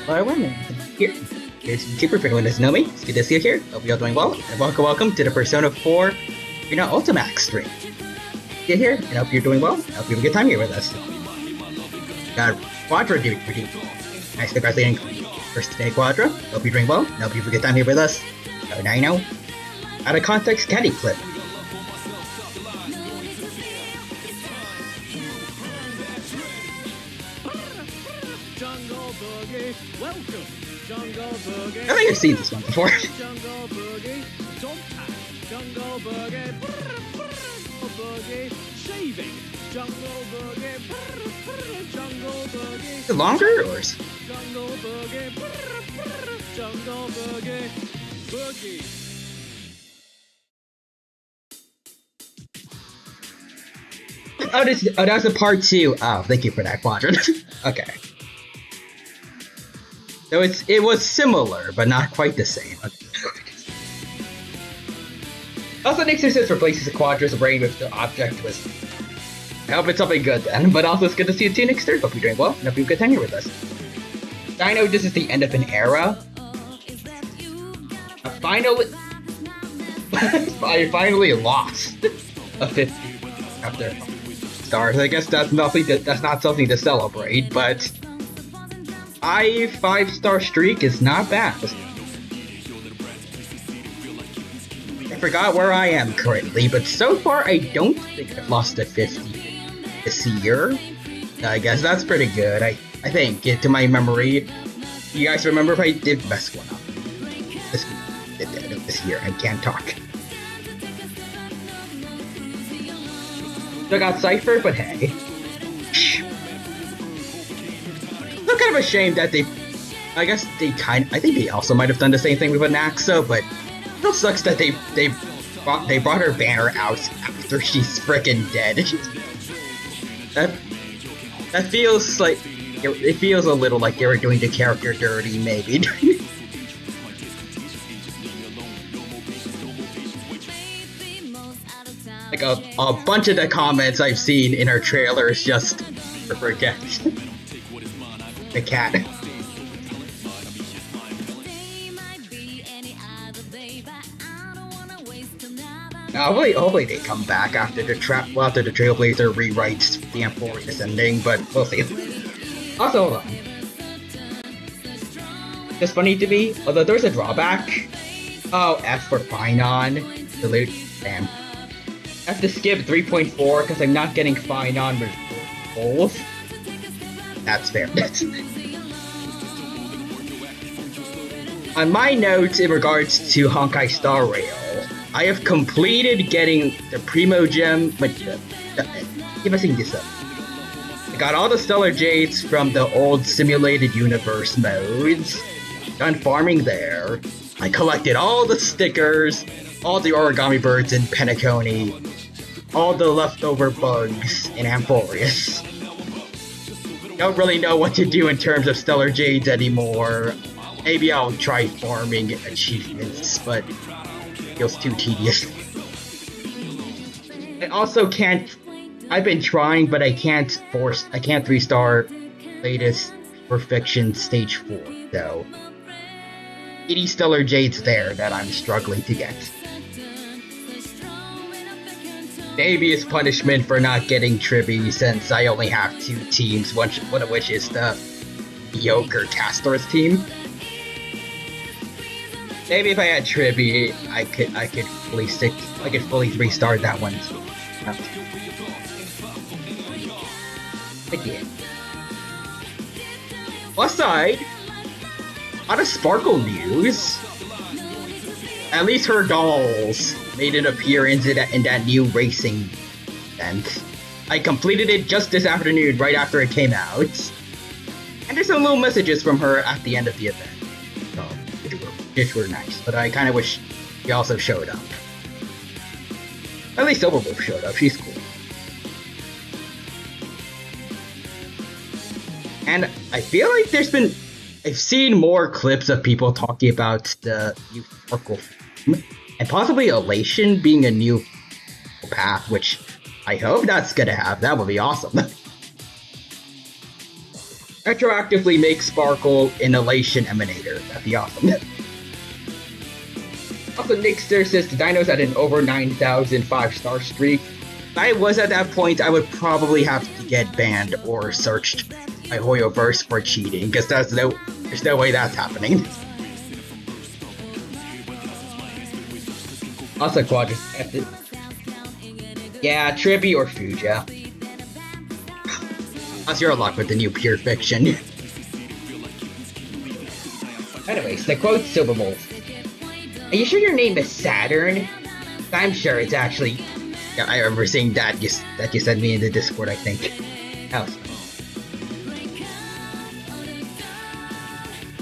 Hello everyone, here's YouTuber for anyone who doesn't know me. It's good to see you here. Hope you're all doing well, and welcome to the Persona 4 Ultimax stream. Get here, and hope you're doing well. I hope you have a good time here with us. Got Quadra doing pretty nice, congratulating first day Quadra. Hope you're doing well, and hope you have a good time here with us. Now you know, out of context candy clip. I think I've seen this one before. Is it longer or is Oh, that's a part 2. Oh, thank you for that, Quadrant. Okay. So it was similar, but not quite the same. Also, Nick says replaces the Quadra's brain with the object twist. I hope it's something good then, but also it's good to see you too, Nixter. Hope you're doing well, and hope you have a good time here with us. I know this is the end of an era. I finally lost a 50 after stars. I guess that's not something to celebrate, but a 5-star streak is not bad. I forgot where I am currently, but so far I don't think I've lost a 50 this year. I guess that's pretty good. I think, to my memory. You guys remember if I did mess one up this year? I can't talk. Still got Cypher, but hey. It's kind of a shame that I think they also might have done the same thing with Anaxa, but it still sucks that they brought her banner out after she's freaking dead. That feels like it feels a little like they were doing the character dirty, maybe. Like a bunch of the comments I've seen in her trailers just forget the cat. Hopefully they come back after the Trailblazer rewrites the Amphorius ending, but we'll see. Also, hold on. It's funny to me, although there's a drawback. Oh, F for Finon. Delete. Damn. I have to skip 3.4 because I'm not getting Finon with both. That's fair. On my notes in regards to Honkai Star Rail, I have completed getting the Primo Gem, but give us this up. I got all the Stellar Jades from the old Simulated Universe modes. Done farming there. I collected all the stickers, all the origami birds in Penacony, all the leftover bugs in Amphorius. don't really know what to do in terms of Stellar Jades anymore. Maybe I'll try farming achievements, but it feels too tedious. I also can't. I've been trying, but I can't 3-star latest Perfection Stage 4, so 80 Stellar Jades there that I'm struggling to get. Maybe it's punishment for not getting Tribby since I only have 2 teams, one of which is the Yoker Castor's team. Maybe if I had Tribby, I could fully 3-star that one too. But yeah. Plus side, a lot of Sparkle news. At least her dolls made an appearance in that new racing event. I completed it just this afternoon, right after it came out. And there's some little messages from her at the end of the event, which were nice. But I kind of wish she also showed up. At least Silverwolf showed up. She's cool. And I feel like I've seen more clips of people talking about the new Sparkle form, and possibly Elation being a new path, which I hope that's gonna have. That would be awesome. Retroactively make Sparkle an Elation Emanator. That'd be awesome. Also, Nixter says the Dinos had an over 9,000 5-star streak. If I was at that point, I would probably have to get banned or searched by Hoyoverse for cheating, because there's no way that's happening. Also, Quadras. Yeah, Tribby or Fuja. How's your luck with the new Pure Fiction? Anyways, the quote Silverbolt. Are you sure your name is Saturn? I'm sure it's actually... Yeah, I remember seeing that you sent me in the Discord, I think. Oh.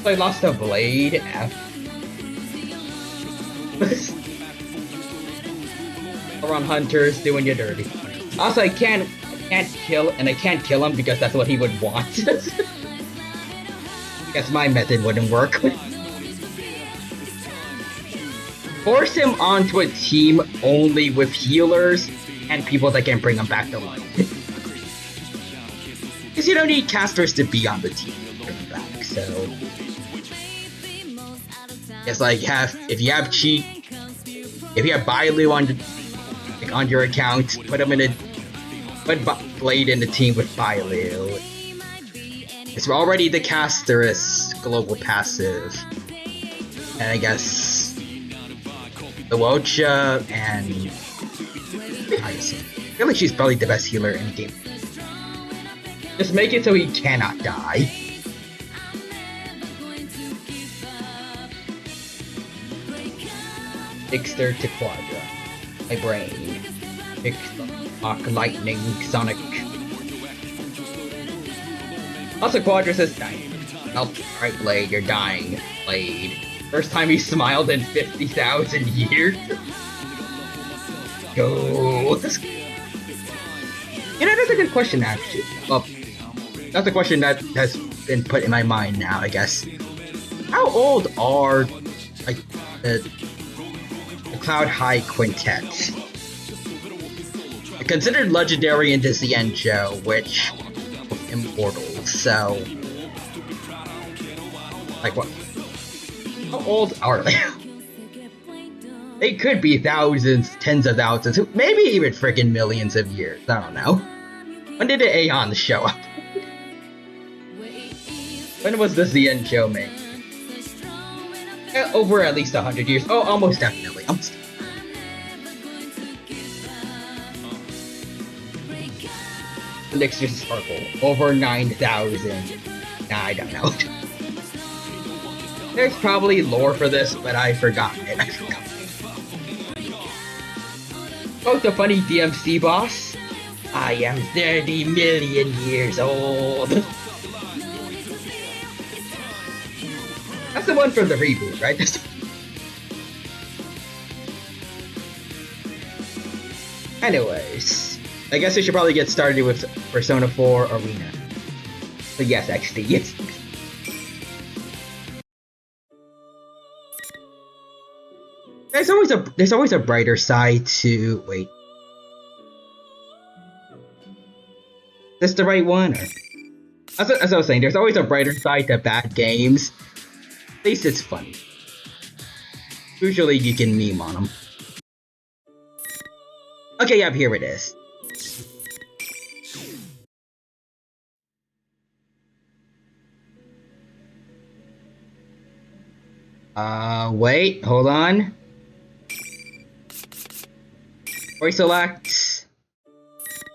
So I lost a blade. F. Around hunters doing you dirty. Also, I can't kill him because that's what he would want. Guess my method wouldn't work. Force him onto a team only with healers and people that can bring him back to life. Because you don't need casters to be on the team to bring him back, so... It's like, if you have Bailu on your account, put Blade in the team with Bailu. It's already the caster's global passive. And I guess... the Wocha and I feel like she's probably the best healer in the game. Just make it so he cannot die. Ixter to Quadra. My brain. Ixter, Lightning, Sonic. Also, Quadra says dying. Oh, alright, Blade, you're dying. Blade. First time he smiled in 50,000 years. Go. You know, that's a good question, actually. Well, that's a question that has been put in my mind now, I guess. How old are, like, the Cloud High Quintet? Considered legendary in the Xianzhou, which was immortal, so... Like, what? How old are they? They could be thousands, tens of thousands, maybe even freaking millions of years. I don't know. When did the Aeons show up? When was the Xianzhou made? Over at least 100 years. Oh, almost definitely. Elixir Sparkle. Over 9,000. Nah, I don't know. There's probably lore for this, but I've forgotten it. Quote the funny DMC boss. I am 30 million years old. That's the one from the reboot, right? Anyways, I guess we should probably get started with Persona 4 Arena. But yes, actually, yes. There's always a brighter side to wait. Is this the right one? Or, as I was saying, there's always a brighter side to bad games. At least it's funny. Usually you can meme on them. Okay, yeah, here it is. Wait, hold on. Voice select.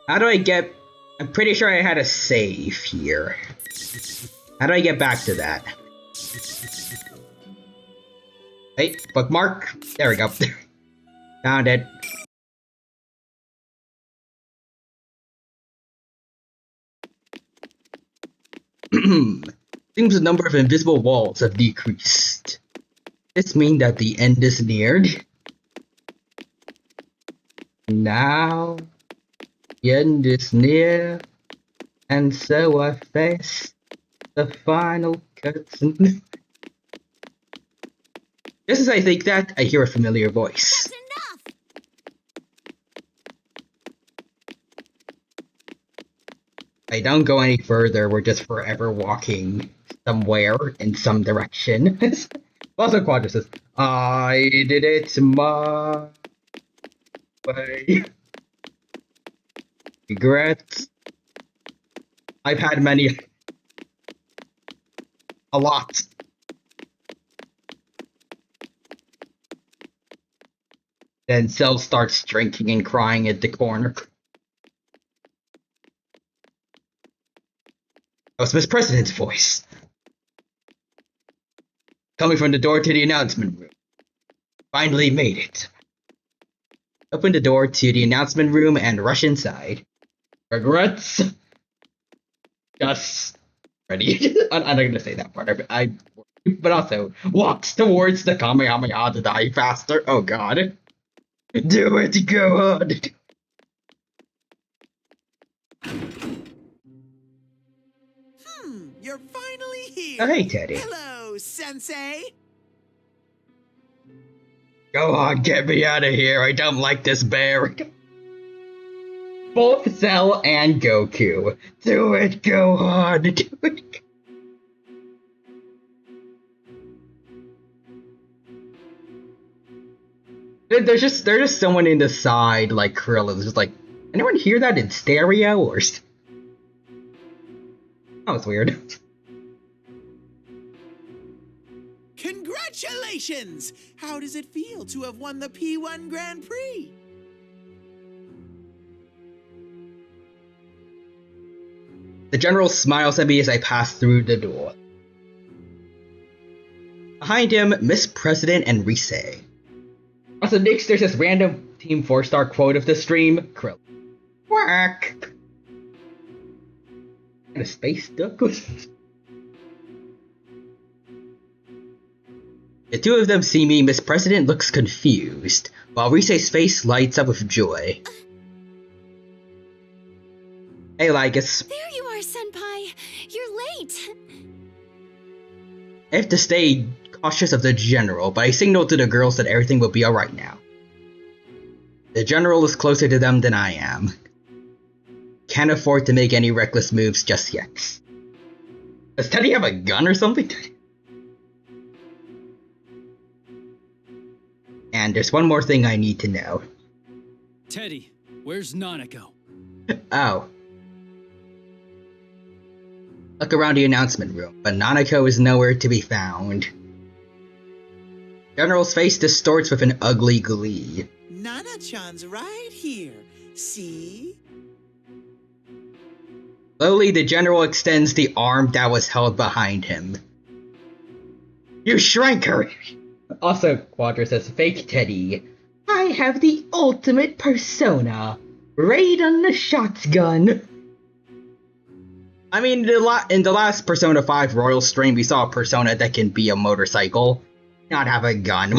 How do I get... I'm pretty sure I had a save here. How do I get back to that? Hey, bookmark. There we go. Found it. Seems the number of invisible walls have decreased. This means that the end is neared. Now, the end is near, and so I face the final curtain. Just as I think that, I hear a familiar voice. That's enough! I don't go any further, we're just forever walking somewhere in some direction. Also, Quadra says, I did it my way. Regrets. I've had many. A lot. Then Cell starts drinking and crying at the corner. That was Miss President's voice. Coming from the door to the announcement room. Finally made it. Open the door to the announcement room and rush inside. Regrets? Just ready. I'm not gonna say that part. But also walks towards the Kamehameha to die faster. Oh god. Do it, go on. You're finally here. Oh, hey, Teddy. Hello, Sensei. Go on, get me out of here. I don't like this bear. Both Cell and Goku. Do it, Gohan. Do it. There's just someone in the side like Krillin. Just like, anyone hear that in stereo or? That was weird. Congratulations! How does it feel to have won the P1 Grand Prix? The general smiles at me as I pass through the door. Behind him, Miss President and Rise. Also, next there's this random Team 4-star quote of the stream. Krill. Quack! And a space duck? The two of them see me. Miss President looks confused, while Rise's face lights up with joy. Hey, Lygus. There you are, Senpai. You're late. I have to stay cautious of the General, but I signaled to the girls that everything will be alright now. The General is closer to them than I am. Can't afford to make any reckless moves just yet. Does Teddy have a gun or something? And there's one more thing I need to know. Teddy, where's Nanako? Oh. Look around the announcement room, but Nanako is nowhere to be found. General's face distorts with an ugly glee. Nana-chan's right here. See? Slowly, the General extends the arm that was held behind him. You shrank her! Also, Quadra says, fake Teddy. I have the ultimate persona. Raid on the shotgun. I mean, in the last Persona 5 Royal stream, we saw a persona that can be a motorcycle, not have a gun.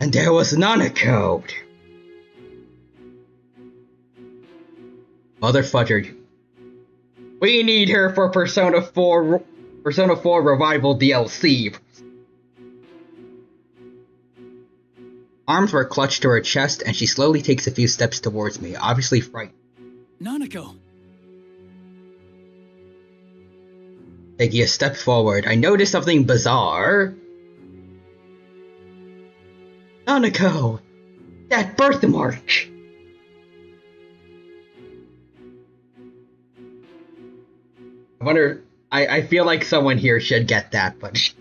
And there was Nanako. Mother fudgered. We need her for Persona 4 Revival DLC. Arms were clutched to her chest, and she slowly takes a few steps towards me, obviously frightened. Nanako! Taking a step forward, I noticed something bizarre. Nanako! That birthmark! I wonder, I feel like someone here should get that, but...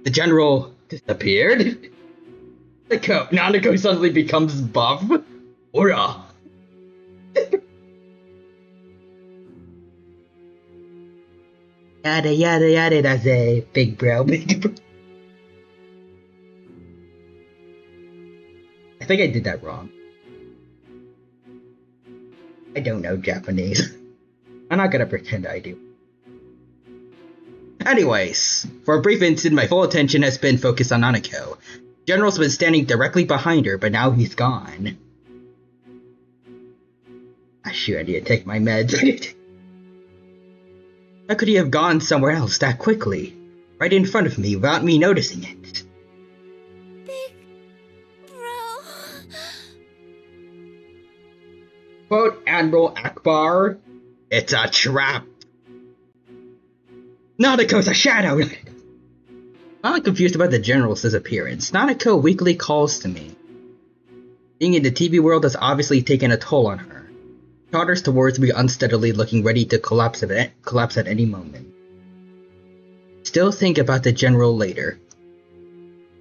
The general disappeared? Nanako suddenly becomes buff? Ora! Yada yada yada, that's a big bro. I think I did that wrong. I don't know Japanese. I'm not gonna pretend I do. Anyways, for a brief instant, my full attention has been focused on Nanako. General's been standing directly behind her, but now he's gone. Ah, shoot, I need to take my meds. How could he have gone somewhere else that quickly? Right in front of me without me noticing it. Big bro. Quote Admiral Akbar, it's a trap. Nanako's a shadow! I'm not confused about the general's disappearance. Nanako weakly calls to me. Being in the TV world has obviously taken a toll on her. She totters towards me unsteadily, looking ready to collapse at any moment. Still think about the general later.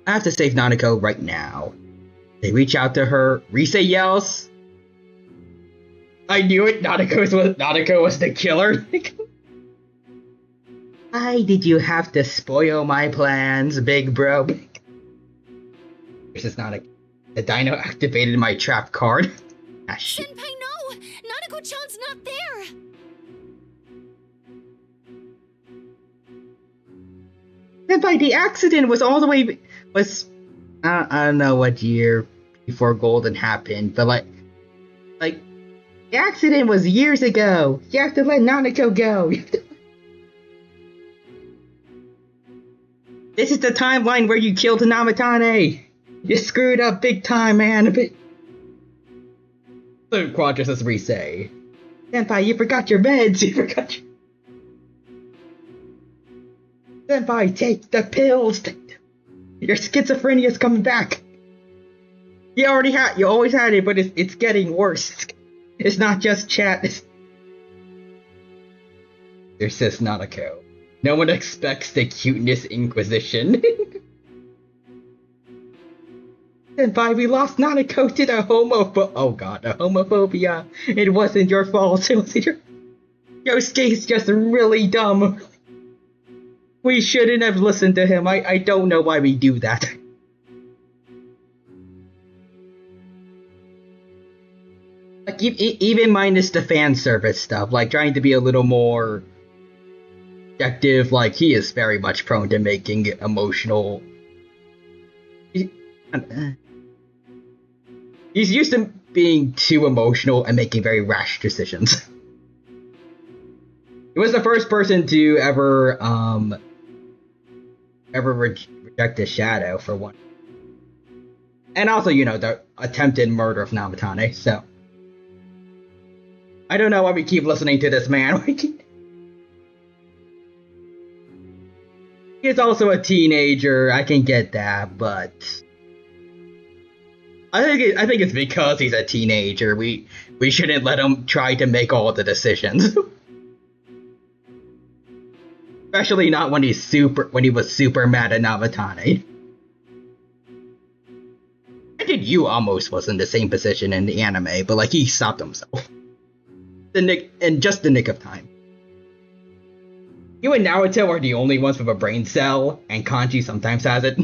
I have to save Nanako right now. They reach out to her. Rise yells. I knew it! Nanako was the killer! Why did you have to spoil my plans, big bro? This is not the dino activated my trap card. Ah, shit. Senpai, no! Nanako-chan's not there! Senpai, the accident was all the way... I don't know what year before Golden happened, but like... The accident was years ago! You have to let Nanako go! This is the timeline where you killed Namatane! You screwed up big time, man! So Quadras says Rise. Senpai, you forgot your meds! You forgot your... Senpai, take the pills! Your schizophrenia's coming back! You always had it, but it's getting worse. It's not just chat. There's says Nanako. No one expects the cuteness inquisition. Senpai, we lost Nanako to the homophobia. It wasn't your fault. It was Yosuke's just really dumb. We shouldn't have listened to him. I don't know why we do that. Like, even minus the fan service stuff, like trying to be a little more objective, like he is very much prone to making emotional. He's used to being too emotional and making very rash decisions. He was the first person to ever reject a shadow for one. And also, you know, the attempted murder of Namatane, so. I don't know why we keep listening to this man. He's also a teenager, I can get that, but I think it's because he's a teenager. We shouldn't let him try to make all the decisions. Especially not when he was super mad at Namatane. I think you almost was in the same position in the anime, but like he stopped himself. In just the nick of time. You and Naruto are the only ones with a brain cell, and Kanji sometimes has it.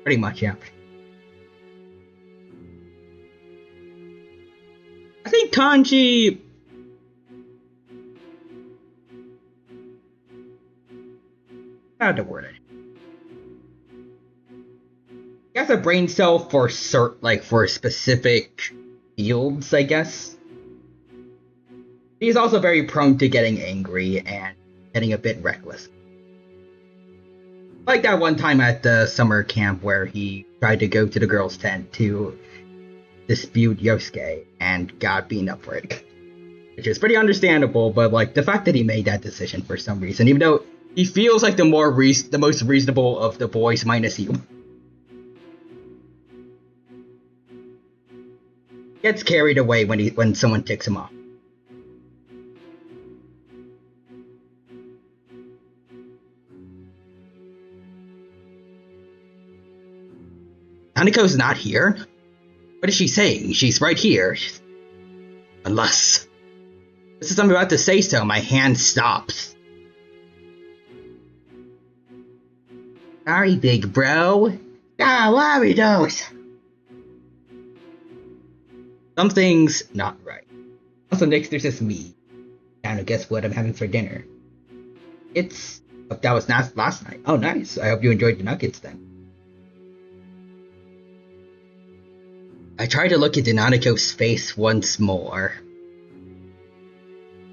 Pretty much, yeah. I think Kanji... How to word it? has a brain cell for for specific fields, I guess. He's also very prone to getting angry and getting a bit reckless. Like that one time at the summer camp where he tried to go to the girls' tent to dispute Yosuke and got beaten up for it. Which is pretty understandable, but like the fact that he made that decision for some reason, even though he feels like the most reasonable of the boys minus you. Gets carried away when someone ticks him off. Hanako's not here? What is she saying? She's right here. Unless... Just as I'm about to say so, my hand stops. Sorry, big bro. Worry those. Something's not right. Also, next there's just me. Now, guess what I'm having for dinner? It's... Oh, that was last night. Oh, nice. I hope you enjoyed the nuggets then. I try to look into Nanako's face once more.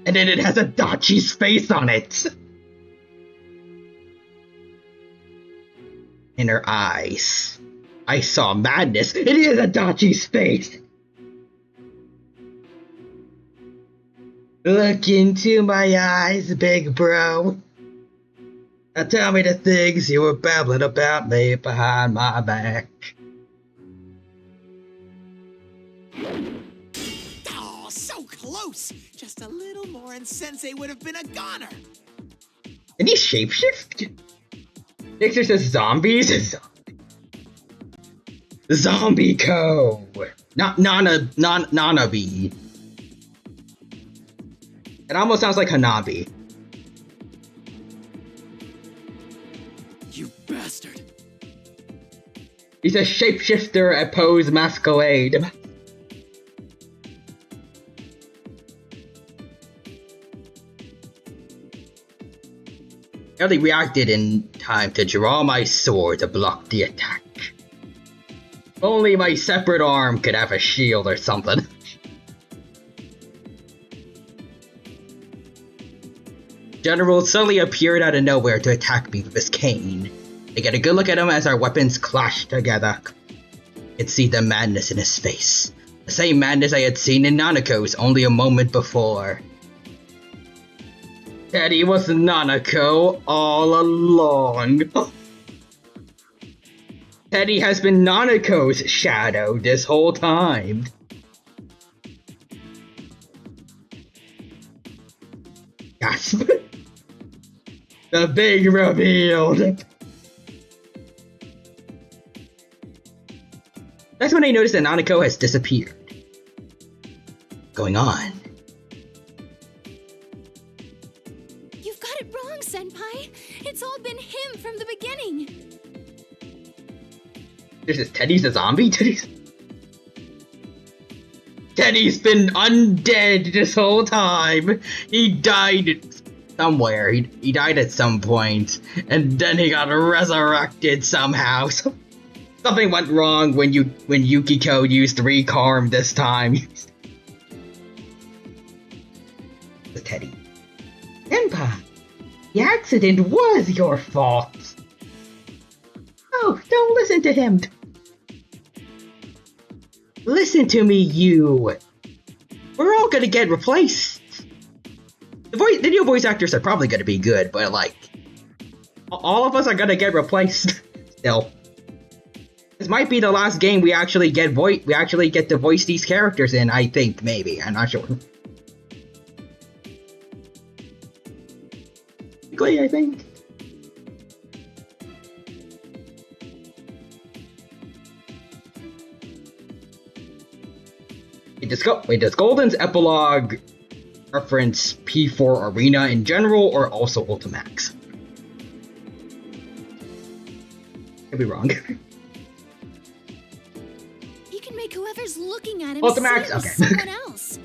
And then it has Adachi's face on it! In her eyes, I saw madness. It is Adachi's face! Look into my eyes, big bro. Now tell me the things you were babbling about me behind my back. Oh, so close! Just a little more and Sensei would have been a goner! Can he shapeshift? Nixer says zombies? Zombie Co! Not Nanabi. It almost sounds like Hanabi. You bastard. He's a shapeshifter at Poe's Masquerade. I only reacted in time to draw my sword to block the attack. If only my separate arm could have a shield or something. General suddenly appeared out of nowhere to attack me with his cane. I get a good look at him as our weapons clash together. I could see the madness in his face. The same madness I had seen in Nanako's only a moment before. Teddy was Nanako all along. Teddy has been Nanako's shadow this whole time. Gasp. The big reveal. That's when I noticed that Nanako has disappeared. What's going on? You've got it wrong, Senpai. It's all been him from the beginning. There's this Teddy's a zombie? Teddy's been undead this whole time. He died somewhere. He died at some point, and then he got resurrected somehow. Something went wrong when Yukiko used Recarm this time. Teddy. Senpai, the accident was your fault. Oh, don't listen to him. Listen to me, you. We're all gonna get replaced. The new voice actors are probably gonna be good, but like, all of us are gonna get replaced. Still, this might be the last game we actually get to voice these characters in. I think maybe. I'm not sure. I think. Wait, does Golden's epilogue reference P4 Arena in general or also Ultimax? Could be wrong. He can make whoever's looking at him Ultimax? seem Okay. someone else.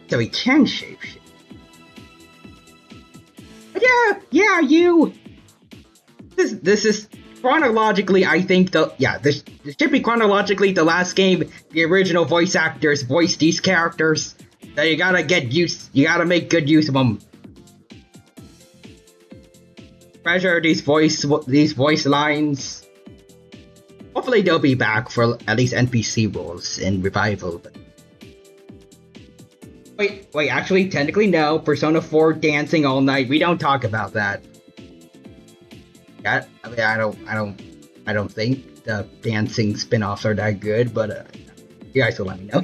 So he can shapeshift. But yeah, you! This is chronologically, I think this should be chronologically the last game the original voice actors voiced these characters. So you gotta make good use of them. Treasure these voice lines. Hopefully they'll be back for at least NPC roles in Revival. But... Wait, actually, technically no. Persona 4 dancing all night. We don't talk about that. I mean, I don't think the dancing spin-offs are that good, but you guys will let me know.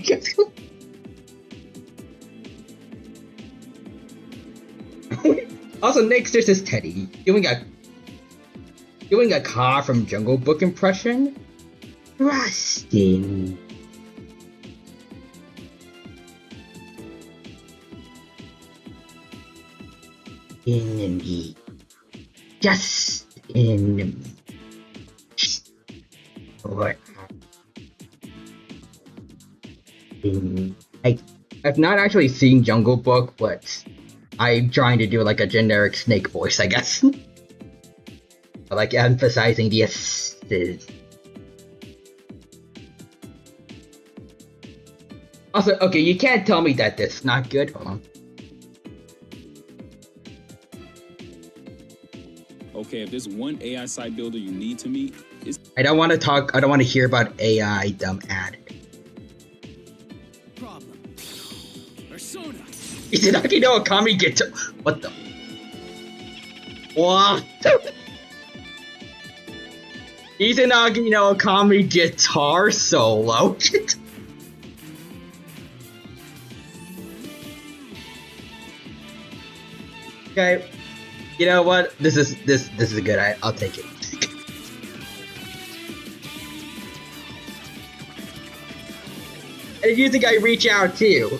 Also, next there's this Teddy doing a car from Jungle Book impression. Rustin. In me. Just in me. Or I've not actually seen Jungle Book, but I'm trying to do like a generic snake voice, I guess. Like emphasizing the S's. Also, okay, you can't tell me that this is not good. Hold on. Okay, if there's one AI site builder you need to meet, it's... I don't want to hear about AI dumb ad. Problem. Persona. Izanagi no Okami Guitar. What the? What? Izanagi no Okami Guitar Solo. Okay. You know what? This is good. I'll take it. And you think I reach out too?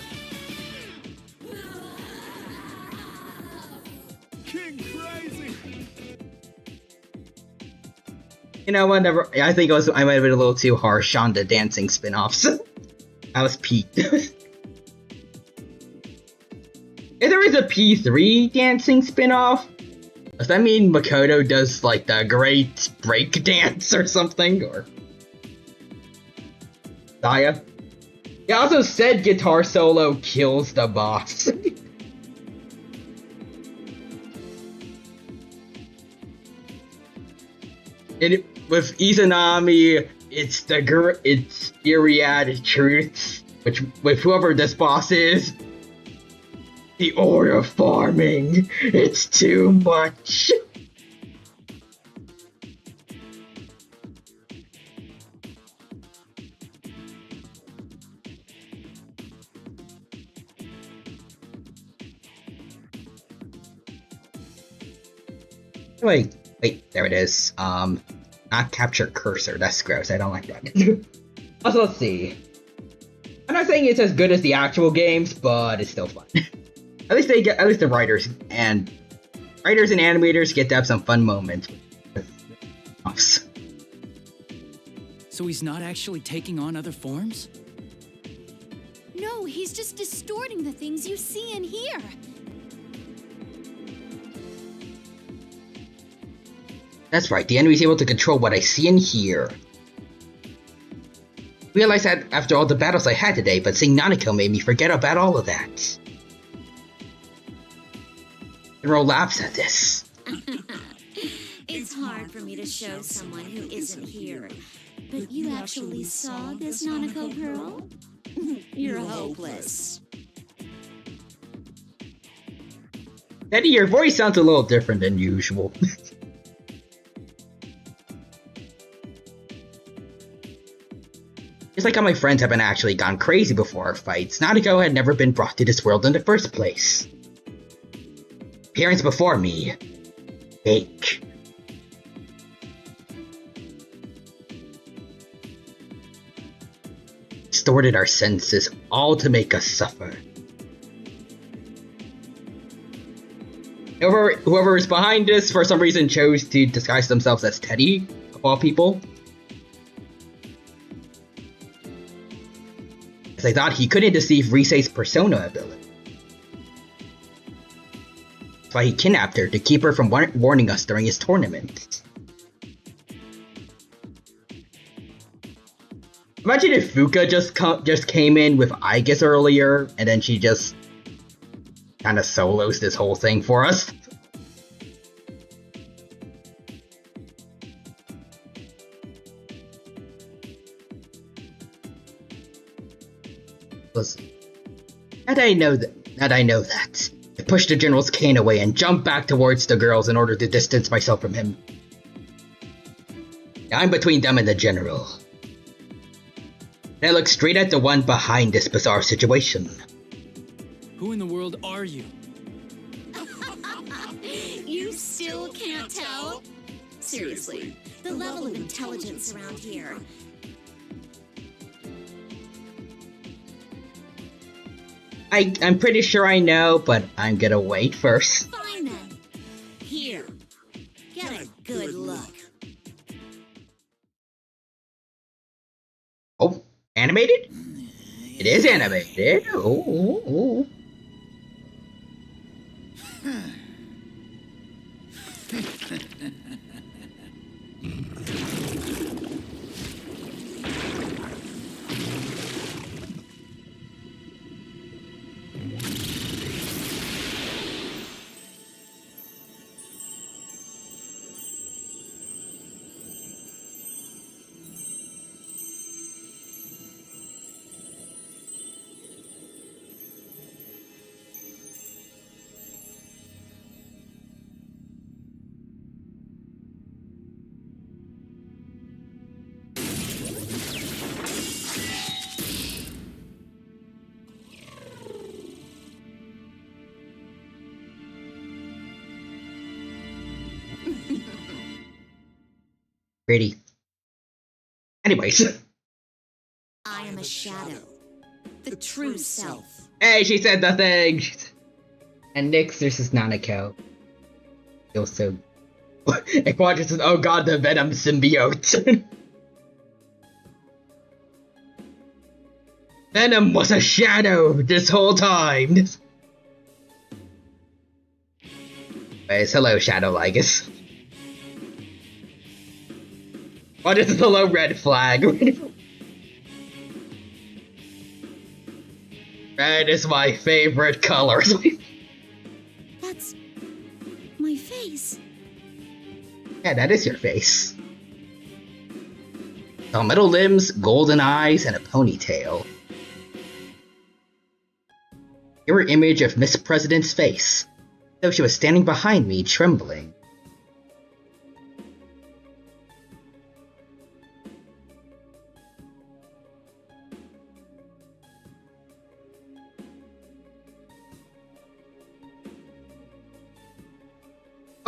King crazy. You know what? Never. I think I might have been a little too harsh on the dancing spin-offs. I was peaked. If there is a P3 dancing spin-off, does that mean Makoto does like the great break dance or something? Or Saya? He also said guitar solo kills the boss. With Izanami, it's Iriad Truth, which with whoever this boss is. The order of farming, it's too much. Wait, there it is. Not capture cursor, that's gross, I don't like that. Also, let's see. I'm not saying it's as good as the actual games, but it's still fun. At least the writers and animators get to have some fun moments with offs. So he's not actually taking on other forms? No, he's just distorting the things you see and hear. That's right, the enemy is able to control what I see and hear. I realized that after all the battles I had today, but seeing Nanako made me forget about all of that. General laughs at this. It's hard for me to show someone who isn't here. But you actually saw this Nanako girl? You're hopeless. Eddie, your voice sounds a little different than usual. It's like how my friends haven't actually gone crazy before our fights. Nanako had never been brought to this world in the first place. Parents before me. Fake. Distorted our senses, all to make us suffer. Whoever is behind this, for some reason, chose to disguise themselves as Teddy, of all people. As I thought he couldn't deceive Risei's persona ability. That's why he kidnapped her, to keep her from warning us during his tournament. Imagine if Fuka just came in with Aegis earlier, and then she just kind of solos this whole thing for us. Listen, now that I know that, I pushed the general's cane away and jumped back towards the girls in order to distance myself from him. Now I'm between them and the general. And I look straight at the one behind this bizarre situation. Who in the world are you? You still can't tell? Seriously, the level of intelligence around here. I'm pretty sure I know, but I'm gonna wait first. Fine then. Here. Get a good look. Oh, animated? It is animated. Oh. Pretty. Anyways. I am a shadow. The true self. Hey, she said the thing! And Nyx versus Nanako. Feels so... And Quadra says, oh god, the Venom symbiote. Venom was a shadow this whole time! Anyways, hello, Shadow Lygus. What is the low red flag? Red is my favorite color. That's my face. Yeah, that is your face. Palmetto limbs, golden eyes, and a ponytail. Mirror image of Miss President's face, though she was standing behind me, trembling.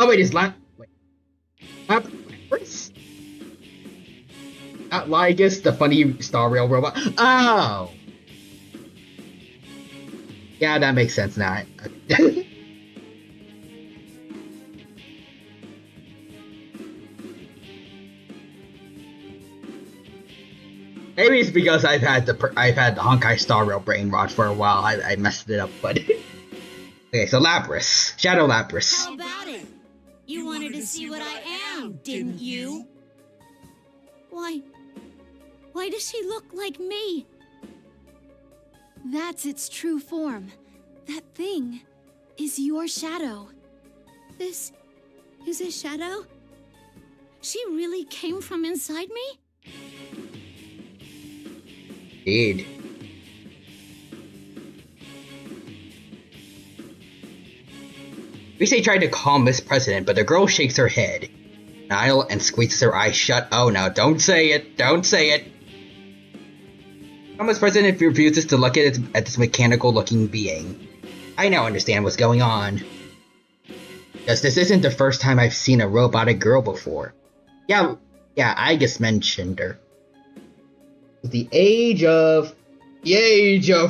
Oh wait, is Lapras? Not Lygus, the funny Star Rail robot. Oh! Yeah, that makes sense now. Maybe it's because I've had the Honkai Star Rail brain rot for a while. I messed it up, but okay. So Lapras, Shadow Lapras. How about it? You wanted to see what I am, didn't you? Why does she look like me? That's its true form. That thing is your shadow. This is a shadow? She really came from inside me? Indeed. Rise tried to calm Miss President, but the girl shakes her head. Nile and squeezes her eyes shut. Oh no, don't say it, don't say it. Miss President refuses to look at this mechanical looking being. I now understand what's going on. Because this isn't the first time I've seen a robotic girl before. Yeah, I just mentioned her. The age of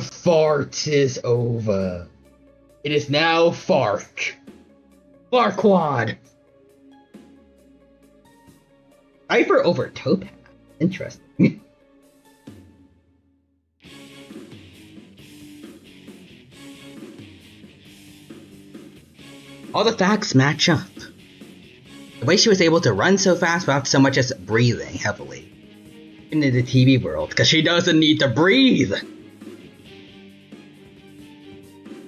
fart is over. It is now Fark. Farquad. Cipher over Topaz. Interesting. All the facts match up. The way she was able to run so fast without so much as breathing heavily. into the TV world because she doesn't need to breathe.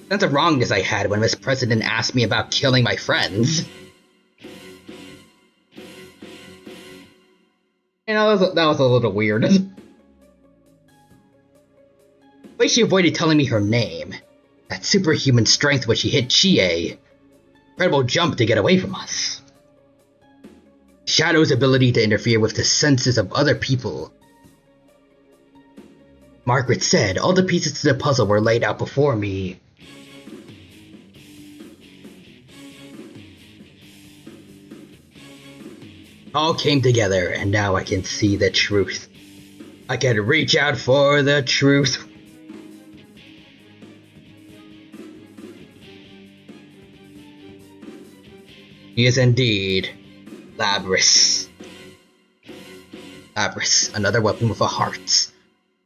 Sense of wrongness I had when Miss President asked me about killing my friends. You know, that was a little weird. The way she avoided telling me her name, that superhuman strength when she hit Chie, incredible jump to get away from us. Shadow's ability to interfere with the senses of other people. Margaret said all the pieces to the puzzle were laid out before me. All came together, and now I can see the truth. I can reach out for the truth. He is indeed Labrys. Labrys, another weapon with a heart.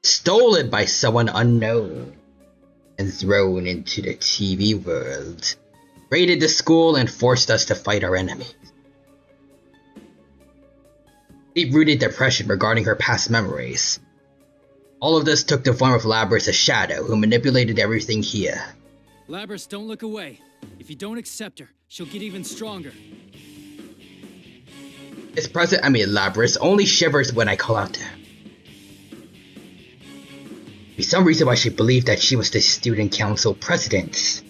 Stolen by someone unknown and thrown into the TV world. Raided the school and forced us to fight our enemies. Deep-rooted depression regarding her past memories. All of this took the form of Labrys, a shadow who manipulated everything here. Labrys, don't look away. If you don't accept her, she'll get even stronger. Labrys only shivers when I call out to her. For some reason why she believed that she was the student council president.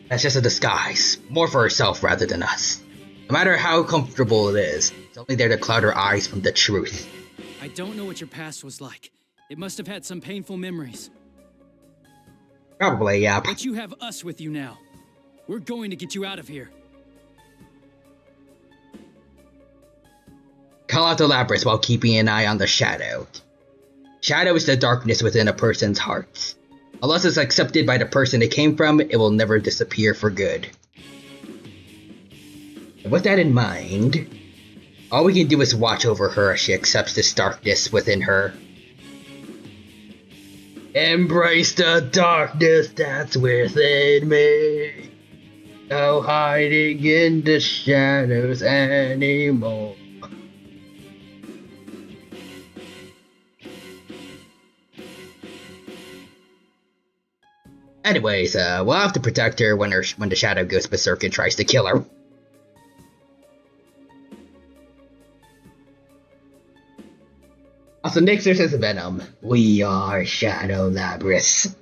That's just a disguise, more for herself rather than us. No matter how comfortable it is, it's only there to cloud her eyes from the truth. I don't know what your past was like. It must have had some painful memories. Probably, yeah. But you have us with you now. We're going to get you out of here. Call out to Labrys while keeping an eye on the shadow. Shadow is the darkness within a person's heart. Unless it's accepted by the person it came from, it will never disappear for good. And with that in mind, all we can do is watch over her as she accepts this darkness within her. Embrace the darkness that's within me. No hiding in the shadows anymore. Anyways, we'll have to protect her when the shadow goes berserk and tries to kill her. Also, Nick says Venom. We are Shadow Labrys.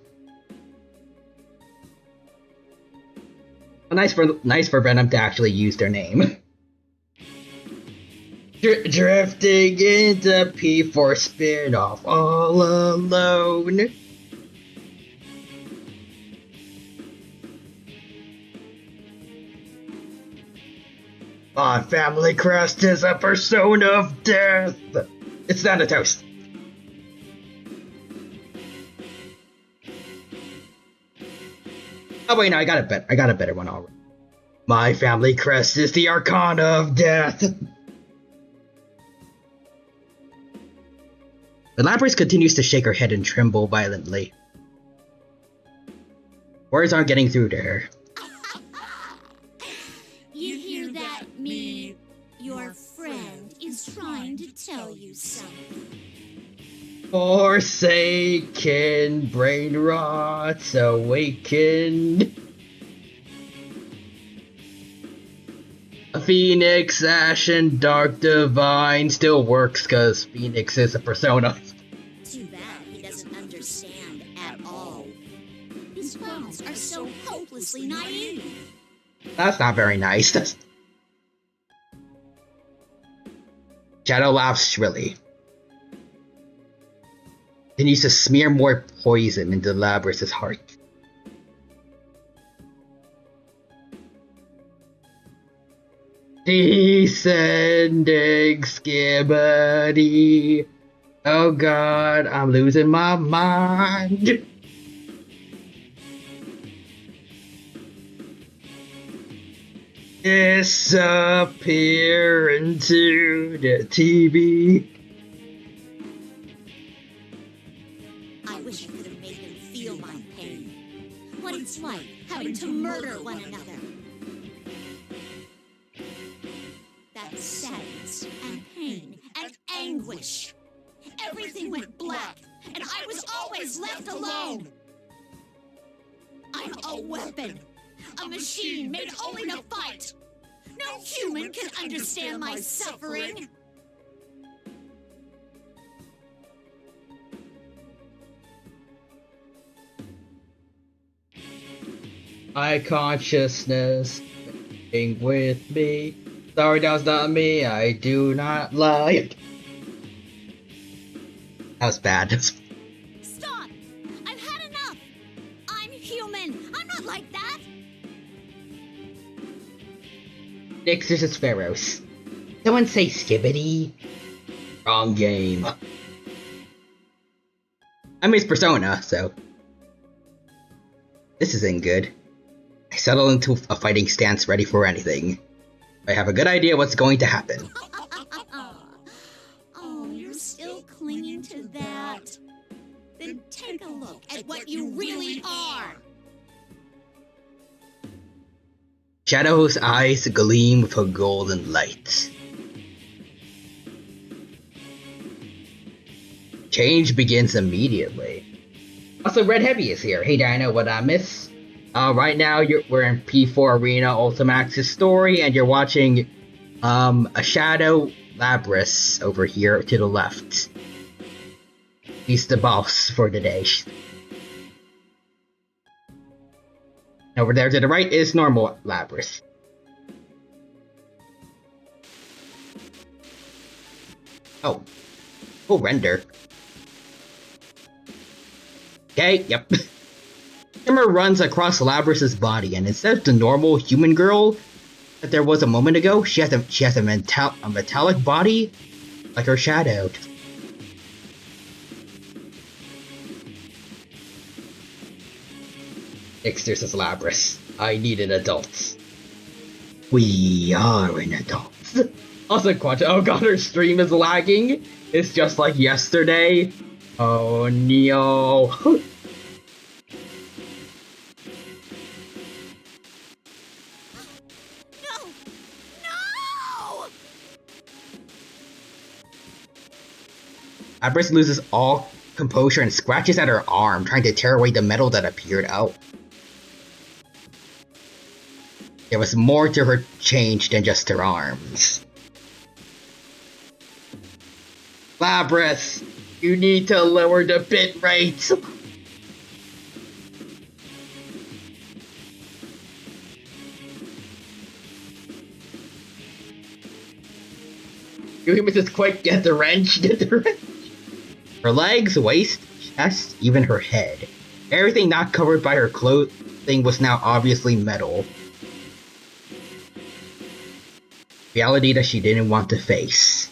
Nice for Venom to actually use their name. Drifting into P4 spin-off all alone. My family crest is a persona of death. It's not a toast. Oh wait, no, I got a better one already. My family crest is the Arcana of Death. The Labrys continues to shake her head and tremble violently. Words aren't getting through to her. You hear that, me? Your friend is trying to tell you something. Forsaken, brain rots, awakened. Phoenix, Ashen, Dark Divine still works because Phoenix is a persona. Too bad he doesn't understand at all. His thoughts are so hopelessly naive. That's not very nice. Shadow laughs shrilly. Continues to smear more poison into Labrys' heart. Descending skibbity. Oh god, I'm losing my mind. Disappear into the TV. I wish I could have made him feel my pain. What it's like having to murder one another. sadness and pain and anguish. Everything went black, and I was always left alone. I'm a weapon, a machine made only to fight. No human can understand my suffering. My consciousness being with me. Sorry, that was not me. I do not lie. That was bad. Stop! I've had enough! I'm human! I'm not like that! Nix versus Pharaohs. Someone say Skibbity? Wrong game. I mean, it's Persona, so. This isn't good. I settle into a fighting stance ready for anything. I have a good idea what's going to happen. Oh, you're still clinging to that? Then take a look at what you really are! Shadow's eyes gleam with a golden light. Change begins immediately. Also, Red Heavy is here. Hey Dino, what I miss? Right now we're in P4 Arena Ultimax's story, and you're watching a Shadow Labrys over here to the left. He's the boss for the day. Over there to the right is normal Labrys. Oh. Oh, render. Okay, yep. Shimmer runs across Labrys's body, and instead of the normal human girl that there was a moment ago, she has a metallic body like her shadow. Ixter says Labrys, I need an adult. We are an adult. Also, Quanta, oh god, her stream is lagging. It's just like yesterday. Oh no. No! Labrys loses all composure and scratches at her arm, trying to tear away the metal that appeared out. There was more to her change than just her arms. Labrys, you need to lower the bit rate. You hear me just quick, get the wrench, get the wrench. Her legs, waist, chest, even her head. Everything not covered by her clothing was now obviously metal. Reality that she didn't want to face.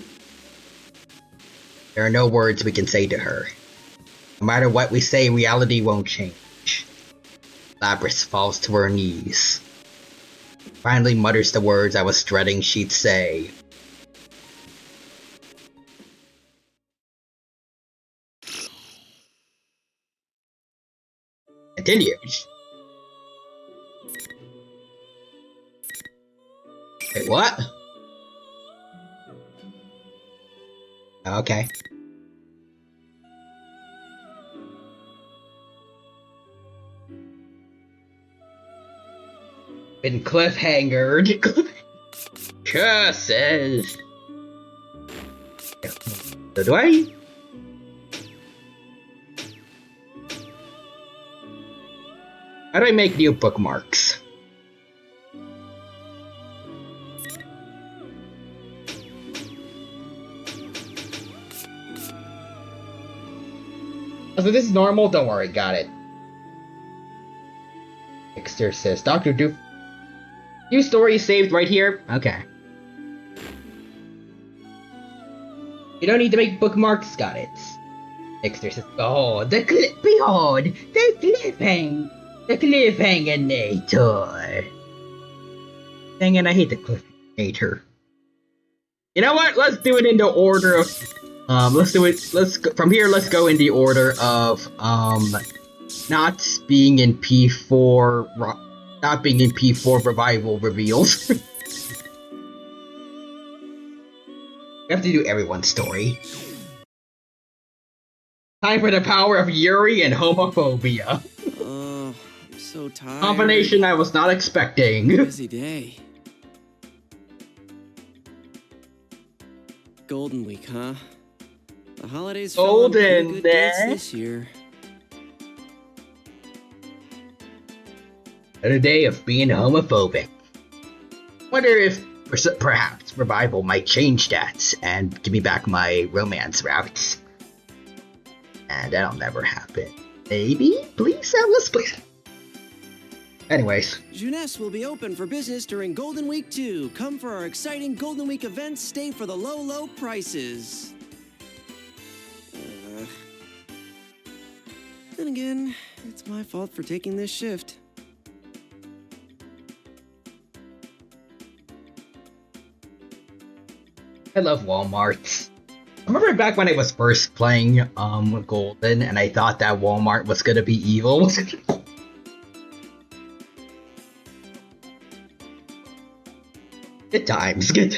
There are no words we can say to her. No matter what we say, reality won't change. Labrys falls to her knees. Finally mutters the words I was dreading she'd say. Continued. Wait, what? Okay. Been cliffhangered. Curses. So do I? How do I make new bookmarks? So this is normal? Don't worry, got it. Ixter says, Dr. Doof. New story saved right here? Okay. You don't need to make bookmarks, got it. Ixter says, oh, behold, the cliffhanger-nator. Dang it, I hate the cliffhanger. You know what? Let's do it in the order of let's do it. From here. Let's go in the order of not being in P4 revival reveals. We have to do everyone's story. Time for the power of Yuri and homophobia. Oh, I'm so tired. Combination I was not expecting. Busy day. Golden Week, huh? The holidays fell on pretty Golden, good dates eh? this year. Another day of being homophobic. Wonder if perhaps Revival might change that and give me back my romance routes. And that'll never happen. Maybe? Please, Alice, please. Anyways. Jeunesse will be open for business during Golden Week 2. Come for our exciting Golden Week events. Stay for the low, low prices. Then again, it's my fault for taking this shift. I love Walmart. I remember back when I was first playing Golden and I thought that Walmart was gonna be evil. Good times, good.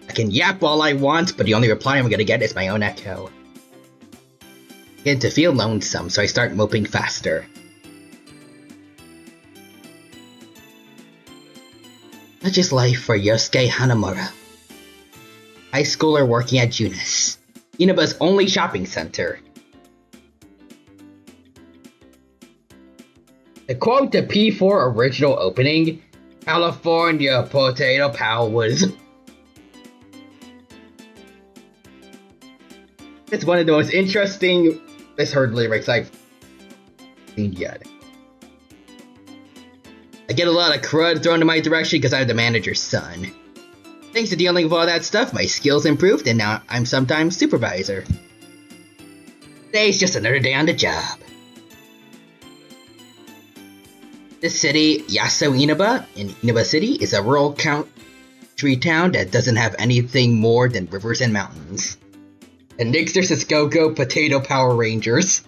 I can yap all I want, but the only reply I'm gonna get is my own echo. I begin to feel lonesome, so I start moping faster. Such is life for Yosuke Hanamura. High schooler working at Junis, Inaba's only shopping center. To quote the P4 original opening, California Potato Power was... It's one of the most interesting misheard lyrics I've seen yet. I get a lot of crud thrown in my direction because I'm the manager's son. Thanks to dealing with all that stuff, my skills improved and now I'm sometimes supervisor. Today's just another day on the job. This city, Yaso Inaba, in Inaba City, is a rural country town that doesn't have anything more than rivers and mountains. And next there's Go-Go Potato Power Rangers.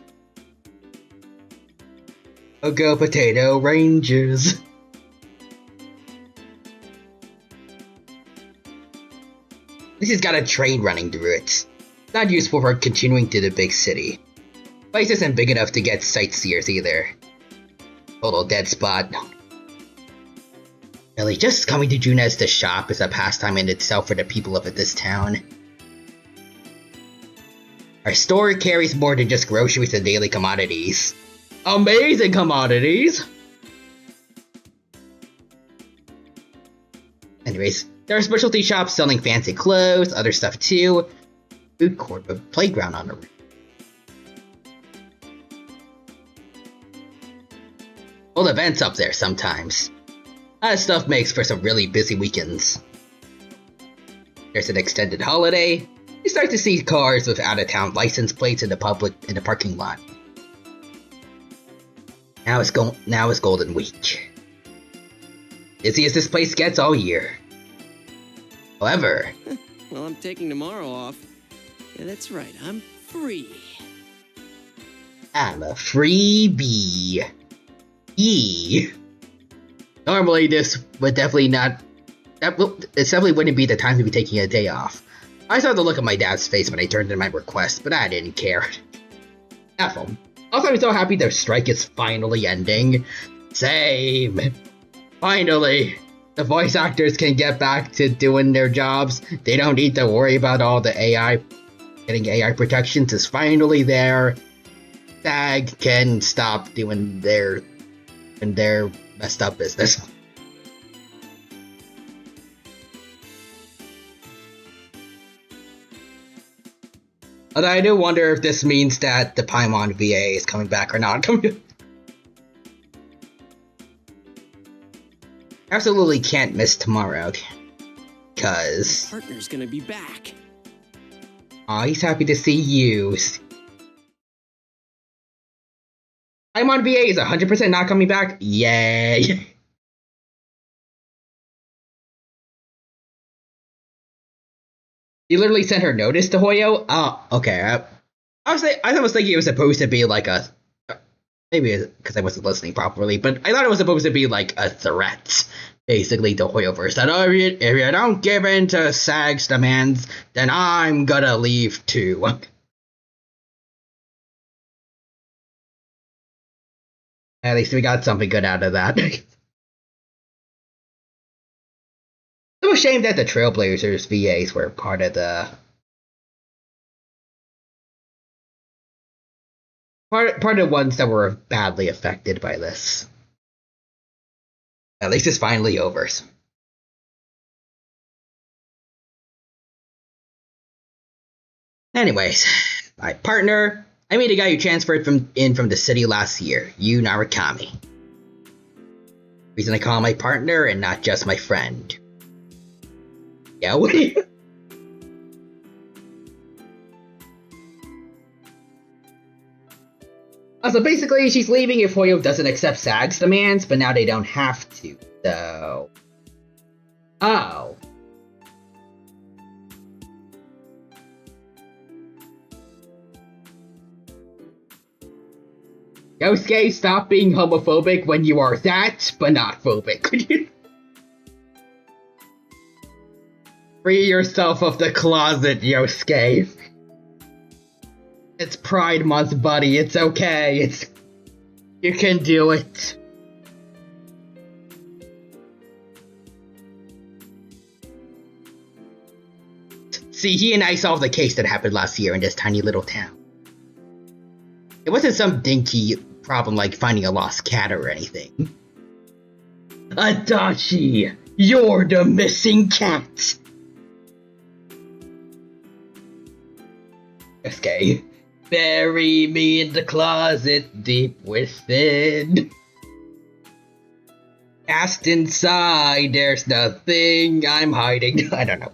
Go-Go Potato Rangers. This has got a train running through it. It's not useful for continuing to the big city. The place isn't big enough to get sightseers either. Total dead spot. Really, just coming to Junes to shop is a pastime in itself for the people of this town. Our store carries more than just groceries and daily commodities. Amazing commodities! Anyways, there are specialty shops selling fancy clothes, other stuff too. Food court with a playground on the roof. Hold events up there sometimes. That stuff makes for some really busy weekends. There's an extended holiday. You start to see cars with out-of-town license plates in the parking lot. Now it's Golden Week. Busy as this place gets all year. However... Well, I'm taking tomorrow off. Yeah, that's right, I'm free. I'm a freebie. Normally this would definitely not... it definitely wouldn't be the time to be taking a day off. I saw the look on my dad's face when I turned in my request, but I didn't care. F him. Also, I'm so happy the strike is finally ending. Same. Finally. The voice actors can get back to doing their jobs. They don't need to worry about all the AI. Getting AI protections is finally there. SAG can stop doing their messed up business. But I do wonder if this means that the Paimon VA is coming back or not. Absolutely can't miss tomorrow. Cause... Partner's gonna be back. Aw, he's happy to see you. Paimon VA is 100% not coming back? Yay! You literally sent her notice to Hoyo? Oh, okay. I was thinking it was supposed to be like a... Maybe because I wasn't listening properly, but I thought it was supposed to be like a threat. basically the Hoyoverse. That if you don't give in to SAG's demands, then I'm gonna leave too. At least we got something good out of that. I'm ashamed that the Trailblazers VAs were part of the part of ones that were badly affected by this. At least it's finally over. Anyways, my partner, I meet a guy who transferred from the city last year, Yu Narukami. Reason I call him my partner and not just my friend. Yeah, So basically, she's leaving if Hoyo doesn't accept SAG's demands, but now they don't have to, so... Oh. Yosuke, stop being homophobic when you are that, but not phobic. Free yourself of the closet, Yosuke. It's Pride Month, buddy. It's okay. You can do it. See, he and I solved the case that happened last year in this tiny little town. It wasn't some dinky problem like finding a lost cat or anything. Adachi, you're the missing cat. Okay. Bury me in the closet deep within. Cast inside, there's nothing I'm hiding. I don't know.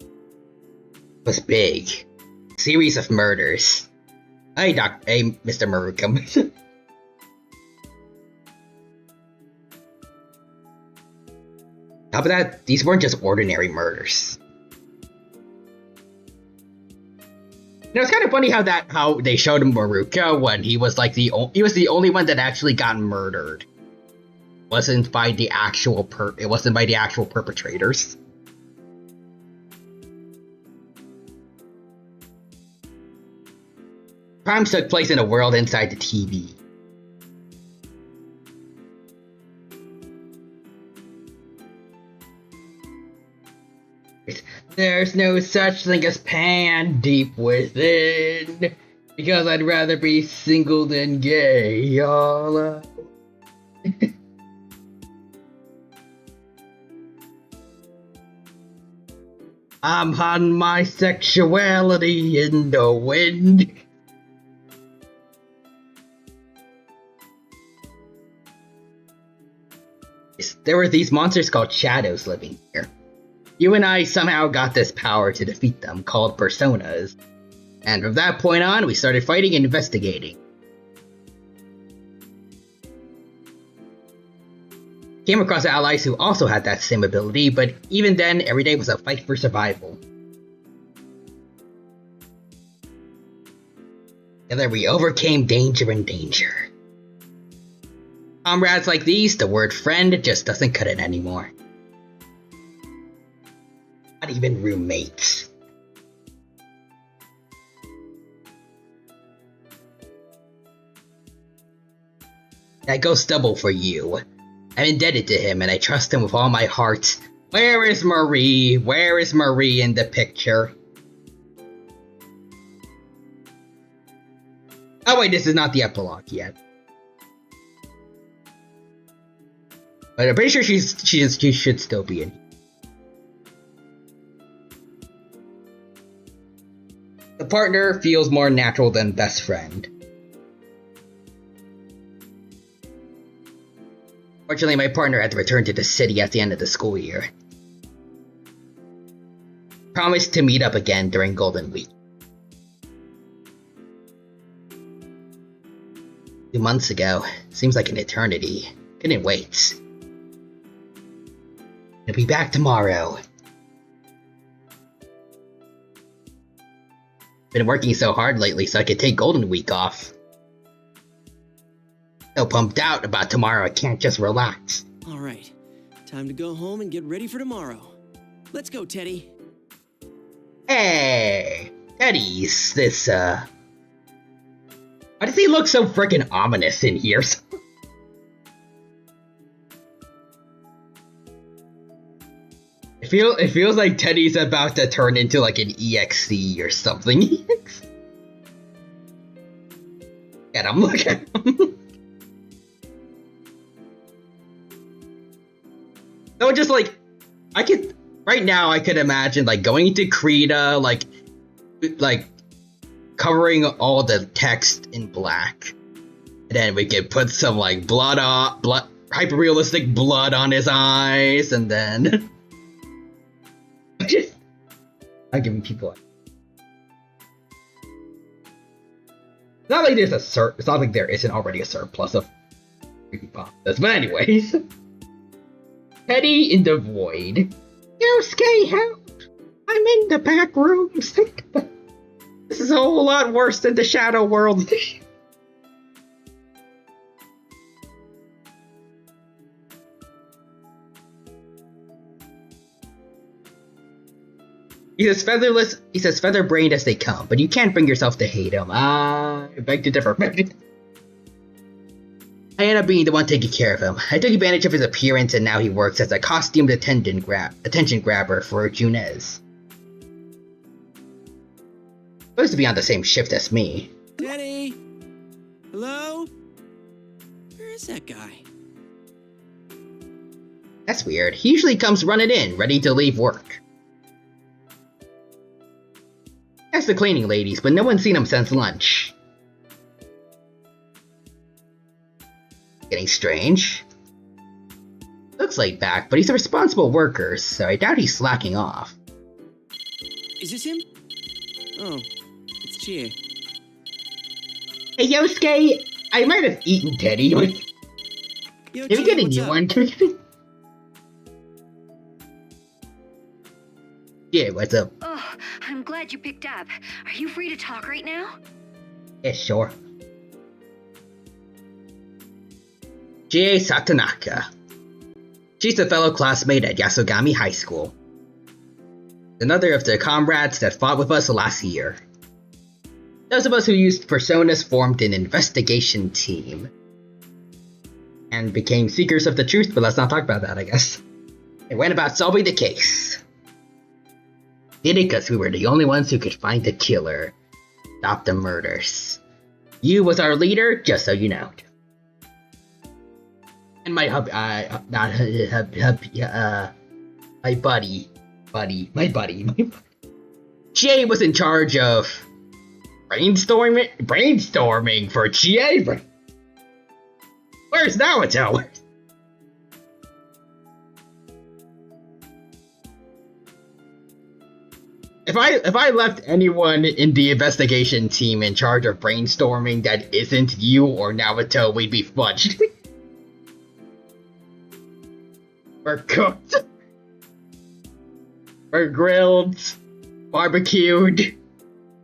It was big. Series of murders. Hey, Mr. Marukam. Top of that, these weren't just ordinary murders. It's kind of funny how they showed Maruka when he was like the only one that actually got murdered. It wasn't by the actual perpetrators. Crimes took place in a world inside the TV. There's no such thing as pan deep within, because I'd rather be single than gay, all alone. I'm hiding my sexuality in the wind. There were these monsters called shadows living here. You and I somehow got this power to defeat them, called personas. And from that point on, we started fighting and investigating. Came across allies who also had that same ability, but even then, every day was a fight for survival. Together we overcame danger and danger. Comrades like these, the word friend just doesn't cut it anymore. Not even roommates. That goes double for you. I'm indebted to him and I trust him with all my heart. Where is Marie? Where is Marie in the picture? Oh wait, this is not the epilogue yet. But I'm pretty sure she should still be in. The partner feels more natural than best friend. Fortunately, my partner had to return to the city at the end of the school year. Promised to meet up again during Golden Week. 2 months ago. Seems like an eternity. Couldn't wait. I'll be back tomorrow. Been working so hard lately so I could take Golden Week off. So pumped out about tomorrow, I can't just relax. All right, time to go home and get ready for tomorrow. Let's go, Teddy. Hey, Teddy's this, why does he look so freaking ominous in here? It feels like Teddy's about to turn into like an EXE or something. At him, look at him. So just like, right now I could imagine like going to Krita, like covering all the text in black. And then we could put some like hyper realistic blood on his eyes, and then I'm giving people it's not like there's it's not like there isn't already a surplus of creepypastas, but anyways. Teddy in the void. Yosuke, help! I'm in the back rooms. This is a whole lot worse than the Shadow World. He says feather-brained as they come, but you can't bring yourself to hate him. I beg to differ. I end up being the one taking care of him. I took advantage of his appearance, and now he works as a costumed attention grabber for Junez. Supposed to be on the same shift as me. Teddy! Hello? Where is that guy? That's weird. He usually comes running in, ready to leave work. Ask the cleaning ladies, but no one's seen him since lunch. Getting strange. Looks laid back, but he's a responsible worker, so I doubt he's slacking off. Is this him? Oh, it's Chie. Hey Yosuke, I might have eaten Teddy. Yo, Can we Chie, get a what's new up? one? Yeah, what's up? Oh, I'm glad you picked up. Are you free to talk right now? Yeah, sure. Jie Satonaka. She's a fellow classmate at Yasogami High School. Another of the comrades that fought with us last year. Those of us who used personas formed an investigation team. And became seekers of the truth, but let's not talk about that, I guess. It went about solving the case. Did it because we were the only ones who could find the killer. Stop the murders. You was our leader, just so you know. And my buddy. Jay was in charge of brainstorming for Chie. Where's Naoto? If I left anyone in the investigation team in charge of brainstorming that isn't you or Naoto, we'd be fudged. We're cooked. We're grilled, barbecued,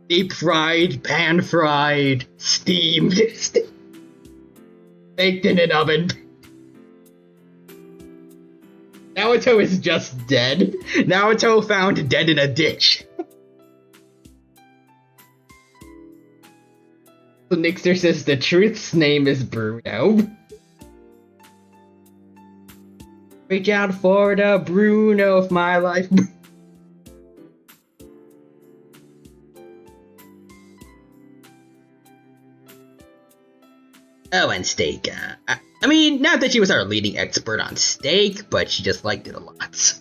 deep fried, pan fried, steamed, baked in an oven. Naoto is just dead. Naoto found dead in a ditch. The Nixter says the truth's name is Bruno. Reach out for the Bruno of my life. Oh, and steak. I mean, not that she was our leading expert on steak, but she just liked it a lot.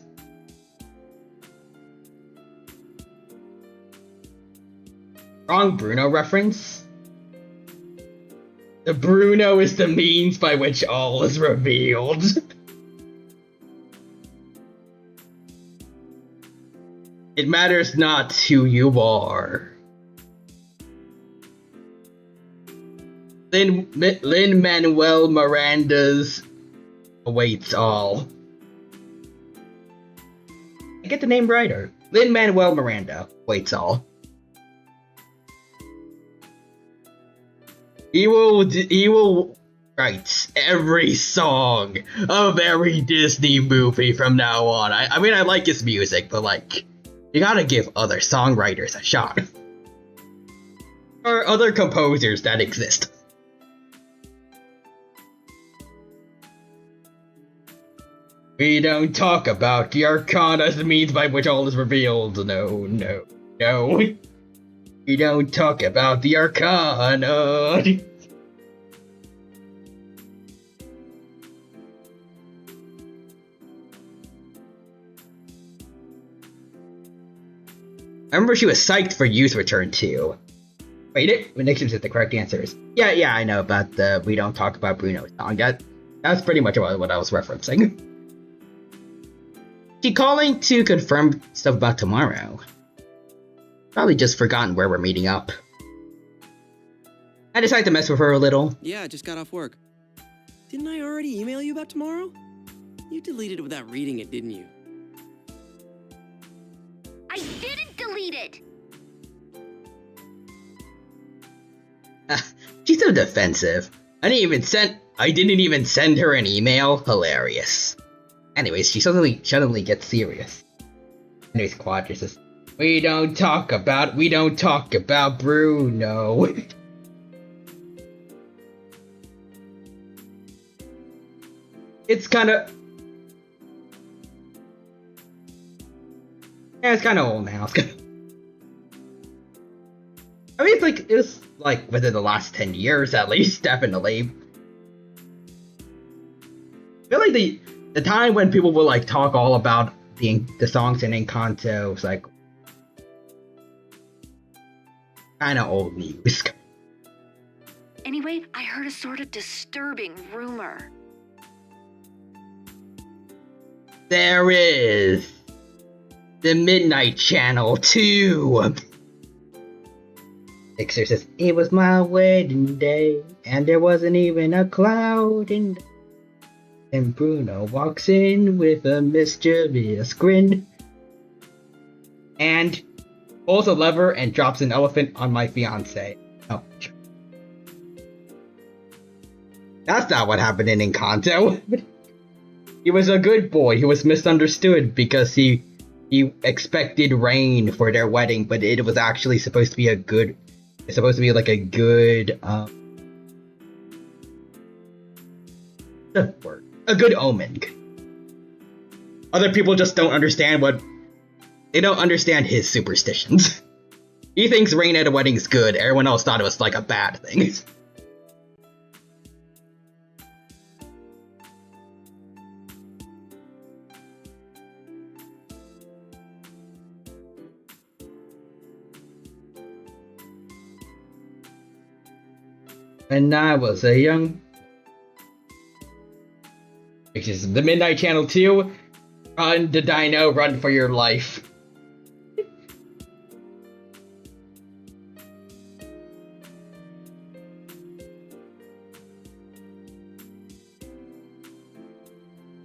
Wrong Bruno reference? The Bruno is the means by which all is revealed. It matters not who you are. Lin-Manuel Miranda's awaits all. I get the name right, or Lin-Manuel Miranda waits all. He will writes every song of every Disney movie from now on. I mean, I like his music, but like, you gotta give other songwriters a shot. Or other composers that exist. We don't talk about the arcana, the means by which all is revealed. No, no, no. We don't talk about the arcana. I remember she was psyched for Youth Return too. Wait, Nixon said the correct answers. Yeah, I know about the We Don't Talk About Bruno song. That's pretty much what I was referencing. She calling to confirm stuff about tomorrow. Probably just forgotten where we're meeting up. I decided to mess with her a little. Yeah, just got off work. Didn't I already email you about tomorrow? You deleted it without reading it, didn't you? I didn't delete it! She's so defensive. I didn't even send her an email. Hilarious. Anyways, she suddenly gets serious. Anyways, Quadra says, We don't talk about Bruno. It's kinda old now. I mean, it was like within the last 10 years at least, definitely. I feel like the time when people would like talk all about the songs in Encanto was like kinda old news. Anyway, I heard a sort of disturbing rumor. There is the Midnight Channel too. Dixer says, It was my wedding day, and there wasn't even a cloud in. And Bruno walks in with a mischievous grin, and pulls a lever and drops an elephant on my fiance. Oh. That's not what happened in Encanto. He was a good boy. He was misunderstood because he expected rain for their wedding, but it was actually supposed to be a good a good omen. Other people just don't understand his superstitions. He thinks rain at a wedding is good. Everyone else thought it was like a bad thing. When I was a young... Which is the Midnight Channel 2. Run to Dino, run for your life.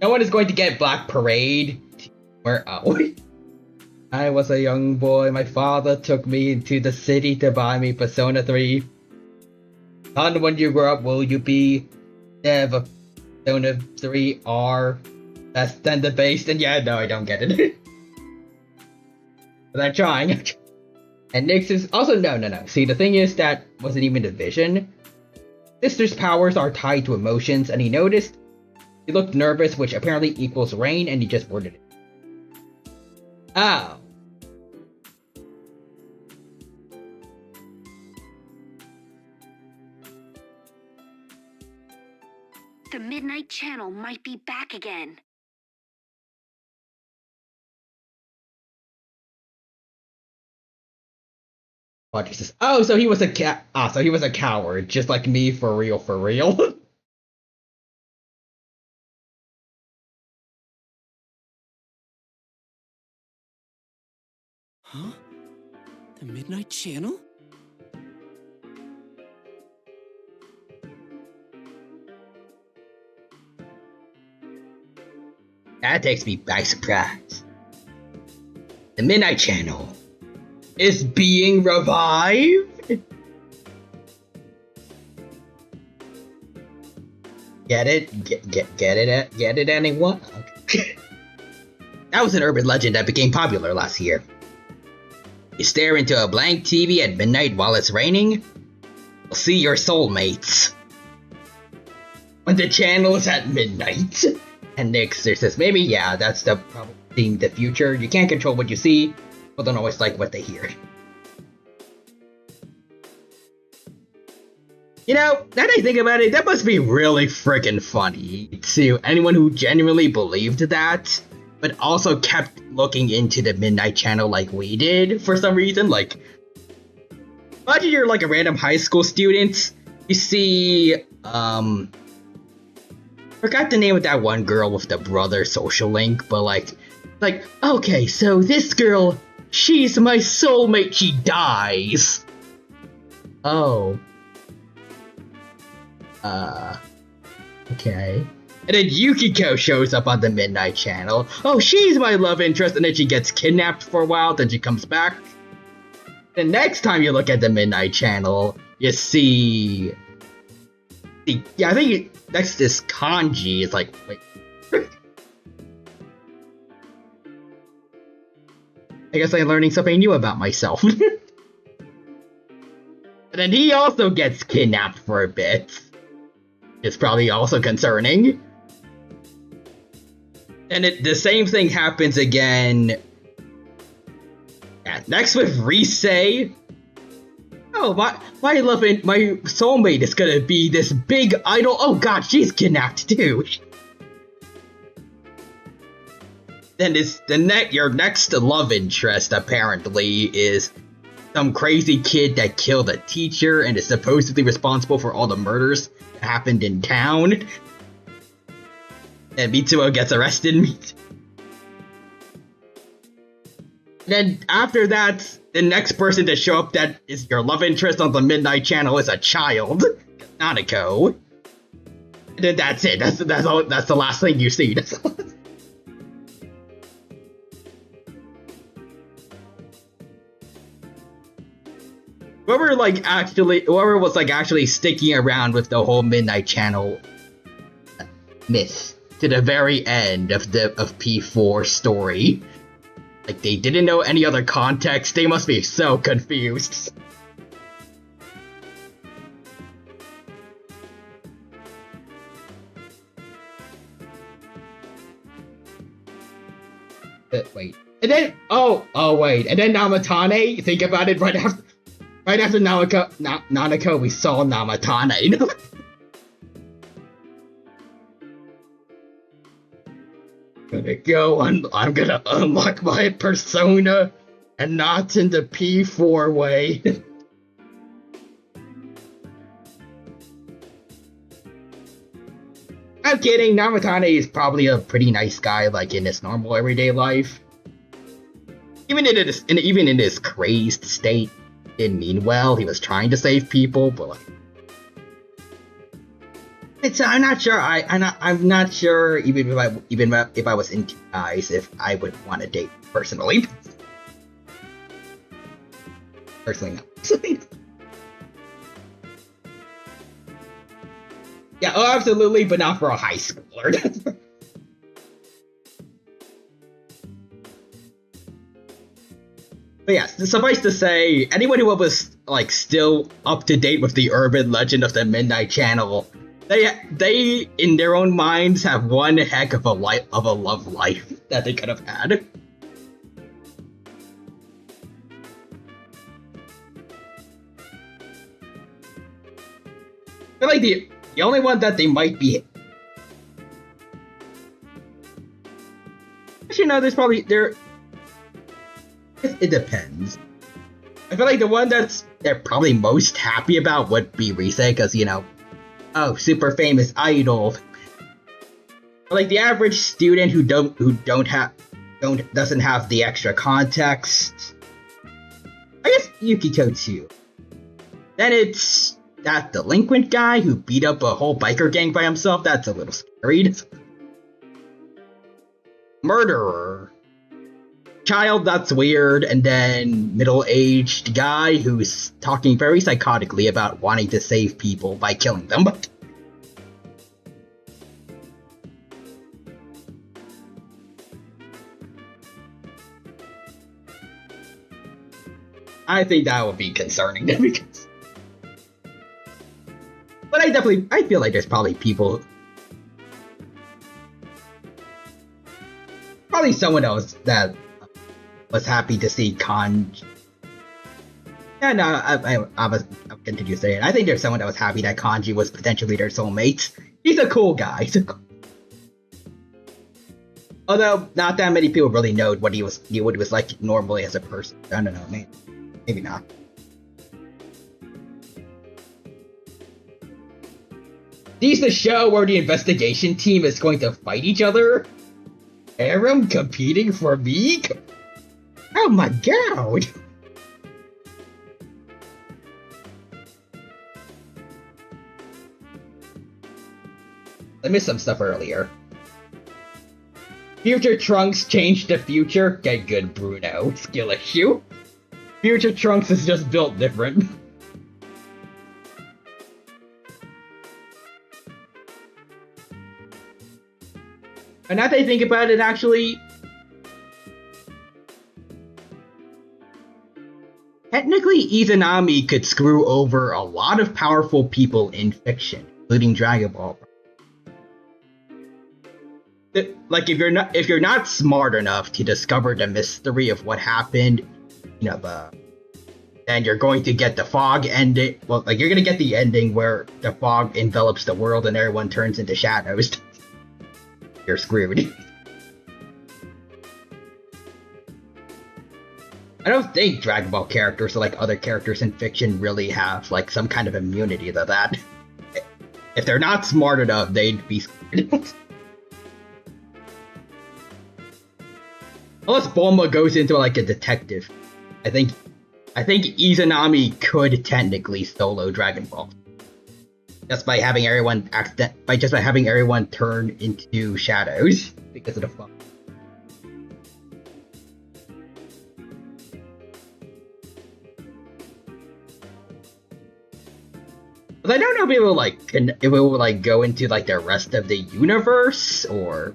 No one is going to get Black Parade. I was a young boy. My father took me into the city to buy me Persona 3. Son, when you grow up, will you be Persona 3 R less than the base? And yeah, no, I don't get it. But I'm trying. And Nyx is also no. See, the thing is that wasn't even the vision. Sister's powers are tied to emotions, and he noticed he looked nervous, which apparently equals rain, and he just worded it. Oh. The Midnight Channel might be back again. Roger says, "Oh, so he was so he was a coward, just like me, for real, for real." Huh? The Midnight Channel? That takes me by surprise. The Midnight Channel is being revived? Get it? Get it, anyone? Okay. That was an urban legend that became popular last year. You stare into a blank TV at midnight while it's raining, you'll see your soulmates. When the channel is at midnight. And Nick says, maybe, yeah, that's the probably theme the future. You can't control what you see, but don't always like what they hear. You know, now that I think about it, that must be really freaking funny to anyone who genuinely believed that, but also kept looking into the midnight channel like we did for some reason. Like, imagine you're like a random high school student, you see, forgot the name of that one girl with the brother social link, but like, okay, so this girl, she's my soulmate, she dies. Oh. Okay. And then Yukiko shows up on the Midnight Channel. Oh, she's my love interest, and then she gets kidnapped for a while, then she comes back. The next time you look at the Midnight Channel, you see... Yeah, I think next is Kanji. It's like, wait. I guess I'm learning something new about myself. And then he also gets kidnapped for a bit. It's probably also concerning. And the same thing happens again. Yeah, next with Risei. Oh, my soulmate is gonna be this big idol. Oh god, she's kidnapped too. Then your next love interest apparently is some crazy kid that killed a teacher and is supposedly responsible for all the murders that happened in town. And Mitsuo gets arrested. Then after that, the next person to show up that is your love interest on the Midnight Channel is a child, Nanako. And then that's it. That's the last thing you see. That's all. Whoever was actually sticking around with the whole Midnight Channel myth to the very end of P4 story. Like, they didn't know any other context, they must be so confused. Wait. And then, wait, and then Namatane, think about it, right after Nanako, we saw Namatane. I'm gonna unlock my persona, and not in the P4 way. I'm kidding, Namatane is probably a pretty nice guy, like in his normal everyday life. Even in his crazed state, he didn't mean well, he was trying to save people, but like... I'm not sure. I'm not sure. Even if I was into guys, if I would want to date personally. Personally, not. Yeah, oh, absolutely, but not for a high schooler. But yes, suffice to say, anyone who was like still up to date with the urban legend of the Midnight Channel. They in their own minds have one heck of a love life that they could have had. I feel like the only one that they might be. Actually, no. There's probably there. It depends. I feel like the one they're probably most happy about would be Risei, because oh, super famous idol. Like the average student who doesn't have the extra context. I guess Yukiko too. Then it's that delinquent guy who beat up a whole biker gang by himself. That's a little scary. Murderer. Child, that's weird. And then middle-aged guy who's talking very psychotically about wanting to save people by killing them. I think that would be concerning because. But I feel like there's probably people. Probably someone else that was happy to see Kanji. Yeah, no, I'll continue saying. I think there's someone that was happy that Kanji was potentially their soulmate. He's a cool guy. Although not that many people really know what he was like normally as a person. I don't know, maybe not. These the show where the investigation team is going to fight each other? Aram competing for me? Oh my god! I missed some stuff earlier. Future Trunks changed the future? Get good, Bruno. Skill issue. Future Trunks is just built different. And now that I think about it, actually, technically Izanami could screw over a lot of powerful people in fiction, including Dragon Ball. Like if you're not smart enough to discover the mystery of what happened, then you're going to get the fog ending. Well, like you're gonna get the ending where the fog envelops the world and everyone turns into shadows. You're screwed. I don't think Dragon Ball characters or like other characters in fiction really have like some kind of immunity to that. If they're not smart enough, they'd be screwed. Unless Bulma goes into like a detective. I think Izanami could technically solo Dragon Ball. Just by having everyone turn into shadows because of the fun. But I don't know if it will go into like the rest of the universe, or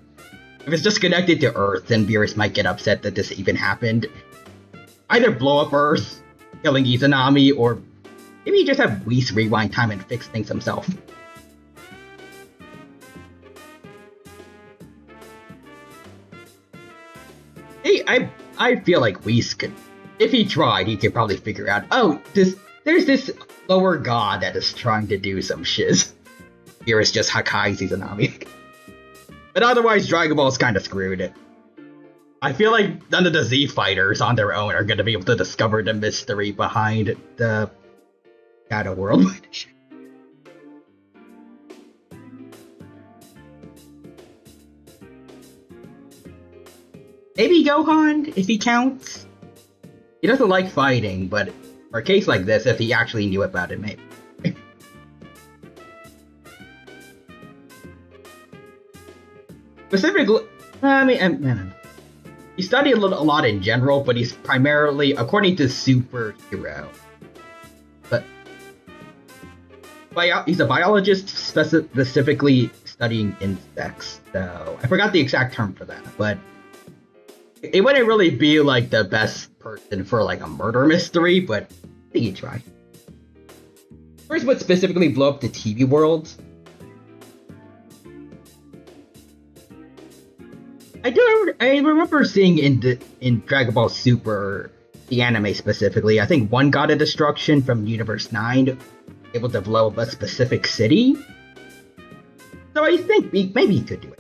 if it's just connected to Earth, then viewers might get upset that this even happened. Either blow up Earth, killing Izanami, or maybe just have Whis rewind time and fix things himself. Hey, I feel like Whis could, if he tried, he could probably figure out, there's this lower god that is trying to do some shiz. Here is just Hakai Izanami. But otherwise, Dragon Ball's kind of screwed. I feel like none of the Z fighters on their own are going to be able to discover the mystery behind the Shadow World. Maybe Gohan, if he counts. He doesn't like fighting, but for a case like this, if he actually knew about it, maybe. Specifically, he studied a lot in general, but he's primarily, according to Superhero, he's a biologist specifically studying insects. So I forgot the exact term for that, but it wouldn't really be like the best person for like a murder mystery, but I think he'd try. First, what specifically blew up the TV world? I remember seeing in Dragon Ball Super, the anime specifically, I think one God of Destruction from Universe 9 able to blow up a specific city. So I think maybe he could do it.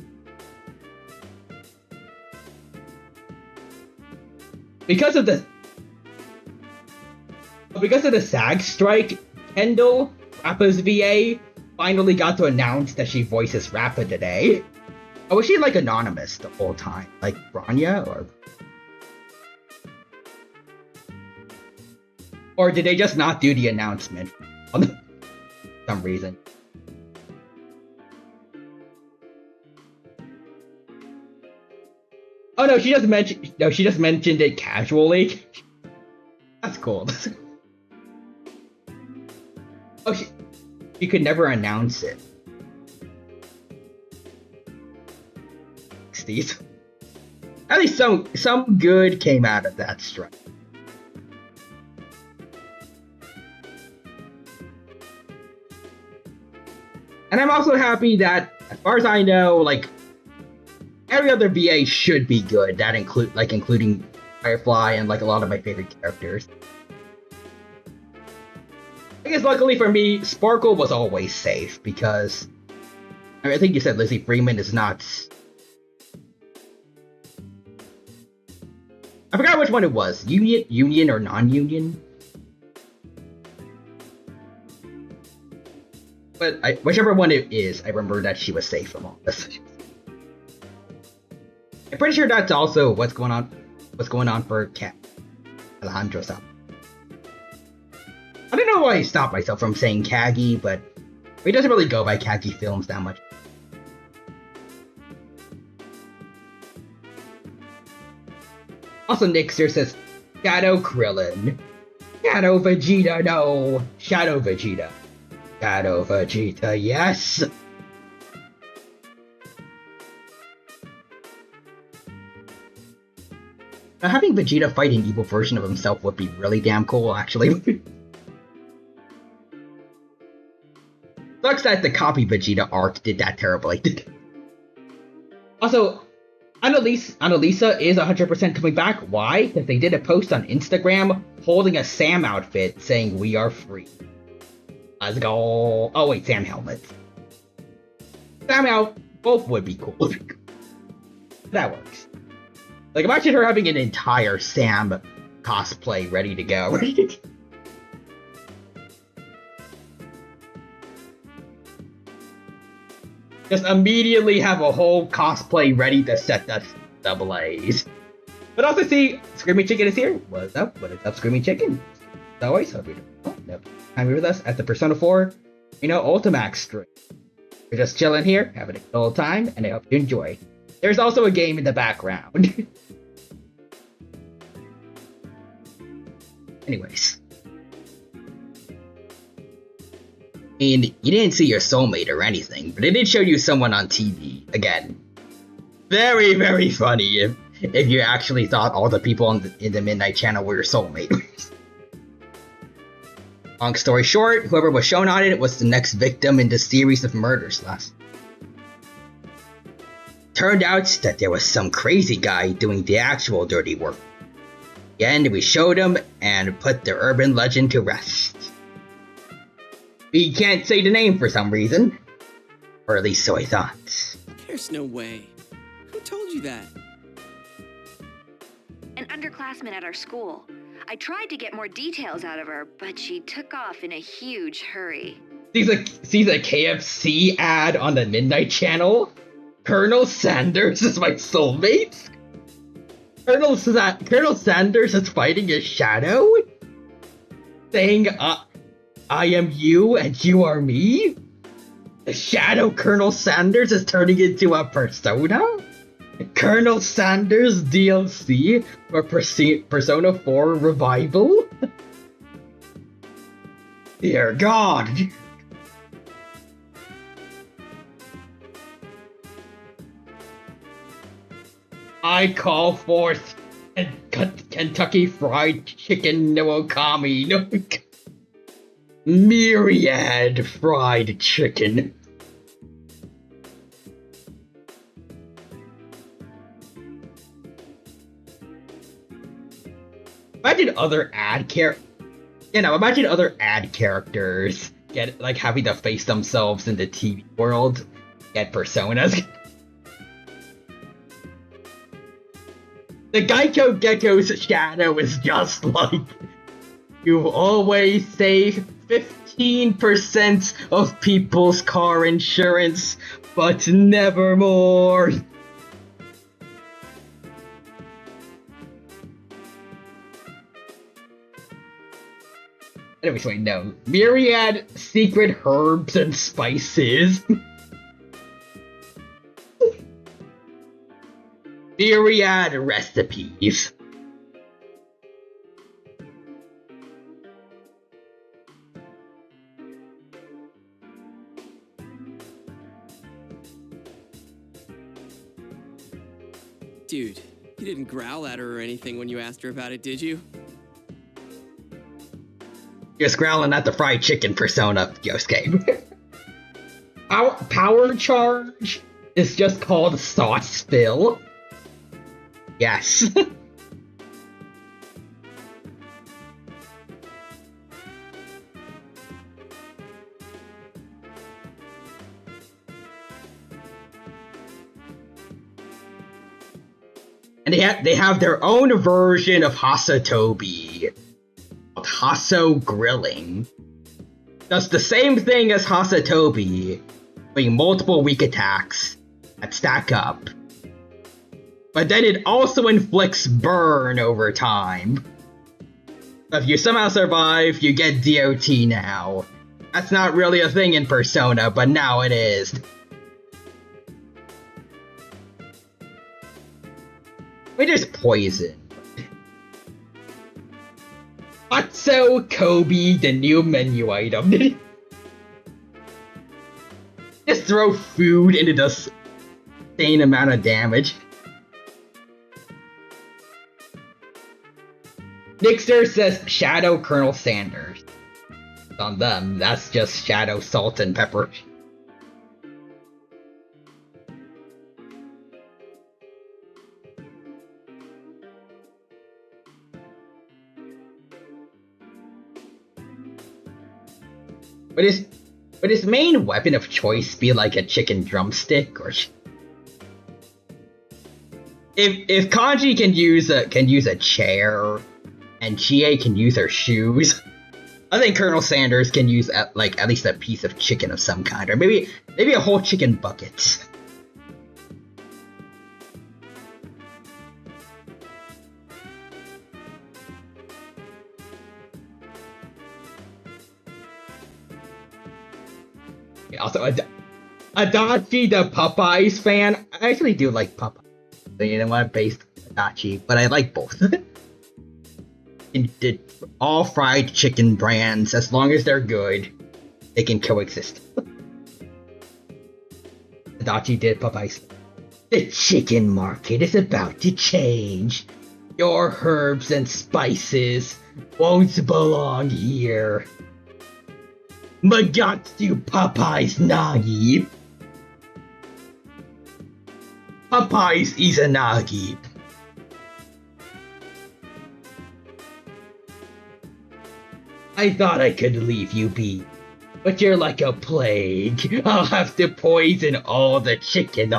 Because of the SAG strike, Kendall, Rappa's VA, finally got to announce that she voices Rappa today. Or was she like anonymous the whole time? Like Branya, or did they just not do the announcement for some reason? Oh no, she just mentioned it casually. That's cool. Oh, she could never announce it. At least some good came out of that strike. And I'm also happy that, as far as I know, like, every other VA should be good. That including Firefly and like a lot of my favorite characters. I guess luckily for me, Sparkle was always safe because I think you said Lizzie Freeman is not. I forgot which one it was. Union or non-union? But whichever one it is, I remember that she was safe from all this. I'm pretty sure that's also what's going on for Alejandro Sal. I don't know why I stopped myself from saying Kagi, but he doesn't really go by Kagi Films that much. Also, Nixer says, Shadow Krillin. Shadow Vegeta, no. Shadow Vegeta. Shadow Vegeta, yes! Now, having Vegeta fight an evil version of himself would be really damn cool, actually. Sucks that the copy Vegeta arc did that terribly. Also, Annalisa is 100% coming back. Why? Because they did a post on Instagram holding a Sam outfit saying we are free. Let's go. Oh wait, Sam helmet. Sam out. Both would be cool. That works. Like, imagine her having an entire Sam cosplay ready to go. Just immediately have a whole cosplay ready to set the blaze. But also see, Screaming Chicken is here. What's up? What is up, Screaming Chicken? As always, hope you're doing time with us at the Persona 4, Ultimax stream. We're just chilling here, having a good old time, and I hope you enjoy. There's also a game in the background. Anyways. And you didn't see your soulmate or anything, but it did show you someone on TV. Again, very, very funny if you actually thought all the people in the Midnight Channel were your soulmate. Long story short, whoever was shown on it was the next victim in the series of murders last. Turned out that there was some crazy guy doing the actual dirty work. Again, we showed him and put the urban legend to rest. We can't say the name for some reason. Or at least so I thought. There's no way. Who told you that? An underclassman at our school. I tried to get more details out of her, but she took off in a huge hurry. Sees a KFC ad on the Midnight Channel? Colonel Sanders is my soulmate? Colonel Sanders is fighting a shadow? Saying, I am you and you are me? The shadow Colonel Sanders is turning into a persona? Colonel Sanders DLC for Persona 4 Revival? Dear God! I call forth Kentucky Fried Chicken no Okami no Myriad Fried Chicken. Imagine other ad characters get having to face themselves in the TV world, get personas. The Geico Gecko's shadow is just like, you always save 15% of people's car insurance, but never more. Anyways, wait, no. Myriad secret herbs and spices. Myriad recipes. Dude, you didn't growl at her or anything when you asked her about it, did you? Just growling at the fried chicken persona, Yosuke. Power charge is just called sauce spill. Yes. And they have their own version of Hasatobi, called Haso Grilling. Does the same thing as Hasatobi, doing multiple weak attacks that stack up. But then it also inflicts burn over time. So if you somehow survive, you get DOT now. That's not really a thing in Persona, but now it is. We just poison. Atso Kobe, the new menu item. Just throw food into the insane amount of damage. Nixter says Shadow Colonel Sanders. On them, that's just Shadow Salt and Pepper. Would his main weapon of choice be like a chicken drumstick, or if Kanji can use a chair and Chie can use her shoes, I think Colonel Sanders can use at least a piece of chicken of some kind, or maybe a whole chicken bucket. Also, Adachi, the Popeyes fan. I actually do like Popeyes. You know what? Based Adachi, but I like both. All fried chicken brands, as long as they're good, they can coexist. Adachi did Popeyes. The chicken market is about to change. Your herbs and spices won't belong here. Magatsu Popeyes Nagi. Popeyes Izanagi. I thought I could leave you be, but you're like a plague. I'll have to poison all the chicken.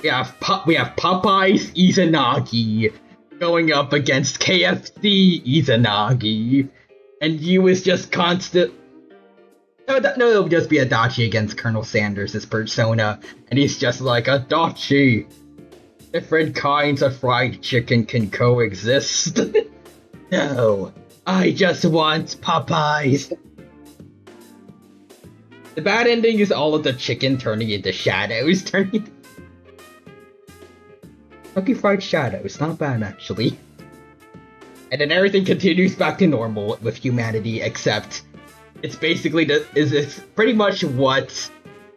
We have Popeyes Izanagi going up against KFC Izanagi, and you is just constant. No, it'll just be Adachi against Colonel Sanders' persona, and he's just like, Adachi, different kinds of fried chicken can coexist. No, I just want Popeyes. The bad ending is all of the chicken turning into shadows, Kentucky Fried Shadows, not bad actually. And then everything continues back to normal with humanity, except it's basically it's pretty much what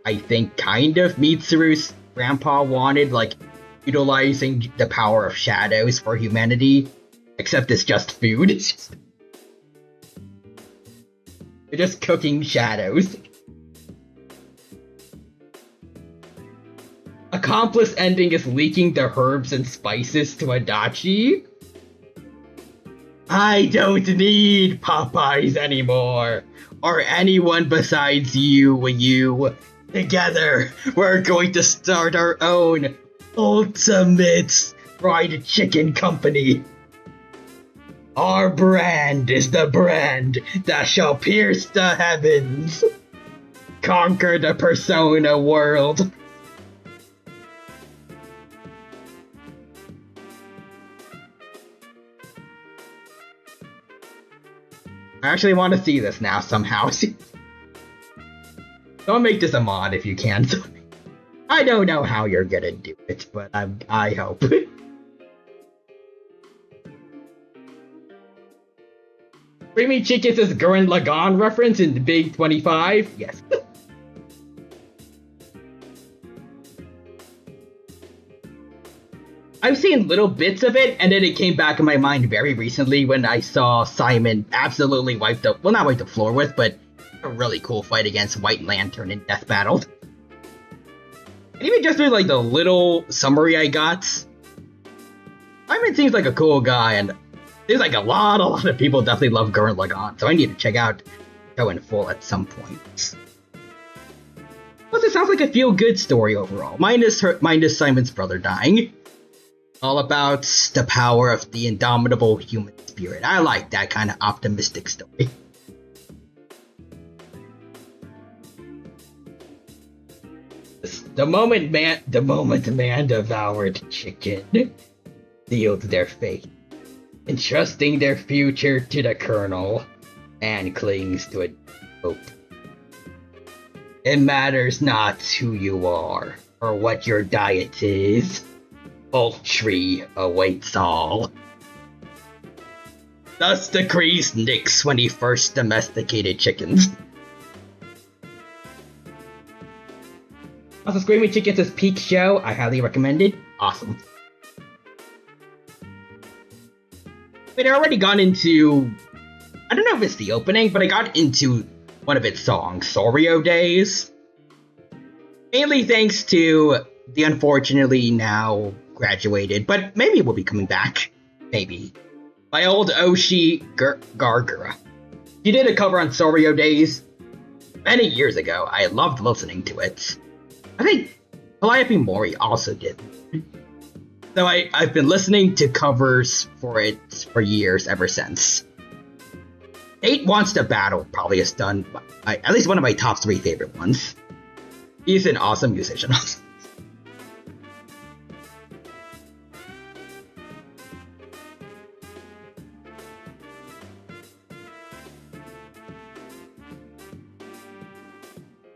I think kind of Mitsuru's grandpa wanted, like utilizing the power of shadows for humanity, except it's just food. You're just cooking shadows. Accomplice ending is leaking the herbs and spices to Adachi. I don't need Popeyes anymore, or anyone besides you. Together, we're going to start our own Ultimax fried chicken company. Our brand is the brand that shall pierce the heavens, conquer the Persona world. I actually want to see this now somehow. Don't make this a mod if you can. I don't know how you're gonna do it, but I hope. Creamy Chicken is Gurren Lagann reference in the Big 25? Yes. I've seen little bits of it, and then it came back in my mind very recently when I saw Simon absolutely not wipe the floor with, but a really cool fight against White Lantern in Death Battle. And even just through like the little summary I got, Simon seems like a cool guy, and there's like a lot of people definitely love Gurren Lagann, so I need to check out the show in full at some point. Plus, it sounds like a feel-good story overall, minus Simon's brother dying. All about the power of the indomitable human spirit. I like that kind of optimistic story. The moment man devoured chicken sealed their fate, entrusting their future to the Colonel, and clings to a hope. It matters not who you are or what your diet is. Poultry awaits all. Thus decrees Nyx when he first domesticated chickens. Also, Screaming Chickens' peak show, I highly recommend it. Awesome. But I already got into, I don't know if it's the opening, but I got into one of its songs, Soryo Days. Mainly thanks to the unfortunately now graduated, but maybe it will be coming back. Maybe. My old Oshi Gargura. She did a cover on Soryo Days many years ago. I loved listening to it. I think Calliope Mori also did. So I've been listening to covers for it for years ever since. Eight Wants to Battle probably has done at least one of my top 3 favorite ones. He's an awesome musician.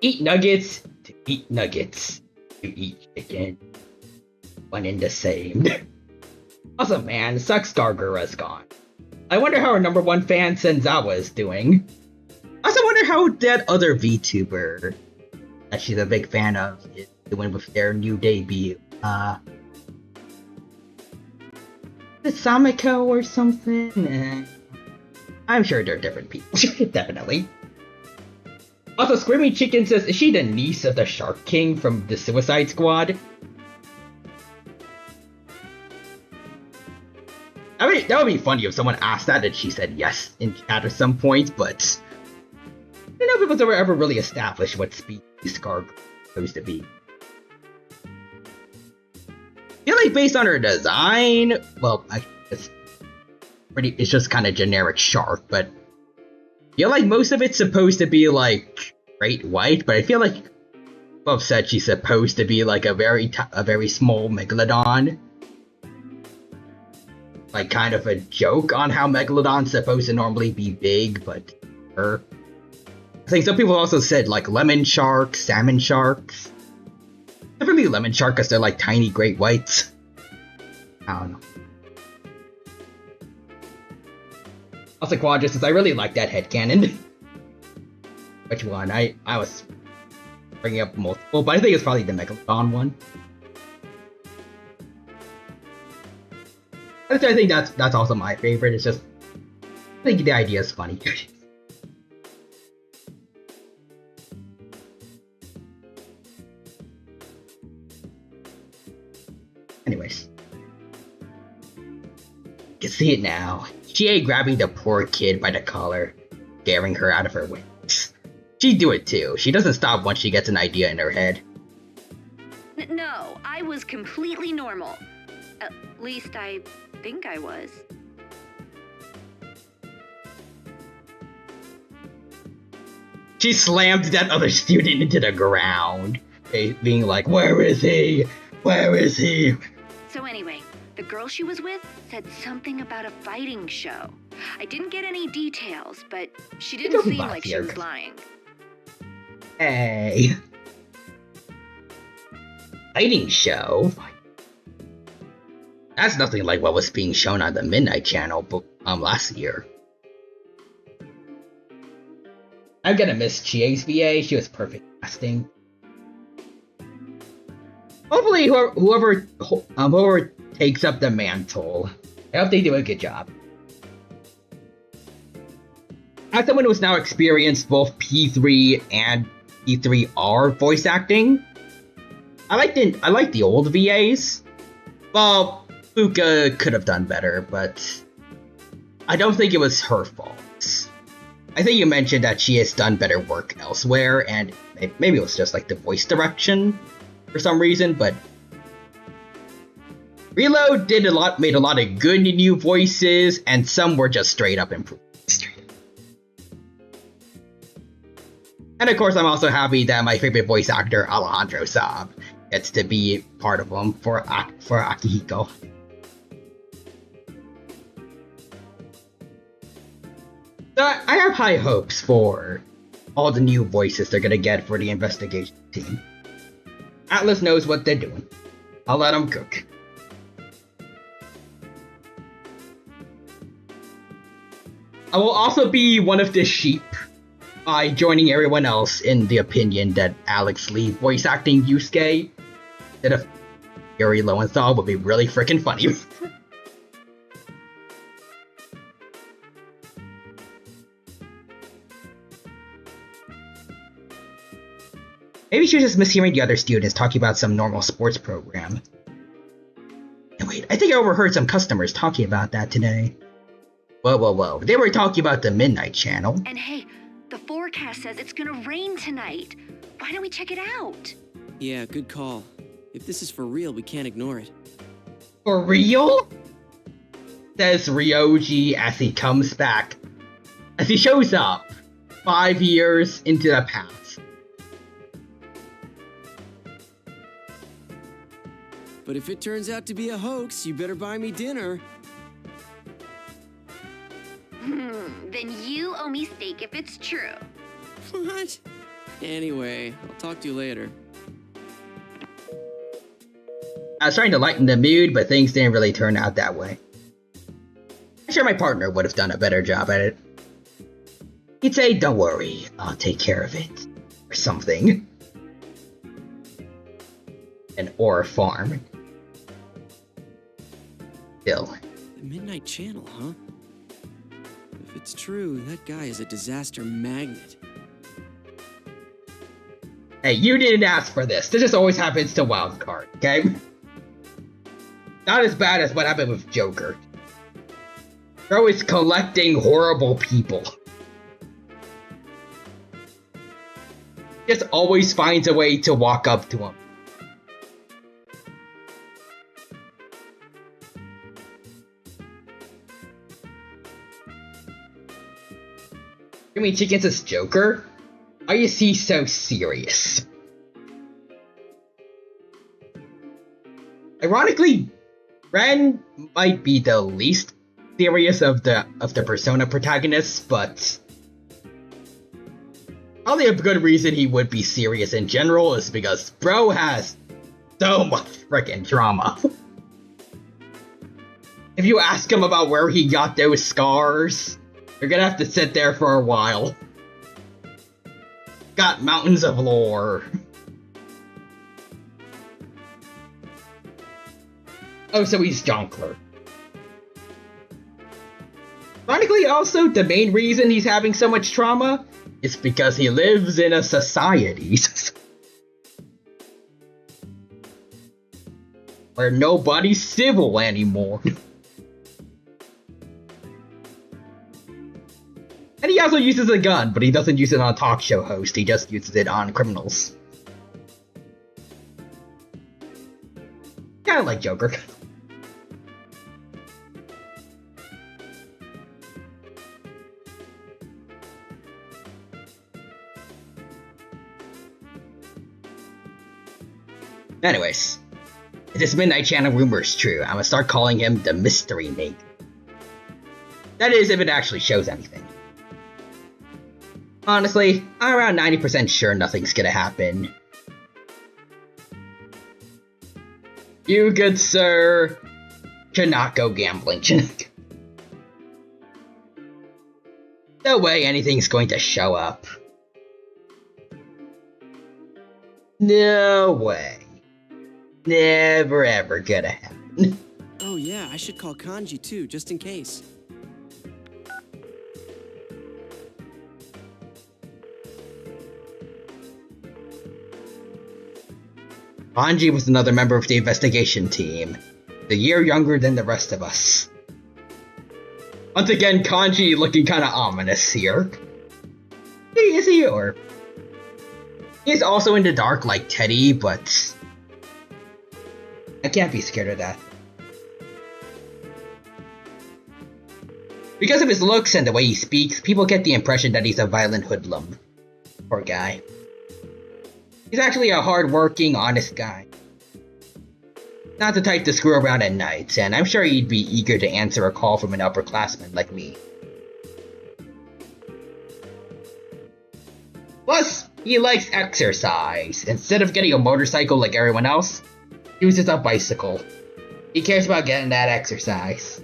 Eat nuggets to eat nuggets to eat chicken. One and the same. Also, man, sucks Gargura's gone. I wonder how our #1 fan Senzawa is doing. I also wonder how that other VTuber that she's a big fan of is doing with their new debut. Is it Samiko or something? I'm sure they're different people. Definitely. Also, Screaming Chicken says, is she the niece of the Shark King from the Suicide Squad? I mean, that would be funny if someone asked that and she said yes in chat at some point, but I don't know if it was ever really established what species Garg is supposed to be. I feel like based on her design, well, it's just kind of generic shark, but I feel like most of it's supposed to be like great white, but I feel like Bob said she's supposed to be like a very small megalodon. Like kind of a joke on how megalodon's supposed to normally be big, but her. I think some people also said like lemon sharks, salmon sharks. Definitely lemon shark because they're like tiny great whites. I don't know. Also, Quadra says, I really like that headcanon. Which one? I was bringing up multiple, but I think it's probably the Megalodon one. I think that's also my favorite. It's just, I think the idea is funny. Anyways. You can see it now. Chie grabbing the poor kid by the collar, scaring her out of her wits. She'd do it too. She doesn't stop once she gets an idea in her head. No, I was completely normal. At least I think I was. She slammed that other student into the ground, being like, where is he? Where is he? So anyway, the girl she was with said something about a fighting show. I didn't get any details, but she didn't seem like she was lying. Hey. Fighting show? That's nothing like what was being shown on the Midnight Channel last year. I'm gonna miss Chie's VA. She was perfect casting. Hopefully, whoever takes up the mantle. I hope they do a good job. As someone who's now experienced both P3 and P3R voice acting, I like the old VAs. Well, Fuka could have done better, but I don't think it was her fault. I think you mentioned that she has done better work elsewhere, and maybe it was just like the voice direction for some reason, but Reload made a lot of good new voices, and some were just straight up improvements. And of course, I'm also happy that my favorite voice actor, Alejandro Saab, gets to be part of them for Akihiko. So I have high hopes for all the new voices they're gonna get for the investigation team. Atlas knows what they're doing. I'll let them cook. I will also be one of the sheep by joining everyone else in the opinion that Alex Lee voice acting Yusuke instead of Yuri Lowenthal would be really freaking funny. Maybe she was just mishearing the other students talking about some normal sports program. And wait, I think I overheard some customers talking about that today. Whoa. They were talking about the Midnight Channel. And hey, the forecast says it's gonna rain tonight. Why don't we check it out? Yeah, good call. If this is for real, we can't ignore it. For real? Says Ryoji as he comes back. As he shows up 5 years into the past. But if it turns out to be a hoax, you better buy me dinner. Then you owe me steak if it's true. What? Anyway, I'll talk to you later. I was trying to lighten the mood, but things didn't really turn out that way. I'm sure my partner would have done a better job at it. He'd say, "Don't worry, I'll take care of it." Or something. Or farm. Still. The Midnight Channel, huh? If it's true, that guy is a disaster magnet. Hey, you didn't ask for this. This just always happens to Wildcard, okay? Not as bad as what happened with Joker. They're always collecting horrible people. Just always finds a way to walk up to him. You mean Chickens is Joker? Why is he so serious? Ironically, Ren might be the least serious of the Persona protagonists, but probably a good reason he would be serious in general is because bro has so much freaking drama. If you ask him about where he got those scars, you're gonna have to sit there for a while. Got mountains of lore. Oh, so he's Jonkler. Ironically, also, the main reason he's having so much trauma is because he lives in a society where nobody's civil anymore. And he also uses a gun, but he doesn't use it on a talk show host, he just uses it on criminals. Kinda like Joker. Anyways, if this Midnight Channel rumor is true, I'm gonna start calling him the Mystery Maker. That is, if it actually shows anything. Honestly, I'm around 90% sure nothing's gonna happen. You, good sir, cannot go gambling. No way anything's going to show up. No way. Never ever gonna happen. yeah, I should call Kanji too, just in case. Kanji was another member of the investigation team, a year younger than the rest of us. Once again, Kanji looking kinda ominous here. Is he, or... He's also in the dark like Teddy, but... I can't be scared of that. Because of his looks and the way he speaks, people get the impression that he's a violent hoodlum. Poor guy. He's actually a hard-working, honest guy. Not the type to screw around at night, and I'm sure he'd be eager to answer a call from an upperclassman like me. Plus, he likes exercise. Instead of getting a motorcycle like everyone else, he uses a bicycle. He cares about getting that exercise.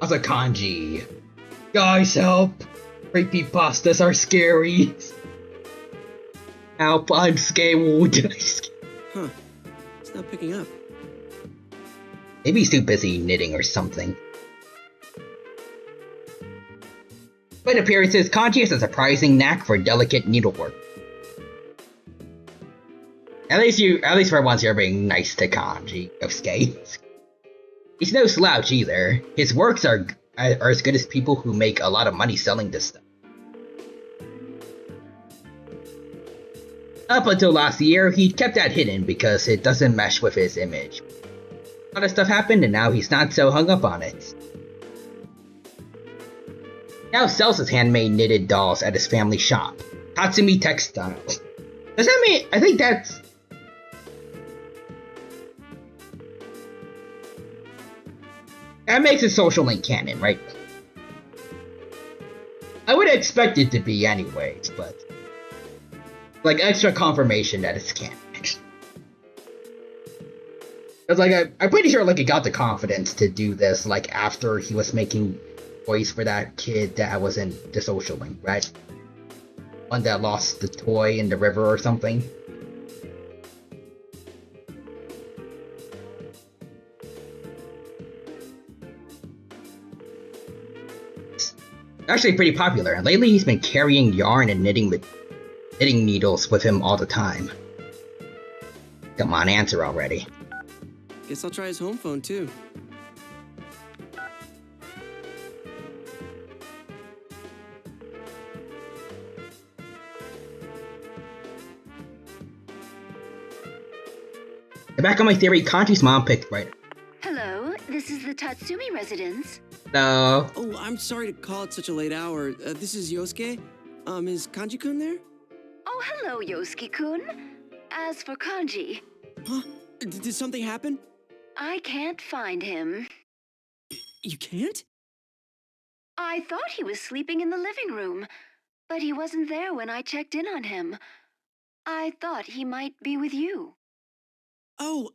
Also, Kanji. Guys, help! Creepypastas are scary. Help, I'm scared. Huh. It's not picking up. Maybe he's too busy knitting or something. But appearances, Kanji has a surprising knack for delicate needlework. At least for once you're being nice to Kanji, Yosuke. He's no slouch either. His works are as good as people who make a lot of money selling this stuff. Up until last year, he kept that hidden because it doesn't mesh with his image. A lot of stuff happened and now he's not so hung up on it. Now sells his handmade knitted dolls at his family shop, Tatsumi Textiles. Does that mean, I think that's... That makes it social link canon, right? I would expect it to be anyways, but... Like, extra confirmation that it's canon. Cause like, I'm pretty sure like he got the confidence to do this, like, after he was making toys for that kid that was in the social link, right? One that lost the toy in the river or something. Actually pretty popular, and lately he's been carrying yarn and knitting needles with him all the time. Come on, answer already. Guess I'll try his home phone too. Back on my theory, Kanji's mom picked right. Hello, this is the Tatsumi residence. No. Oh, I'm sorry to call at such a late hour. This is Yosuke. Is Kanji-kun there? Oh, hello, Yosuke-kun. As for Kanji... Huh? Did something happen? I can't find him. You can't? I thought he was sleeping in the living room, but he wasn't there when I checked in on him. I thought he might be with you. Oh,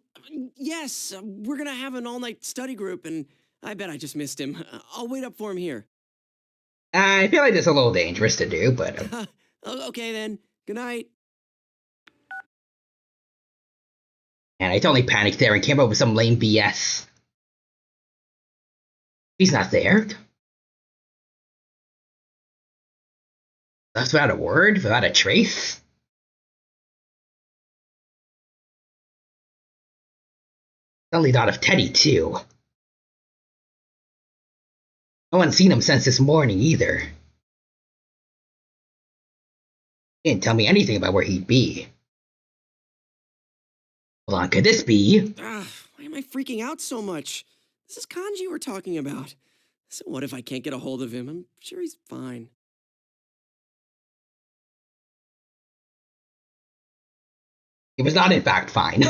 yes. We're gonna have an all-night study group, and I bet I just missed him. I'll wait up for him here. I feel like it's a little dangerous to do, but... Okay then. Good night. And I totally panicked there and came up with some lame BS. He's not there. That's without a word, without a trace. Suddenly thought of Teddy, too. No one's seen him since this morning, either. He didn't tell me anything about where he'd be. Hold on, could this be? Why am I freaking out so much? This is Kanji we're talking about. So what if I can't get a hold of him? I'm sure he's fine. He was not, in fact, fine.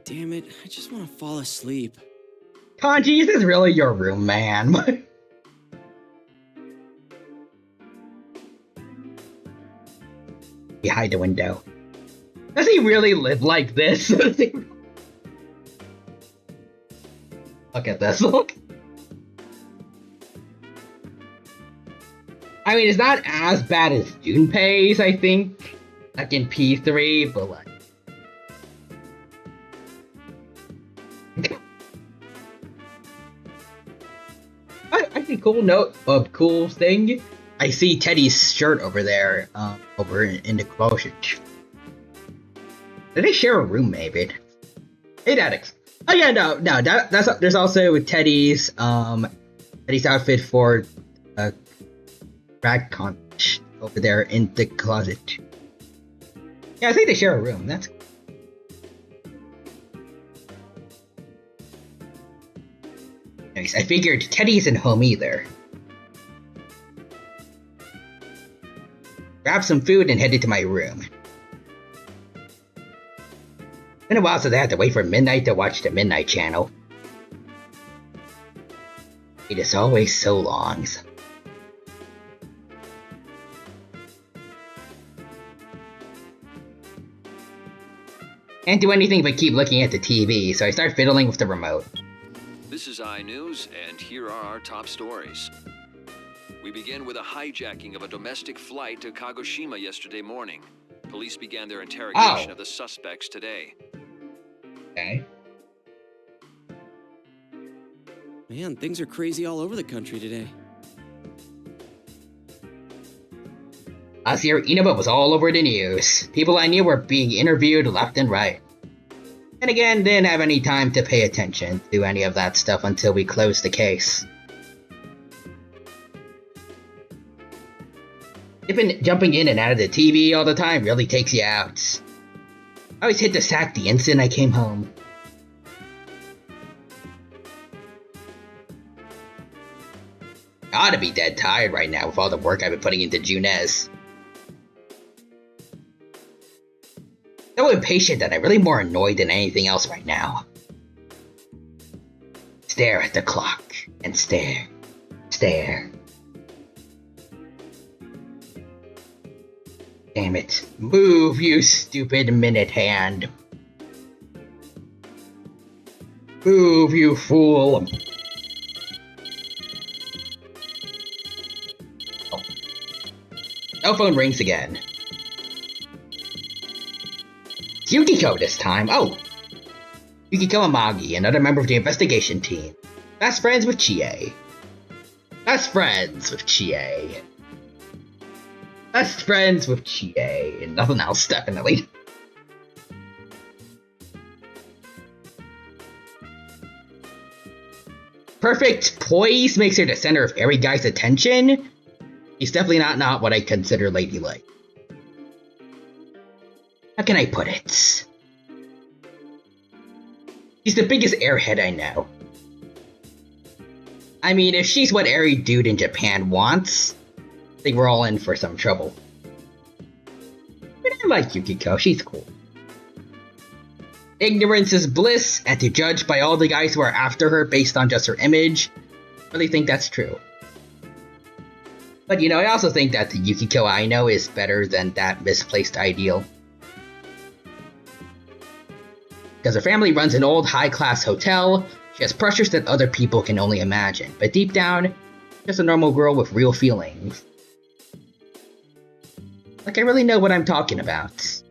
Damn it, I just want to fall asleep. Kanji, is this really your room, man? Behind the window. Does he really live like this? Look at this, look. I mean, it's not as bad as Junpei's, I think, like in P3, but like. I think cool thing. I see Teddy's shirt over there, over in the closet. Did they share a room, maybe? Hey, Addicts. Oh yeah, no, there's also Teddy's outfit for drag con over there in the closet. Yeah, I think they share a room. That's. Nice. I figured Teddy isn't home either. Grab some food and headed to my room. Been a while since I had to wait for midnight to watch the Midnight Channel. It is always so long. Can't do anything but keep looking at the TV, so I start fiddling with the remote. This is iNews, and here are our top stories. We begin with a hijacking of a domestic flight to Kagoshima yesterday morning. Police began their interrogation of the suspects today. Okay. Man, things are crazy all over the country today. Last year, Inaba was all over the news. People I knew were being interviewed left and right. And again, didn't have any time to pay attention to any of that stuff until we closed the case. Jumping in and out of the TV all the time really takes you out. I always hit the sack the instant I came home. I ought to be dead tired right now with all the work I've been putting into Junez. So impatient that I'm really more annoyed than anything else right now. Stare at the clock and stare. Damn it. Move, you stupid minute hand. Move, you fool. Oh. Cell phone rings again. It's Yukiko this time. Oh! Yukiko Amagi, another member of the investigation team. Best friends with Chie. Best friends with Chie. Best friends with Chie. And nothing else, definitely. Perfect poise makes her the center of every guy's attention. She's definitely not what I consider ladylike. How can I put it? She's the biggest airhead I know. I mean, if she's what every dude in Japan wants, I think we're all in for some trouble. But I like Yukiko, she's cool. Ignorance is bliss, and to judge by all the guys who are after her based on just her image, I really think that's true. But I also think that the Yukiko I know is better than that misplaced ideal. Because her family runs an old high-class hotel, she has pressures that other people can only imagine, but deep down, just a normal girl with real feelings. Like I really know what I'm talking about.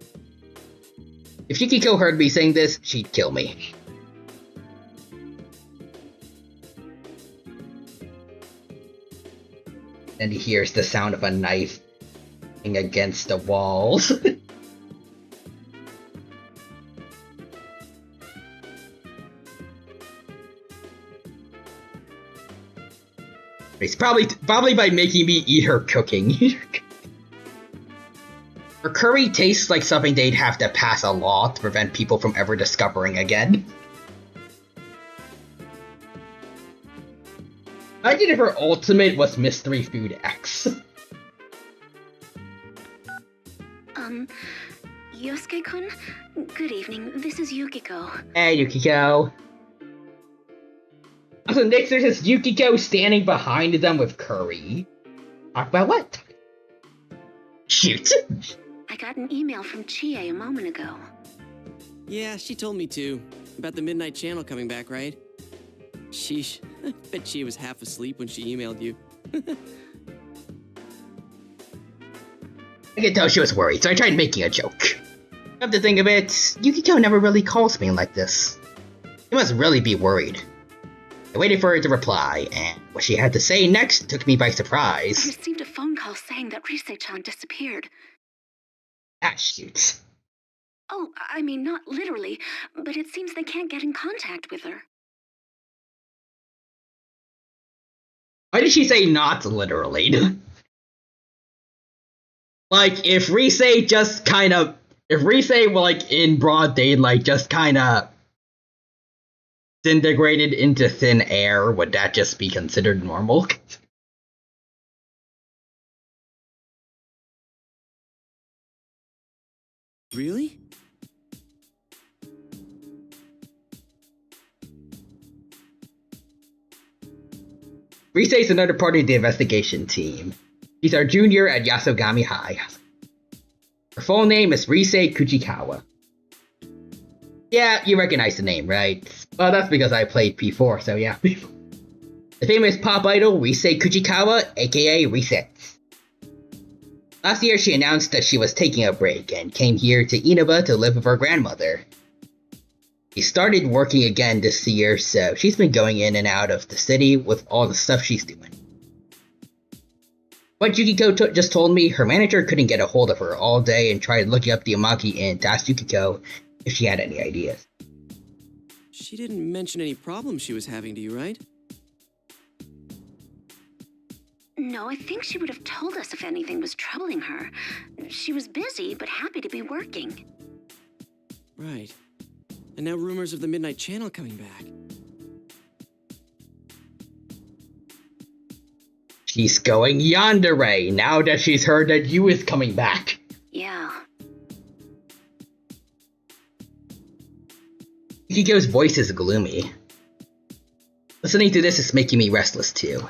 If Yukiko heard me saying this, she'd kill me. Then he hears the sound of a knife against the walls. It's probably by making me eat her cooking. Her curry tastes like something they'd have to pass a law to prevent people from ever discovering again. Imagine if her ultimate was Mystery Food X. Yosuke-kun? Good evening, this is Yukiko. Hey, Yukiko. Also, next there's this Yukiko standing behind them with curry. Talk about what? Shoot! I got an email from Chie a moment ago. Yeah, she told me too. About the Midnight Channel coming back, right? Sheesh. Bet she was half asleep when she emailed you. I could tell she was worried, so I tried making a joke. Come to think of it, Yukiko never really calls me like this. She must really be worried. I waited for her to reply, and what she had to say next took me by I surprise. received a phone call saying that Rise-chan disappeared. Ah, shoot. Oh, I mean, not literally, but it seems they can't get in contact with her. Why did she say not literally? Like, if Rise just kind of... If Rise, like, in broad daylight, just kind of disintegrated into thin air, would that just be considered normal? Really? Rise is another part of the investigation team. She's our junior at Yasogami High. Her full name is Rise Kujikawa. Yeah, you recognize the name, right? Well, that's because I played P4, so yeah. The famous pop idol Rise Kujikawa, aka Reset. Last year, she announced that she was taking a break and came here to Inaba to live with her grandmother. She started working again this year, so she's been going in and out of the city with all the stuff she's doing. What Yukiko just told me, her manager couldn't get a hold of her all day and tried looking up the Amagi and asked Yukiko if she had any ideas. She didn't mention any problems she was having to you, right? No, I think she would have told us if anything was troubling her. She was busy, but happy to be working. Right. And now rumors of the Midnight Channel coming back. She's going yandere now that she's heard that Yu is coming back. Yeah. Yukiko's voice is gloomy. Listening to this is making me restless too.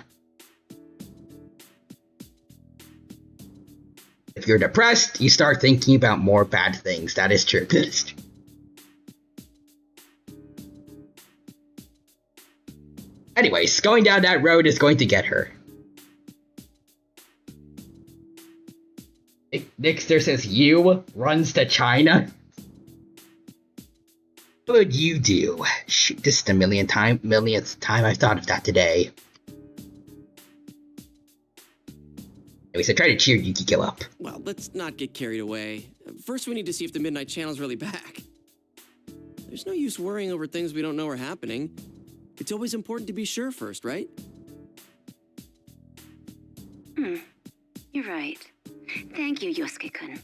If you're depressed, you start thinking about more bad things. That is true. Anyways, going down that road is going to get her. Nixter says Yu runs to China. What would you do? Shoot, this is the millionth time I've thought of that today. Anyways, I try to cheer Yukiko up. Well, let's not get carried away. First, we need to see if the Midnight Channel's really back. There's no use worrying over things we don't know are happening. It's always important to be sure first, right? You're right. Thank you, Yosuke-kun.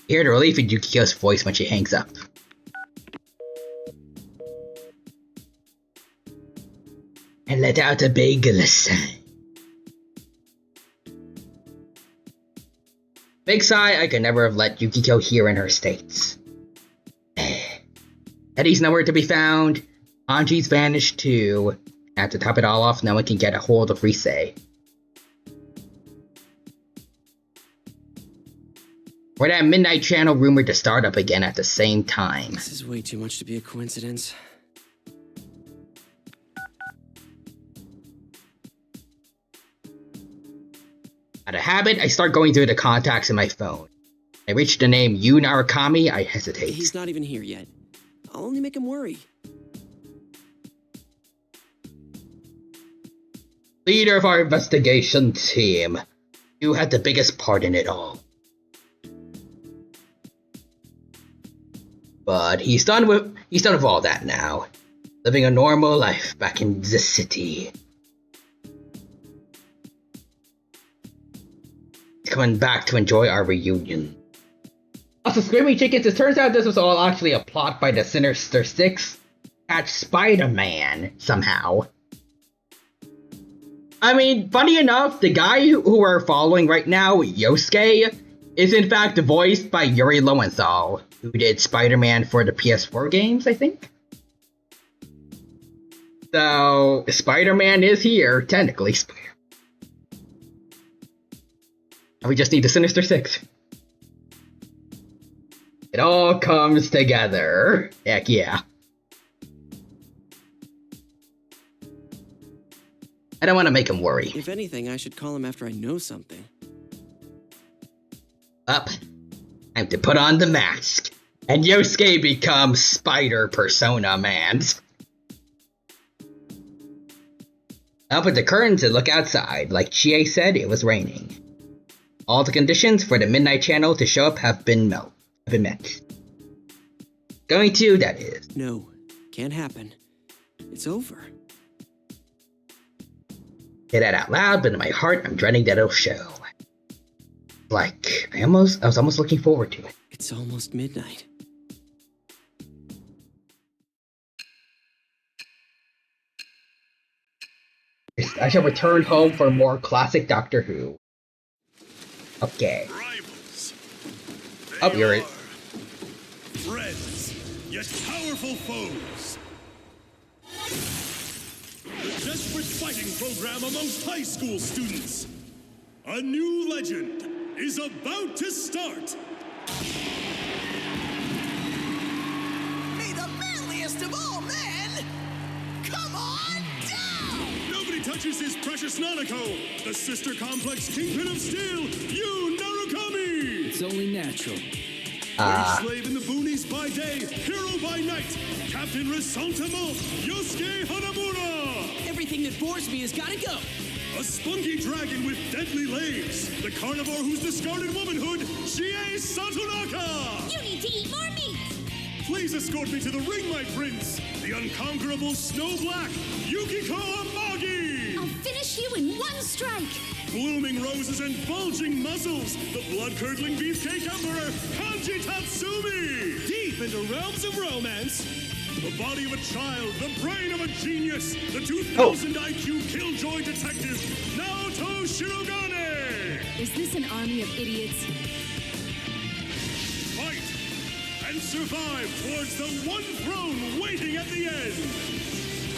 Hear the relief in Yukiko's voice when she hangs up. And let out a big sigh. Big sigh I could never have let Yukiko hear in her states. Eddie's nowhere to be found. Anji's vanished too. And to top it all off, no one can get a hold of Rise. Or that Midnight Channel rumored to start up again at the same time. This is way too much to be a coincidence. Out of habit, I start going through the contacts in my phone. I reach the name Yu Narakami, I hesitate. He's not even here yet. I'll only make him worry. Leader of our investigation team. You had the biggest part in it all. But he's done with all that now. Living a normal life back in the city. Coming back to enjoy our reunion. Also, Screaming Chickens, it turns out this was all actually a plot by the Sinister Six to catch Spider-Man somehow. I mean, funny enough, the guy who we're following right now, Yosuke, is in fact voiced by Yuri Lowenthal, who did Spider-Man for the PS4 games, I think? So, Spider-Man is here, technically. We just need the Sinister Six. It all comes together. Heck yeah. I don't want to make him worry. If anything, I should call him after I know something. Up. Time to put on the mask. And Yosuke becomes Spider Persona Man. Open the curtains and look outside. Like Chie said, it was raining. All the conditions for the Midnight Channel to show up have been met. Going to, that is. No, can't happen. It's over. Say that out loud, but in my heart, I'm dreading that it'll show. Like, I was almost looking forward to it. It's almost midnight. I shall return home for more classic Doctor Who. Okay. Rivals. Up They you're are it. friends, yet powerful foes. The desperate fighting program amongst high school students. A new legend is about to start. May the manliest of all men come on down! Nobody touches his precious Nanako, the sister complex kingpin of steel, Yu Narukami! It's only natural. Wage slave in the boonies by day, hero by night, Captain Resentiment, Yosuke Hanamura! Everything that bores me has gotta go. A spunky dragon with deadly legs, the carnivore who's discarded womanhood, Chie Satonaka! You need to eat more meat. Please escort me to the ring, my prince, the unconquerable Snow Black, Yukiko Amagi! I'll finish you in one strike. Blooming roses and bulging muzzles, the blood-curdling beefcake emperor, Kanji Tatsumi! Deep into realms of romance, the body of a child, the brain of a genius, the 2,000 IQ killjoy detective, Naoto Shirogane! Is this an army of idiots? Fight and survive towards the one throne waiting at the end!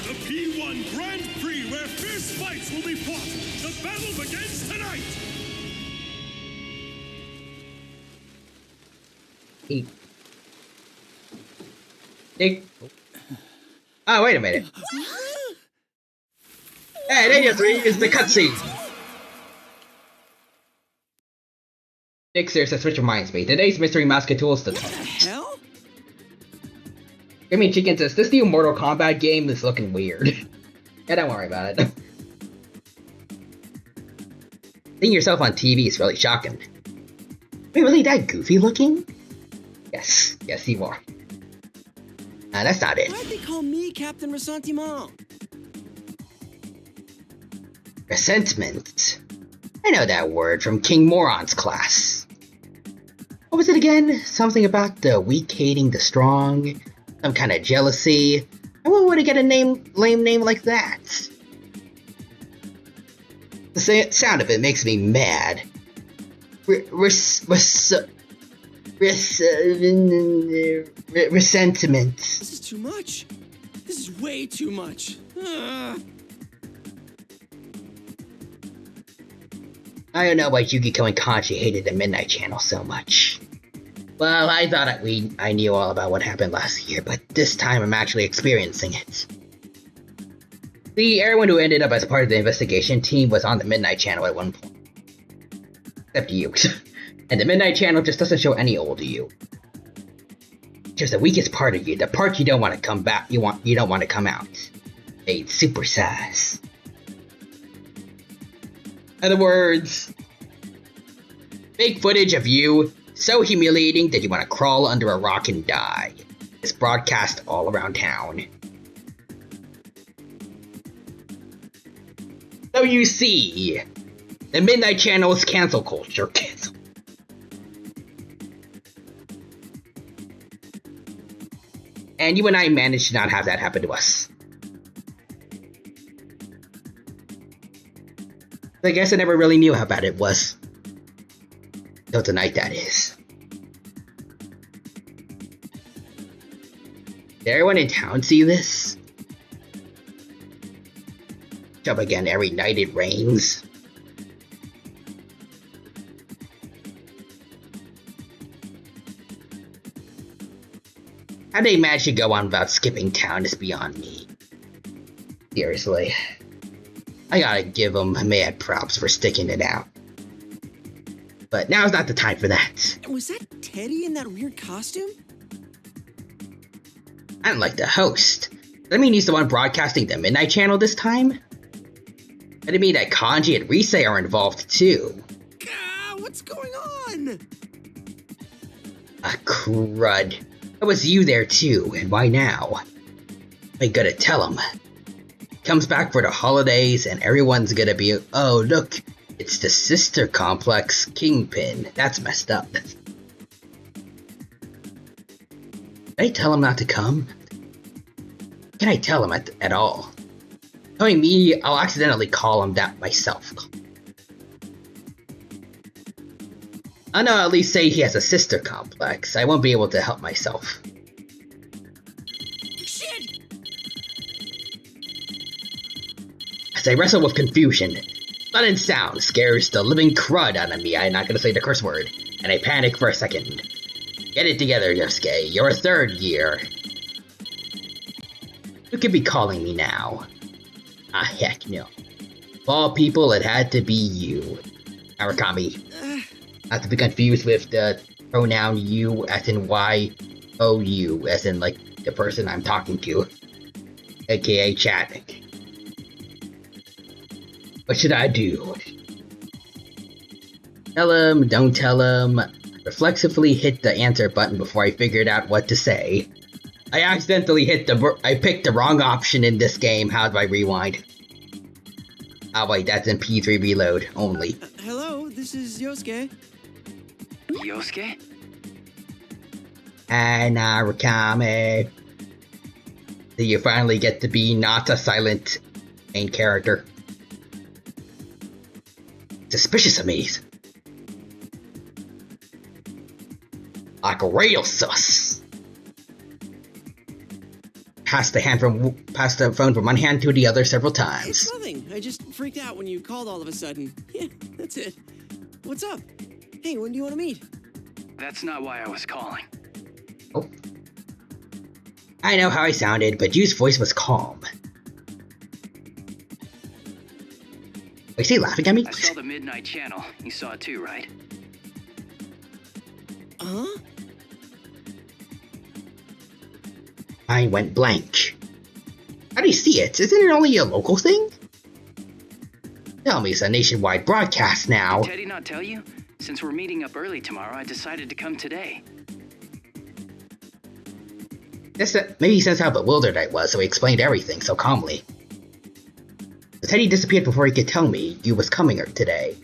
The P1 Grand Prix where fierce fights will be fought! The battle begins tonight! Oh, wait a minute. Hey, they just reused the cutscene. Seriously, which reminds me. Today's Mystery Musketeer is the Hell? I mean, Chicken says, this new Mortal Kombat game is looking weird. Yeah, don't worry about it. Seeing yourself on TV is really shocking. Wait, really that goofy looking? Yes, you are. That's not it. Why'd they call me Captain Resentiment? Resentment. I know that word from King Moron's class. What was it again? Something about the weak hating the strong, some kind of jealousy. I wouldn't want to get a lame name like that. The sound of it makes me mad. Resentment. This is too much. This is way too much. I don't know why Yukiko and Kanji hated the Midnight Channel so much. Well, I thought I knew all about what happened last year, but this time I'm actually experiencing it. See, everyone who ended up as part of the investigation team was on the Midnight Channel at one point. Except you. And the Midnight Channel just doesn't show any old you. Just the weakest part of you, the part you don't want to come back, you don't want to come out. Made supersize. In other words, fake footage of you so humiliating that you want to crawl under a rock and die. It's broadcast all around town. So you see, the Midnight Channel is cancel culture. Cancel. And you and I managed to not have that happen to us. I guess I never really knew how bad it was. Till tonight, that is. Did everyone in town see this? Jump again every night it rains. How they manage to go on without skipping town is beyond me. Seriously. I gotta give them mad props for sticking it out. But now's not the time for that. Was that Teddy in that weird costume? I'm like the host. That mean he's the one broadcasting the Midnight Channel this time? That mean that Kanji and Rise are involved too. What's going on? Crud. That was you there too, and why now? I gotta tell him. Comes back for the holidays and everyone's gonna be, oh look, it's the sister complex Kingpin. That's messed up. Did I tell him not to come? Can I tell him at all? Knowing me, I'll accidentally call him that myself. I know at least say he has a sister complex. I won't be able to help myself. Shit! As I wrestle with confusion, sudden sound scares the living crud out of me. I'm not gonna say the curse word. And I panic for a second. Get it together, Yosuke. You're a third year. You could be calling me now. Ah, heck no. Of all people, it had to be you. Arakami. Not to be confused with the pronoun you as in Y-O-U, as in like the person I'm talking to. AKA chat. What should I do? Tell him, don't tell him. Reflexively hit the answer button before I figured out what to say. I accidentally I picked the wrong option in this game. How do I rewind? Oh wait, that's in P3 reload only. Hello, this is Yosuke. Yosuke? And Arakami. So you finally get to be not a silent main character. Suspicious of me. Like real sus. Passed the phone from one hand to the other several times. It's nothing. I just freaked out when you called all of a sudden. Yeah, that's it. What's up? Hey, when do you want to meet? That's not why I was calling. Oh. I know how I sounded, but Yu's voice was calm. Is he laughing at me? I saw the Midnight Channel. You saw it too, right? Huh? I went blank. How do you see it? Isn't it only a local thing? Tell me it's a nationwide broadcast now. Did Teddy not tell you? Since we're meeting up early tomorrow, I decided to come today. Maybe he sensed how bewildered I was, so he explained everything so calmly. Teddy disappeared before he could tell me you was coming today.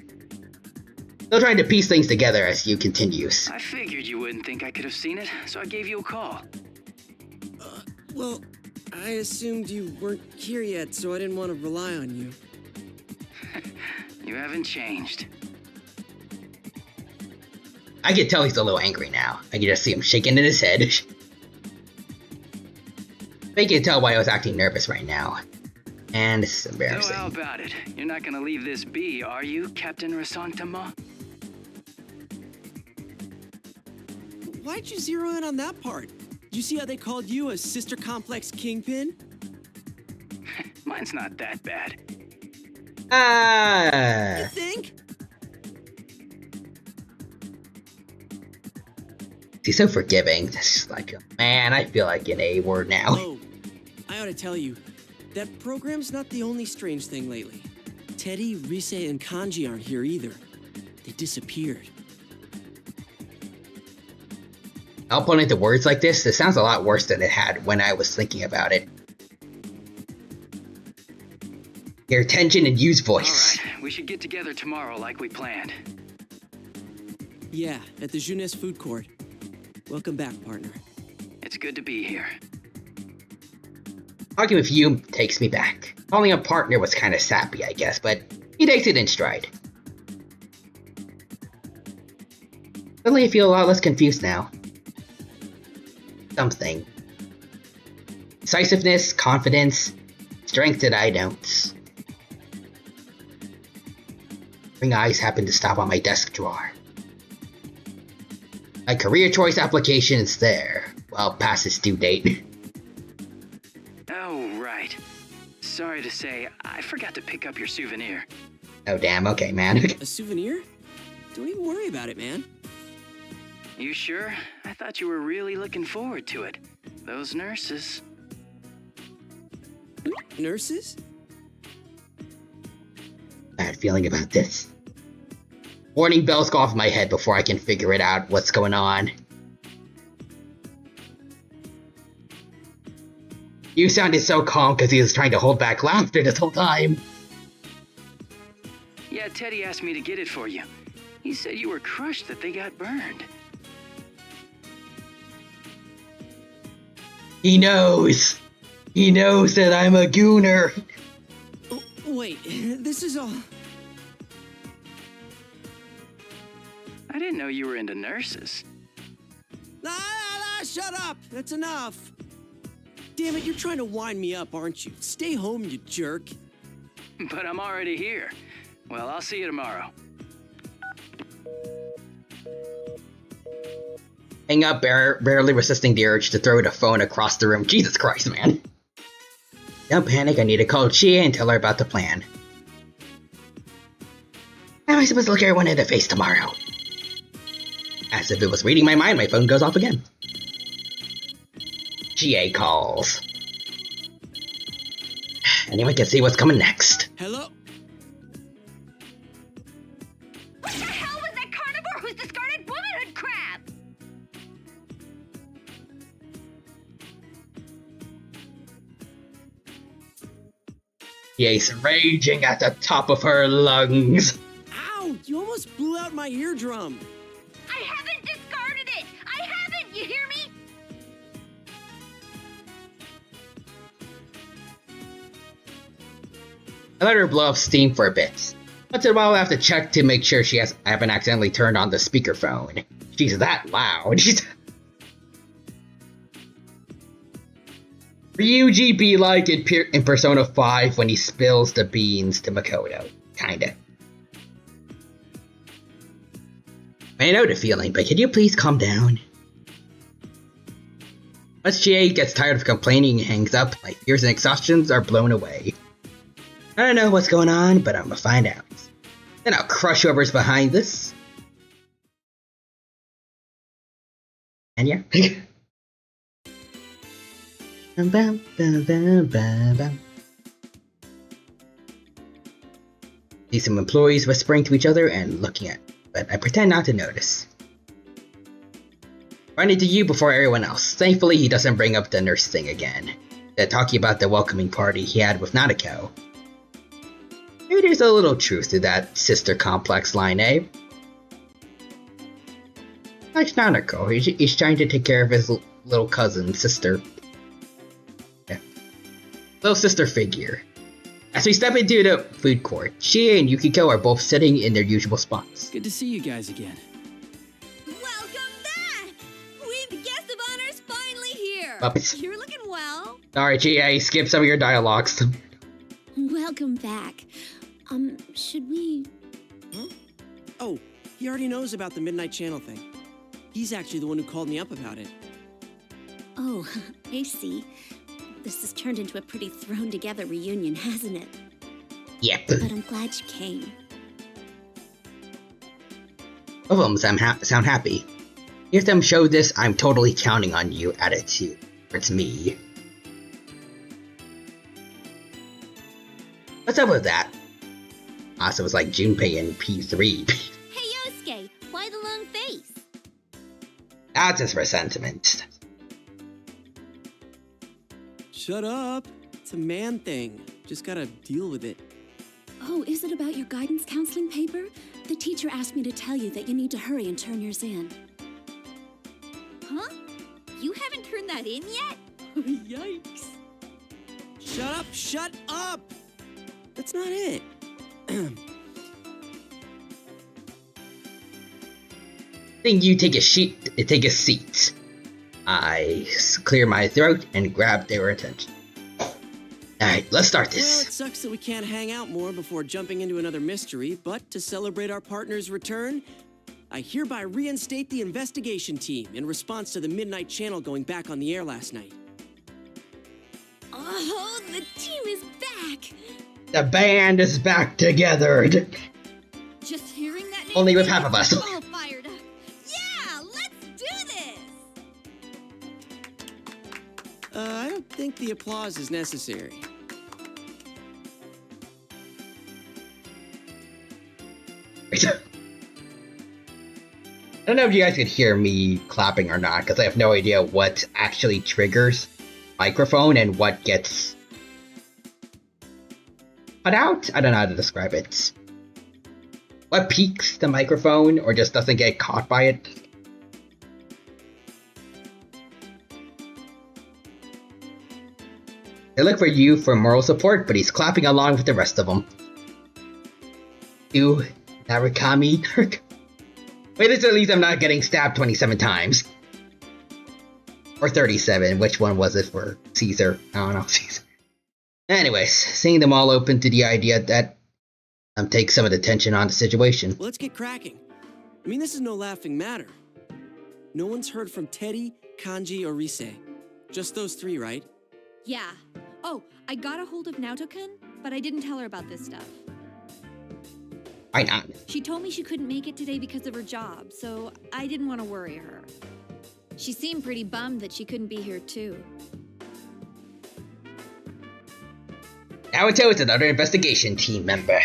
Still trying to piece things together as you continues. I figured you wouldn't think I could have seen it, so I gave you a call. Well, I assumed you weren't here yet, so I didn't want to rely on you. You haven't changed. I can tell he's a little angry now. I can just see him shaking in his head. I can tell why I was acting nervous right now. And this is embarrassing. So how about it? You're not gonna leave this be, are you, Captain Rasantama? Why'd you zero in on that part? Did you see how they called you a sister complex Kingpin? Mine's not that bad. You think? He's so forgiving. It's just like, man, I feel like an A-word now. Oh, I ought to tell you, that program's not the only strange thing lately. Teddy, Rise, and Kanji aren't here either. They disappeared. I'll put into words like this. It sounds a lot worse than it had when I was thinking about it. Your attention and use voice. Alright, we should get together tomorrow like we planned. Yeah, at the Jeunesse food court. Welcome back, partner. It's good to be here. Talking with you takes me back. Calling a partner was kind of sappy, I guess, but he takes it in stride. Suddenly I feel a lot less confused now. Something. Decisiveness, confidence, strength that I don't. Ring eyes happen to stop on my desk drawer. My career choice application is there. Well, past its due date. Oh, right. Sorry to say, I forgot to pick up your souvenir. Oh damn, okay man. A souvenir? Don't even worry about it, man. You sure? I thought you were really looking forward to it. Those nurses. Nurses? Bad feeling about this. Warning bells go off in my head before I can figure it out what's going on. You sounded so calm because he was trying to hold back laughter this whole time. Yeah, Teddy asked me to get it for you. He said you were crushed that they got burned. He knows. He knows that I'm a gooner. Oh, wait, this is all... I didn't know you were into nurses. Shut up! That's enough! Damn it, you're trying to wind me up, aren't you? Stay home, you jerk. But I'm already here. Well, I'll see you tomorrow. Hang up, barely resisting the urge to throw the phone across the room. Jesus Christ, man. Don't panic, I need to call Chia and tell her about the plan. How am I supposed to look everyone in the face tomorrow? As if it was reading my mind, my phone goes off again. GA calls. Anyone can see what's coming next. Hello? What the hell was that carnivore who's discarded womanhood crap? GA's raging at the top of her lungs. Ow! You almost blew out my eardrum. I haven't discarded it! I haven't! You hear me? I let her blow off steam for a bit. Once in a while I have to check to make sure I haven't accidentally turned on the speakerphone. She's that loud. Ryuji be like in Persona 5 when he spills the beans to Makoto. Kinda. I know the feeling, but can you please calm down? Once GA gets tired of complaining and hangs up, my fears and exhaustions are blown away. I don't know what's going on, but I'm gonna find out. Then I'll crush whoever's behind this. And yeah. See some employees whispering to each other and looking at me, but I pretend not to notice. Run into you before everyone else. Thankfully, he doesn't bring up the nurse thing again. They're talking about the welcoming party he had with Nanako. Maybe there's a little truth to that sister complex line, eh? Like Nanako, he's trying to take care of his little cousin, sister. Yeah. Little sister figure. As we step into the food court, Shia and Yukiko are both sitting in their usual spots. Good to see you guys again. Welcome back! We've guest of honors finally here. Puppets. You're looking well. Sorry, GA, skip some of your dialogues. Welcome back. Should we... Huh? Oh, he already knows about the Midnight Channel thing. He's actually the one who called me up about it. Oh, I see. This has turned into a pretty thrown-together reunion, hasn't it? Yep. But I'm glad you came. Both of them sound happy. If them show this, I'm totally counting on you attitude. It's me. What's up with that? Also, it's like Junpei in P3. Hey, Yosuke, why the long face? That's just for sentiment. Shut up. It's a man thing. Just gotta deal with it. Oh, is it about your guidance counseling paper? The teacher asked me to tell you that you need to hurry and turn yours in. Huh? You haven't turned that in yet? Yikes. Shut up! Shut up! That's not it. Think you take a seat. I clear my throat and grab their attention. Alright, let's start Well, this. it sucks that we can't hang out more before jumping into another mystery, but to celebrate our partner's return, I hereby reinstate the investigation team in response to the Midnight Channel going back on the air last night. Oh, the team is back! The band is back together. Just hearing that name Only with half of us. All fired up. Yeah, let's do this. I don't think the applause is necessary. I don't know if you guys could hear me clapping or not, because I have no idea what actually triggers microphone and what gets cut out. I don't know how to describe it. What peaks the microphone or just doesn't get caught by it? They look for you for moral support, but he's clapping along with the rest of them. You, Narukami. Wait until at least I'm not getting stabbed 27 times. Or 37, which one was it for Caesar? I don't know, Caesar. Anyways, seeing them all open to the idea that take some of the tension on the situation. Well, let's get cracking. I mean, this is no laughing matter. No one's heard from Teddy, Kanji, or Rise. Just those three, right? Yeah. Oh, I got a hold of Naoto-kun, but I didn't tell her about this stuff. Why not? She told me she couldn't make it today because of her job, so I didn't want to worry her. She seemed pretty bummed that she couldn't be here too. Naoto is another investigation team member.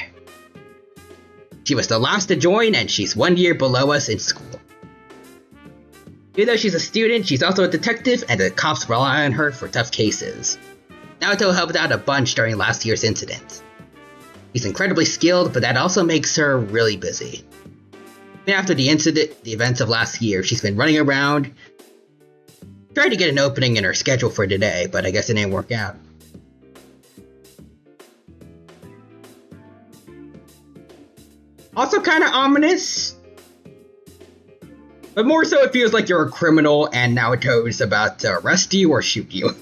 She was the last to join, and she's 1 year below us in school. Even though she's a student, she's also a detective, and the cops rely on her for tough cases. Naoto helped out a bunch during last year's incident. She's incredibly skilled, but that also makes her really busy. Even after the events of last year, she's been running around, trying to get an opening in her schedule for today, but I guess it didn't work out. Also kind of ominous, but more so it feels like you're a criminal and Naoto is about to arrest you or shoot you.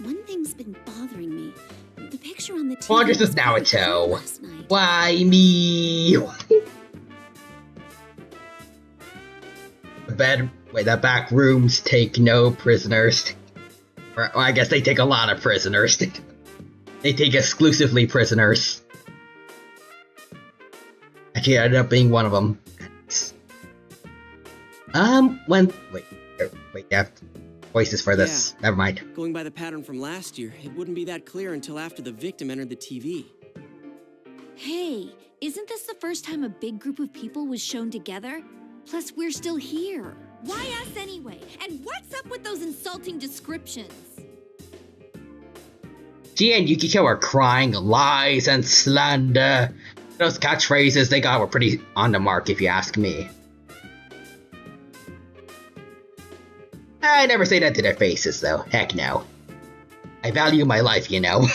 One thing's been bothering me. The picture on the TV. Well, this is Naoto. Why me? The back rooms take no prisoners. Well, I guess they take a lot of prisoners. They take exclusively prisoners. Actually, I ended up being one of them. Wait, you have voices for this. Yeah. Never mind. Going by the pattern from last year, it wouldn't be that clear until after the victim entered the TV. Hey, isn't this the first time a big group of people was shown together? Plus, we're still here. Why us anyway? And what's up with those insulting descriptions? Gia and Yukiko are crying lies and slander. Those catchphrases they got were pretty on the mark if you ask me. I never say that to their faces though, heck no. I value my life, you know.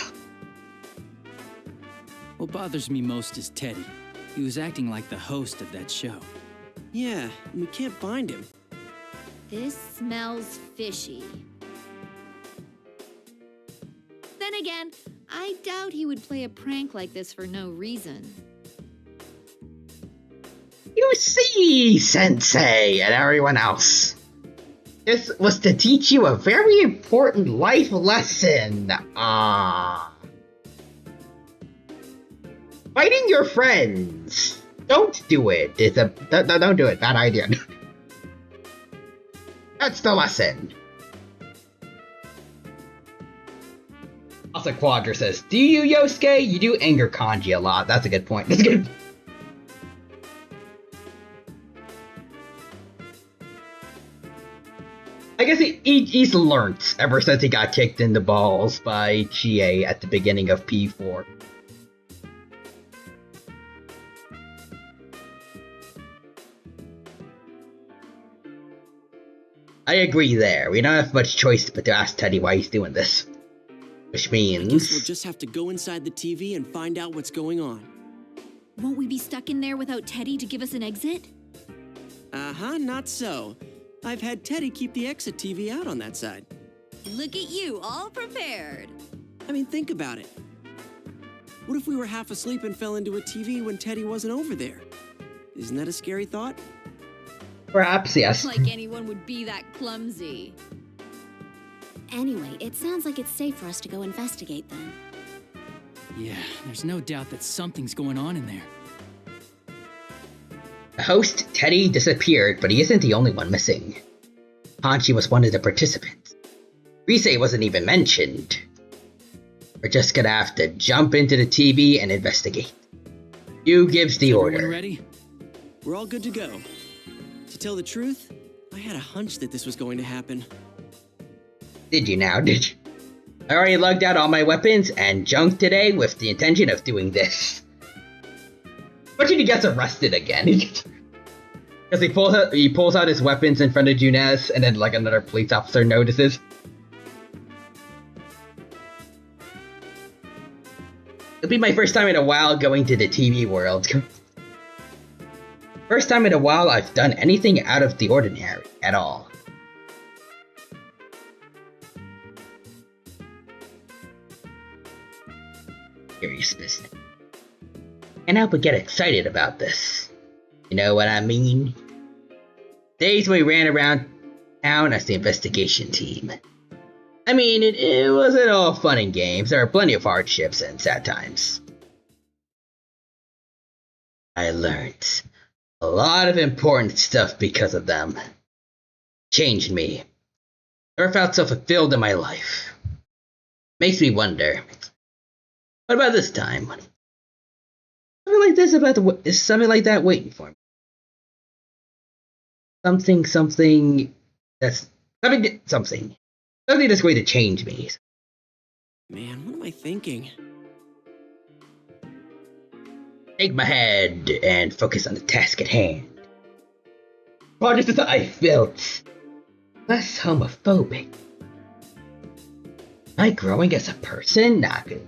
What bothers me most is Teddy. He was acting like the host of that show. Yeah, we can't find him. This smells fishy. Then again, I doubt he would play a prank like this for no reason. You see, Sensei, and everyone else. This was to teach you a very important life lesson. Fighting your friends. Don't do it. Don't do it. Bad idea. That's the lesson. Also, Quadra says, do you, Yosuke? You do anger Kanji a lot. That's a good point. That's good. I guess he's learnt ever since he got kicked in the balls by Chie at the beginning of P4. I agree there. We don't have much choice but to ask Teddy why he's doing this. Which means... I guess we'll just have to go inside the TV and find out what's going on. Won't we be stuck in there without Teddy to give us an exit? Uh-huh, not so. I've had Teddy keep the exit TV out on that side. Look at you, all prepared. I mean, think about it. What if we were half asleep and fell into a TV when Teddy wasn't over there? Isn't that a scary thought? Perhaps, yes. Like anyone would be that clumsy. Anyway, it sounds like it's safe for us to go investigate then. Yeah, there's no doubt that something's going on in there. The host, Teddy, disappeared, but he isn't the only one missing. Hanchi was one of the participants. Rise wasn't even mentioned. We're just gonna have to jump into the TV and investigate. You gives the order. Everyone ready? We're all good to go. To tell the truth, I had a hunch that this was going to happen. Did you now, did you? I already lugged out all my weapons and junk today with the intention of doing this. But he gets arrested again. Because he pulls out his weapons in front of Junez, and then like another police officer notices. It'll be my first time in a while going to the TV world. First time in a while I've done anything out of the ordinary at all. Serious business. Can't help but get excited about this. You know what I mean? Days we ran around town as the investigation team. I mean, it wasn't all fun and games. There are plenty of hardships and sad times. I learned a lot of important stuff because of them. Changed me. Never felt so fulfilled in my life. Makes me wonder, what about this time? Something like this is something like that waiting for me. Something that's something that's going to change me. Man, what am I thinking? Take my head and focus on the task at hand. Project that I felt less homophobic. Am I growing as a person? Not good.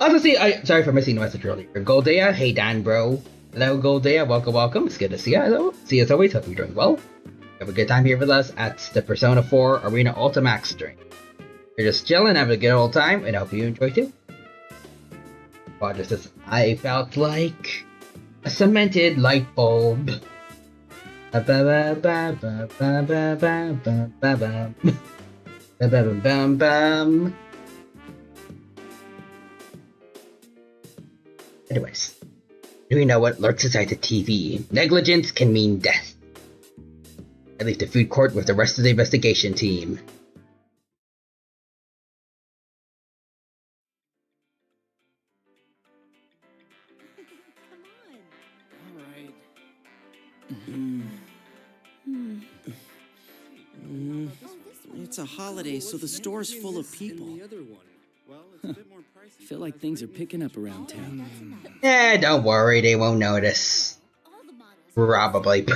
Also, sorry for missing the message earlier. Goldea, hey Dan, bro. Hello, Goldea, welcome. It's good to see you. Hello. See you as always. Hope you're doing well. Have a good time here with us at the Persona 4 Arena Ultimax stream. You're just chilling, having a good old time, and I hope you enjoy too. Roger says, I felt like a cemented light bulb. Anyways, do we know what lurks inside the TV? Negligence can mean death. I leave the food court with the rest of the investigation team. It's a holiday, so the store's full of people. I feel like things are picking up around town. Don't worry, they won't notice. Probably.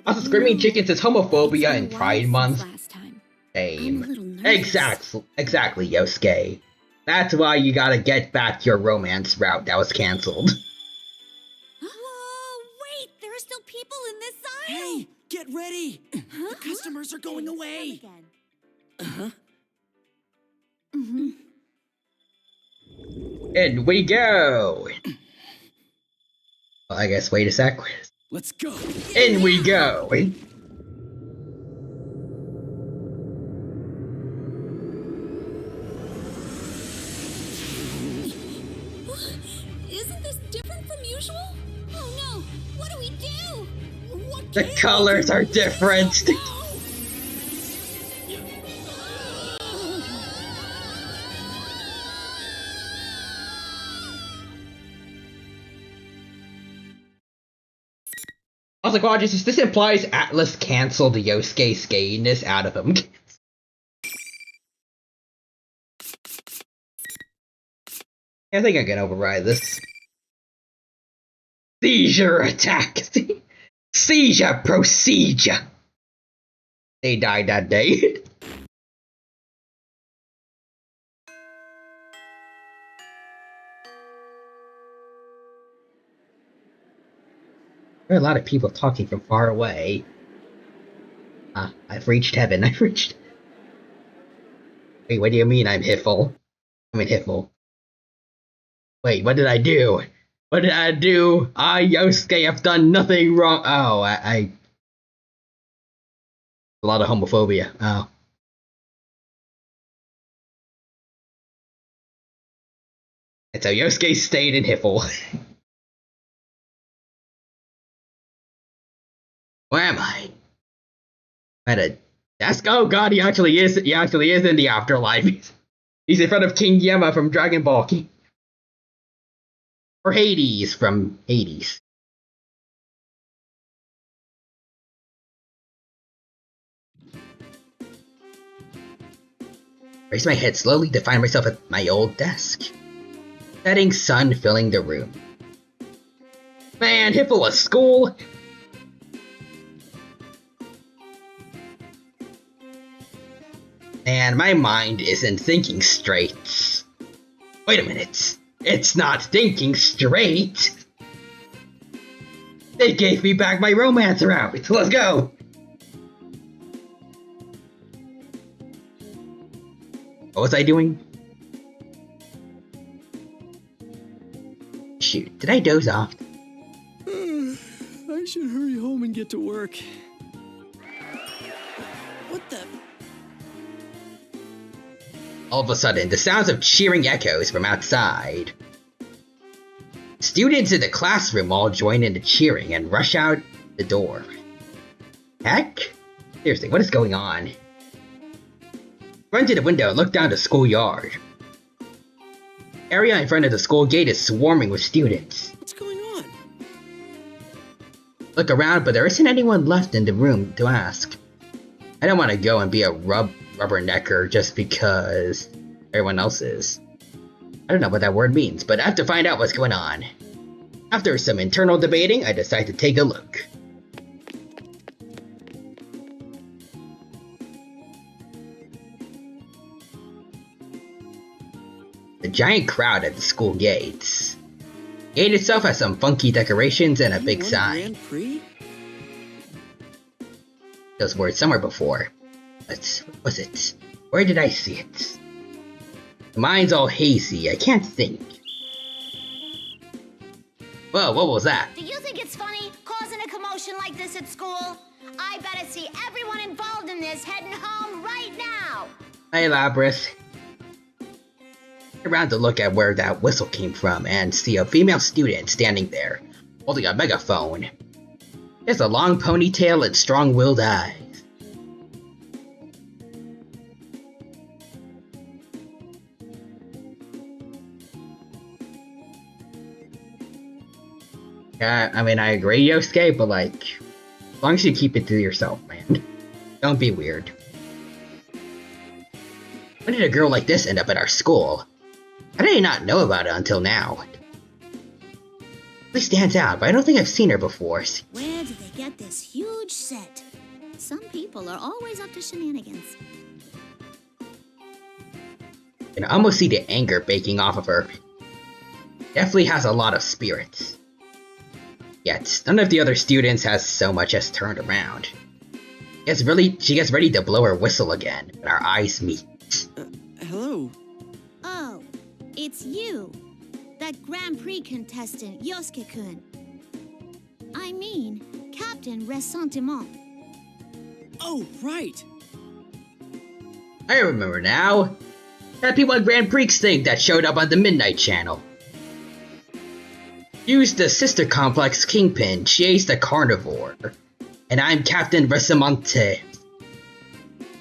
Also, Screaming Chicken says homophobia in Pride Month. Same. Exactly, Yosuke. That's why you gotta get back your romance route that was cancelled. Whoa, wait, there are still people in this aisle. Hey, get ready! The customers are going away. In we go! Well, I guess wait a sec. Let's go! In we go! Isn't this different from usual? Oh no! What do we do? The colors are different! Also, Quadris, this implies Atlas canceled the Yosuke skatiness out of him. I think I can override this. Seizure attack! Seizure procedure! They died that day. There are a lot of people talking from far away. I've reached heaven. Wait, what do you mean I'm Hiffle? Hiffle. Wait, what did I do? What did I do? I, Yosuke, have done nothing wrong. Oh, a lot of homophobia. Oh. And so Yosuke stayed in Hiffle. Where am I? At a desk? Oh god, he actually is in the afterlife. He's in front of King Yama from Dragon Ball. Or Hades from Hades. Raise my head slowly to find myself at my old desk. Setting sun filling the room. Man, Hiffle a school! And my mind isn't thinking straight. Wait a minute. It's not thinking straight. They gave me back my romance route. Let's go. What was I doing? Shoot, did I doze off? I should hurry home and get to work. What the? All of a sudden, the sounds of cheering echoes from outside. Students in the classroom all join in the cheering and rush out the door. Heck? Seriously, what is going on? Run to the window and look down the schoolyard. Area in front of the school gate is swarming with students. What's going on? Look around, but there isn't anyone left in the room to ask. I don't want to go and be a rubbernecker just because everyone else is. I don't know what that word means, but I have to find out what's going on. After some internal debating, I decide to take a look. A giant crowd at the school gates. The gate itself has some funky decorations and a big sign. Grand Prix? Those words somewhere before. What was it? Where did I see it? The mind's all hazy, I can't think. Whoa, what was that? Do you think it's funny causing a commotion like this at school? I better see everyone involved in this heading home right now. Hey, Labrys. Around to look at where that whistle came from and see a female student standing there, holding a megaphone. She has a long ponytail and strong-willed eyes. Yeah, I mean, I agree, Yosuke, but like, as long as you keep it to yourself, man. Don't be weird. When did a girl like this end up at our school? How did I not know about it until now? She stands out, but I don't think I've seen her before. Where did they get this huge set? Some people are always up to shenanigans. I can almost see the anger baking off of her. Definitely has a lot of spirit. Yet, none of the other students has so much as turned around. She gets ready to blow her whistle again, and our eyes meet. Hello? Oh, it's you. That Grand Prix contestant, Yosuke-kun. I mean, Captain Ressentiment. Oh, right. I remember now. That P1 Grand Prix thing that showed up on the Midnight Channel. Used the sister complex Kingpin, chased the carnivore. And I'm Captain Ressentiment.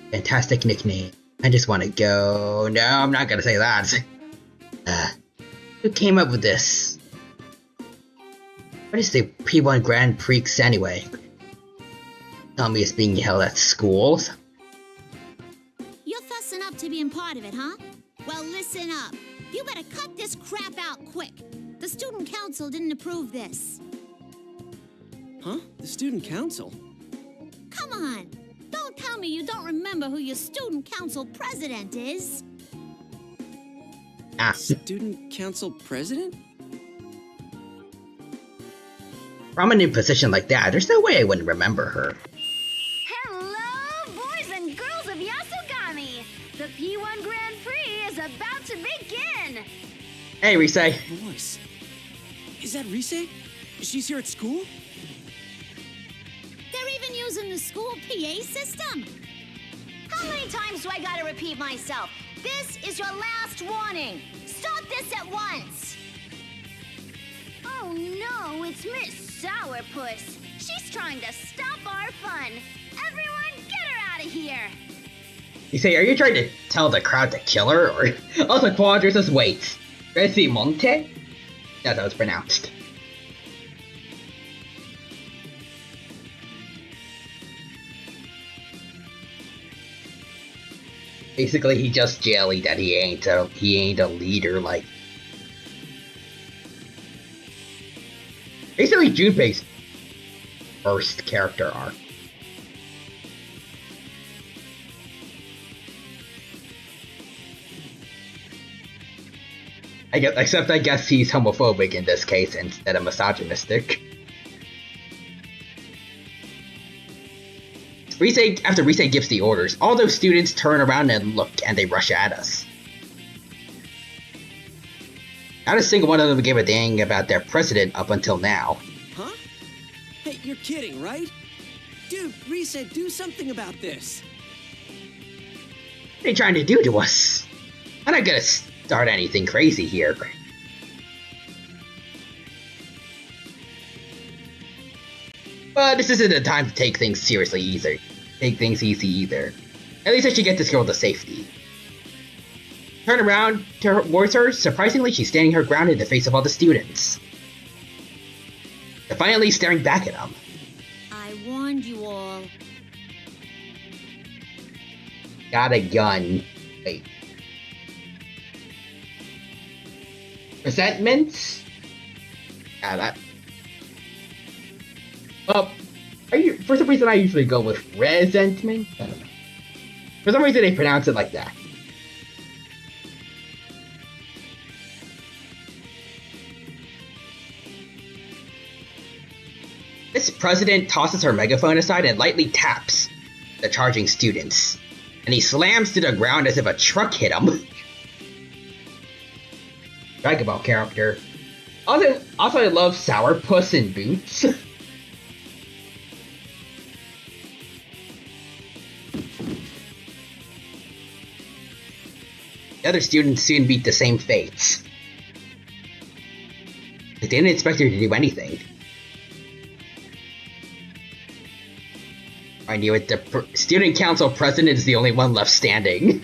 Fantastic nickname. I just want to go. No, I'm not gonna say that. Who came up with this? What is the P1 Grand Prix anyway? Tell me it's being held at schools. You're fussing up to being part of it, huh? Well, listen up. You better cut this crap out quick. The student council didn't approve this. Huh? The student council? Come on. Don't tell me you don't remember who your student council president is. Student council president? Prominent position like that, there's no way I wouldn't remember her. Hello, boys and girls of Yasogami! The P1 Grand Prix is about to begin! Hey, Risei. Voice. Is that Risei? She's here at school? They're even using the school PA system. How many times do I gotta repeat myself? This is your last warning. Stop this at once! Oh no, it's Miss Sourpuss. She's trying to stop our fun. Everyone, get her out of here! You say, are you trying to tell the crowd to kill her? Or also Quadra says, wait, Resimonte? That's how it's pronounced. Basically, he just jelly that he ain't a leader like. Basically, Junpei's first character arc. I guess he's homophobic in this case instead of misogynistic. After Rise gives the orders, all those students turn around and look, and they rush at us. Not a single one of them gave a dang about their president up until now. Huh? Hey, you're kidding, right? Dude, Rise, do something about this. What are they trying to do to us? I'm not gonna start anything crazy here. But this isn't the time to take things seriously either. Take things easy either. At least I should get this girl to safety. Turn around towards her. Surprisingly, she's standing her ground in the face of all the students. Defiantly staring back at them. I warned you all. Got a gun. Wait. Resentments? Yeah, that. For some reason I usually go with resentment. I don't know. For some reason they pronounce it like that. This president tosses her megaphone aside and lightly taps the charging students. And he slams to the ground as if a truck hit him. Dragon Ball character. Also I love Sourpuss in boots. The other students soon meet the same fates. They didn't expect her to do anything. I knew it, the student council president is the only one left standing.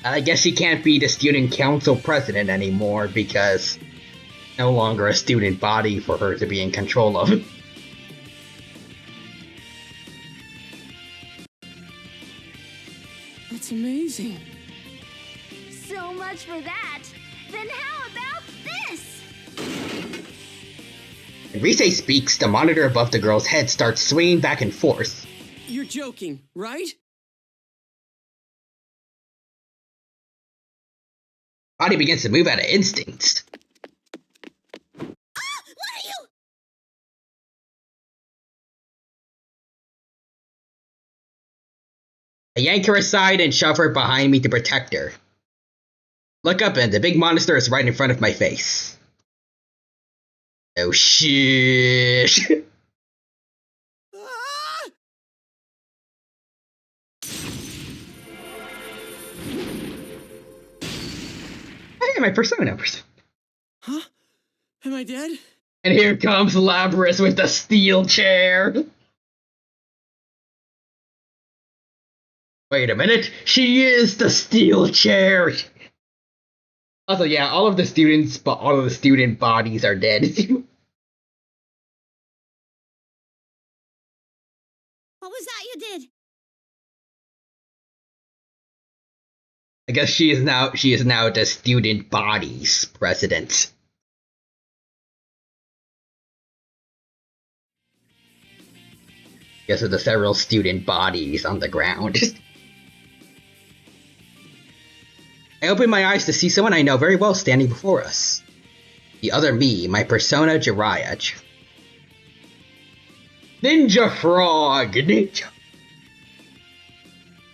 I guess she can't be the student council president anymore because no longer a student body for her to be in control of. That's amazing. So much for that. Then how about this? When Rise speaks, the monitor above the girl's head starts swinging back and forth. You're joking, right? Body begins to move out of instinct. I yank her aside and shove her behind me to protect her. Look up and the big monster is right in front of my face. Oh shit! Hey, my persona. Huh? Am I dead? And here comes Labras with the steel chair. Wait a minute, she is the steel chair! Also, yeah, all of the student bodies are dead. What was that you did? I guess she is now the student bodies president. Guess of the several student bodies on the ground. I open my eyes to see someone I know very well standing before us. The other me, my persona Jiraiya. Ninja Frog! Ninja!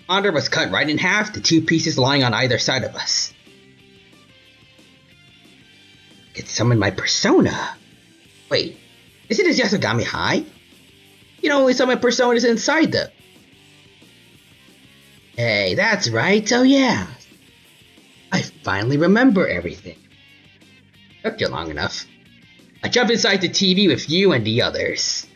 Honor was cut right in half, the two pieces lying on either side of us. It summoned my persona. Wait, isn't it Yasogami High? You know, only some of personas inside them. Hey, that's right, oh yeah. I finally remember everything. Took you long enough. I jump inside the TV with you and the others.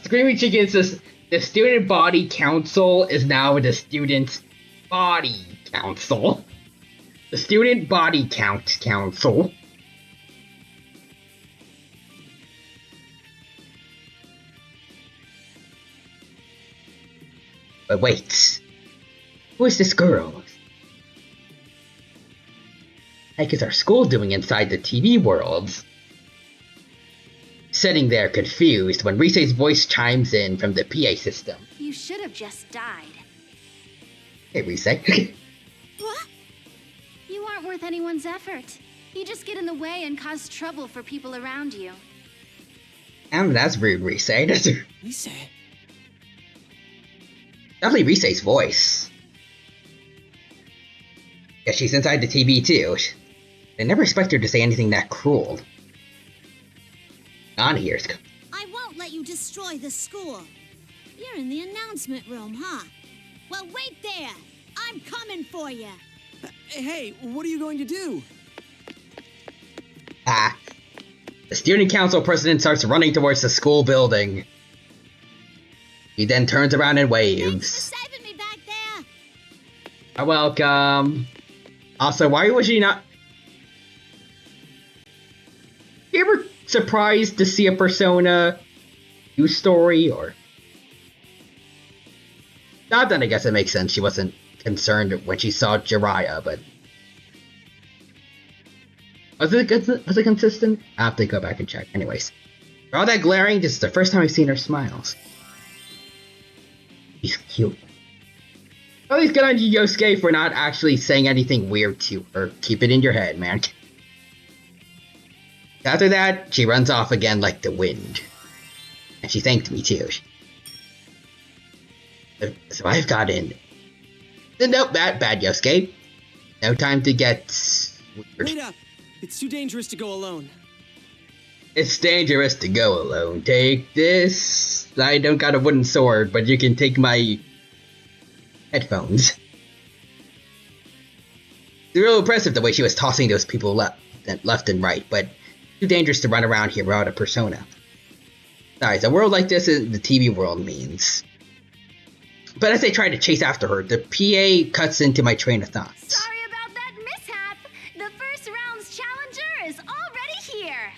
Screaming Chicken says the student body council is now the student body council. The student body council. But wait, who is this girl? Heck is our school doing inside the TV world? Sitting there confused when Risei's voice chimes in from the PA system. You should have just died. Hey, Risei. What? You aren't worth anyone's effort. You just get in the way and cause trouble for people around you. That's rude, Risei. That's Risei? Definitely Risei's voice. Yeah, she's inside the TV too. I never expect her to say anything that cruel. On here. I won't let you destroy the school. You're in the announcement room, huh? Well, wait there. I'm coming for you. Hey, what are you going to do? The student council president starts running towards the school building. He then turns around and waves. Thanks for saving me back there. You're welcome. Also, why was she not... You ever surprised to see a Persona news story, or... Not that I guess it makes sense she wasn't concerned when she saw Jiraiya, but... Was it consistent? I have to go back and check. Anyways. For all that glaring, this is the first time I've seen her smiles. She's cute. At least good on you, Yosuke, for not actually saying anything weird to her. Keep it in your head, man. After that, she runs off again like the wind. And she thanked me too. So I've got in. Nope, bad Yosuke. No time to get weird. Wait up! It's too dangerous to go alone. It's dangerous to go alone. Take this. I don't got a wooden sword, but you can take my headphones. It's real impressive the way she was tossing those people left and right, but too dangerous to run around here without a persona. Besides, a world like this is the TV world means. But as I try to chase after her, the PA cuts into my train of thoughts. Sorry about that mishap. The first round's challenger is already here.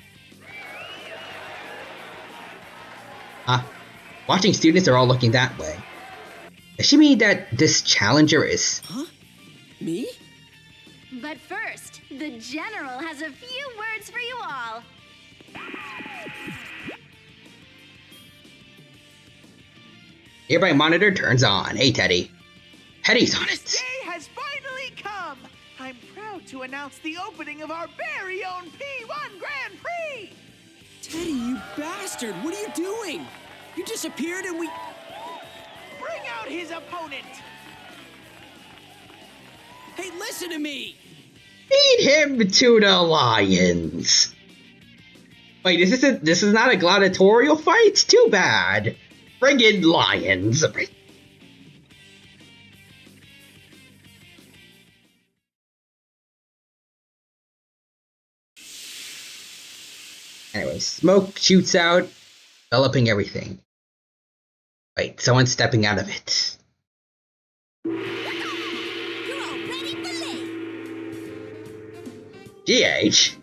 Watching students are all looking that way. Does she mean that this challenger is... Huh? Me? But first, the general has a few words for you all. Nearby monitor turns on. Hey, Teddy. Teddy's on This it. day has finally come. I'm proud to announce the opening of our very own P1 Grand Prix. Teddy, you bastard! What are you doing? You disappeared and we... Bring out his opponent. Hey, listen to me! Feed him to the lions. Wait, this is not a gladiatorial fight? Too bad. Friggin' lions. Anyway, smoke shoots out, enveloping everything. Wait, someone's stepping out of it. You're all ready for GH.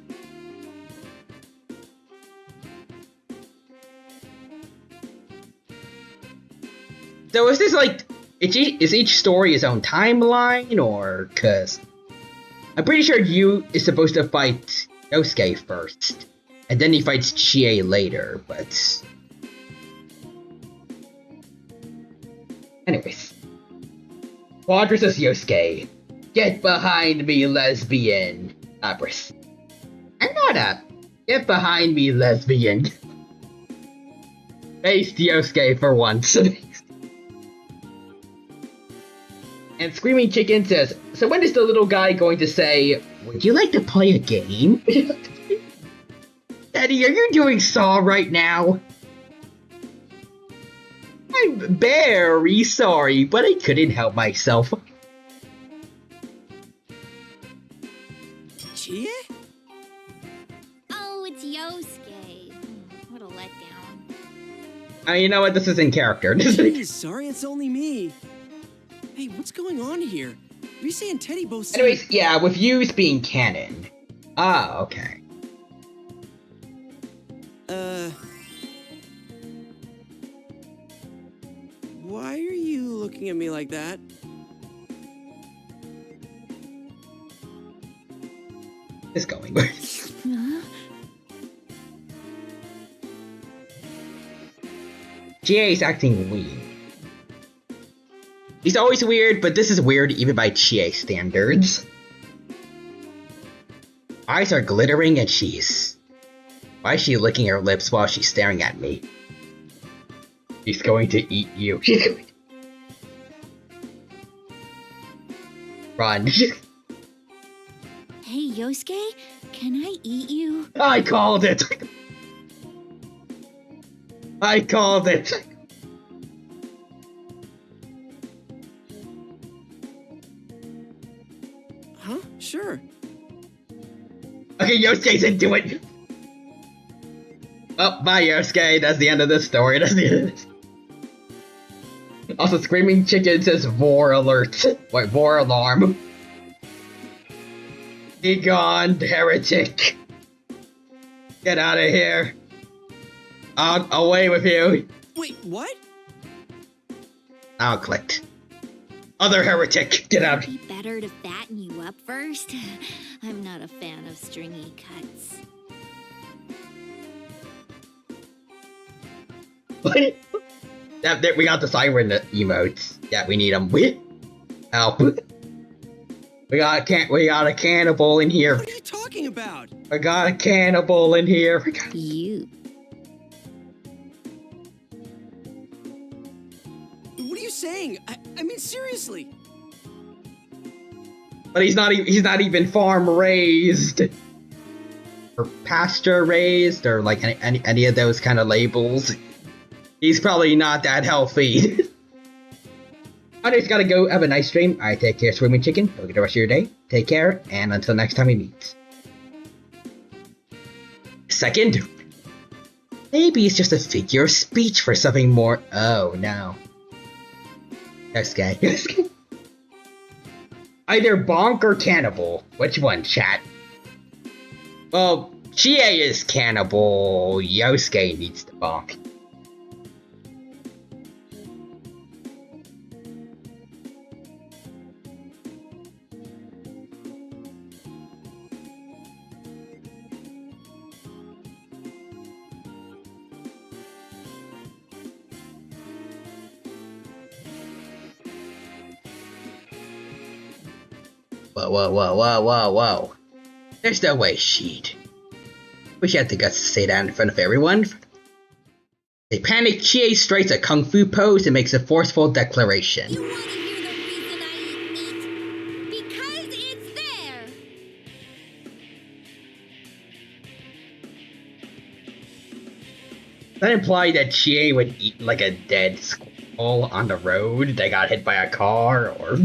So is this like, is each story his own timeline, or, cause I'm pretty sure Yu is supposed to fight Yosuke first, and then he fights Chie later, but... Anyways. Quadra says Yosuke, get behind me, lesbian. Abris. I'm not a get behind me, lesbian. Faced Yosuke for once. And Screaming Chicken says, so when is the little guy going to say, would you like to play a game? Daddy, are you doing Saw right now? I'm very sorry, but I couldn't help myself. Chie? Oh, it's Yosuke. What a letdown. You know what? This is in character. Jeez, sorry, it's only me. Hey, what's going on here? Rise and Teddy both seem... Anyways, yeah, with Yous being canon. Ah, okay. Why are you looking at me like that? It's going. Chie's acting weird. He's always weird, but this is weird even by Chie standards. Eyes are glittering and she's... Why is she licking her lips while she's staring at me? She's going to eat you. She's going to... Run. Hey, Yosuke, can I eat you? I called it! I called it! Huh? Sure. Okay, Yosuke's into it! Oh, bye Yosuke, that's the end of this story, that's the end of this. Also, Screaming Chicken says Vor alert. Wait, Vor alarm. Be gone, heretic. Get out of here. Out, away with you. Wait, what? Now clicked. Other heretic, get out. Be better to fatten you up first. I'm not a fan of stringy cuts. What? We got the siren emotes. Yeah, we need them. Help. We got a cannibal in here. What are you talking about? I got a cannibal in here. You. What are you saying? I mean, seriously. But he's not even farm raised. Or pasture raised, or like any of those kind of labels. He's probably not that healthy. I just gotta go have a nice stream. Alright, take care, Swimming Chicken. Have a good rest of your day. Take care, and until next time we meet. Second, maybe it's just a figure of speech for something more. Oh no. Yes, guy. Either bonk or cannibal. Which one, chat? Well, Chie is cannibal. Yosuke needs to bonk. Whoa. There's no way she'd. Wish I had the guts to say that in front of everyone. A panicked Chie strikes a kung fu pose and makes a forceful declaration. You want to hear the reason I eat meat? Because it's there! Does that imply that Chie would eat like a dead squirrel on the road that got hit by a car, or...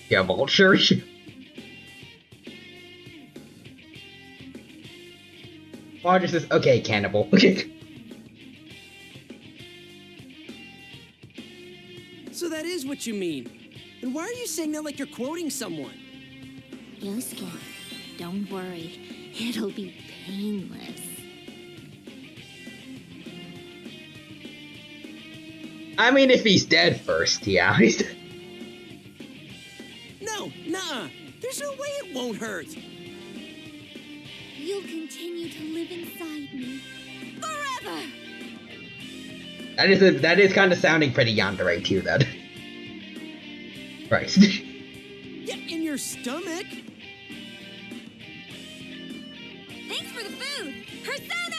Yeah, vulture. Roger says, okay, cannibal. Okay. So that is what you mean. And why are you saying that like you're quoting someone? Yosuke, don't worry. It'll be painless. I mean, if he's dead first, yeah. No, nuh-uh. There's no way it won't hurt. You'll continue to live inside me. Forever! That is kind of sounding pretty yandere too, though. Right. Yeah, in your stomach. Thanks for the food! Persona!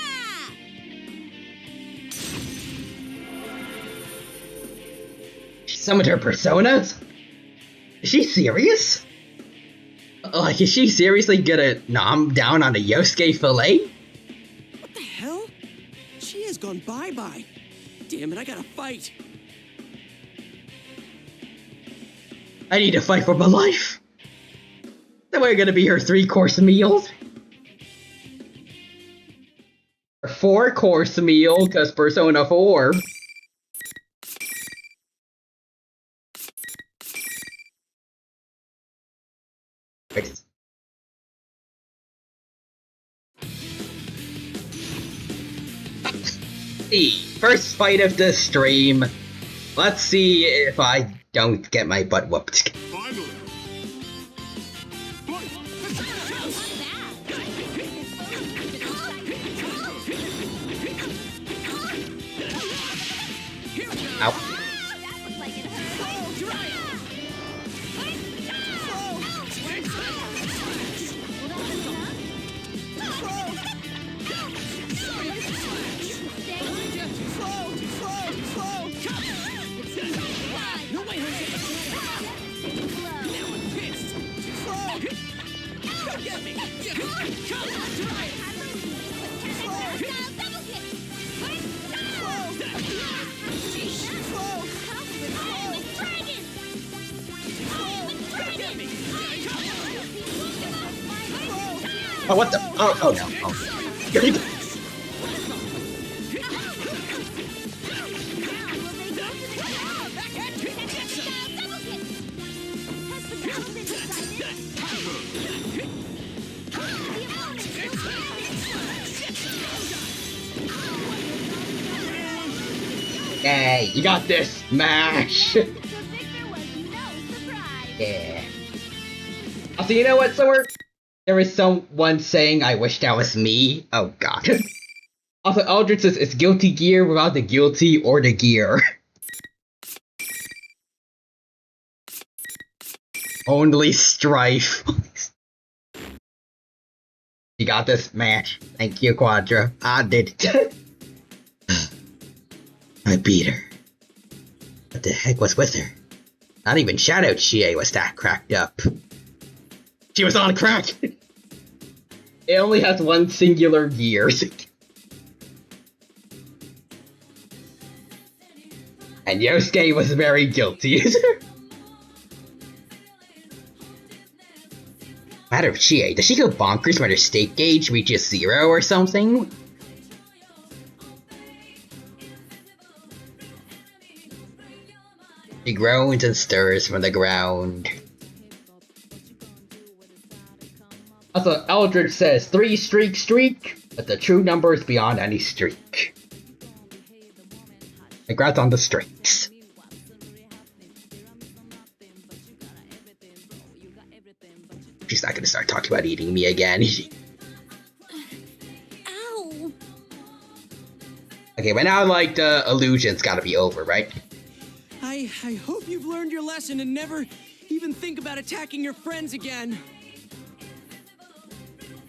She summoned her personas? Is she serious? Like, is she seriously gonna nom down on a Yosuke fillet? What the hell? She has gone bye-bye. Damn it, I gotta fight. I need to fight for my life. That way gonna be her 3-course meal. Her 4-course meal, cause Persona 4. First fight of the stream. Let's see if I don't get my butt whooped. Finally. Ow. Oh, what the? Oh no. Oh. Hey, you got this, Smash! Yeah. Also, you know what, Sword? There is someone saying I wish that was me. Oh god. Also, Eldritch says it's Guilty Gear without the guilty or the gear. Only strife. You got this, Smash. Thank you, Quadra. I did it. I beat her. What the heck was with her? Not even Shadow Chie was that cracked up. She was on crack! It only has one singular gear. And Yosuke was very guilty. Matter of Chie, does she go bonkers when her state gauge reaches 0 or something? She groans and stirs from the ground. Also, Eldritch says 3 streak, but the true number is beyond any streak. Congrats on the streaks. She's not gonna start talking about eating me again. Ow! Okay, but now, like, the illusion's gotta be over, right? I hope you've learned your lesson and never even think about attacking your friends again.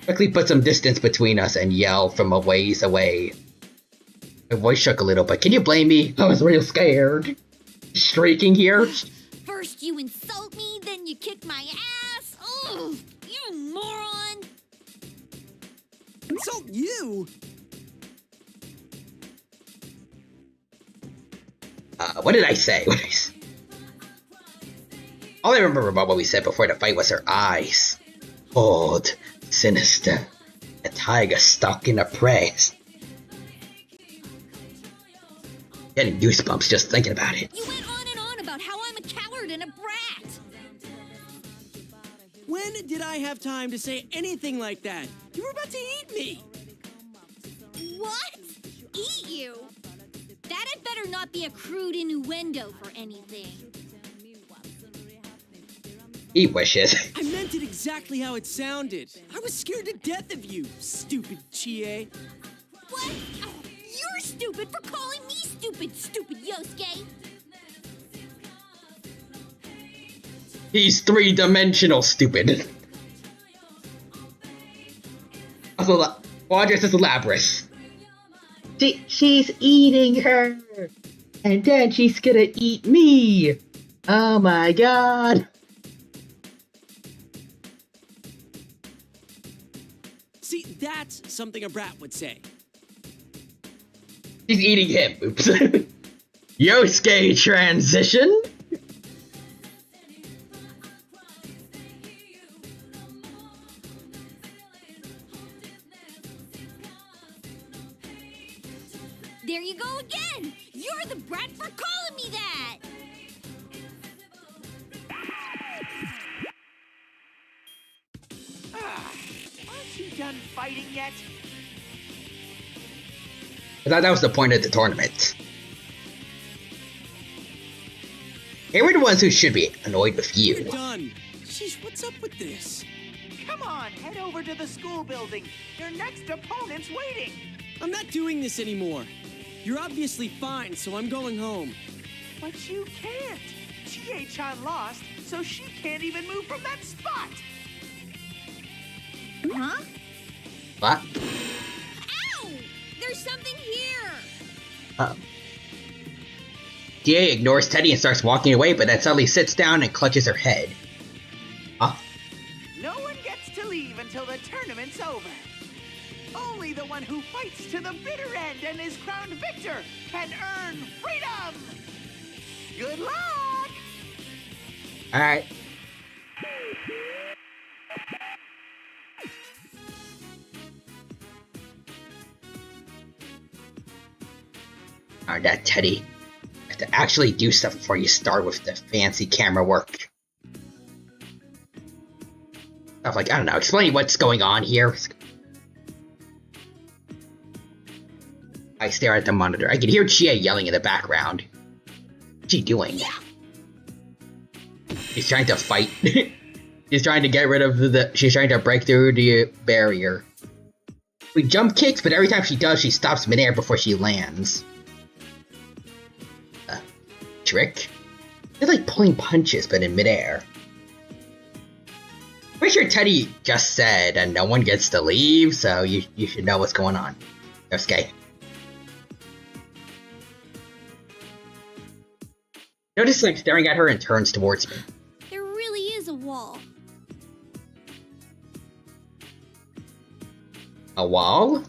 Quickly put some distance between us and yell from a ways away. My voice shook a little, but can you blame me? I was real scared. Streaking here. First you insult me, then you kick my ass. Ugh, you moron! Insult you? What did I say? All I remember about what we said before the fight was her eyes. Cold, sinister, a tiger stuck in a press. Getting goosebumps just thinking about it. You went on about how I'm a coward and a brat. When did I have time to say anything like that? You were about to eat me. What? Eat you? That had better not be a crude innuendo for anything. He wishes. I meant it exactly how it sounded. I was scared to death of you, stupid Chie. What? You're stupid for calling me stupid, stupid Yosuke. He's 3-dimensional stupid. Also, Quadras is Labrys. She's eating her, and then she's gonna eat me. Oh my god. That's something a brat would say. She's eating him. Oops. Yosuke transition? There you go again! You're the brat for calling me that! Aren't you done fighting yet? I thought that was the point of the tournament. They were the ones who should be annoyed with you. You're done. Sheesh, what's up with this? Come on, head over to the school building. Your next opponent's waiting. I'm not doing this anymore. You're obviously fine, so I'm going home. But you can't. Chie-chan lost, so she can't even move from that spot. Huh? What? Ow! There's something here! DA ignores Teddy and starts walking away, but then suddenly sits down and clutches her head. Huh? No one gets to leave until the tournament's over. Only the one who fights to the bitter end and is crowned victor can earn freedom! Good luck! Alright. Alright, that Teddy. You have to actually do stuff before you start with the fancy camera work. Stuff like, I don't know, explain what's going on here. I stare at the monitor. I can hear Chie yelling in the background. What's she doing? She's trying to fight. She's trying to get rid of she's trying to break through the barrier. We jump kicks, but every time she does, she stops midair before she lands. Trick? It's like pulling punches, but in midair. Pretty sure Teddy just said, and no one gets to leave, so you should know what's going on. Yosuke. Notice like staring at her and turns towards me. There really is a wall. A wall?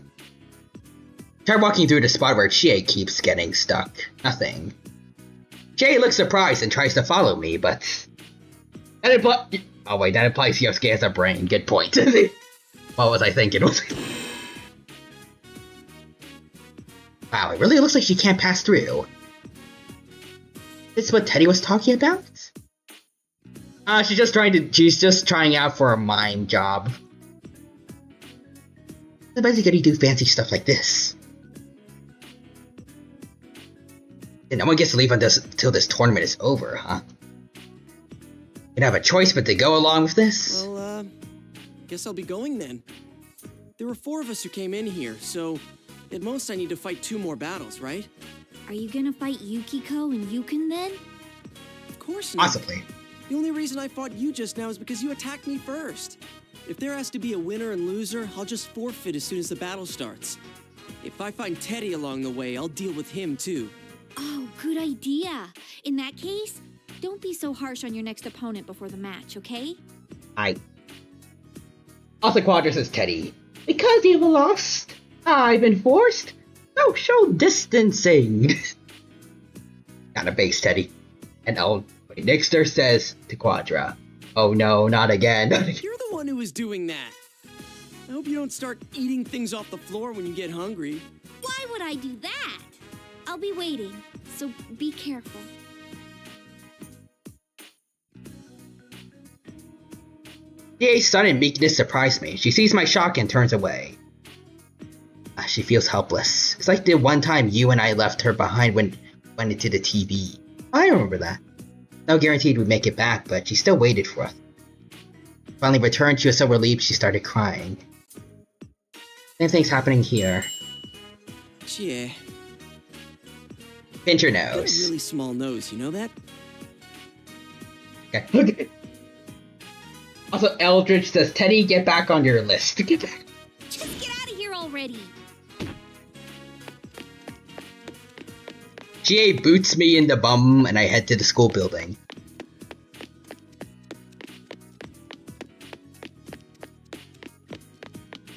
Try walking through the spot where Chie keeps getting stuck. Nothing. Chie looks surprised and tries to follow me, but... Oh wait, that implies Yosuke has a brain. Good point. What was I thinking? Wow, it really looks like she can't pass through. This is what Teddy was talking about? She's just trying out for a mime job. Somebody's gonna do fancy stuff like this. And no one gets to leave until this tournament is over, huh? You don't have a choice but to go along with this? Well, guess I'll be going then. There were 4 of us who came in here, so at most I need to fight 2 more battles, right? Are you gonna fight Yukiko and Yukon then? Of course not. Possibly. The only reason I fought you just now is because you attacked me first. If there has to be a winner and loser, I'll just forfeit as soon as the battle starts. If I find Teddy along the way, I'll deal with him too. Oh, good idea. In that case, don't be so harsh on your next opponent before the match, okay? Also, Quadra says Teddy. Because you've lost, I've enforced social distancing. Kinda base, Teddy. And Nixter says to Quadra, oh no, not again. You're the one who was doing that. I hope you don't start eating things off the floor when you get hungry. Why would I do that? I'll be waiting, so be careful. DA's sudden meekness surprised me. She sees my shock and turns away. She feels helpless. It's like the one time you and I left her behind when we went into the TV. I remember that. No guaranteed we'd make it back, but she still waited for us. Finally returned, she was so relieved she started crying. Same thing's happening here. Yeah. Pinch your You got a nose. really small nose, you know that? Okay. Also, Eldridge says, Teddy, get back on your list. Get back. Just get out of here already. GA boots me in the bum and I head to the school building.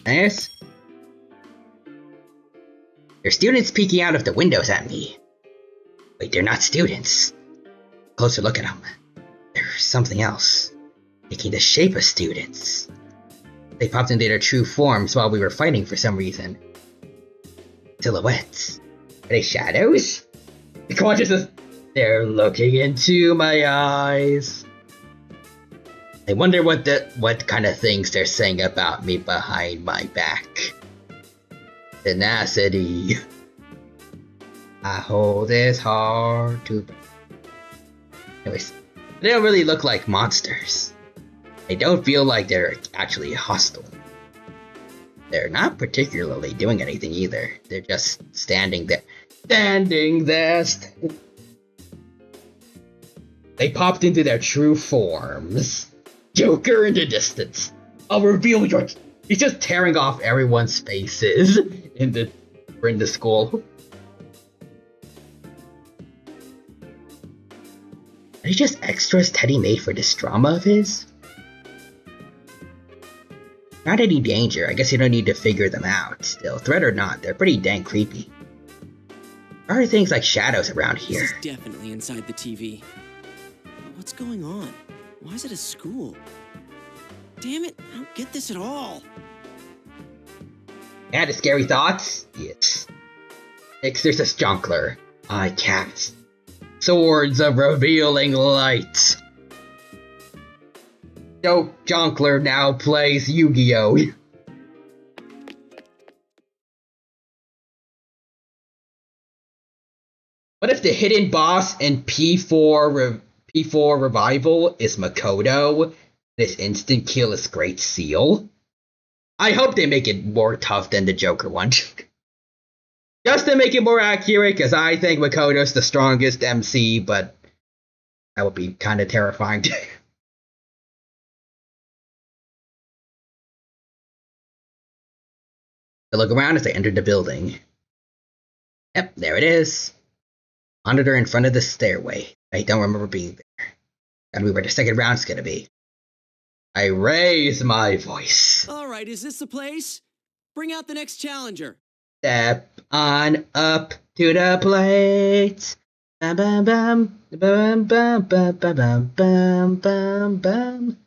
Nice. There's students peeking out of the windows at me. Wait, they're not students. Closer look at them. There's something else, taking the shape of students. They popped into their true forms while we were fighting for some reason. Silhouettes. Are they shadows? The consciousness. They're looking into my eyes. I wonder what kind of things they're saying about me behind my back. Tenacity. I hold this hard to. Anyways, they don't really look like monsters. They don't feel like they're actually hostile. They're not particularly doing anything either. They're just standing there. They popped into their true forms. Joker in the distance. I'll reveal your. He's just tearing off everyone's faces in the school. Are they just extras Teddy made for this drama of his? Not any danger. I guess you don't need to figure them out. Still, threat or not, they're pretty dang creepy. There are things like shadows around here. This is definitely inside the TV. What's going on? Why is it a school? Damn it, I don't get this at all. Had scary thoughts? Yes. Exorcist Jonkler. I cast Swords of Revealing Light. Jonkler now plays Yu-Gi-Oh! What if the hidden boss in P4 Revival is Makoto? This instant kill is Great Seal? I hope they make it more tough than the Joker one. Just to make it more accurate, because I think Makoto's the strongest MC, but that would be kind of terrifying. I look around as I enter the building. Yep, there it is. Monitor in front of the stairway. I don't remember being there. Gotta be where the second round's gonna be. I raise my voice. Alright, is this the place? Bring out the next challenger. Step on up to the plate. Bam bam bam bam bam bam bam bam bam bam.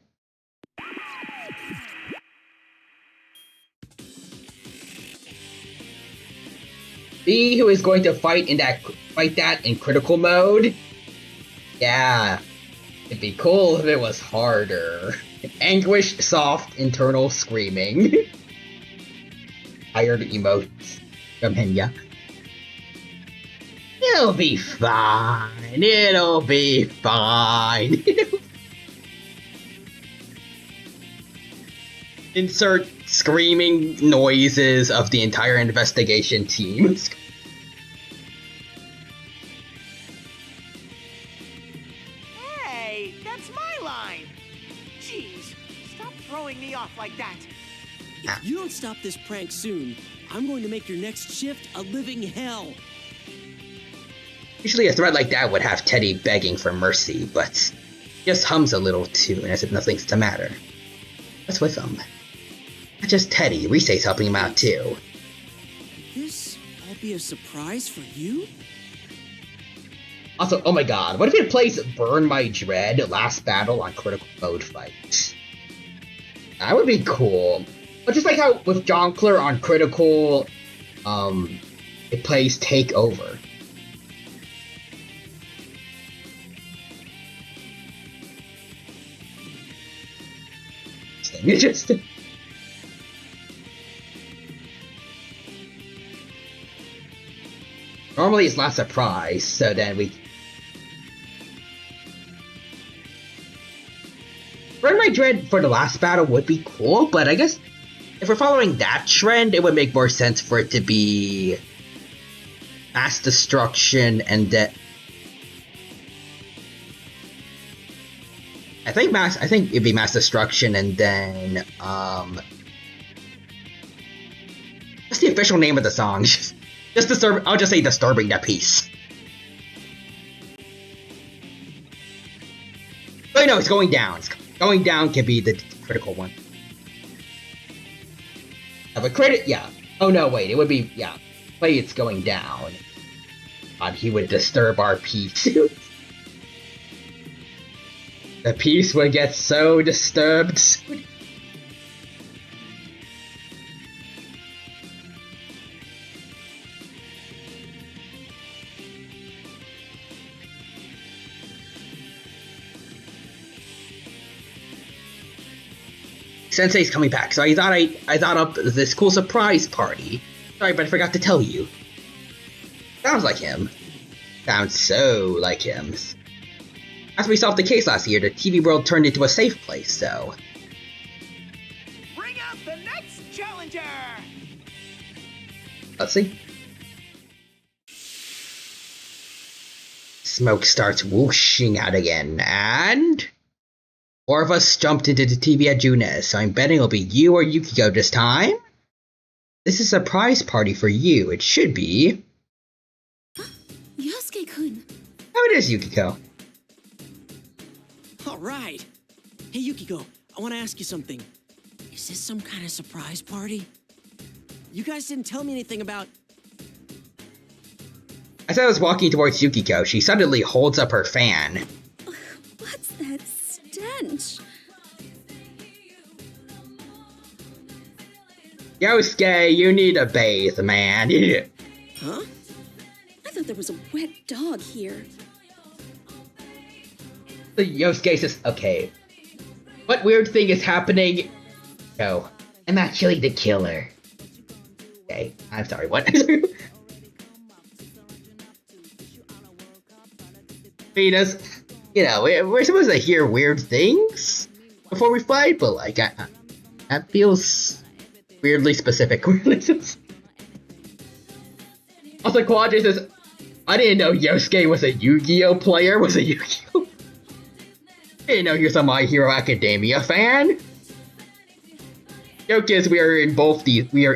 See who is going to fight that in critical mode? Yeah. It'd be cool if it was harder. Anguish, soft, internal screaming. Tired emotes from Henya. It'll be fine. It'll be fine. Insert screaming noises of the entire investigation team. Hey, that's my line. Jeez, stop throwing me off like that. If you don't stop this prank soon, I'm going to make your next shift a living hell. Usually a threat like that would have Teddy begging for mercy, but he just hums a little too, and as if nothing's the matter. What's with him? Not just Teddy, Rise's helping him out too. Could this all be a surprise for you? Also, oh my god, what if it plays Burn My Dread Last Battle on Critical Mode Fight? That would be cool. But just like how with Jonkler on Critical, it plays Take Over. Interesting. Normally it's not surprise, so then we... Burn My Dread for the last battle would be cool, but I guess if we're following that trend, it would make more sense for it to be Mass Destruction and then... I think it'd be Mass Destruction and then, what's the official name of the song? I'll just say Disturbing the Peace. Oh no, it's Going Down. Going Down can be the critical one. Yeah, but credit, yeah. Oh no, wait, it would be, yeah. plates going down. God, he would disturb our peace. The peace would get so disturbed. Sensei's coming back, so I thought up this cool surprise party. Sorry, but I forgot to tell you. Sounds like him. Sounds so like him. After we solved the case last year, the TV world turned into a safe place, so... Bring out the next challenger! Let's see. Smoke starts whooshing out again, and... 4 of us jumped into the TV at Junes, so I'm betting it'll be you or Yukiko this time. This is a prize party for you. It should be... Yosuke-kun. How it is, Yukiko. All right. Hey, Yukiko, I want to ask you something. Is this some kind of surprise party? You guys didn't tell me anything about... As I was walking towards Yukiko, she suddenly holds up her fan. What's that stench? Yosuke, you need a bathe, man. Huh? I thought there was a wet dog here. Yosuke says, okay. What weird thing is happening? No, I'm actually the killer. Okay, I'm sorry, what? Venus, you know, we're supposed to hear weird things before we fight, but like, that feels weirdly specific. Also, Quadri says, I didn't know Yosuke was a Yu-Gi-Oh player, I didn't know he was a My Hero Academia fan. Joke is, we are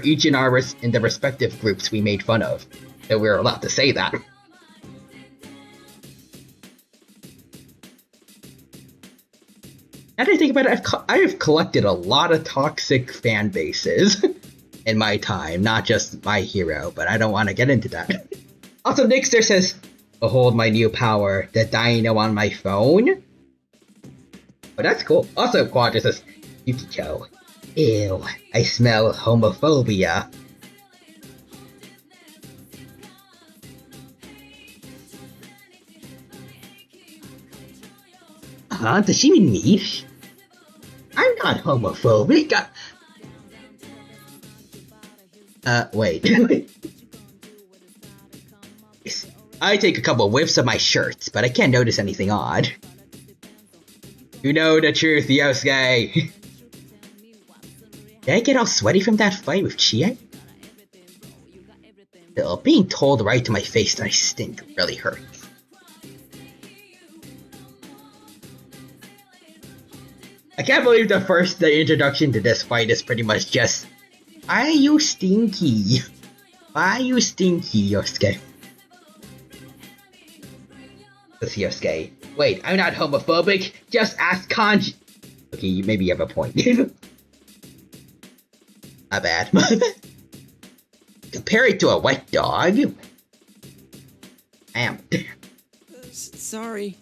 each in the respective groups we made fun of, so we're allowed to say that. Now that I think about it, I have collected a lot of toxic fan bases in my time, not just My Hero, but I don't want to get into that. Also, Nixter says, behold my new power, the dino on my phone. Oh, that's cool. Also, Quadra says, Yukiko, ew, I smell homophobia. Does she mean me? I'm not homophobic. Wait. I take a couple whiffs of my shirts, but I can't notice anything odd. You know the truth, Yosuke. Did I get all sweaty from that fight with Chie? Still, being told right to my face that I stink really hurts. I can't believe the introduction to this fight is pretty much just, why are you stinky? Why are you stinky, Yosuke? That's Yosuke. Wait, I'm not homophobic. Just ask Kanji. Okay, maybe you have a point. Not bad. Compare it to a wet dog. Damn. Sorry.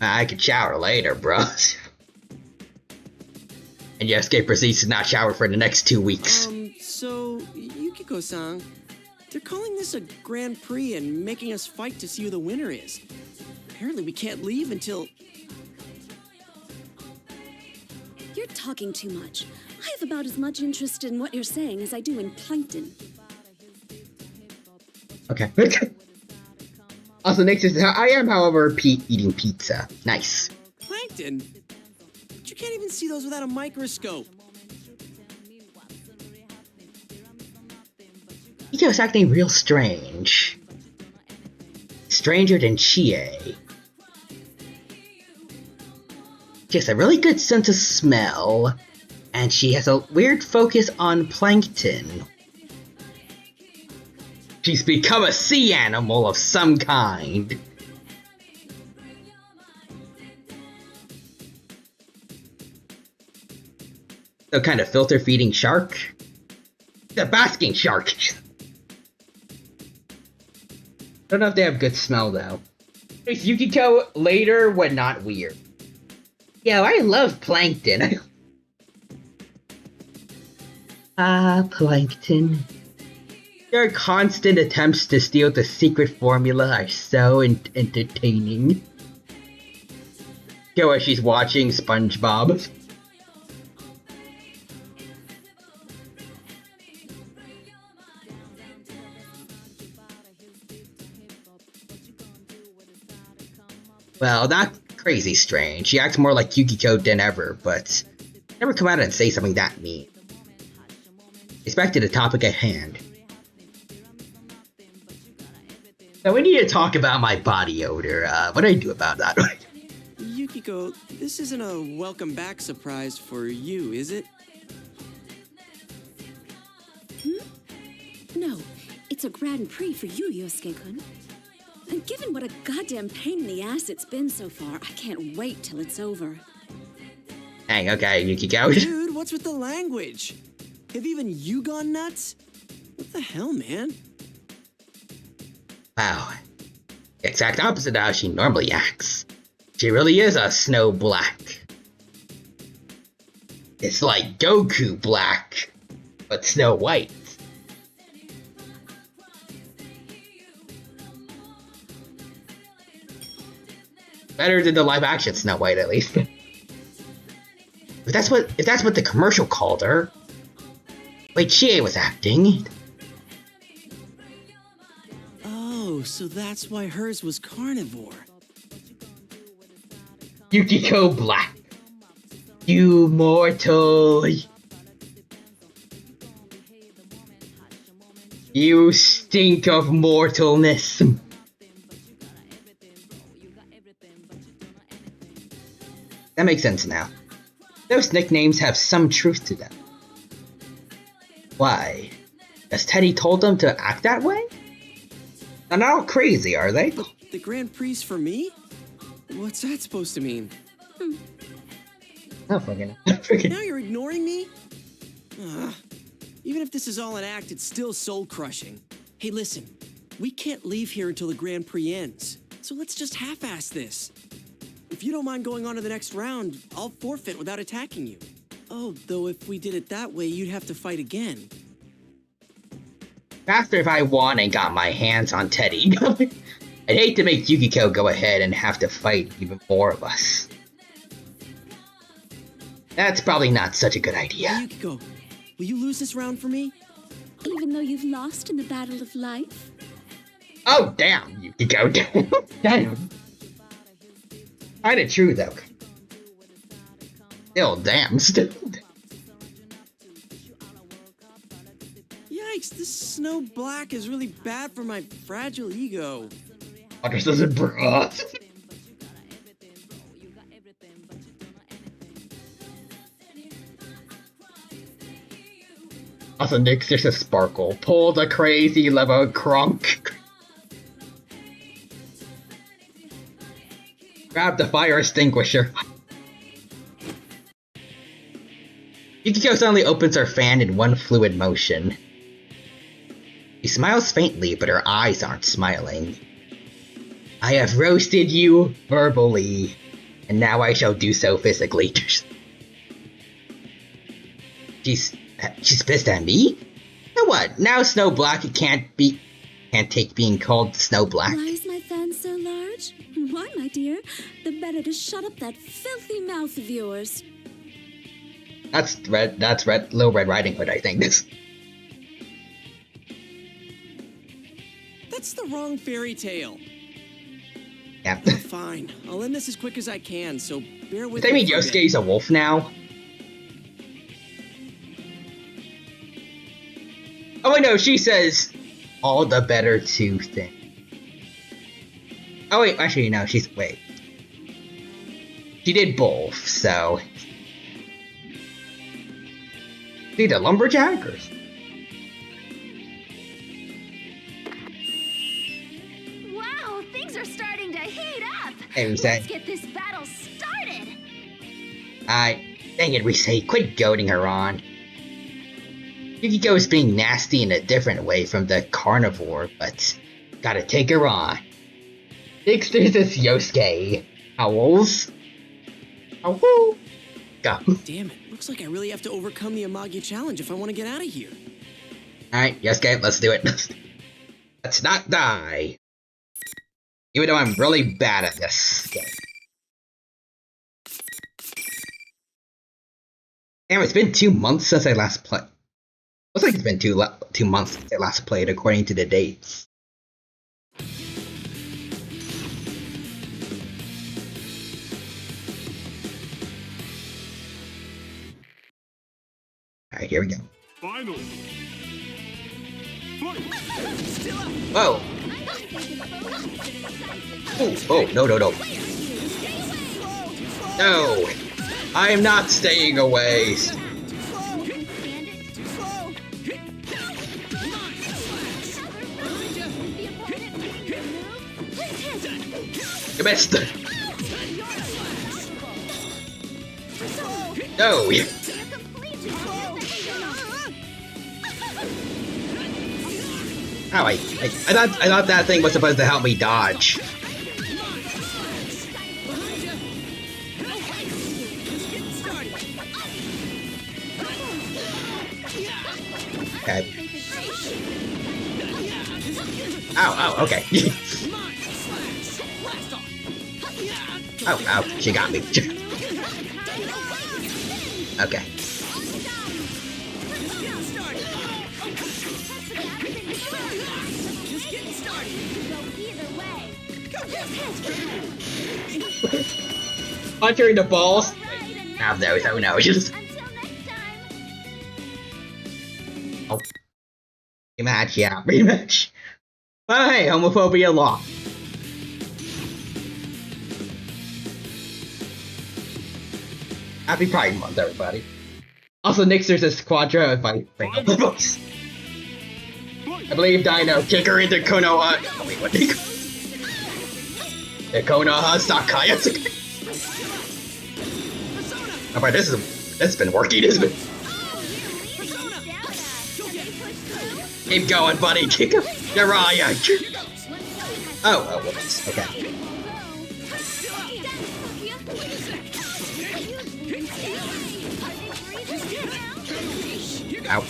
I could shower later, bro. And Yosuke proceeds to not shower for the next 2 weeks. So, Yukiko-san, they're calling this a Grand Prix and making us fight to see who the winner is. Apparently we can't leave until... You're talking too much. I have about as much interest in what you're saying as I do in plankton. Okay. Also, next is I am, however, eating pizza. Nice. Plankton? But you can't even see those without a microscope. Ito's acting real strange. Stranger than Chie. She has a really good sense of smell, and she has a weird focus on plankton. She's become a sea animal of some kind. Some kind of filter-feeding shark? The basking shark! Don't know if they have good smell though. Yukiko later when not weird. Yo, I love plankton. Plankton. Your constant attempts to steal the secret formula are so entertaining. Go as she's watching SpongeBob. Well, not crazy strange. She acts more like Yukiko than ever, but never come out and say something that mean. Back to the topic at hand. So we need to talk about my body odor. What do I do about that? Yukiko, this isn't a welcome back surprise for you, is it? No, it's a Grand Prix for you, Yosuke-kun. And given what a goddamn pain in the ass it's been so far, I can't wait till it's over. Dang, okay, Yukiko. Dude, what's with the language? Have even you gone nuts? What the hell, man? Wow. Exact opposite of how she normally acts. She really is a snow black. It's like Goku black, but Snow White. Better than the live action Snow White, at least. if that's what the commercial called her. Wait, she was acting. Oh, so that's why hers was carnivore. Yukiko Black. You mortal. You stink of mortalness. That makes sense now. Those nicknames have some truth to them. Why? Has Teddy told them to act that way? They're not all crazy, are they? The Grand Prix for me? What's that supposed to mean? Oh, fucking. Now you're ignoring me? Ugh. Even if this is all an act, it's still soul-crushing. Hey, listen. We can't leave here until the Grand Prix ends. So let's just half-ass this. If you don't mind going on to the next round, I'll forfeit without attacking you. Oh, though if we did it that way, you'd have to fight again. Faster if I won and got my hands on Teddy. I'd hate to make Yukiko go ahead and have to fight even more of us. That's probably not such a good idea. Hey, Yukiko, will you lose this round for me? Even though you've lost in the battle of life? Oh, damn, Yukiko. Damn. Kinda true, though. Still, damn, still. Yikes, this snow black is really bad for my fragile ego. Otters doesn't bro. Also, Nick's just a sparkle. Pull the crazy lever crunk. Grab the fire extinguisher. Yukiko suddenly opens her fan in one fluid motion. She smiles faintly, but her eyes aren't smiling. I have roasted you verbally, and now I shall do so physically. She's pissed at me? So what? Now Snow Black can't take being called Snow Black. Why is my fan so large? Why, my dear? The better to shut up that filthy mouth of yours. That's Little Red Riding Hood, I think. That's the wrong fairy tale. Yeah. Fine. I'll end this as quick as I can, so bear with me. Does that mean Yosuke's a wolf now? Oh wait, no, she says all the better to thing. Oh wait, actually no, wait. She did both, so. See the lumberjackers. Wow, things are starting to heat up. Hey, Let's get this battle started. Dang it, Risei, quit goading her on. Yukiko is being nasty in a different way from the carnivore, but Gotta take her on. Next there's this Yosuke. Owls. Ow. Go. Damn it, looks like I really have to overcome the Amagi challenge if I want to get out of here. Alright, Yosuke, let's do it. Let's not die. Even though I'm really bad at this game. Damn, it's been 2 months since I last played. Looks like it's been 2 months since I last played according to the dates. Alright, here we go. Final. Whoa! Oh, no. No! I am not staying away! You missed! No! Oh, I thought that thing was supposed to help me dodge. Okay. Ow, okay. Oh, she got me. Okay. Punch her in the balls. Oh no, just. Oh. Rematch, yeah, rematch. Oh, hey, homophobia law. Happy Pride Month, everybody. Also, next there's a Squadra if I books. I believe Dino kick her into Konoha. Oh, wait, what did he call the Konoha Sakaya? Oh, but this has been working, isn't it? Keep going, buddy. Kick him. Uriah. Oh, whoops. Okay. Ow.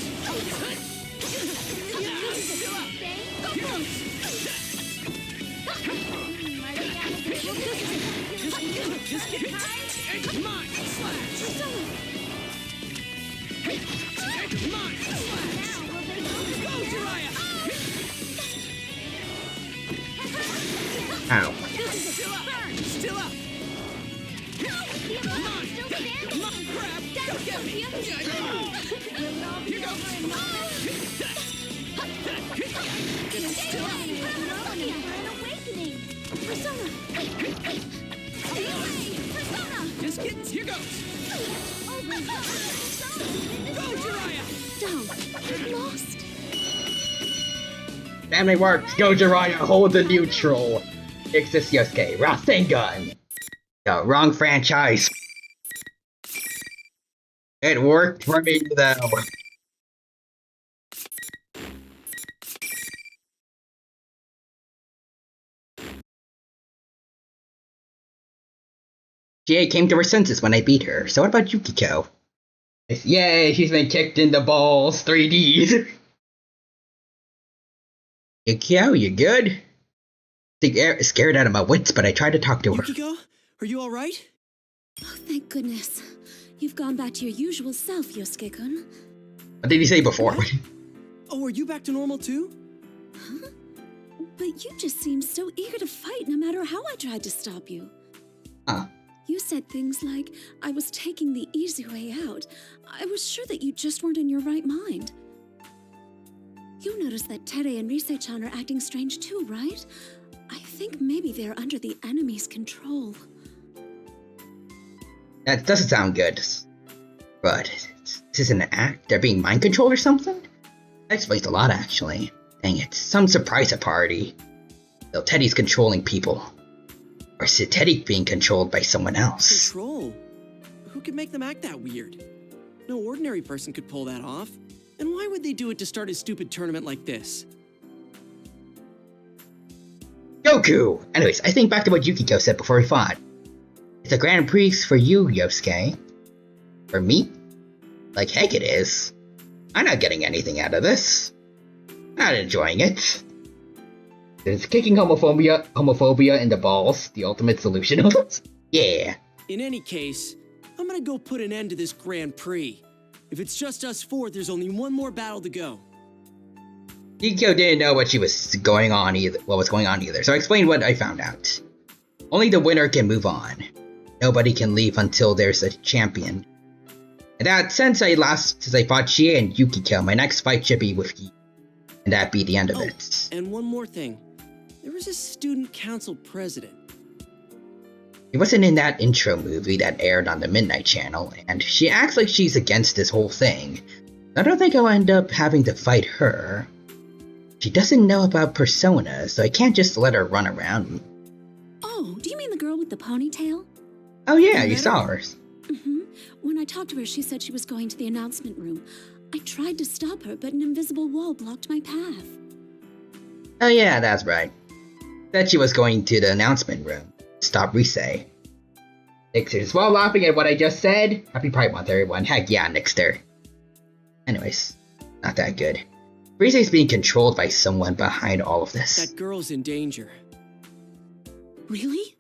Ow. Family works. Go Jiraiya, hold the neutral. Fix this Yosuke. Rasengan. No, wrong franchise. It worked for me though. Jie came to her senses when I beat her. So what about Yukiko? Yay, she's been kicked in the balls. 3Ds. Yukiko, you good? Scared out of my wits, but I tried to talk to her. Yukiko, are you all right? Oh, thank goodness. You've gone back to your usual self, Yosuke-kun. What did he say before? Oh, are you back to normal too? Huh? But you just seemed so eager to fight no matter how I tried to stop you. Huh. You said things like, I was taking the easy way out. I was sure that you just weren't in your right mind. You noticed that Tere and Rise-chan are acting strange too, right? I think maybe they're under the enemy's control. That doesn't sound good. But this is an act? They're being mind controlled or something? That explains a lot, actually. Dang it, some surprise party. So Teddy's controlling people. Or is it Teddy being controlled by someone else? Control? Who could make them act that weird? No ordinary person could pull that off. And why would they do it to start a stupid tournament like this? Goku! Anyways, I think back to what Yukiko said before we fought. It's a Grand Prix for you, Yosuke. For me? Like heck it is. I'm not getting anything out of this. I'm not enjoying it. Is kicking homophobia in the balls the ultimate solution? Yeah. In any case, I'm gonna go put an end to this Grand Prix. If it's just us four, there's only one more battle to go. Yukiko didn't know what was going on either, so I explained what I found out. Only the winner can move on. Nobody can leave until there's a champion. And that since I fought Chie and Yukiko, my next fight should be with you. And that'd be the end of it. And one more thing. There was a student council president. He wasn't in that intro movie that aired on the Midnight Channel, and she acts like she's against this whole thing. I don't think I'll end up having to fight her. She doesn't know about Persona, so I can't just let her run around. Oh, do you mean the girl with the ponytail? Oh yeah, you saw her. Mm-hmm. When I talked to her, she said she was going to the announcement room. I tried to stop her, but an invisible wall blocked my path. Oh yeah, that's right. Said she was going to the announcement room. Stop Risei. Nixter's while laughing at what I just said. Happy Pride Month, everyone. Heck yeah, Nixter. Anyways, not that good. Risei's being controlled by someone behind all of this. That girl's in danger. Really?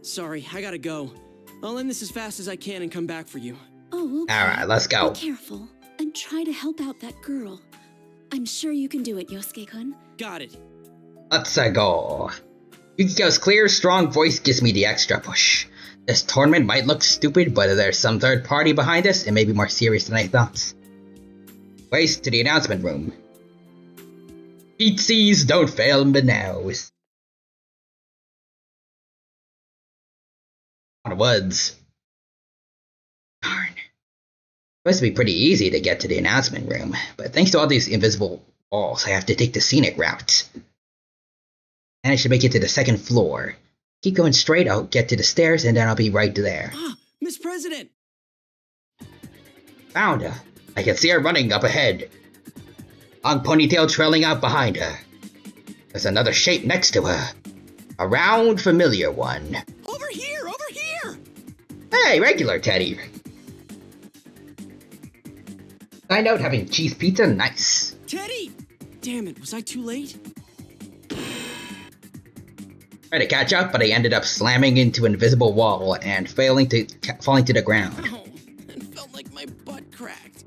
Sorry, I gotta go. I'll end this as fast as I can and come back for you. Oh, okay. Alright, let's go. Be careful, and try to help out that girl. I'm sure you can do it, Yosuke-kun. Got it. Let's go. Yukiko's clear, strong voice gives me the extra push. This tournament might look stupid, but if there's some third party behind us, it may be more serious than I thought. Race to the announcement room. Beatsies don't fail me now. On the woods. Darn. It's supposed to be pretty easy to get to the announcement room, but thanks to all these invisible walls, I have to take the scenic route. And I should make it to the second floor. Keep going straight, I'll get to the stairs, and then I'll be right there. Ah, Miss President! Found her. I can see her running up ahead. Long ponytail trailing out behind her. There's another shape next to her. A round, familiar one. Over here! Over here! Hey, regular Teddy. Side note, having cheese pizza, nice. Teddy! Damn it, was I too late? Tried to catch up, but I ended up slamming into an invisible wall and falling to the ground. Oh, it felt like my butt cracked.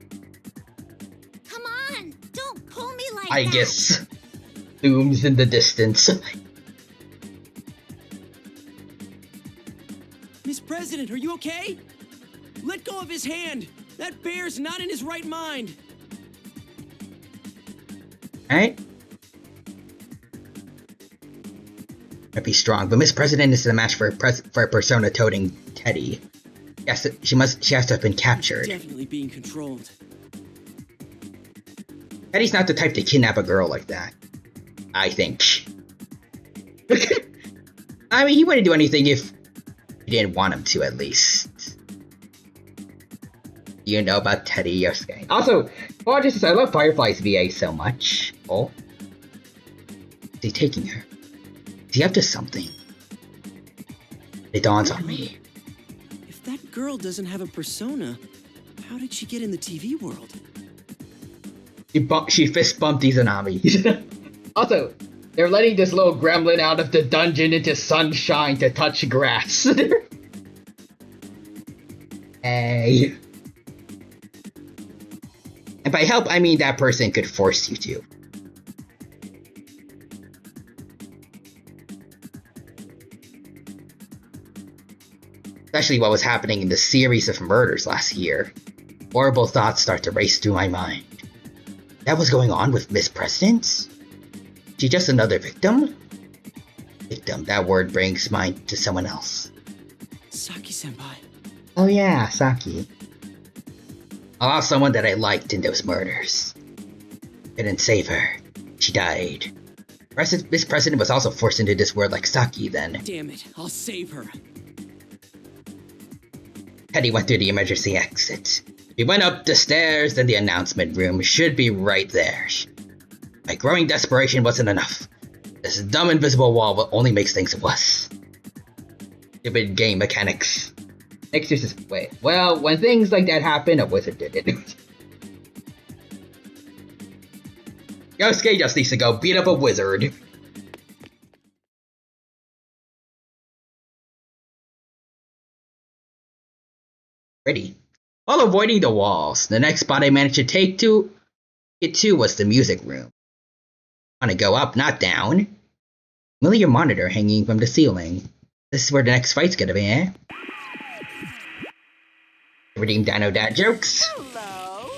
Come on! Don't pull me like I that! guess looms in the distance. Miss President, are you okay? Let go of his hand! That bear's not in his right mind! Alright? Might be strong, but Miss President is a match for a Persona-toting Teddy. Yes, she has to have been captured. Definitely being controlled. Teddy's not the type to kidnap a girl like that. I think. I mean, he wouldn't do anything if you didn't want him to, at least. You know about Teddy Yosuke. Also, apologies, I love Firefly's VA so much. Oh? Is he taking her? Is he up to something? It dawns on me. If that girl doesn't have a persona, how did she get in the TV world? She fist bumped Izanami. Also, they're letting this little gremlin out of the dungeon into sunshine to touch grass. Hey. And by help, I mean that person could force you to. Especially what was happening in the series of murders last year. Horrible thoughts start to race through my mind. That was going on with Miss President? She just another victim? Victim, that word brings mind to someone else. Saki-senpai. Oh yeah, Saki. I lost someone that I liked in those murders. Couldn't save her. She died. Miss President was also forced into this world like Saki then. Damn it, I'll save her. Teddy went through the emergency exit. He went up the stairs, then the announcement room should be right there. My growing desperation wasn't enough. This dumb invisible wall will only makes things worse. Stupid game mechanics. Next is just wait. Well, when things like that happen, a wizard did it. Yosuke just needs to go beat up a wizard. Ready. While avoiding the walls, the next spot I managed to get to was the music room. Wanna go up, not down. Familiar monitor hanging from the ceiling. This is where the next fight's gonna be, eh? Redeem Dino Dad jokes. Hello.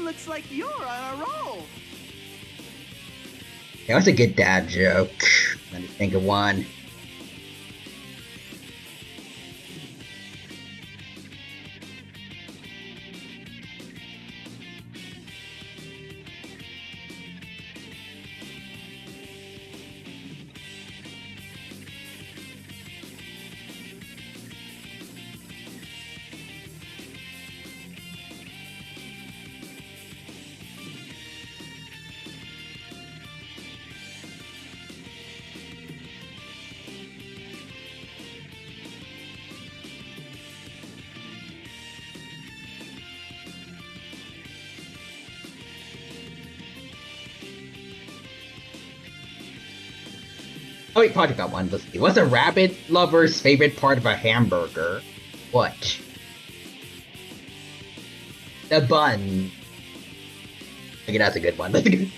Looks like you're on a roll. That was a good dad joke. Let me think of one. Oh wait, probably got one. Let's see. What's a rabbit lover's favorite part of a hamburger? What? The bun. Okay, that's a good one. That's a good.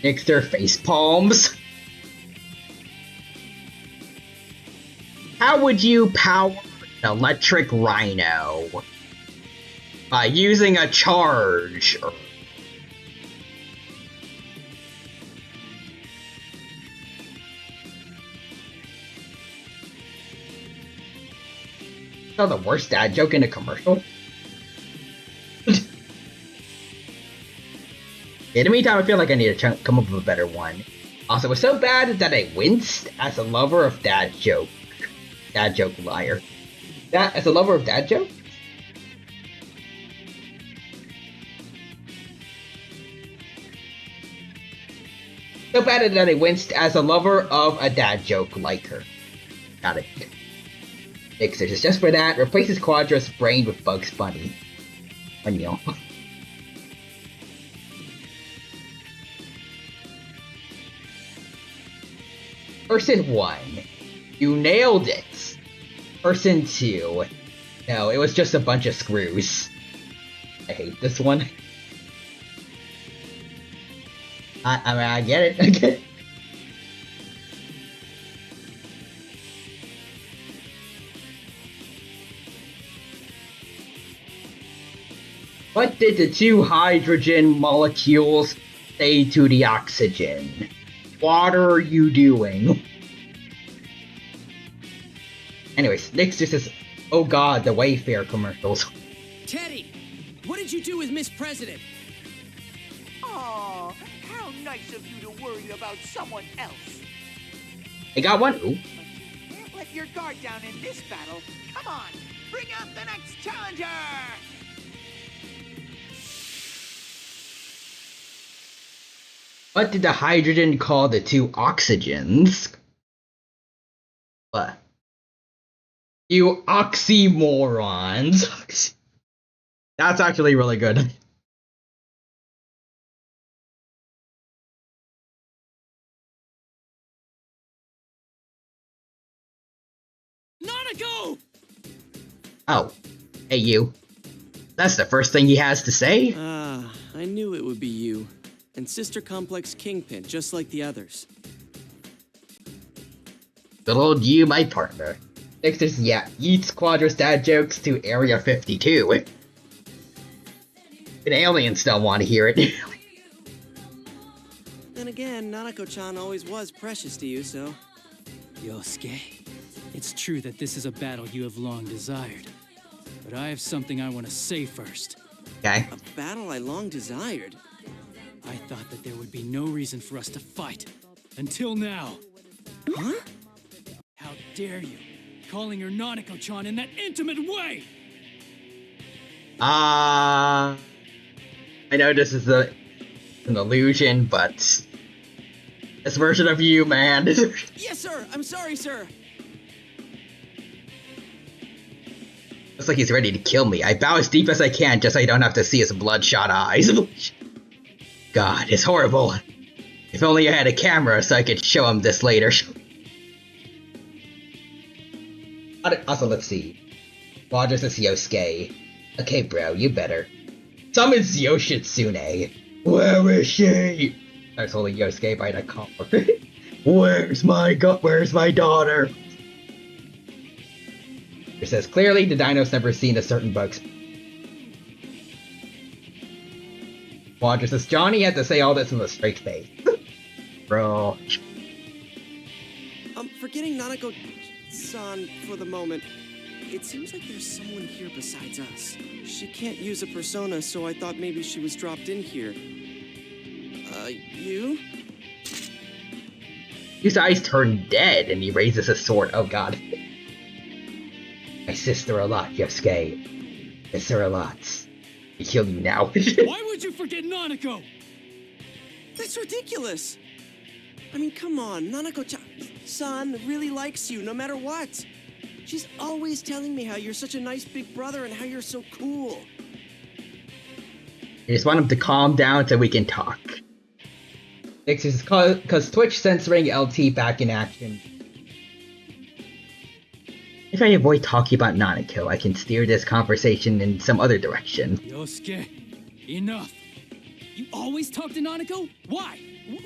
Next, their face palms. How would you power an electric rhino? By using a charge. Oh, the worst dad joke in a commercial? In the meantime, I feel like I need to come up with a better one. Also, it was so bad that I winced as a lover of dad joke liar. That as a lover of dad joke? So bad that I winced as a lover of a dad joke liker. Got it. Fixers is just for that. Replaces Quadra's brain with Bugs Bunny. Unreal. Person 1. You nailed it. Person 2. No, it was just a bunch of screws. I hate this one. I mean, I get it. I get it. What did the two hydrogen molecules say to the oxygen? What are you doing? Anyways, next just says, oh god, the Wayfair commercials. Teddy, what did you do with Miss President? Aw, how nice of you to worry about someone else. I got one. Ooh. But you can't let your guard down in this battle. Come on, bring out the next challenger! What did the hydrogen call the two oxygens? What? You oxymorons. That's actually really good. Nanako! Oh. Hey, you. That's the first thing he has to say? Ah, I knew it would be you. And Sister Complex Kingpin, just like the others. Good old you, my partner. Next is, yeah, Yeats Quadra's dad jokes to Area 52. And aliens don't want to hear it. Then again, Nanako-chan always was precious to you, so... Yosuke, it's true that this is a battle you have long desired. But I have something I want to say first. Okay. A battle I long desired? I thought that there would be no reason for us to fight, Until now. Huh? How dare you? Calling her Nanako-chan in that intimate way! I know this is an illusion, but this version of you, man. Yes, sir. I'm sorry, sir. Looks like he's ready to kill me. I bow as deep as I can just so I don't have to see his bloodshot eyes. God, it's horrible. If only I had a camera so I could show him this later. Also, let's see. Rogers is Yosuke. Okay, bro, you better. Summons Yoshitsune. Where is she? I was holding Yosuke by the collar. Where's my daughter? It says, clearly the dino's never seen a certain bug's. Rogers says, Johnny had to say all this in a straight face. Bro. Forgetting Nanako-san for the moment, it seems like there's someone here besides us. She can't use a persona, so I thought maybe she was dropped in here. You? His eyes turn dead and he raises his sword. Oh god. I sister a lot, Yosuke. Miss her a lot. I kill you now. Why would you forget Nanako? That's ridiculous. I mean, come on, Nanako-san really likes you no matter what. She's always telling me how you're such a nice big brother and how you're so cool. I just want him to calm down so we can talk. This is because Twitch censoring LT back in action. If I avoid talking about Nanako, I can steer this conversation in some other direction. Yosuke, enough. You always talk to Nanako? Why?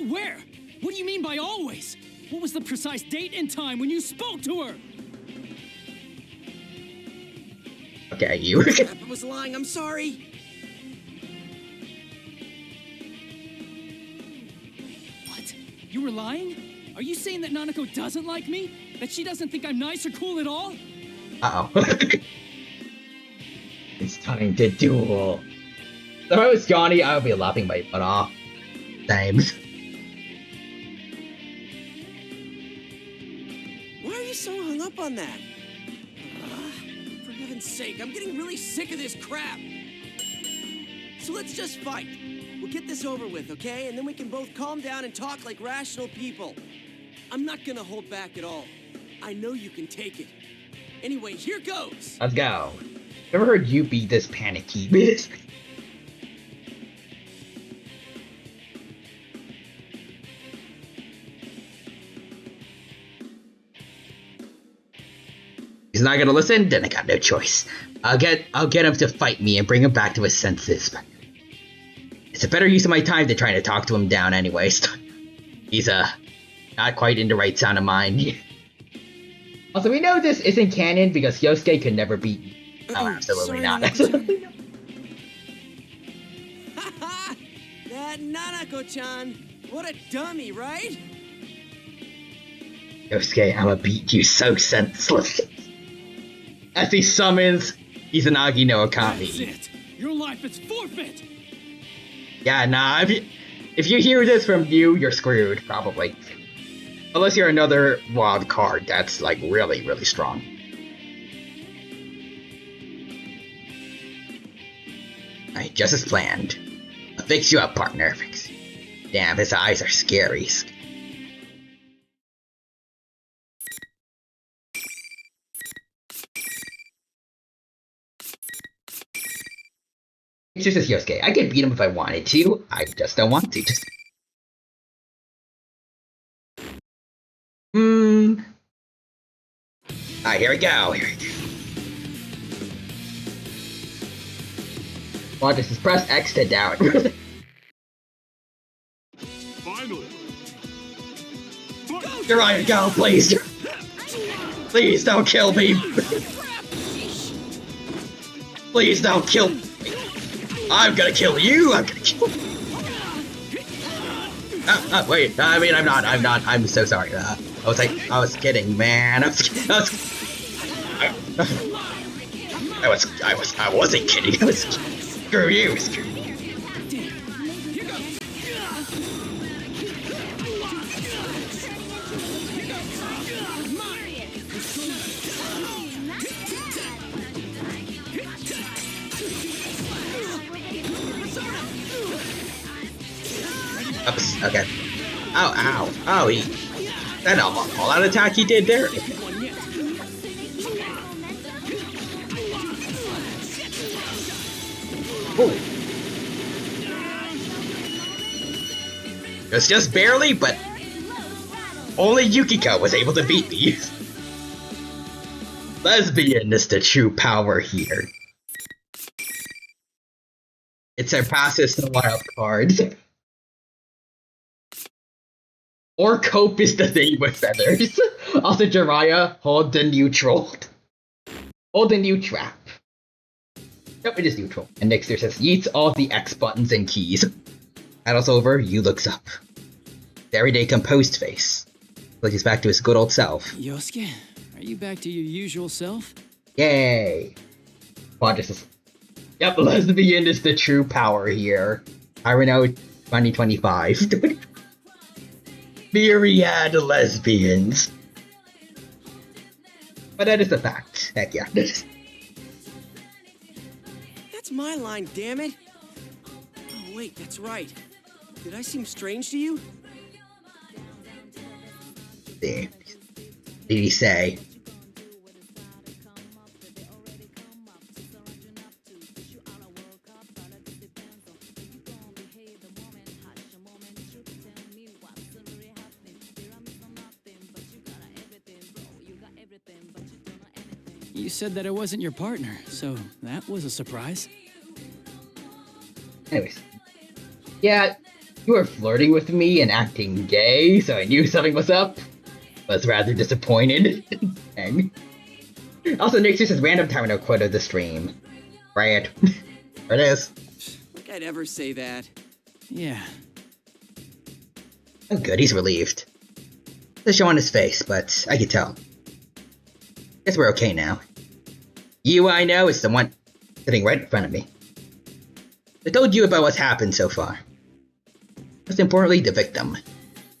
Where? What do you mean by always? What was the precise date and time when you spoke to her? Okay, you. I was lying, I'm sorry. What? You were lying? Are you saying that Nanako doesn't like me? That she doesn't think I'm nice or cool at all? Uh-oh. It's time to duel. If I was Johnny, I would be laughing my butt off. Times. Why are you so hung up on that? For heaven's sake, I'm getting really sick of this crap. So let's just fight. We'll get this over with, okay? And then we can both calm down and talk like rational people. I'm not gonna hold back at all. I know you can take it. Anyway, here goes! Let's go. Never heard you be this panicky. He's not gonna listen? Then I got no choice. I'll get him to fight me and bring him back to his senses. It's a better use of my time than trying to talk to him down anyways. He's not quite in the right sound of mind. Also, we know this isn't canon because Yosuke could never beat me. Oh, absolutely not. That Nanako-chan! What a dummy, right? Yosuke, I'ma beat you so senseless. As he summons Izanagi no Akami. That's it. Your life is forfeit. Yeah, nah. If you hear this from you, you're screwed, probably. Unless you're another wild card that's like really, really strong. Alright, just as planned. I'll fix you up, partner. Damn, his eyes are scary. It's just as Yosuke. I could beat him if I wanted to. I just don't want to. Alright, here we go. Well, this is press X to down. Finally. You're right, go, please. Please don't kill me. Please don't kill me. I'm gonna kill you. I'm gonna kill you. Wait. I mean, I'm not. I'm so sorry. I was kidding, man. I wasn't kidding. I was. Screw you. Oops, okay. Ow, ow. Oh, that all-out attack he did there? Ooh. It's just barely, but only Yukiko was able to beat me. Lesbian is the true power here. It surpasses the wild cards. Or cope is the thing with feathers. Also, Jiraiya, hold the neutral. Hold the new trap. Nope, it is neutral. And Nixter says, yeets all the X buttons and keys. Battle's over, Yu looks up. The everyday composed face. Like he's back to his good old self. Yosuke, are you back to your usual self? Yay! Quadra says, yep, lesbian is the true power here. Irino 2025. Myriad lesbians. But that is a fact. Heck yeah. That's my line, damn it! Oh wait, that's right. Did I seem strange to you? What did he say? You said that I wasn't your partner, so that was a surprise. Anyways. Yeah, you were flirting with me and acting gay, so I knew something was up. Was rather disappointed. And also, Nick says random time no quote of the stream. Right. There it is. Like I'd ever say that. Yeah. Oh good, he's relieved. The show on his face, but I can tell. Guess we're okay now. You, I know, is the one sitting right in front of me. I told you about what's happened so far. Most importantly, the victim.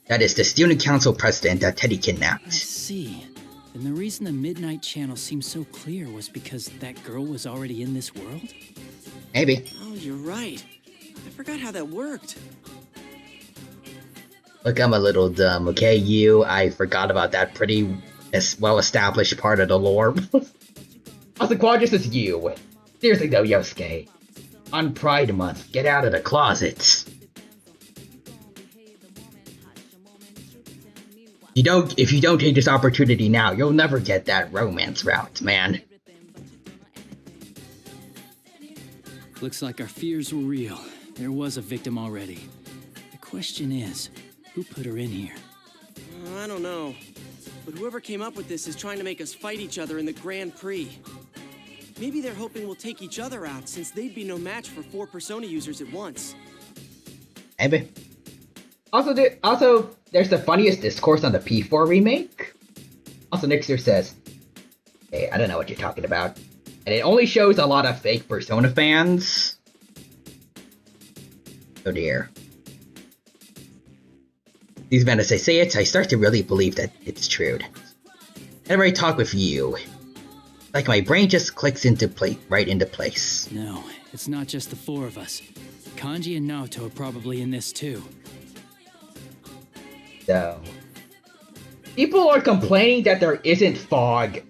That is the student council president that Teddy kidnapped. I see. And the reason the Midnight Channel seemed so clear was because that girl was already in this world? Maybe. Oh, you're right. I forgot how that worked. Look, I'm a little dumb, okay? I forgot about that pretty well-established part of the lore. Also, Quadras is you. Seriously though, Yosuke. On Pride Month, get out of the closets. If you don't take this opportunity now, you'll never get that romance route, man. Looks like our fears were real. There was a victim already. The question is, who put her in here? I don't know. But whoever came up with this is trying to make us fight each other in the Grand Prix. Maybe they're hoping we'll take each other out, since they'd be no match for 4 Persona users at once. Maybe. Also, there's the funniest discourse on the P4 remake. Also, Nixer says, hey, I don't know what you're talking about. And it only shows a lot of fake Persona fans. Oh dear. These men, as I say it, I start to really believe that it's true. Whenever I talk with you, like my brain just clicks right into place. No, it's not just the 4 of us. Kanji and Naoto are probably in this too. So, people are complaining that there isn't fog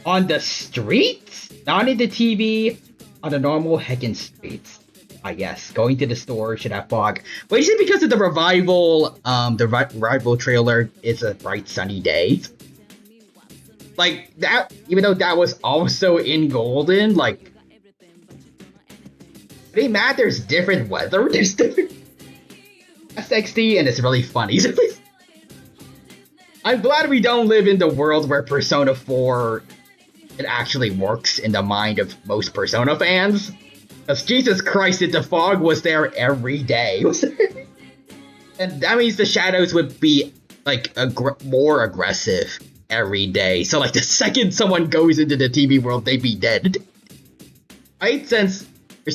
on the streets, not in the TV, on the normal heckin' streets. Ah yes, going to the store should have fog. But is it because of the revival, revival trailer, it's a bright sunny day? Like, that, even though that was also in Golden, like, it ain't mad there's different weather, there's different SXD, and it's really funny. I'm glad we don't live in the world where Persona 4, it actually works in the mind of most Persona fans. Because Jesus Christ, the fog was there every day. And that means the shadows would be, like, more aggressive every day. So, like, the second someone goes into the TV world, they'd be dead. Right? Since you're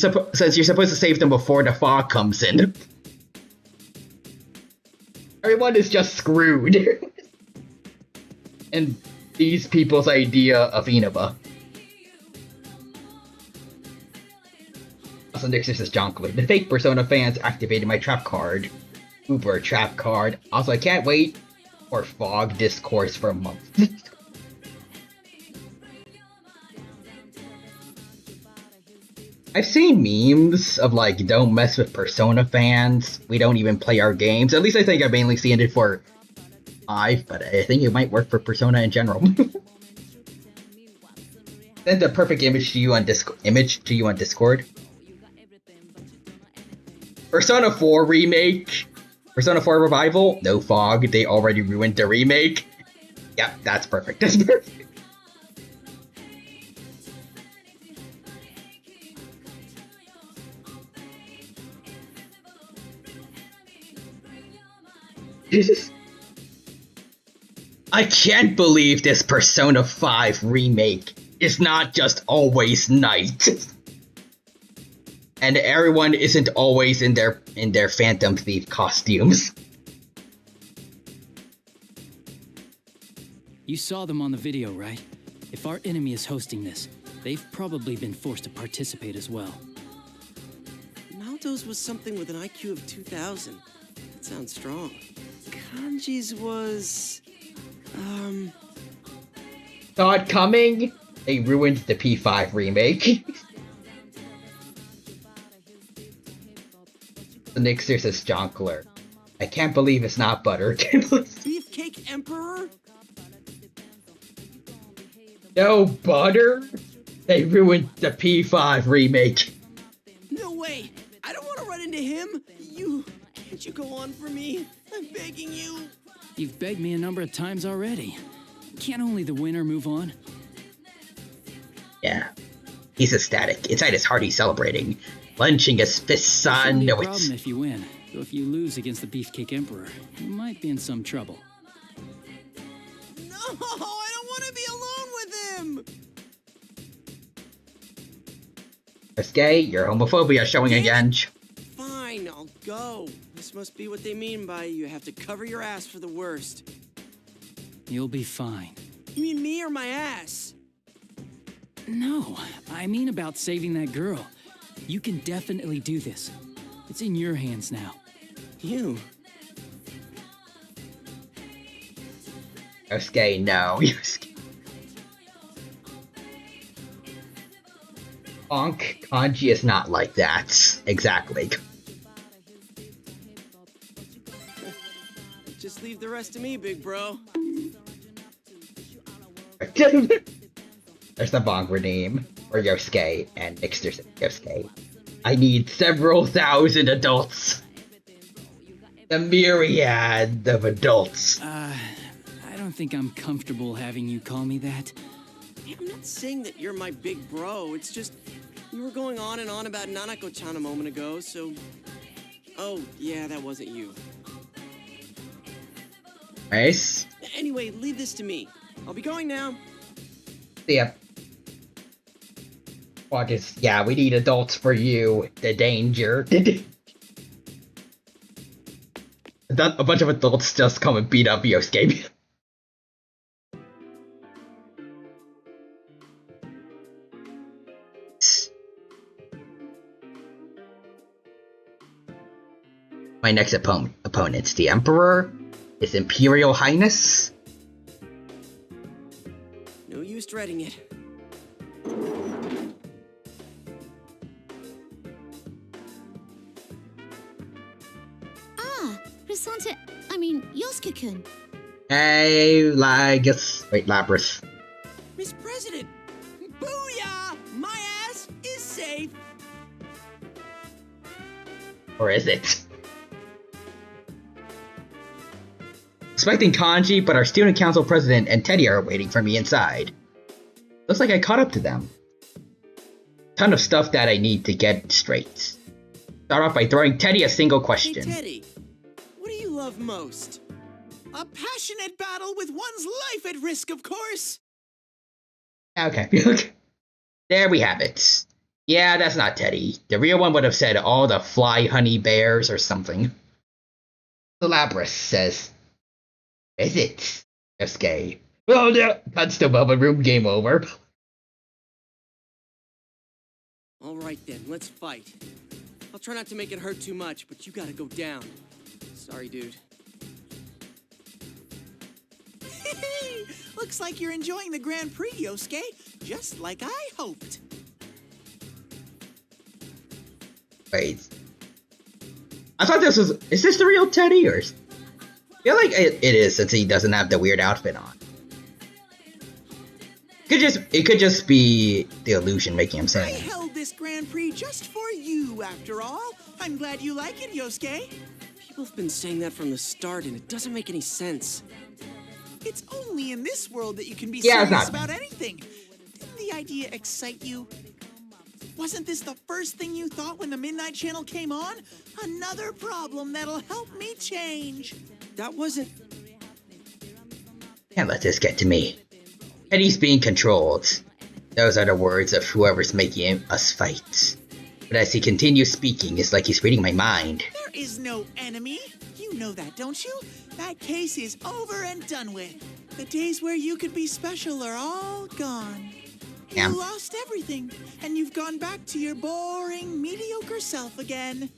supposed to save them before the fog comes in. Everyone is just screwed. And these people's idea of Inaba. Also, Nixus is jonkily. The fake Persona fans activated my trap card. Uber trap card. Also, I can't wait for Fog Discourse for a month. I've seen memes of like, don't mess with Persona fans. We don't even play our games. At least I think I've mainly seen it for 5, but I think it might work for Persona in general. Send the perfect image to you on Discord. Persona 4 remake. Persona 4 revival. No Fog. They already ruined the remake. Yep, that's perfect. That's perfect. Jesus. I can't believe this Persona 5 remake is not just always night. And everyone isn't always in their Phantom Thief costumes. You saw them on the video, right? If our enemy is hosting this, they've probably been forced to participate as well. Naoto's was something with an IQ of 2,000. That sounds strong. Kanji's was... Saw it coming? They ruined the P5 remake. The Nixer says Jonkler. I can't believe it's not butter. Beefcake Emperor? No butter? They ruined the P5 remake. No way! I don't want to run into him! Can't you go on for me? I'm begging you! You've begged me a number of times already. Can't only the winner move on? Yeah. He's ecstatic. Inside his heart he's celebrating. Clenching his fists on... No, it's... problem if you win. So if you lose against the Beefcake Emperor, you might be in some trouble. No! I don't want to be alone with him! Risque, your homophobia showing again. Fine, I'll go. This must be what they mean by you have to cover your ass for the worst. You'll be fine. You mean me or my ass? No, I mean about saving that girl. You can definitely do this. It's in your hands now. You? Risque, no. Bonk, Kanji is not like that. Exactly. Just leave the rest to me, big bro. There's the Bonk redeem for Yosuke, and Nixter said Yosuke. I need several thousand adults. The myriad of adults. I don't think I'm comfortable having you call me that. Hey, I'm not saying that you're my big bro. It's just you were going on and on about Nanako-chan a moment ago, so... Oh, yeah, that wasn't you. Nice. Anyway, leave this to me. I'll be going now. See ya. What is... Yeah, we need adults for you. The danger. A bunch of adults just come and beat up Yosuke. My next opponent's the Emperor, His Imperial Highness. No use dreading it. Ah, Risante, Yosuke-kun. Hey, wait, Lapras. Miss President! Booyah! My ass is safe! Or is it? Expecting Kanji, but our student council president and Teddy are waiting for me inside. Looks like I caught up to them. Ton of stuff that I need to get straight. Start off by throwing Teddy a single question. Hey, Teddy, what do you love most? A passionate battle with one's life at risk, of course! Okay. There we have it. Yeah, that's not Teddy. The real one would have said all the fly honey bears or something. The Lapras says, is it? Yosuke. Oh no! Cuts to Bubba Room, game over. Alright then, let's fight. I'll try not to make it hurt too much, but you gotta go down. Sorry, dude. Looks like you're enjoying the Grand Prix, Yosuke, just like I hoped. Wait. I thought this was... Is this the real Teddy, or... I feel like it is, since he doesn't have the weird outfit on. It could just be the illusion making him I say. held this Grand Prix just for you, after all. I'm glad you like it, Yosuke. People have been saying that from the start, and it doesn't make any sense. It's only in this world that you can be Yeah, it's serious not. about anything. Didn't the idea excite you? Wasn't this the first thing you thought when the Midnight Channel came on? Another problem that'll help me change. That wasn't... Can't let this get to me. Teddy's being controlled. Those are the words of whoever's making us fight. But as he continues speaking, it's like he's reading my mind. There is no enemy. You know that, don't you? That case is over and done with. The days where you could be special are all gone. Yeah. You lost everything, and you've gone back to your boring, mediocre self again.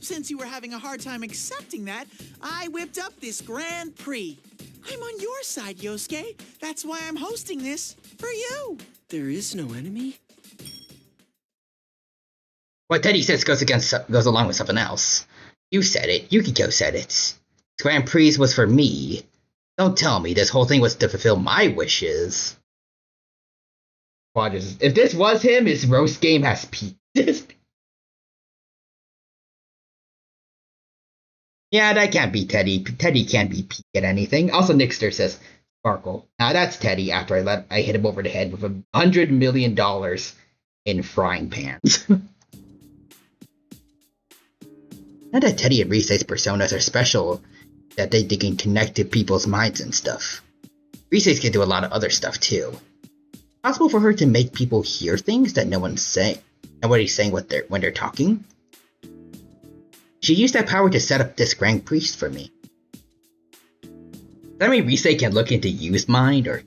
Since you were having a hard time accepting that, I whipped up this Grand Prix. I'm on your side, Yosuke. That's why I'm hosting this for you. There is no enemy? What Teddy says goes along with something else. You said it. Yukiko said it. Grand Prix was for me. Don't tell me this whole thing was to fulfill my wishes. Quadras, if this was him, his roast game has peaked. Yeah, that can't be Teddy. Teddy can't be peak at anything. Also, Nixter says, Sparkle. Now that's Teddy after I hit him over the head with $100 million in frying pans. Not that Teddy and Rise's personas are special, that they can connect to people's minds and stuff. Rise's can do a lot of other stuff too. Possible for her to make people hear things that no one's saying. Nobody's saying when they're talking. She used that power to set up this Grand Priest for me. Does that mean Rise can look into Yu's mind, or...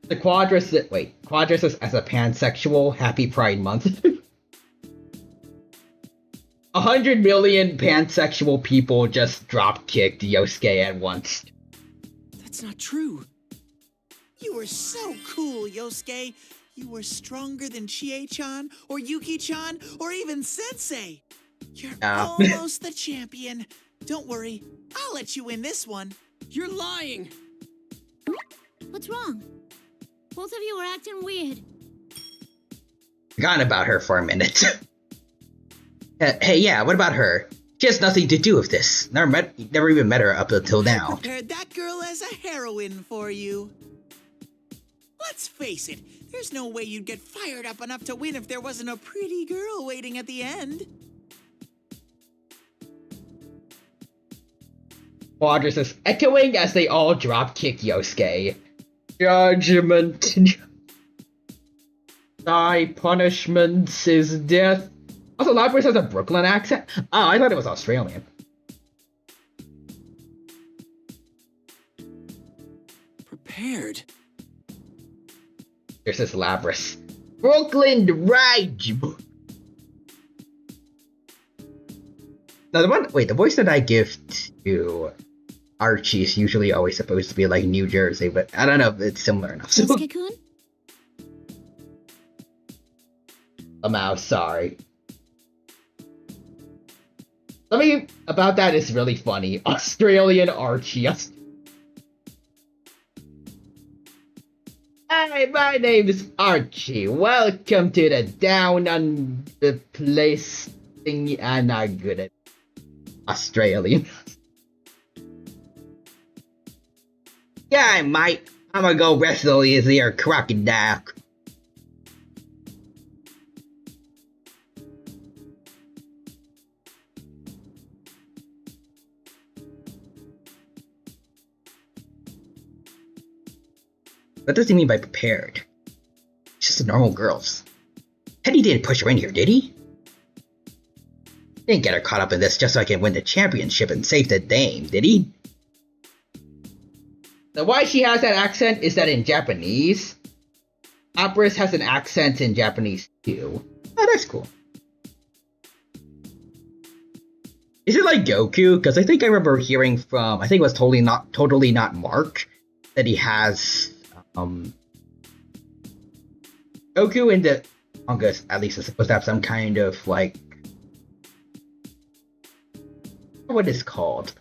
The Quadras as a pansexual, happy Pride Month. 100 million pansexual people just drop-kicked Yosuke at once. That's not true. You were so cool, Yosuke. You were stronger than Chie-chan, or Yuki-chan, or even Sensei. You're almost the champion. Don't worry, I'll let you win this one. You're lying! What's wrong? Both of you are acting weird. Forgotten about her for a minute. Hey, yeah, what about her? She has nothing to do with this. Never even met her up until now. I prepared that girl as a heroine for you. Let's face it, there's no way you'd get fired up enough to win if there wasn't a pretty girl waiting at the end. Quadras is echoing as they all drop-kick Yosuke. Judgment. Thy punishment is death. Also, Labras has a Brooklyn accent? Oh, I thought it was Australian. Prepared. Here's this Labras. Brooklyn Rage! Now the voice that I give to Archie is usually always supposed to be like New Jersey, but I don't know if it's similar enough. Yosuke-kun? I'm sorry. Something about that is really funny. Australian Archie. Hi, my name is Archie. Welcome to the down on the place thing. I'm not good at Australian. Yeah, I might. I'm gonna go wrestle his ear crocodile. What does he mean by prepared? It's just a normal girls. Teddy didn't push her in here, did he? Didn't get her caught up in this just so I can win the championship and save the dame, did he? Now why she has that accent is that in Japanese, Operas has an accent in Japanese Ew. Oh, that's cool. Is it like Goku? Because I think I remember hearing from, I think it was totally not Mark, that he has Goku in the manga, at least is supposed to have some kind of like, what is called?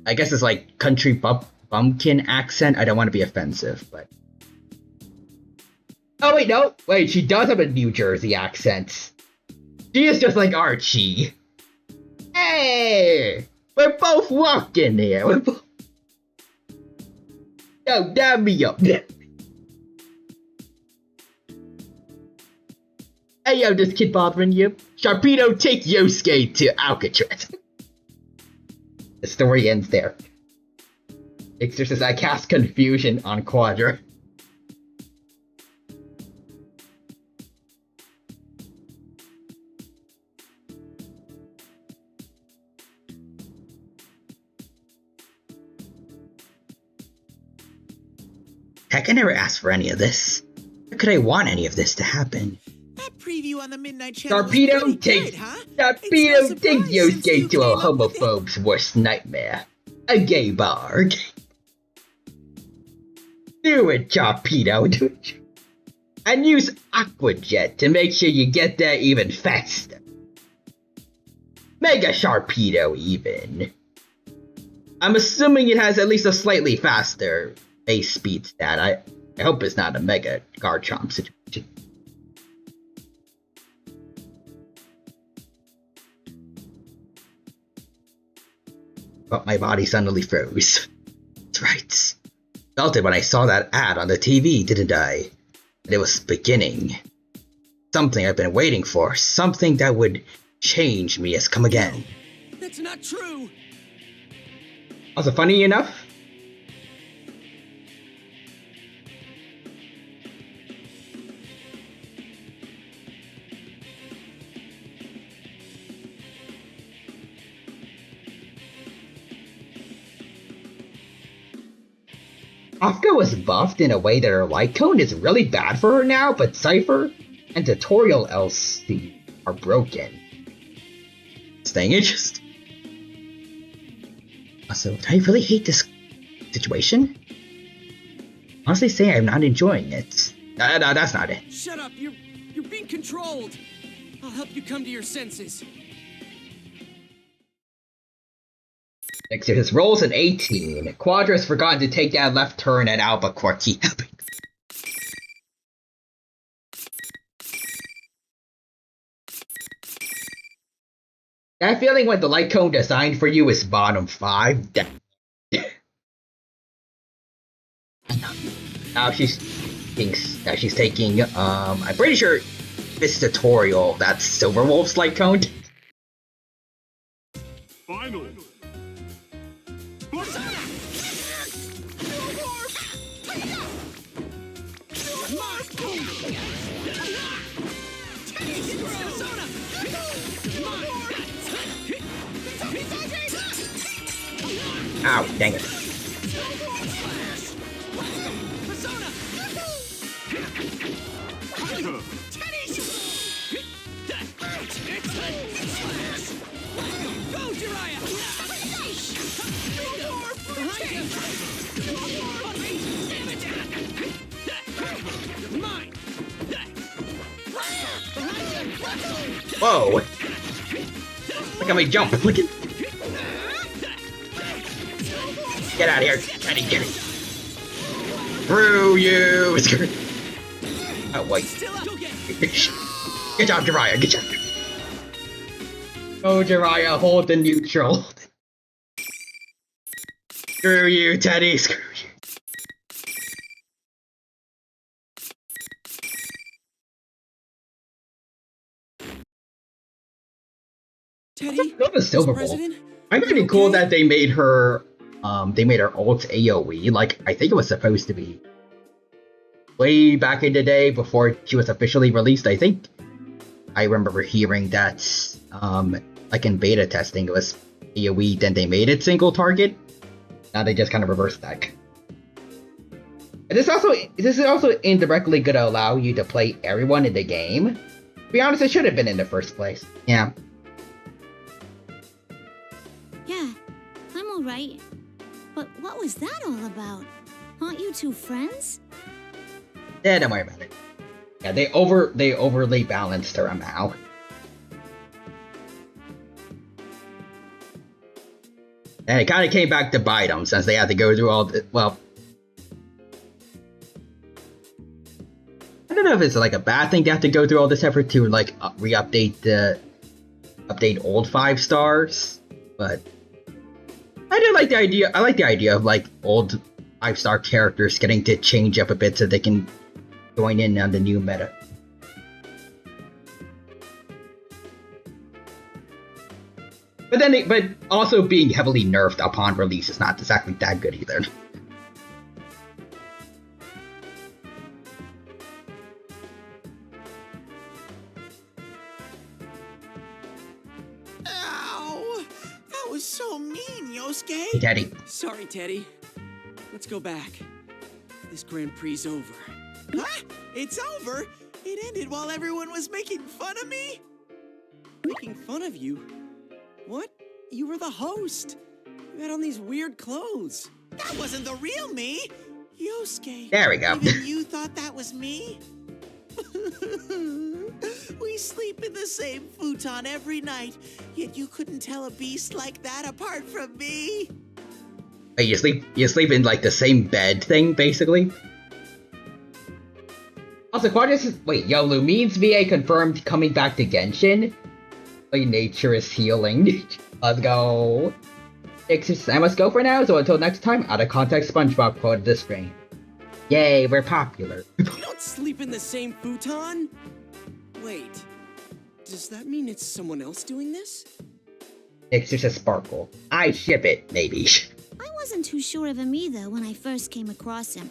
I guess it's like country bumpkin accent. I don't want to be offensive, but. Oh wait, no. Wait, she does have a New Jersey accent. She is just like Archie. Hey! We're both walking here. Yo, dab me up. Hey yo, this kid bothering you? Sharpedo, take Yosuke to Alcatraz. The story ends there. Ixter says, I cast confusion on Quadra. Heck, I never asked for any of this. How could I want any of this to happen? That preview on the Midnight Channel. Sharpedo takes Yosuke to a homophobe's worst nightmare. A gay bar. Do it, Sharpedo. And use Aquajet to make sure you get there even faster. Mega Sharpedo even. I'm assuming it has at least a slightly faster base speed stat. I hope it's not a Mega Garchomp situation. But my body suddenly froze. That's right. Felt it when I saw that ad on the TV, didn't I? And it was beginning. Something I've been waiting for. Something that would change me has come again. No, that's not true. Also, funny enough, Asuka was buffed in a way that her light cone is really bad for her now, but Cypher and Tutorial LC are broken. Staying interesting. Also, I really hate this situation. Honestly saying I'm not enjoying it. No, that's not it. Shut up, you're being controlled. I'll help you come to your senses. Next year, his rolls an 18. Quadra has forgotten to take that left turn at Albuquerque. That feeling when the light cone designed for you is bottom 5. Now she's thinks that she's taking, I'm pretty sure this tutorial, that's Silverwolf's light cone. Final. Ow, dang it. Whoa! Look at me jump! Look at. Get out of here! Teddy, get it! Through you! Oh wait! Good job, Jiraiya. Good job. Oh, Jiraiya, hold the neutral. Screw you, Teddy. Screw you. Teddy, Go to Silver Bowl. I'm pretty cool that they made her ult AoE. Like, I think it was supposed to be way back in the day before she was officially released. I think I remember hearing that like in beta testing it was AoE, then they made it single target. Now they just kind of reversed that. This is also indirectly gonna allow you to play everyone in the game. To be honest, it should have been in the first place. Yeah. Yeah, I'm alright. But what was that all about? Aren't you two friends? Yeah, don't worry about it. Yeah, they overly balanced her somehow. And it kind of came back to bite them since they had to go through all the, well, I don't know if it's like a bad thing to have to go through all this effort to like update old 5 stars, but I do like the idea. I like the idea of like old 5-star characters getting to change up a bit so they can join in on the new meta. But also being heavily nerfed upon release is not exactly that good either. Ow! That was so mean, Yosuke! Hey, Teddy. Sorry, Teddy. Let's go back. This Grand Prix's over. Huh? It's over? It ended while everyone was making fun of me? Making fun of you? What? You were the host. You had on these weird clothes. That wasn't the real me! Yosuke. There we go. Even you thought that was me? We sleep in the same futon every night, yet you couldn't tell a beast like that apart from me. Wait, you sleep in like the same bed thing, basically? Also, wait, Lumine's VA confirmed coming back to Genshin? Like, nature is healing. Let's go. I must go for now, so until next time, out of context SpongeBob quoted this screen. Yay, we're popular. You don't sleep in the same futon? Wait, does that mean it's someone else doing this? It's just a sparkle. I ship it, maybe. I wasn't too sure of him either when I first came across him.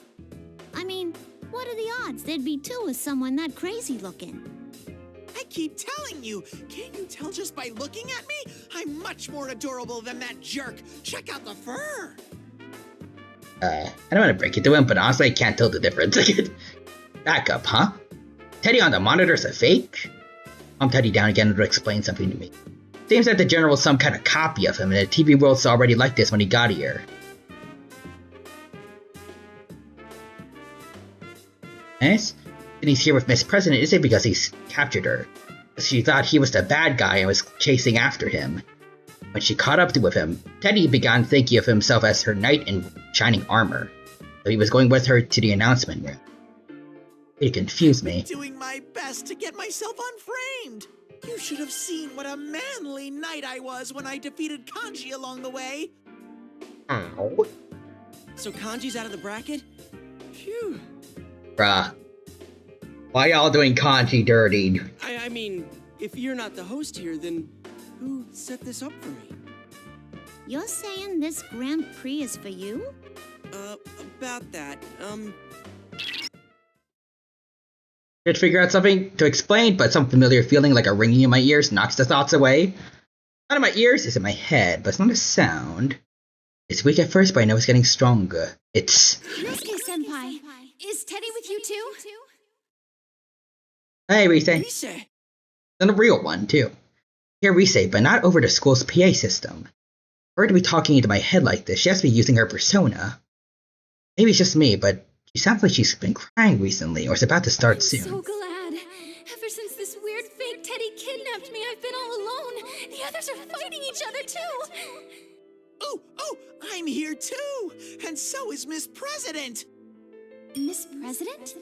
I mean, what are the odds there'd be two of someone that crazy looking? I keep telling you, can't you tell just by looking at me? I'm much more adorable than that jerk. Check out the fur. I don't want to break it to him, but honestly I can't tell the difference. Back up, huh? Teddy on the monitor's a fake? Calm Teddy down again to explain something to me. Seems that the general's some kind of copy of him, and the TV world's already like this when he got here. Yes? And he's here with Miss President isn't because he's captured her. She thought he was the bad guy and was chasing after him. When she caught up with him, Teddy began thinking of himself as her knight in shining armor. So he was going with her to the announcement room. It confused me. Doing my best to get myself unframed. You should have seen what a manly knight I was when I defeated Kanji along the way. Ow. So Kanji's out of the bracket? Phew. Bruh. Why y'all doing Kanji dirty? I mean, if you're not the host here, then who set this up for me? You're saying this Grand Prix is for you? About that, Did figure out something to explain, but some familiar feeling like a ringing in my ears knocks the thoughts away. Not in my ears, it's in my head, but it's not a sound. It's weak at first, but I know it's getting stronger. It's... Yosuke-senpai, is Teddy with you too? Hey, Rise. Rise! And a real one, too. Here, Rise, but not over the school's PA system. For her to be talking into my head like this, she has to be using her persona. Maybe it's just me, but she sounds like she's been crying recently, or is about to start soon. I'm so glad. Ever since this weird fake Teddy kidnapped me, I've been all alone. The others are fighting each other too. Oh, I'm here too! And so is Miss President! Miss President?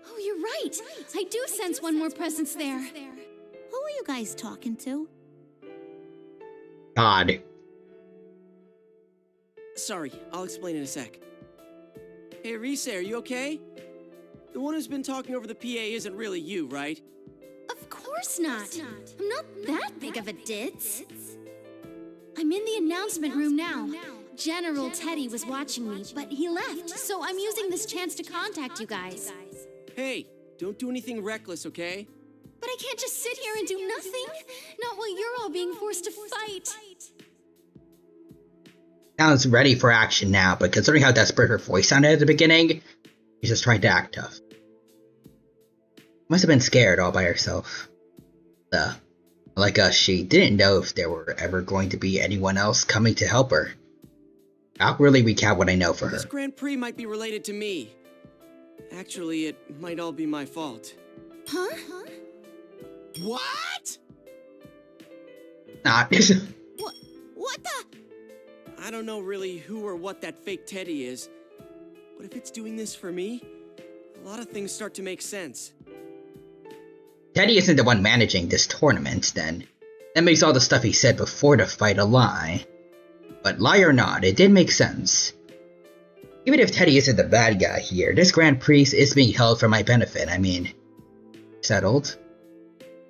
Oh, you're right. I do sense one more presence there. Who are you guys talking to? God. Sorry, I'll explain in a sec. Hey, Rise, are you okay? The one who's been talking over the PA isn't really you, right? Of course not. I'm not that big of a ditz. I'm in the announcement room now. General Teddy was watching me, but he left, so I'm using this chance to contact you guys. Hey, don't do anything reckless, okay? But I can't just sit here and do nothing. Not while you're all being forced to fight. Sounds ready for action now, but considering how desperate her voice sounded at the beginning, She's just trying to act tough. Must have been scared all by herself. Like us, she didn't know if there were ever going to be anyone else coming to help her. I'll really recap what I know for her. This Grand Prix might be related to me. Actually, it might all be my fault. Huh? What? Not. What the? I don't know really who or what that fake Teddy is, but if it's doing this for me, a lot of things start to make sense. Teddy isn't the one managing this tournament, then. That makes all the stuff he said before the fight a lie. But lie or not, it did make sense. Even if Teddy isn't the bad guy here, this Grand Prix is being held for my benefit. I mean, settled?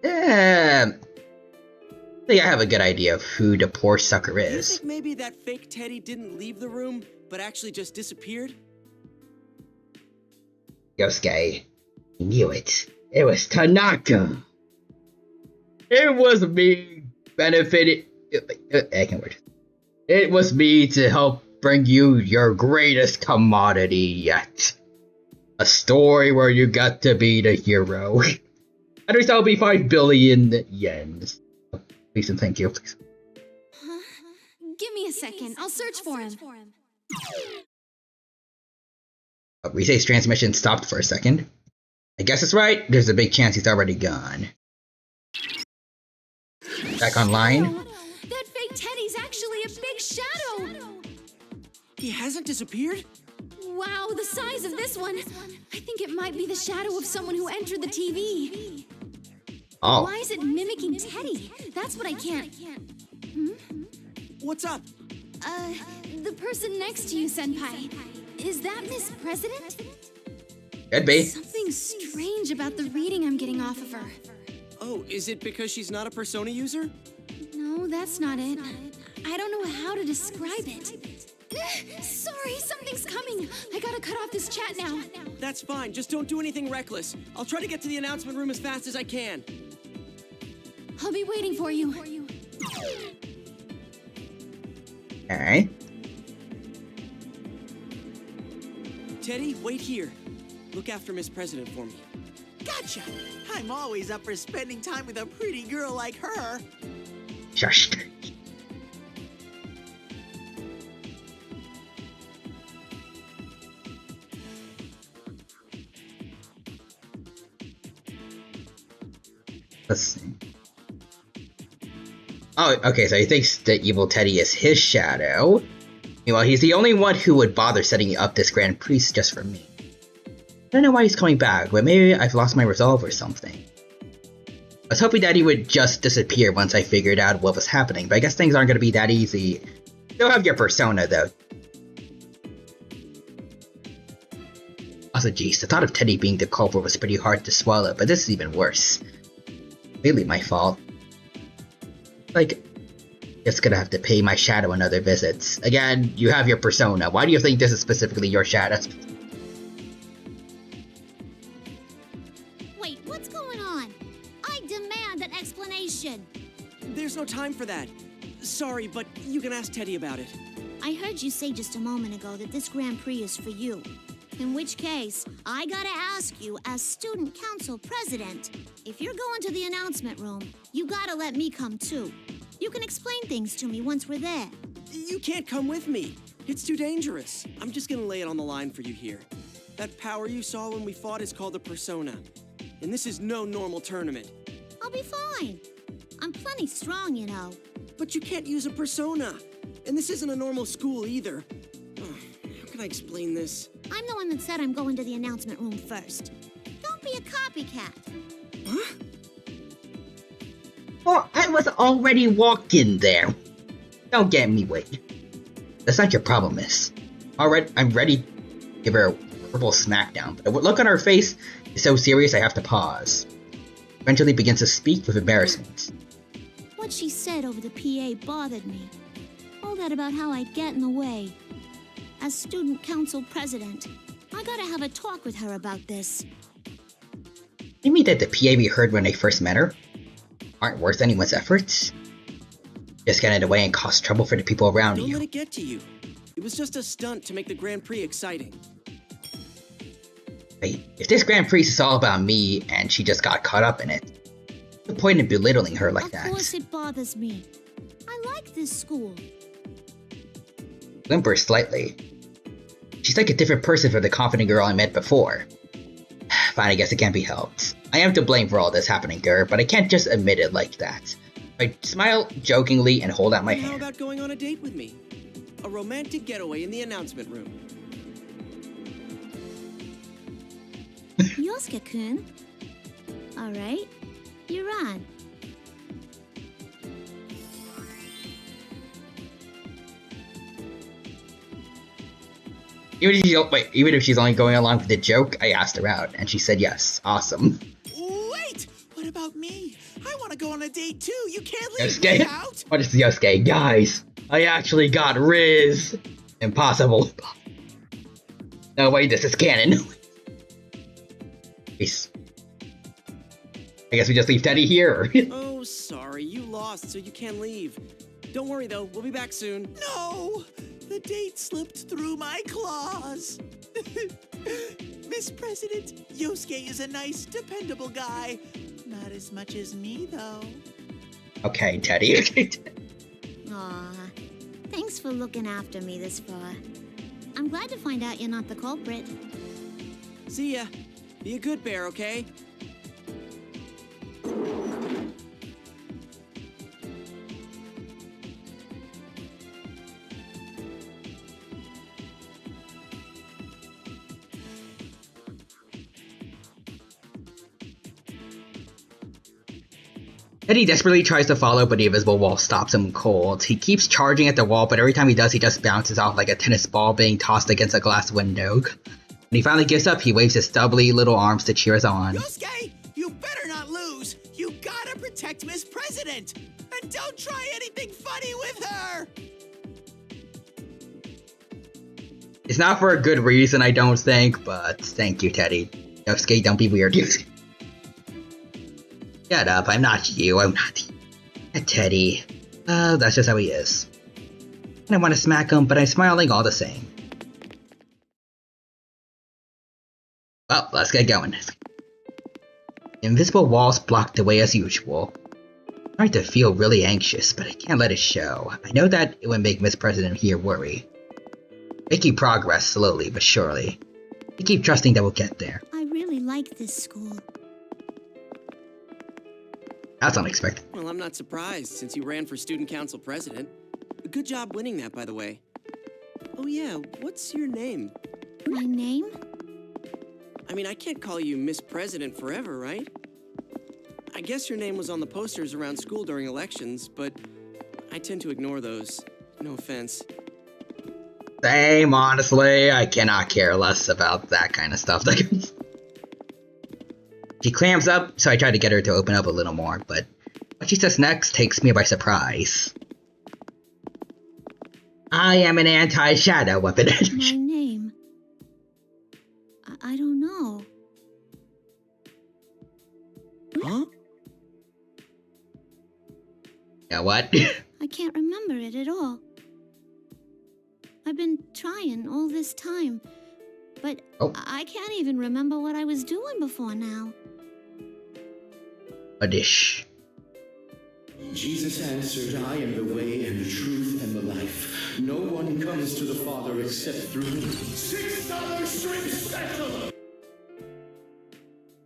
I think I have a good idea of who the poor sucker Do you is. think maybe that fake Teddy didn't leave the room, but actually just disappeared? Ghost guy. He knew it. It was Tanaka. It was me benefited. I can word. It was me to help bring you your greatest commodity yet. A story where you got to be the hero. And we will be 5 billion yen. Please and thank you, please. Huh? Give me a second. I'll search for him. Risei's transmission stopped for a second. I guess it's right. There's a big chance he's already gone. Back online. That fake Teddy's actually a big shadow. He hasn't disappeared? Wow, the size of this one. I think it might be the shadow of someone who entered the TV. Oh. Why is it mimicking Teddy? That's what I can't. What's up? The person next to you, Senpai. Is that Miss President? Could be. Something strange about the reading I'm getting off of her. Oh, is it because she's not a Persona user? No, that's not it. I don't know how to describe it. Sorry, something's coming. I gotta cut off this chat now. That's fine, just don't do anything reckless. I'll try to get to the announcement room as fast as I can. I'll be waiting for you. Alright. Teddy, wait here. Look after Miss President for me. Gotcha! I'm always up for spending time with a pretty girl like her. Shush. Let's see. Oh, okay, so he thinks that evil Teddy is his shadow. Meanwhile, he's the only one who would bother setting up this Grand Prix just for me. I don't know why he's coming back, but maybe I've lost my resolve or something. I was hoping that he would just disappear once I figured out what was happening, but I guess things aren't going to be that easy. Still have your persona, though. Also, geez, the thought of Teddy being the culprit was pretty hard to swallow, but this is even worse. Really my fault. Like, just gonna have to pay my shadow another visits. Again, you have your persona. Why do you think this is specifically your shadow? Wait, what's going on? I demand an explanation. There's no time for that. Sorry, but you can ask Teddy about it. I heard you say just a moment ago that this Grand Prix is for you. In which case, I gotta ask you, as student council president, if you're going to the announcement room, you gotta let me come too. You can explain things to me once we're there. You can't come with me. It's too dangerous. I'm just gonna lay it on the line for you here. That power you saw when we fought is called a persona. And this is no normal tournament. I'll be fine. I'm plenty strong, you know. But you can't use a persona. And this isn't a normal school either. How can I explain this? I'm the one that said I'm going to the announcement room first. Don't be a copycat. Huh? Well, I was already walking there. Don't get me wait. That's not your problem, miss. Alright, I'm ready to give her a verbal smackdown, but the look on her face is so serious I have to pause. Eventually begins to speak with embarrassment. What she said over the PA bothered me. All that about how I get in the way. As student council president, I gotta have a talk with her about this. You mean that the PA we heard when they first met her aren't worth anyone's efforts? Just get in the way and cause trouble for the people around you. Don't let it get to you. It was just a stunt to make the Grand Prix exciting. Wait, if this Grand Prix is all about me and she just got caught up in it, what's the point in belittling her like that? Of course it bothers me. I like this school. Whimpers slightly. She's like a different person from the confident girl I met before. Fine, I guess it can't be helped. I am to blame for all this happening to her, but I can't just admit it like that. I smile jokingly and hold out my hand. How about going on a date with me? A romantic getaway in the announcement room. Yosuke-kun. All right, you're on. Even if she's only going along with the joke, I asked her out, and she said yes. Awesome. Wait! What about me? I want to go on a date too. You can't leave Yosuke? me out. What is Yosuke? Guys, I actually got Riz. Impossible. No, wait, this is canon. Peace. I guess we just leave Teddy here. Oh, sorry, you lost, so you can't leave. Don't worry though, we'll be back soon. No! The date slipped through my claws. Miss President, Yosuke is a nice, dependable guy. Not as much as me, though. Okay, Teddy. Aw, thanks for looking after me this far. I'm glad to find out you're not the culprit. See ya. Be a good bear, okay? Teddy desperately tries to follow, but the invisible wall stops him cold. He keeps charging at the wall, but every time he does, he just bounces off like a tennis ball being tossed against a glass window. When he finally gives up, he waves his stubbly little arms to cheer us on. Yosuke, you better not lose. You gotta protect Miss President. And don't try anything funny with her. It's not for a good reason, I don't think, but thank you, Teddy. Yosuke, don't be weird. Shut up, I'm not you, I'm not you. Teddy. That's just how he is. And I want to smack him, but I'm smiling all the same. Well, let's get going. Invisible walls block the way as usual. I'm starting to feel really anxious, but I can't let it show. I know that it would make Miss President here worry. Making progress slowly but surely. I keep trusting that we'll get there. I really like this school. That's unexpected. Well, I'm not surprised, since you ran for student council president. Good job winning that, by the way. Oh yeah, what's your name? My name? I mean, I can't call you Miss President forever, right? I guess your name was on the posters around school during elections, but I tend to ignore those. No offense. Same, honestly. I cannot care less about that kind of stuff. She clams up, so I try to get her to open up a little more, but what she says next takes me by surprise. I am an anti-shadow weapon. My name? I don't know. Huh? Yeah, what? I can't remember it at all. I've been trying all this time, but I can't even remember what I was doing before now. A dish. Jesus answered, I am the way and the truth and the life. No one comes to the Father except through me. $6 shrimp special!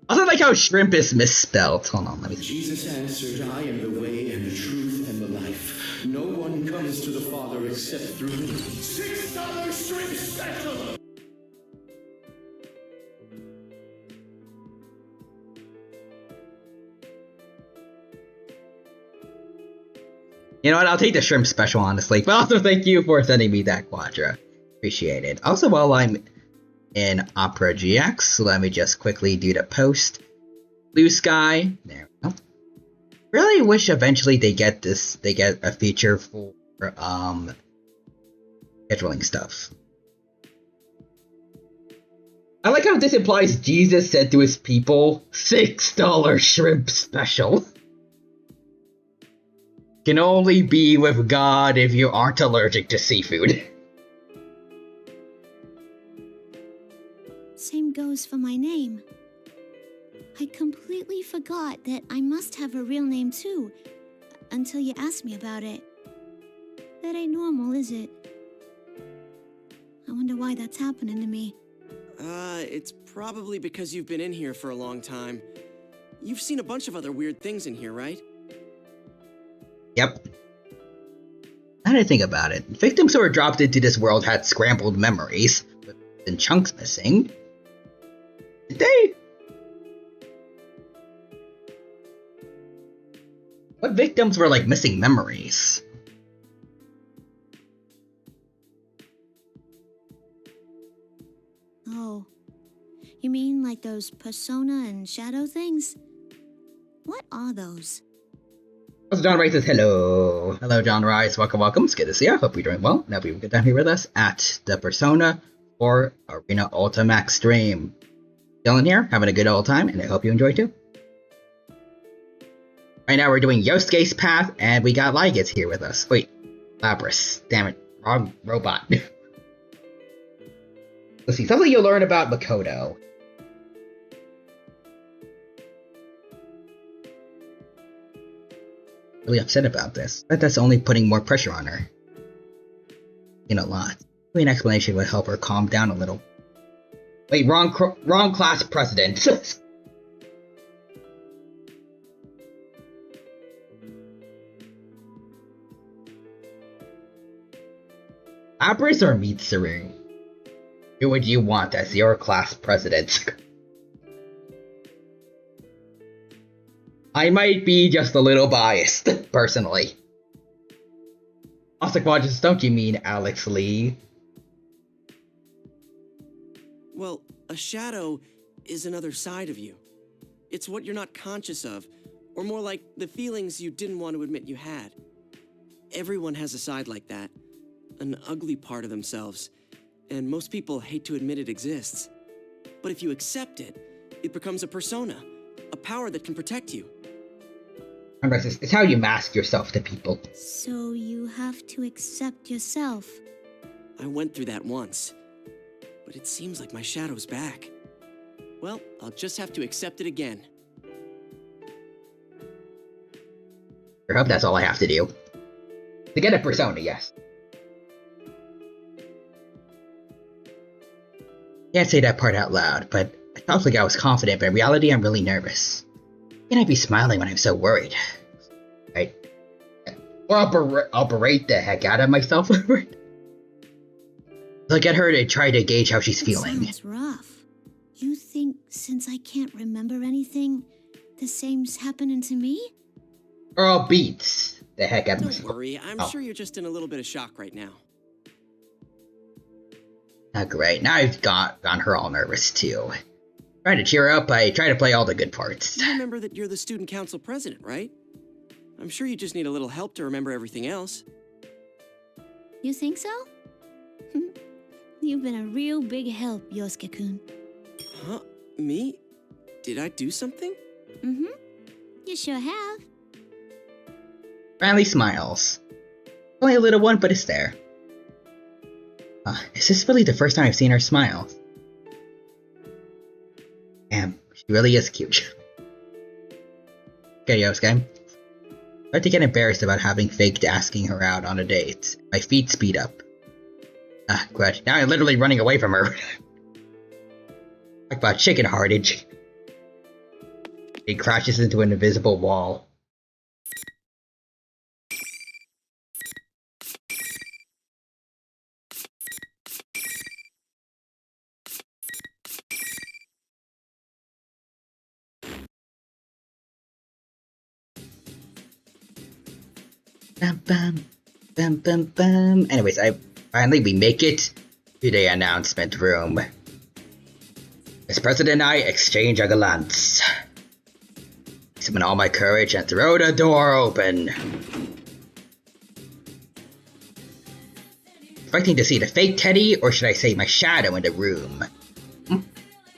I also like how shrimp is misspelled. Hold on, let me see. Jesus answered, I am the way and the truth and the life. No one comes to the Father except through me. $6 shrimp special! You know what, I'll take the shrimp special, honestly. But also thank you for sending me that quadra. Appreciate it. Also, while I'm in Opera GX, let me just quickly do the post. Blue Sky. There we go. Really wish eventually they get a feature for scheduling stuff. I like how this implies Jesus said to his people, $6 shrimp special. Can only be with God if you aren't allergic to seafood. Same goes goes for my name. I completely forgot that I must have a real name too, until you asked me about it. That ain't normal, is it? I wonder why that's happening to me. It's probably because you've been in here for a long time. You've seen a bunch of other weird things in here, right? Yep. Now that I think about it, victims who were dropped into this world had scrambled memories, with chunks missing. Did they? What victims were like missing memories? Oh, you mean like those persona and shadow things? What are those? Also, John Rice says hello. Hello, John Rice. Welcome, welcome. It's good to see you. Hope you're doing well. Now you get down here with us at the Persona 4 Arena Ultimax stream. Dylan here, having a good old time, and I hope you enjoy too. Right now we're doing Yosuke's path, and we got Lygus here with us. Wait, Lapras. Damn it, wrong robot. Let's see, something you'll learn about Makoto. Really upset about this, but that's only putting more pressure on her. In a lot. Maybe an explanation would help her calm down a little. Wait, wrong class president. Lapras or Mitsuru? Who would you want as your class president? I might be just a little biased, personally. Osakwajas, don't you mean Alex Lee? Well, a shadow is another side of you. It's what you're not conscious of, or more like the feelings you didn't want to admit you had. Everyone has a side like that, an ugly part of themselves, and most people hate to admit it exists. But if you accept it, it becomes a persona, a power that can protect you. It's how you mask yourself to people. So you have to accept yourself. I went through that once, but it seems like my shadow's back. Well, I'll just have to accept it again. I hope that's all I have to do. To get a persona, yes. Can't say that part out loud, but I felt like I was confident, but in reality I'm really nervous. Can I be smiling when I'm so worried? Right? Or I'll berate the heck out of myself over it. I'll get her to try to gauge how she's feeling. Sounds rough. You think since I can't remember anything, the same's happening to me? Or I'll beat the heck out of myself. Don't worry, I'm sure you're just in a little bit of shock right now. Not great. Now I've gotten her all nervous too. Trying to cheer up, I try to play all the good parts. You remember that you're the student council president, right? I'm sure you just need a little help to remember everything else. You think so? You've been a real big help, Yosuke-kun. Huh? Me? Did I do something? Mm-hmm. You sure have. Riley smiles. Only a little one, but it's there. Is this really the first time I've seen her smile? Damn, she really is cute. Okay, Yosuke. I start to get embarrassed about having faked asking her out on a date. My feet speed up. Good. Now I'm literally running away from her. Talk about chicken-hearted. It crashes into an invisible wall. Bam, bam, bam, bam, bam. Anyways, we make it to the announcement room. As President and I exchange a glance. Summon all my courage and throw the door open. Expecting to see the fake Teddy, or should I say my shadow in the room?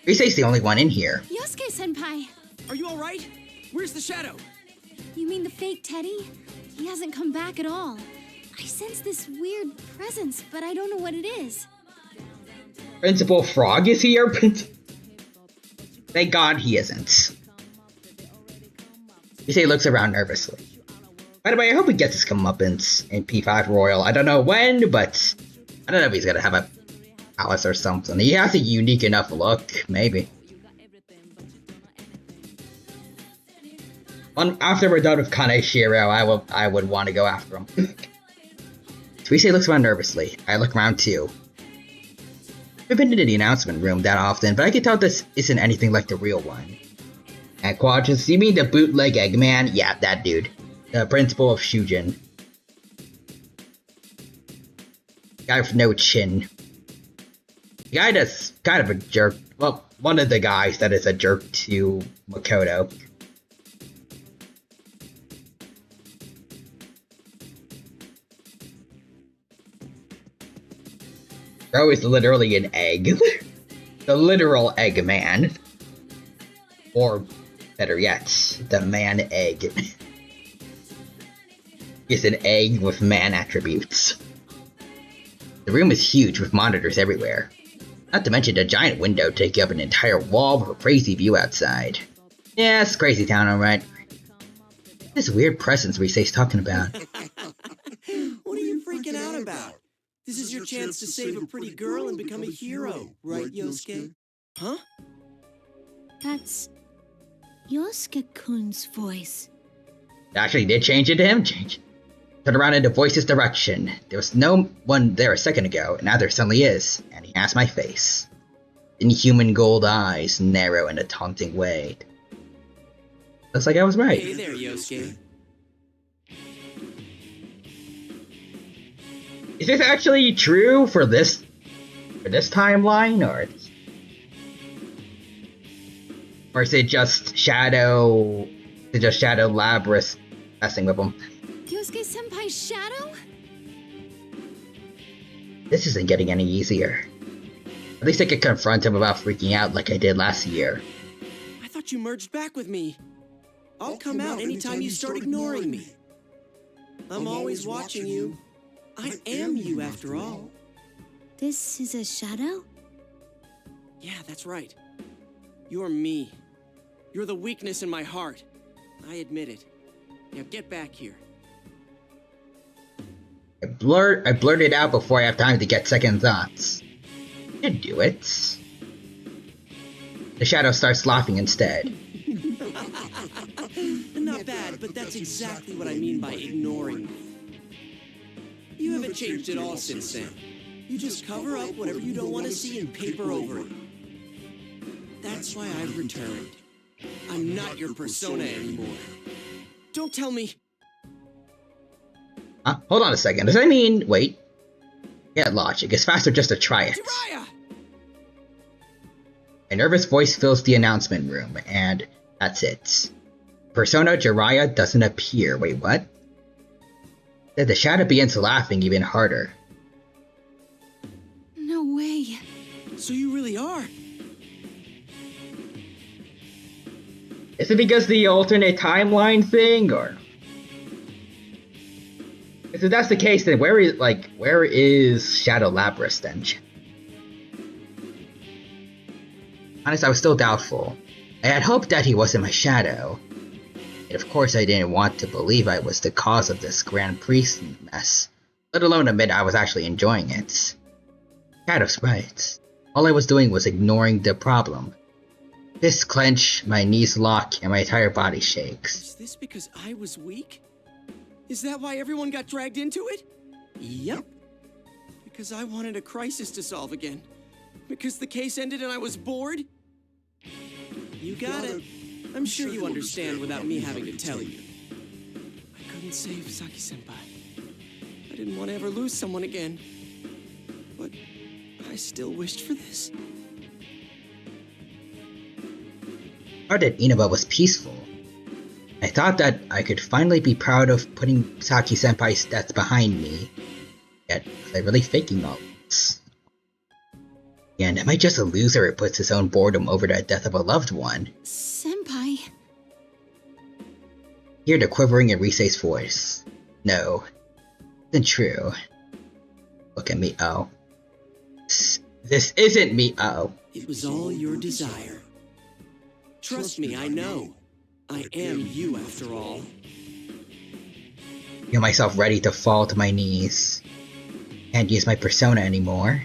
Risei's the only one in here. Yosuke-senpai! Are you alright? Where's the shadow? You mean the fake Teddy? He hasn't come back at all. I sense this weird presence, but I don't know what it is. Principal Frog is here? Thank God he isn't. Issei looks around nervously. By the way, I hope he gets his comeuppance in P5 Royal. I don't know when, but I don't know if he's gonna have a palace or something. He has a unique enough look, maybe. After we're done with Kaneshiro, I would want to go after him. Issei looks around nervously. I look around too. I've been into the announcement room that often, but I can tell this isn't anything like the real one. And Quadras, you mean the bootleg Eggman? Yeah, that dude. The principal of Shujin. Guy with no chin. The guy that's kind of a jerk. Well, one of the guys that is a jerk to Makoto. Bro is literally an egg. The literal Eggman. Or, better yet, the man egg. Is an egg with man attributes. The room is huge with monitors everywhere. Not to mention a giant window taking up an entire wall with a crazy view outside. Yeah, it's crazy town, alright. This weird presence Risei's talking about. What are you freaking out about? This is your chance to save a pretty girl and become a hero, right, Yosuke? Huh? That's Yosuke-kun's voice. Actually, did change it to him? Turn around into Voice's direction. There was no one there a second ago, and now there suddenly is, and he has my face. Inhuman gold eyes, narrow in a taunting way. Looks like I was right. Hey there, Yosuke. Is this actually true for this timeline, or is it just Shadow? Is it just Shadow Labrys messing with him? Yosuke-senpai's shadow? This isn't getting any easier. At least I could confront him about freaking out like I did last year. I thought you merged back with me. I'll come out anytime you start ignoring me. I'm always watching you. I am you, after all. This is a shadow? Yeah, that's right. You're me. You're the weakness in my heart. I admit it. Now get back here. I blurted out before I have time to get second thoughts. You do it. The shadow starts laughing instead. Not bad, but that's exactly what I mean by ignoring. You haven't changed at all since then. You just cover up whatever you don't want to see and paper over it. That's why I've returned. I'm not your persona anymore. Don't tell me. Hold on a second. Does that mean... Wait. Get logic. It's faster just to try it. Jiraiya! A nervous voice fills the announcement room, and that's it. Persona Jiraiya doesn't appear. Wait, what? Then the shadow begins laughing even harder. No way. So you really are? Is it because the alternate timeline thing, or... If that's the case, then where is Shadow Labrys then? Honest, I was still doubtful. I had hoped that he wasn't my shadow. And of course I didn't want to believe I was the cause of this Grand Prix mess, let alone admit I was actually enjoying it. Shadow's right. All I was doing was ignoring the problem. Fists clench, my knees lock, and my entire body shakes. Is this because I was weak? Is that why everyone got dragged into it? Yep. Because I wanted a crisis to solve again. Because the case ended and I was bored? You got it. I'm sure you understand without me having to tell you. I couldn't save Saki-senpai. I didn't want to ever lose someone again. But I still wished for this. Heart at Inaba was peaceful. I thought that I could finally be proud of putting Saki-senpai's death behind me. Yet, was I really faking all this? And am I just a loser who puts his own boredom over the death of a loved one? Senpai. Hear the quivering in Risei's voice. No, isn't true. Look at me, oh. This isn't me, oh. It was all your desire. Trust me, I know. I am you after all. Feel myself ready to fall to my knees. Can't use my persona anymore.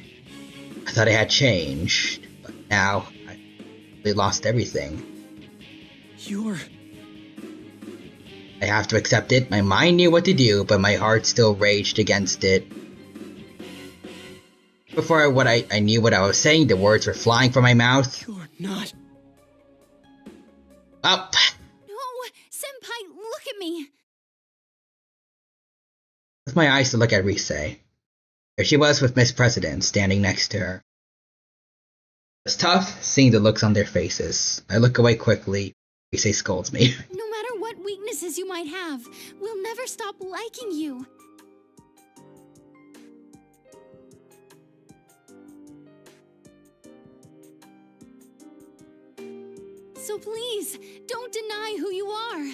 I thought I had changed, but now I really lost everything. I have to accept it. My mind knew what to do, but my heart still raged against it. Before I knew what I was saying, the words were flying from my mouth. You're not. Up. No, Senpai, look at me. With my eyes to look at Rise. There she was with Miss President standing next to her. It was tough seeing the looks on their faces. I look away quickly. Rise scolds me. No matter what weaknesses you might have, we'll never stop liking you. So please, don't deny who you are.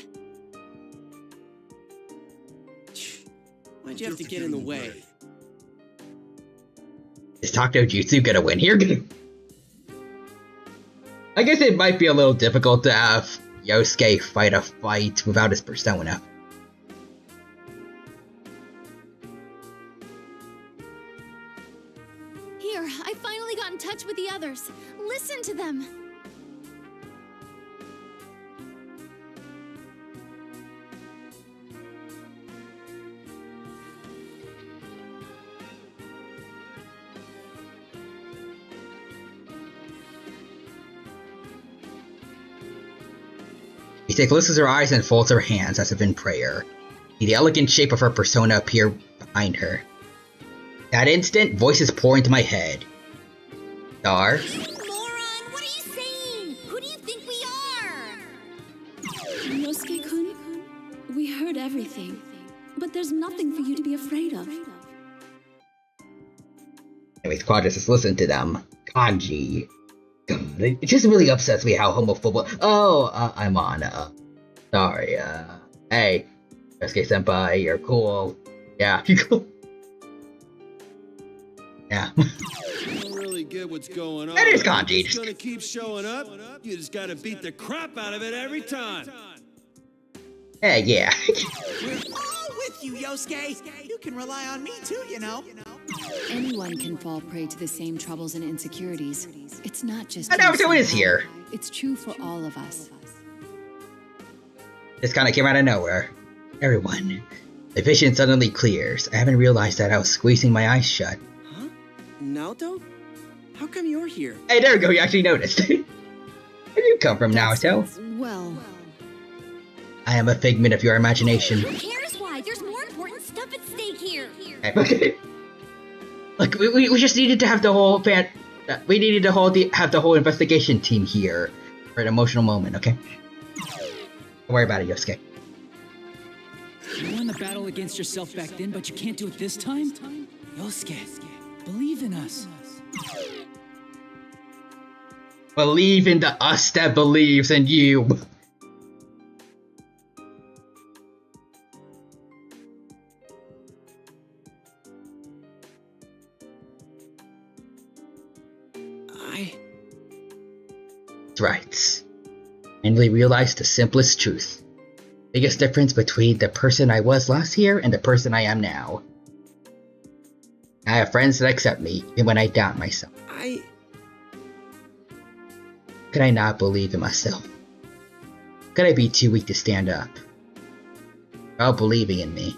Why'd you have to get in the way? Is Taco Jutsu gonna win here? I guess it might be a little difficult to have Yosuke fight a fight without his persona. Here, I finally got in touch with the others. Listen to them. She closes her eyes and folds her hands as if in prayer. The elegant shape of her persona appear behind her. That instant, voices pour into my head. Star? Moron, what are you saying? Who do you think we are? Yosuke-kun, we heard everything, but there's nothing for you to be afraid of. Anyways, Quadras, just listen to them. Kanji. God, it just really upsets me how homophobic. Oh, I'm on. Sorry. Hey, Yosuke Senpai, you're cool. Yeah, you're cool. Yeah. I don't really get what's going on. That is kanji. It's gonna keep showing up. You just gotta beat the crap out of it every time. Hey, yeah. We're all with you, Yosuke. You can rely on me too, you know. Anyone can fall prey to the same troubles and insecurities. It's not just. And Naruto is here. It's true for all of us. This kind of came out of nowhere. Everyone. The vision suddenly clears. I haven't realized that I was squeezing my eyes shut. Huh? Naoto? How come you're here? Hey, there we go. You actually noticed. Where do you come from, Naruto? Well, I am a figment of your imagination. Who cares why? There's more important stuff at stake here. Okay. Look, we just needed to have the whole we needed to have the whole investigation team here for an emotional moment, okay? Don't worry about it, Yosuke. You won the battle against yourself back then, but you can't do it this time? Yosuke, believe in us. Believe in the us that believes in you. Right. Finally realized the simplest truth. Biggest difference between the person I was last year and the person I am now. I have friends that accept me, even when I doubt myself. Could I not believe in myself? Could I be too weak to stand up? They're all believing in me.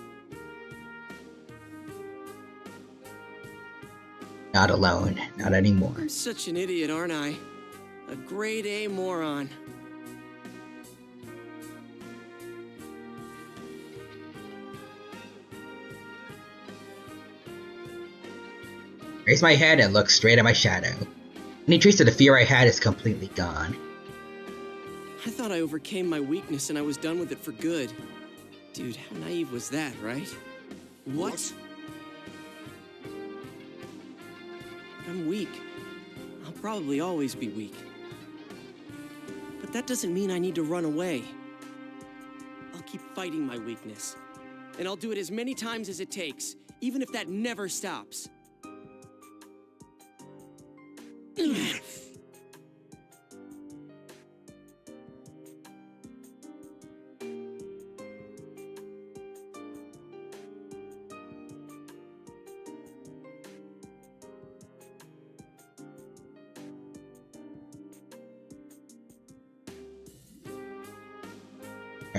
Not alone, not anymore. I'm such an idiot, aren't I? A grade A moron. Raise my head and look straight at my shadow. Any trace of the fear I had is completely gone. I thought I overcame my weakness and I was done with it for good. Dude, how naive was that, right? What? I'm weak. I'll probably always be weak. But that doesn't mean I need to run away. I'll keep fighting my weakness. And I'll do it as many times as it takes, even if that never stops.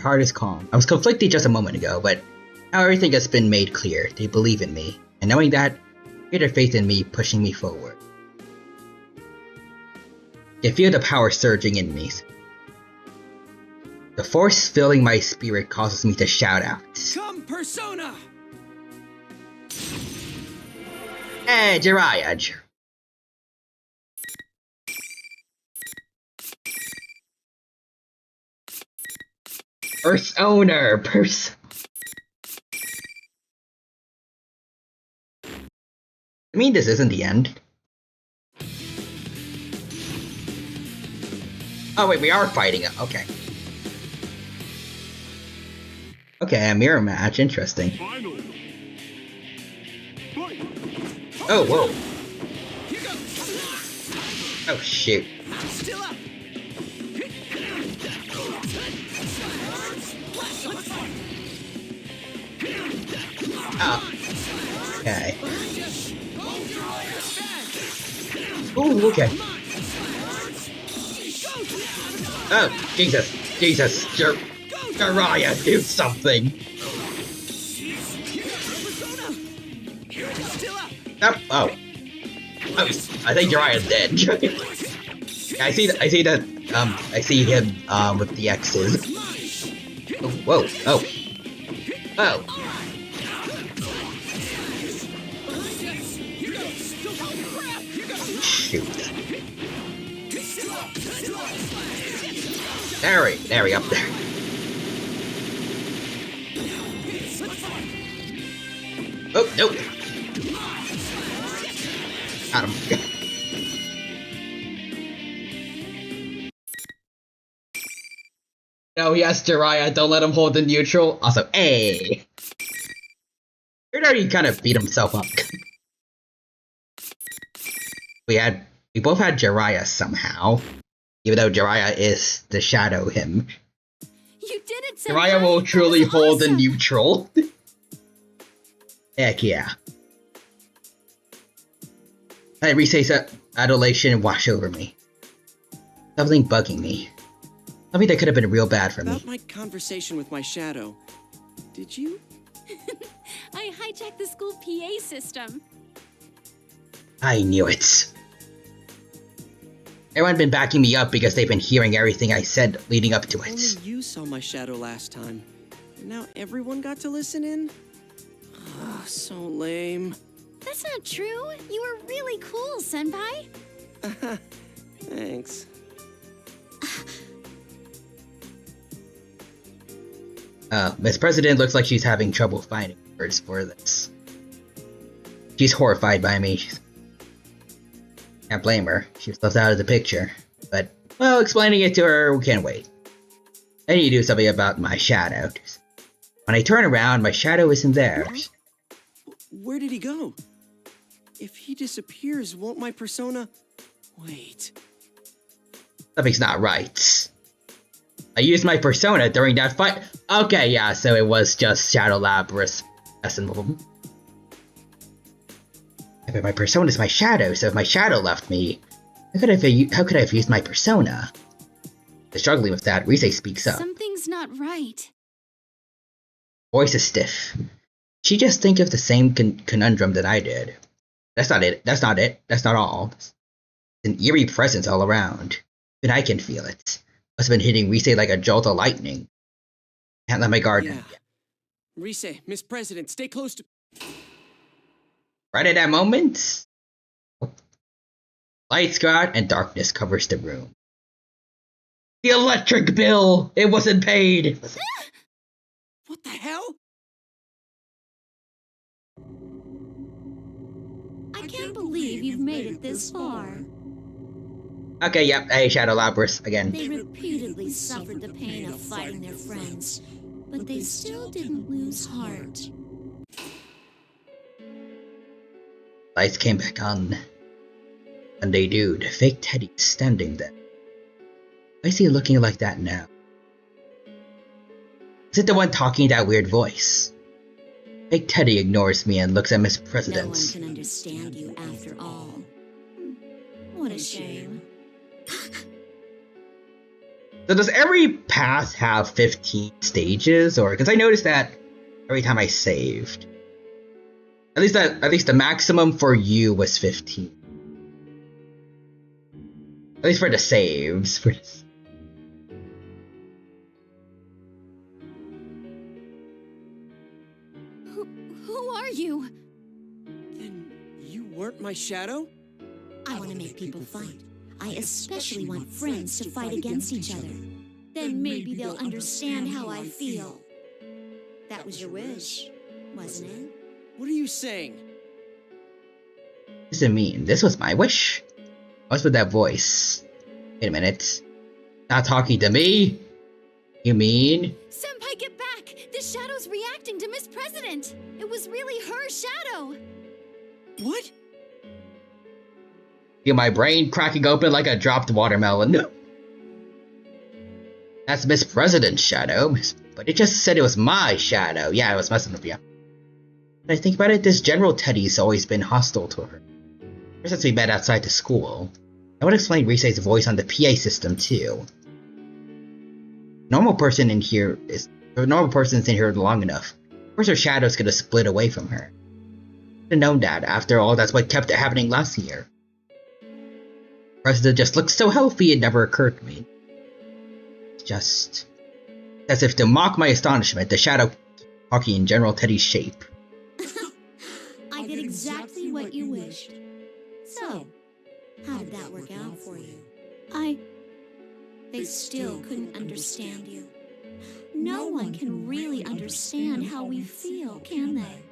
My heart is calm. I was conflicted just a moment ago, but now everything has been made clear. They believe in me, and knowing that, greater faith in me, pushing me forward. I feel the power surging in me. The force filling my spirit causes me to shout out. Come, Persona! Hey, Jiraiya! Earth's owner, I mean, this isn't the end. Oh wait, we are fighting it. Okay. Okay, a mirror match. Interesting. Oh, whoa. Oh, shoot. Still up. Oh. Okay. Ooh, okay. Oh, Jesus. Jesus. Jiraiya, do something. Oh. Oh, I think Jiraiya's dead. I see him, with the X's. Oh, whoa, oh. Oh. Shoot. There we up there. Oh, nope. Got him. No, yes, Jiraiya, don't let him hold the neutral. Also, hey! Weird how he kind of beat himself up. We both had Jiraiya somehow. Even though Jiraiya is the shadow him. You did it, Senpai! Jiraiya will truly hold the neutral. Heck yeah. I Rise's adulation wash over me. Something bugging me. Something that could have been real bad for me. About my conversation with my shadow. Did you? I hijacked the school PA system. I knew it. Everyone's been backing me up because they've been hearing everything I said leading up to it. Only you saw my shadow last time. And now everyone got to listen in? Oh, so lame. That's not true. You were really cool, Senpai. Thanks. Miss President looks like she's having trouble finding words for this. She's horrified by me. Can't blame her. She was left out of the picture. But, well, explaining it to her can't wait. I need to do something about my shadow. When I turn around, my shadow isn't there. Where did he go? If he disappears, won't my persona... Wait. Something's not right. I used my persona during that fight. Okay, yeah, so it was just Shadow Labrys messing with him. But my persona is my shadow, so if my shadow left me, how could I have used my persona? Struggling with that, Rise speaks up. Something's not right. Voice is stiff. She just think of the same conundrum that I did. That's not it. That's not it. That's not all. It's an eerie presence all around. Even I can feel it. Must have been hitting Rise like a jolt of lightning. Can't let my guard down. Yeah. Rise, Miss President, stay close to... Right at that moment, lights go out and darkness covers the room. The electric bill! It wasn't paid! What the hell? I can't believe you've made it this far. Okay, yep, hey, Shadow Labrys again. They repeatedly suffered the pain of fighting their friends, but they still didn't lose heart. Lights came back on. And they do. The fake Teddy standing there. Why is he looking like that now? Is it the one talking that weird voice? Fake Teddy ignores me and looks at Miss President. No one can understand you after all. What a shame. So does every path have 15 stages, or because I noticed that every time I saved, at least the maximum for you was 15. At least for the saves. Who are you? Then you weren't my shadow? I want to make people fight. I especially want friends to fight against each other. Then maybe they'll understand how I feel. That was your wish, wasn't it? What are you saying? What does it mean? This was my wish? What's with that voice? Wait a minute. Not talking to me? You mean? Senpai, get back! The shadow's reacting to Miss President! It was really her shadow! What? Feel my brain cracking open like a dropped watermelon. That's Miss President's shadow, but it just said it was my shadow. Yeah, I was messing with you. When I think about it, this General Teddy's always been hostile to her. Ever since we met outside the school. I would explain Risei's voice on the PA system too. Normal person's in here long enough. Of course her shadow's gonna split away from her. I've known that. After all, that's what kept it happening last year. President just looks so healthy, it never occurred to me. It's just as if to mock my astonishment, the shadow talking in General Teddy's shape. I did exactly what you wished. So, how did that work out for you? They still couldn't understand you. No one can really understand how we feel, can they?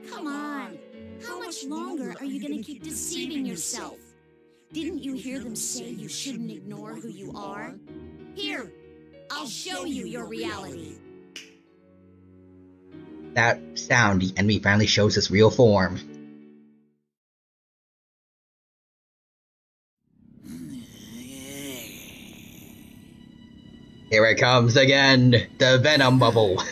Come on. How much longer are you gonna keep deceiving yourself? Didn't you hear them say you shouldn't ignore who you are? Here, I'll show you your reality. That sound, the enemy finally shows its real form. Here it comes again, the venom bubble.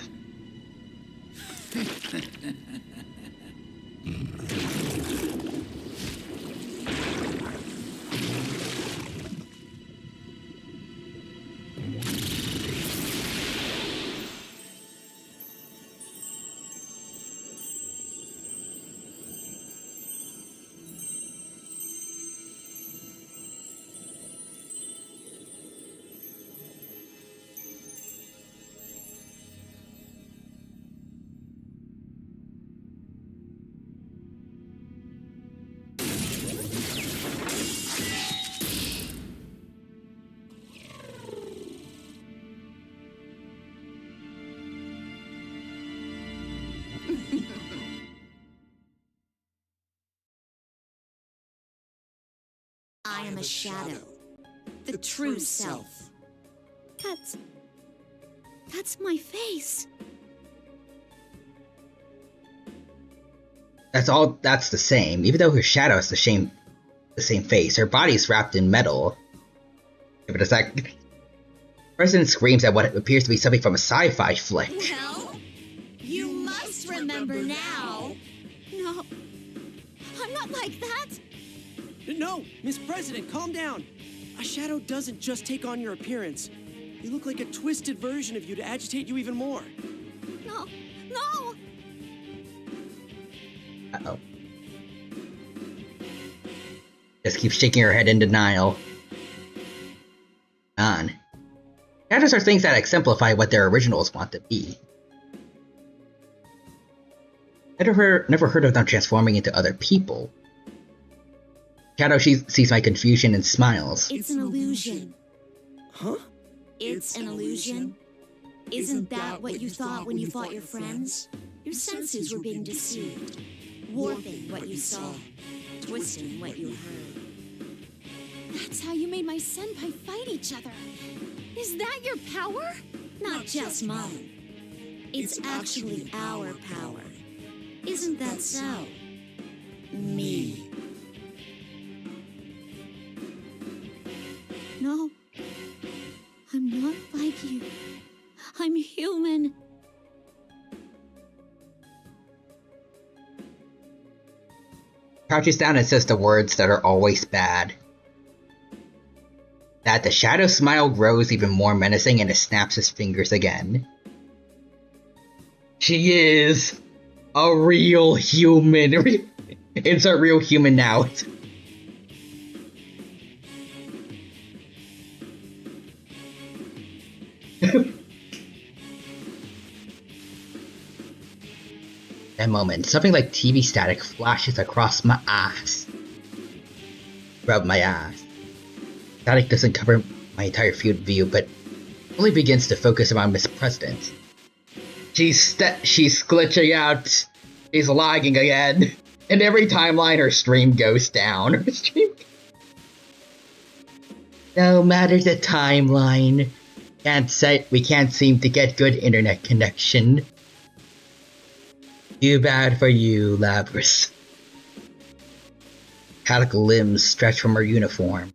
I am a shadow. The true self. That's my face. That's the same. Even though her shadow is the same face, her body's wrapped in metal. Give it a sec. President screams at what appears to be something from a sci-fi flick. Well, you must remember now. No, I'm not like that. No, Miss President, calm down. A shadow doesn't just take on your appearance. You look like a twisted version of you to agitate you even more. No. Uh-oh. Just keeps shaking her head in denial. Shadows are things that exemplify what their originals want to be. I never heard of them transforming into other people. Shadow sees my confusion and smiles. It's an illusion. Huh? It's an illusion. Isn't that what you thought when you fought your friends? Your senses were being deceived, warping what you saw, twisting what you heard. That's how you made my senpai fight each other. Is that your power? Not just mine. It's actually our power. Isn't that so? Me. No. I'm not like you. I'm human. Crouches down and says the words that are always bad. that, the shadow smile grows even more menacing and it snaps his fingers again. She is a real human. Insert real human now. That moment, something like TV static flashes across my eyes. Rub my eyes. Static doesn't cover my entire field of view, but only begins to focus around Miss President. She's glitching out. She's lagging again. And every timeline, her stream goes down. No matter the timeline, we can't seem to get good internet connection. Too bad for you, Labris. Metallic limbs stretch from her uniform.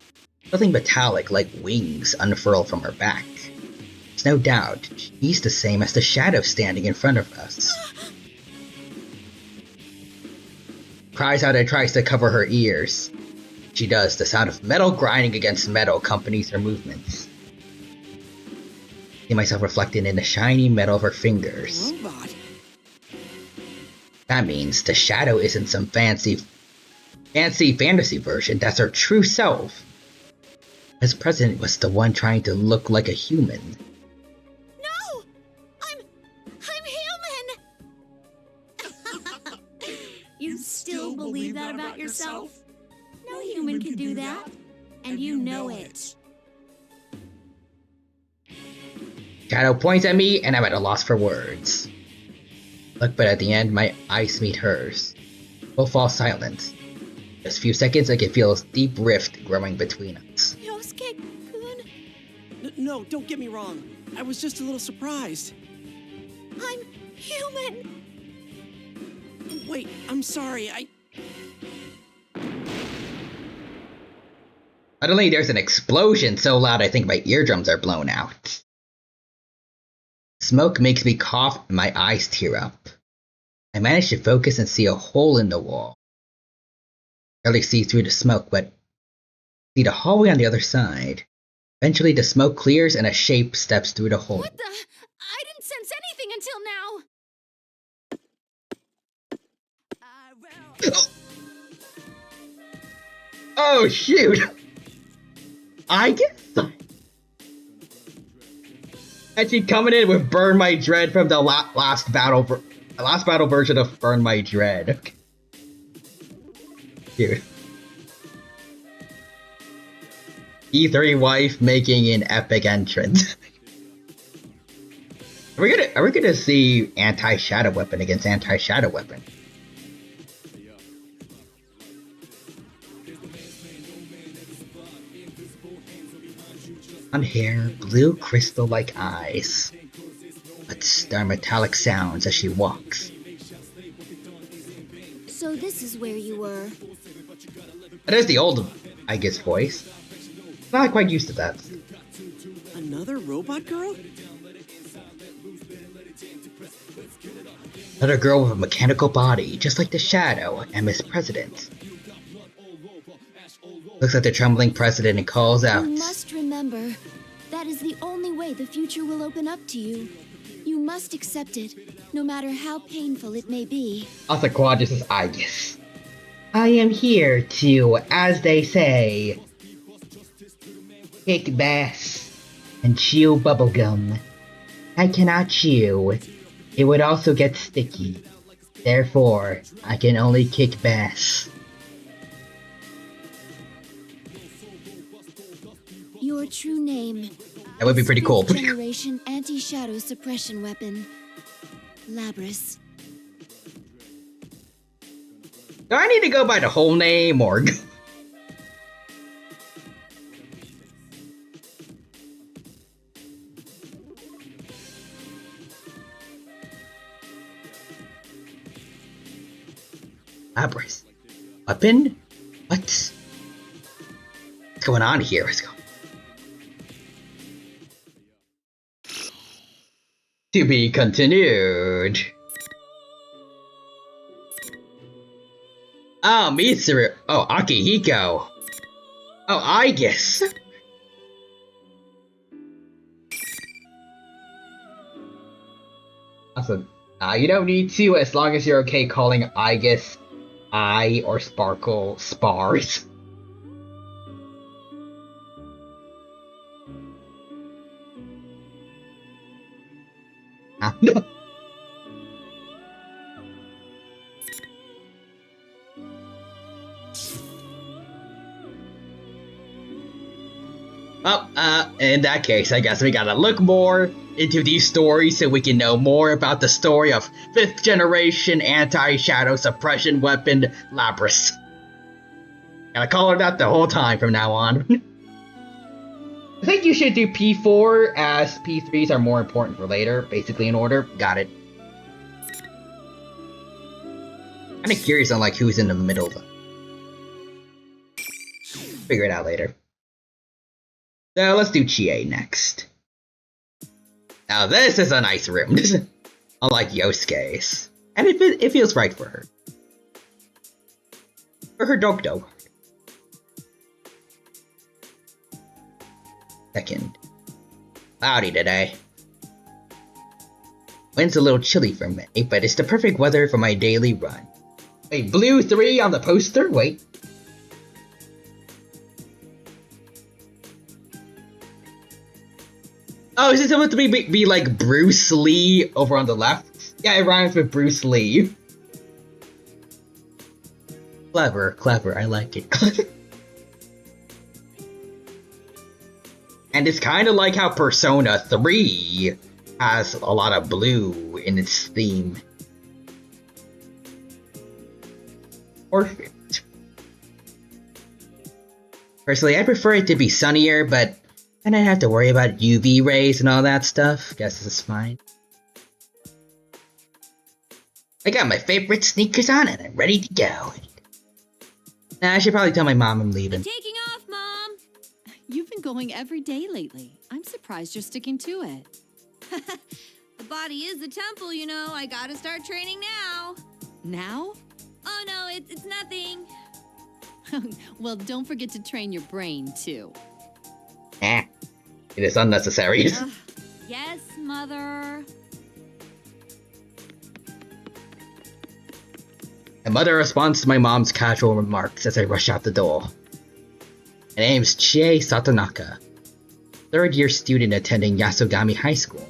Something metallic like wings unfurl from her back. There's no doubt she's the same as the shadow standing in front of us. Cries out and tries to cover her ears. She does. The sound of metal grinding against metal accompanies her movements. I see myself reflected in the shiny metal of her fingers. Robot. That means the shadow isn't some fancy fantasy version. That's her true self. As President was the one trying to look like a human. No! I'm human! You still believe that about yourself? No human can do that. And you know it. Shadow points at me and I'm at a loss for words. Look, but at the end, my eyes meet hers. Both fall silent. Just a few seconds, I can feel a deep rift growing between us. Yosuke-kun? No, don't get me wrong. I was just a little surprised. I'm human! Wait, I'm sorry, Suddenly, there's an explosion so loud I think my eardrums are blown out. Smoke makes me cough and my eyes tear up. I manage to focus and see a hole in the wall. I barely see through the smoke, but see the hallway on the other side. Eventually, the smoke clears and a shape steps through the hole. What the? I didn't sense anything until now. Oh shoot! I guess. And she coming in with Burn My Dread from the last battle version of Burn My Dread. Dude. E3 wife making an epic entrance. Are we gonna see anti-shadow weapon against anti-shadow weapon? Blonde hair, blue crystal-like eyes. But there are metallic sounds as she walks. So this is where you were. That is the old, I guess, voice. Not quite used to that. Another robot girl? Another girl with a mechanical body, just like the Shadow and Miss President. Looks at the trembling president and calls out. You must remember, that is the only way the future will open up to you. You must accept it, no matter how painful it may be. Also, Quadras is I guess. I am here to, as they say, kick bass and chew bubblegum. I cannot chew. It would also get sticky. Therefore, I can only kick bass. Your true name. That would be pretty cool. Generation anti-shadow suppression weapon. Labris. Do I need to go by the whole name or... Labris. Weapon? What's going on here? Let's go. To be continued. Oh, Mitsuru. Oh, Akihiko. Oh, I guess. Awesome. You don't need to, as long as you're okay calling Igus I or Sparkle Spars. Well, in that case, I guess we gotta look more into these stories so we can know more about the story of 5th generation anti-shadow suppression weapon Labrys. Gotta call her that the whole time from now on. I think you should do P4 as P3s are more important for later, basically in order. Got it. Kinda curious on like who's in the middle though. Figure it out later. So let's do Chie next. Now this is a nice room, unlike Yosuke's. And it feels right for her. For her Dokdo. Second. Cloudy today. Wind's a little chilly for me, but it's the perfect weather for my daily run. Wait, blue 3 on the poster? Wait. Oh, is it supposed to be like Bruce Lee over on the left? Yeah, it rhymes with Bruce Lee. Clever, I like it. And it's kind of like how Persona 3 has a lot of blue in its theme. Perfect. Personally, I prefer it to be sunnier, but then I have to worry about UV rays and all that stuff. Guess it's fine. I got my favorite sneakers on and I'm ready to go. Nah, I should probably tell my mom I'm leaving. I'm taking off, Mom! You've been going every day lately. I'm surprised you're sticking to it. The body is the temple, you know. I gotta start training now. Now? Oh no, it's nothing. Well, don't forget to train your brain, too. It is unnecessary. Yes, Mother. My mother responds to my mom's casual remarks as I rush out the door. My name's Chie Satonaka, 3rd-year student attending Yasogami High School.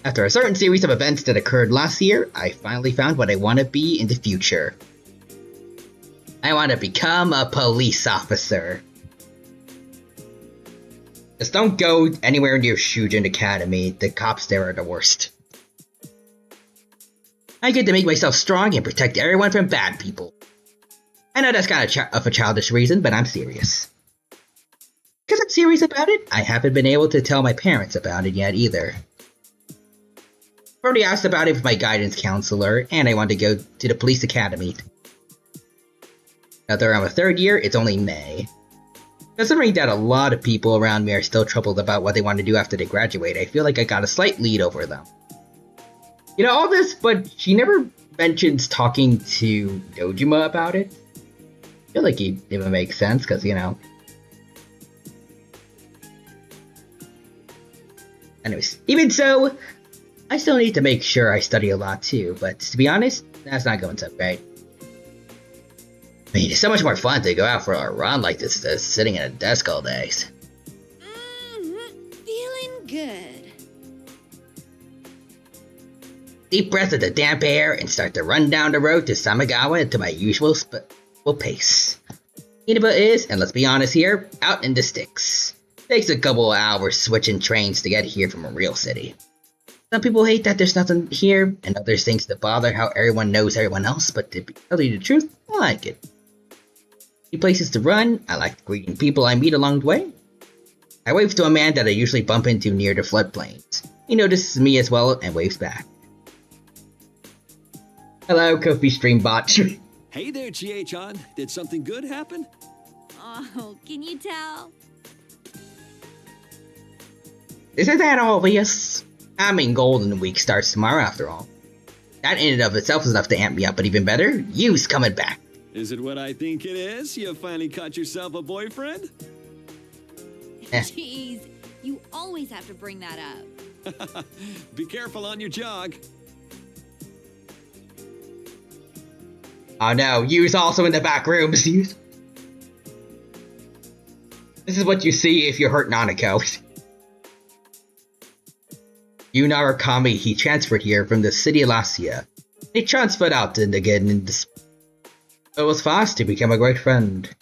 After a certain series of events that occurred last year, I finally found what I want to be in the future. I want to become a police officer. Just don't go anywhere near Shujin Academy, the cops there are the worst. I get to make myself strong and protect everyone from bad people. I know that's kind of a childish reason, but I'm serious. Because I'm serious about it, I haven't been able to tell my parents about it yet either. I've already asked about it with my guidance counselor, and I want to go to the police academy. Now that I'm a 3rd year, it's only May. Considering that a lot of people around me are still troubled about what they want to do after they graduate, I feel like I got a slight lead over them. You know all this, but she never mentions talking to Dojima about it. I feel like it would make sense, because, you know. Anyways, even so, I still need to make sure I study a lot too, but to be honest, that's not going so great. I mean, it's so much more fun to go out for a run like this than sitting at a desk all day. Feeling good. Deep breath of the damp air and start to run down the road to Samigawa into my usual pace. Inaba is, and let's be honest here, out in the sticks. Takes a couple of hours switching trains to get here from a real city. Some people hate that there's nothing here, and others think to bother how everyone knows everyone else, but to tell you the truth, I like it. New places to run, I like greeting people I meet along the way. I wave to a man that I usually bump into near the floodplains. He notices me as well and waves back. Hello, Kofi Streambot. Hey there, Chie-chan. Did something good happen? Oh, can you tell? Isn't that obvious? I mean, Golden Week starts tomorrow after all. That in and of itself is enough to amp me up, but even better, you's coming back. Is it what I think it is? You finally caught yourself a boyfriend? Jeez, you always have to bring that up. Be careful on your jog. Oh no, Yu's also in the back rooms. This is what you see if you hurt Nanako. Yu Narakami, he transferred here from the city of Lacia. He transferred out and again in this. It was fast to become a great friend.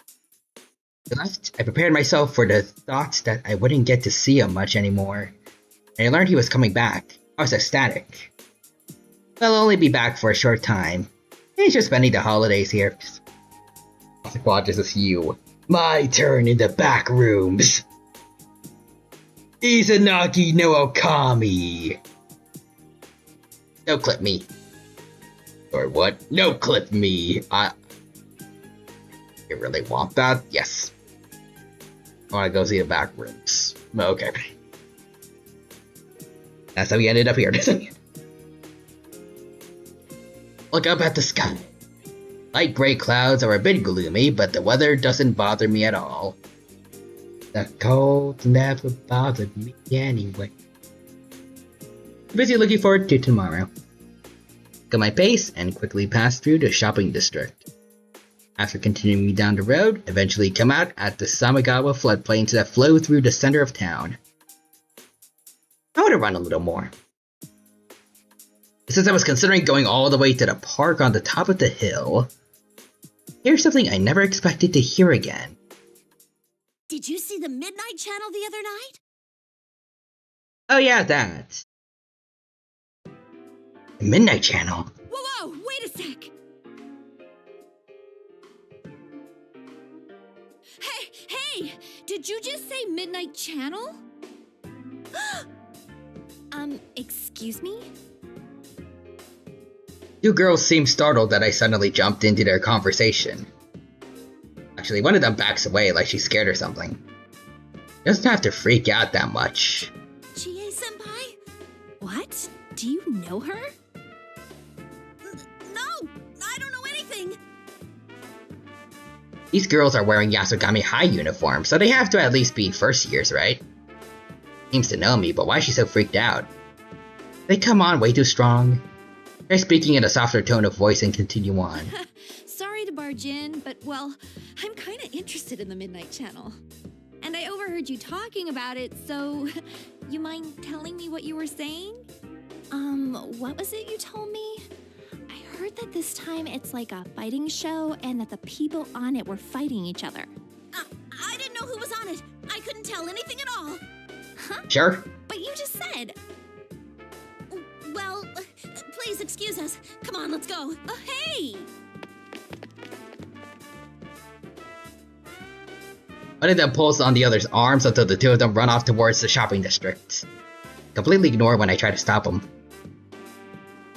He left, I prepared myself for the thoughts that I wouldn't get to see him much anymore. And I learned he was coming back. I was ecstatic. I'll only be back for a short time. He's just spending the holidays here. Well, this is you. My turn in the back rooms. Izanagi no Okami. No clip me. Or what? No clip me. You really want that? Yes. I wanna go see the back rooms. Okay. That's how we ended up here. Look up at the sky. Light gray clouds are a bit gloomy, but the weather doesn't bother me at all. The cold never bothered me anyway. Busy looking forward to tomorrow. Got my pace and quickly pass through the shopping district. After continuing down the road, eventually come out at the Samigawa floodplains that flow through the center of town. I want to run a little more. Since I was considering going all the way to the park on the top of the hill, here's something I never expected to hear again. Did you see the Midnight Channel the other night? Oh yeah, that. The Midnight Channel? Whoa, wait a sec! Hey! Did you just say Midnight Channel? Excuse me? Two girls seemed startled that I suddenly jumped into their conversation. Actually, one of them backs away like she's scared or something. Doesn't have to freak out that much. Chie-senpai? What? Do you know her? No! I don't know anything! These girls are wearing Yasogami High uniforms, so they have to at least be first years, right? Seems to know me, but why is she so freaked out? They come on way too strong. They're speaking in a softer tone of voice and continue on. Sorry to barge in, but well, I'm kinda interested in the Midnight Channel. And I overheard you talking about it, so you mind telling me what you were saying? What was it you told me? I heard that this time it's like a fighting show and that the people on it were fighting each other. I didn't know who was on it. I couldn't tell anything at all. Huh? Sure. But you just said. Well, please excuse us. Come on, let's go. Hey! One of them pulls on the other's arms until the two of them run off towards the shopping district. Completely ignore when I try to stop them.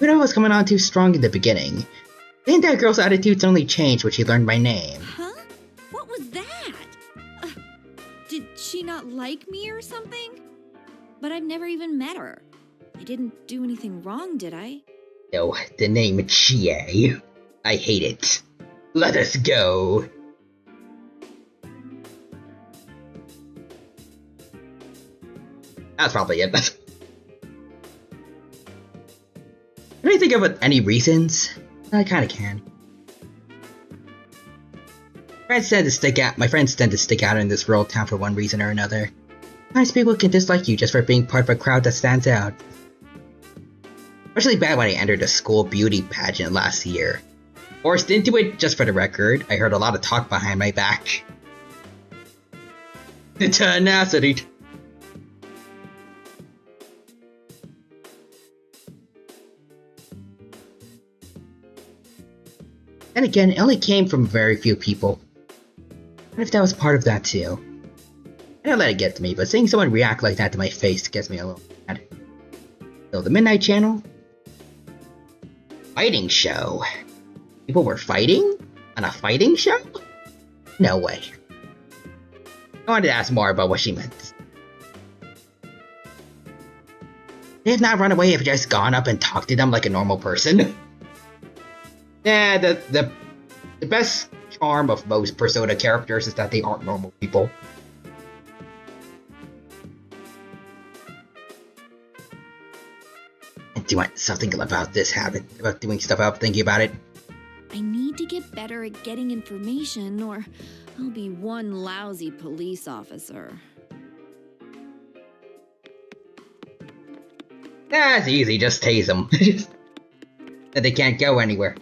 Uno was coming on too strong in the beginning. Then that girl's attitude suddenly changed when she learned my name. Huh? What was that? Did she not like me or something? But I've never even met her. I didn't do anything wrong, did I? No, the name Chie. I hate it. Let us go. That's probably it. Can I think of any reasons? I kinda can. My friends tend to stick out in this rural town for one reason or another. Sometimes people can dislike you just for being part of a crowd that stands out. Especially bad when I entered a school beauty pageant last year. Forced into it, just for the record, I heard a lot of talk behind my back. The tenacity. And again, it only came from very few people. What if that was part of that too? I don't let it get to me, but seeing someone react like that to my face gets me a little mad. So the Midnight Channel? Fighting show? People were fighting? On a fighting show? No way. I wanted to ask more about what she meant. They have not run away if I just gone up and talked to them like a normal person. Yeah, the best charm of most Persona characters is that they aren't normal people. you want something about this habit, about doing stuff without thinking about it? I need to get better at getting information, or I'll be one lousy police officer. That's easy, just tase them. Then they can't go anywhere.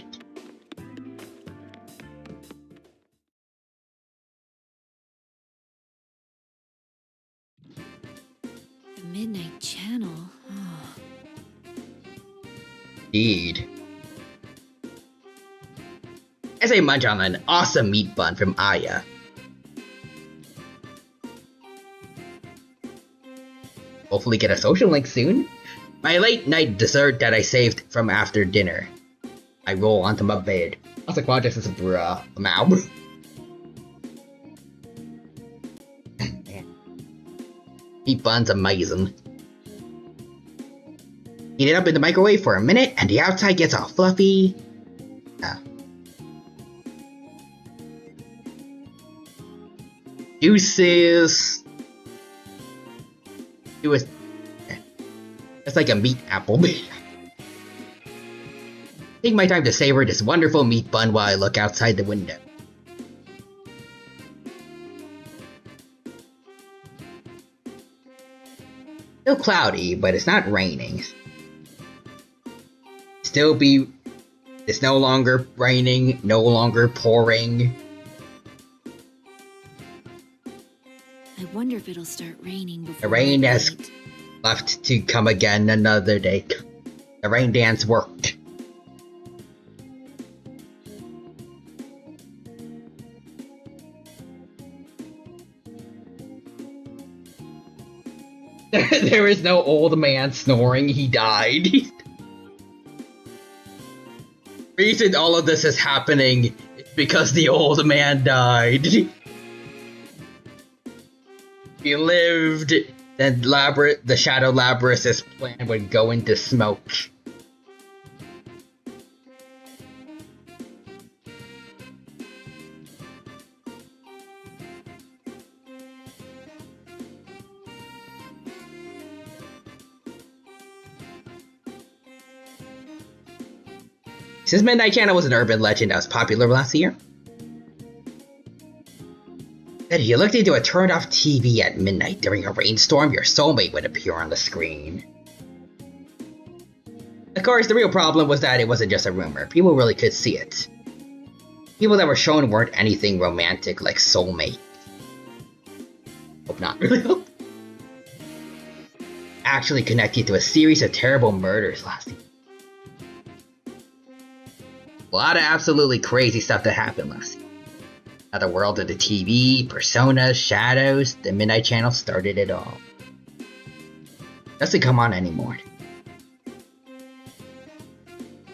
The Midnight Channel. Oh. Indeed. As I munch on an awesome meat bun from Aya. Hopefully get a social link soon. My late night dessert that I saved from after dinner. I roll onto my bed. I was like, wow, this is bruh. Mow. Meat bun's amazing. Heat it up in the microwave for a minute and the outside gets all fluffy. Juices. It was. It's like a meat apple. Take my time to savor this wonderful meat bun while I look outside the window. Still cloudy, but it's not raining. It's no longer raining, no longer pouring. I wonder if it'll start raining before The rain midnight. has left to come again another day. The rain dance worked. There is no old man snoring, he died. Reason all of this is happening is because the old man died. He lived, then the Shadow Labrys's plan would go into smoke. Since Midnight Channel was an urban legend that was popular last year, that if you looked into a turned-off TV at midnight during a rainstorm, your soulmate would appear on the screen. Of course, the real problem was that it wasn't just a rumor. People really could see it. People that were shown weren't anything romantic like soulmate. Hope not. Actually connected to a series of terrible murders last year. A lot of absolutely crazy stuff that happened last year. The world of the TV, personas, shadows, the Midnight Channel started it all. Doesn't come on anymore.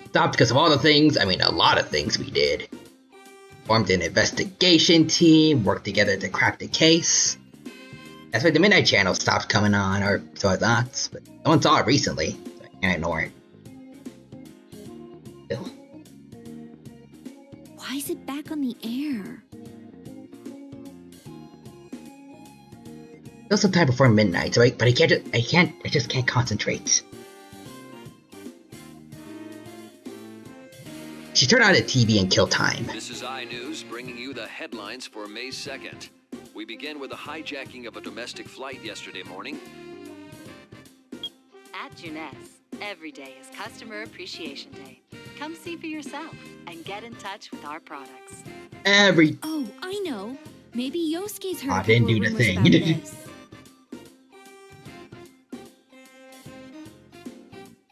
Stopped because of all the things, I mean a lot of things we did. Formed an investigation team, worked together to crack the case. That's why the Midnight Channel stopped coming on, or so I thought, but no one saw it recently, so I can't ignore it. Still. Why is it back on the air? Still some time before midnight, so but I just can't concentrate. She turned on the TV and kill time. This is iNews bringing you the headlines for May 2nd. We begin with the hijacking of a domestic flight yesterday morning. At Juness, every day is Customer Appreciation Day. Come see for yourself and get in touch with our products. Oh, I know. Maybe Yosuke's heard didn't do the rumors thing. about this.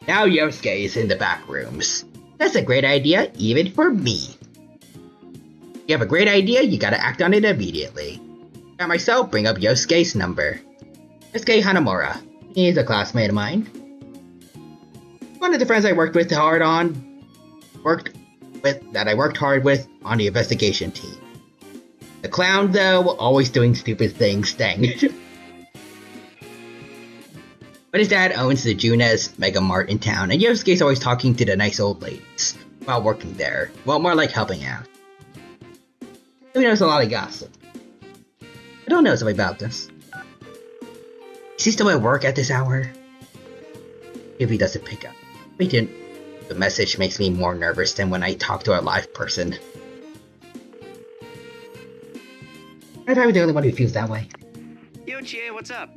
Now Yosuke is in the back rooms. That's a great idea, even for me. You have a great idea, you gotta act on it immediately. Got myself, bring up Yosuke's number. Yosuke Hanamura. He's a classmate of mine. One of the friends I worked hard with on the investigation team. The clown, though, always doing stupid things, dang. But his dad owns the Junez Mega Mart in town, and Yosuke's always talking to the nice old ladies while working there. Well, more like helping out. So he knows a lot of gossip. I don't know something about this. Is he still at work at this hour? If he doesn't pick up. The message makes me more nervous than when I talk to a live person. I'm probably the only one who feels that way. Yo, Chie, what's up?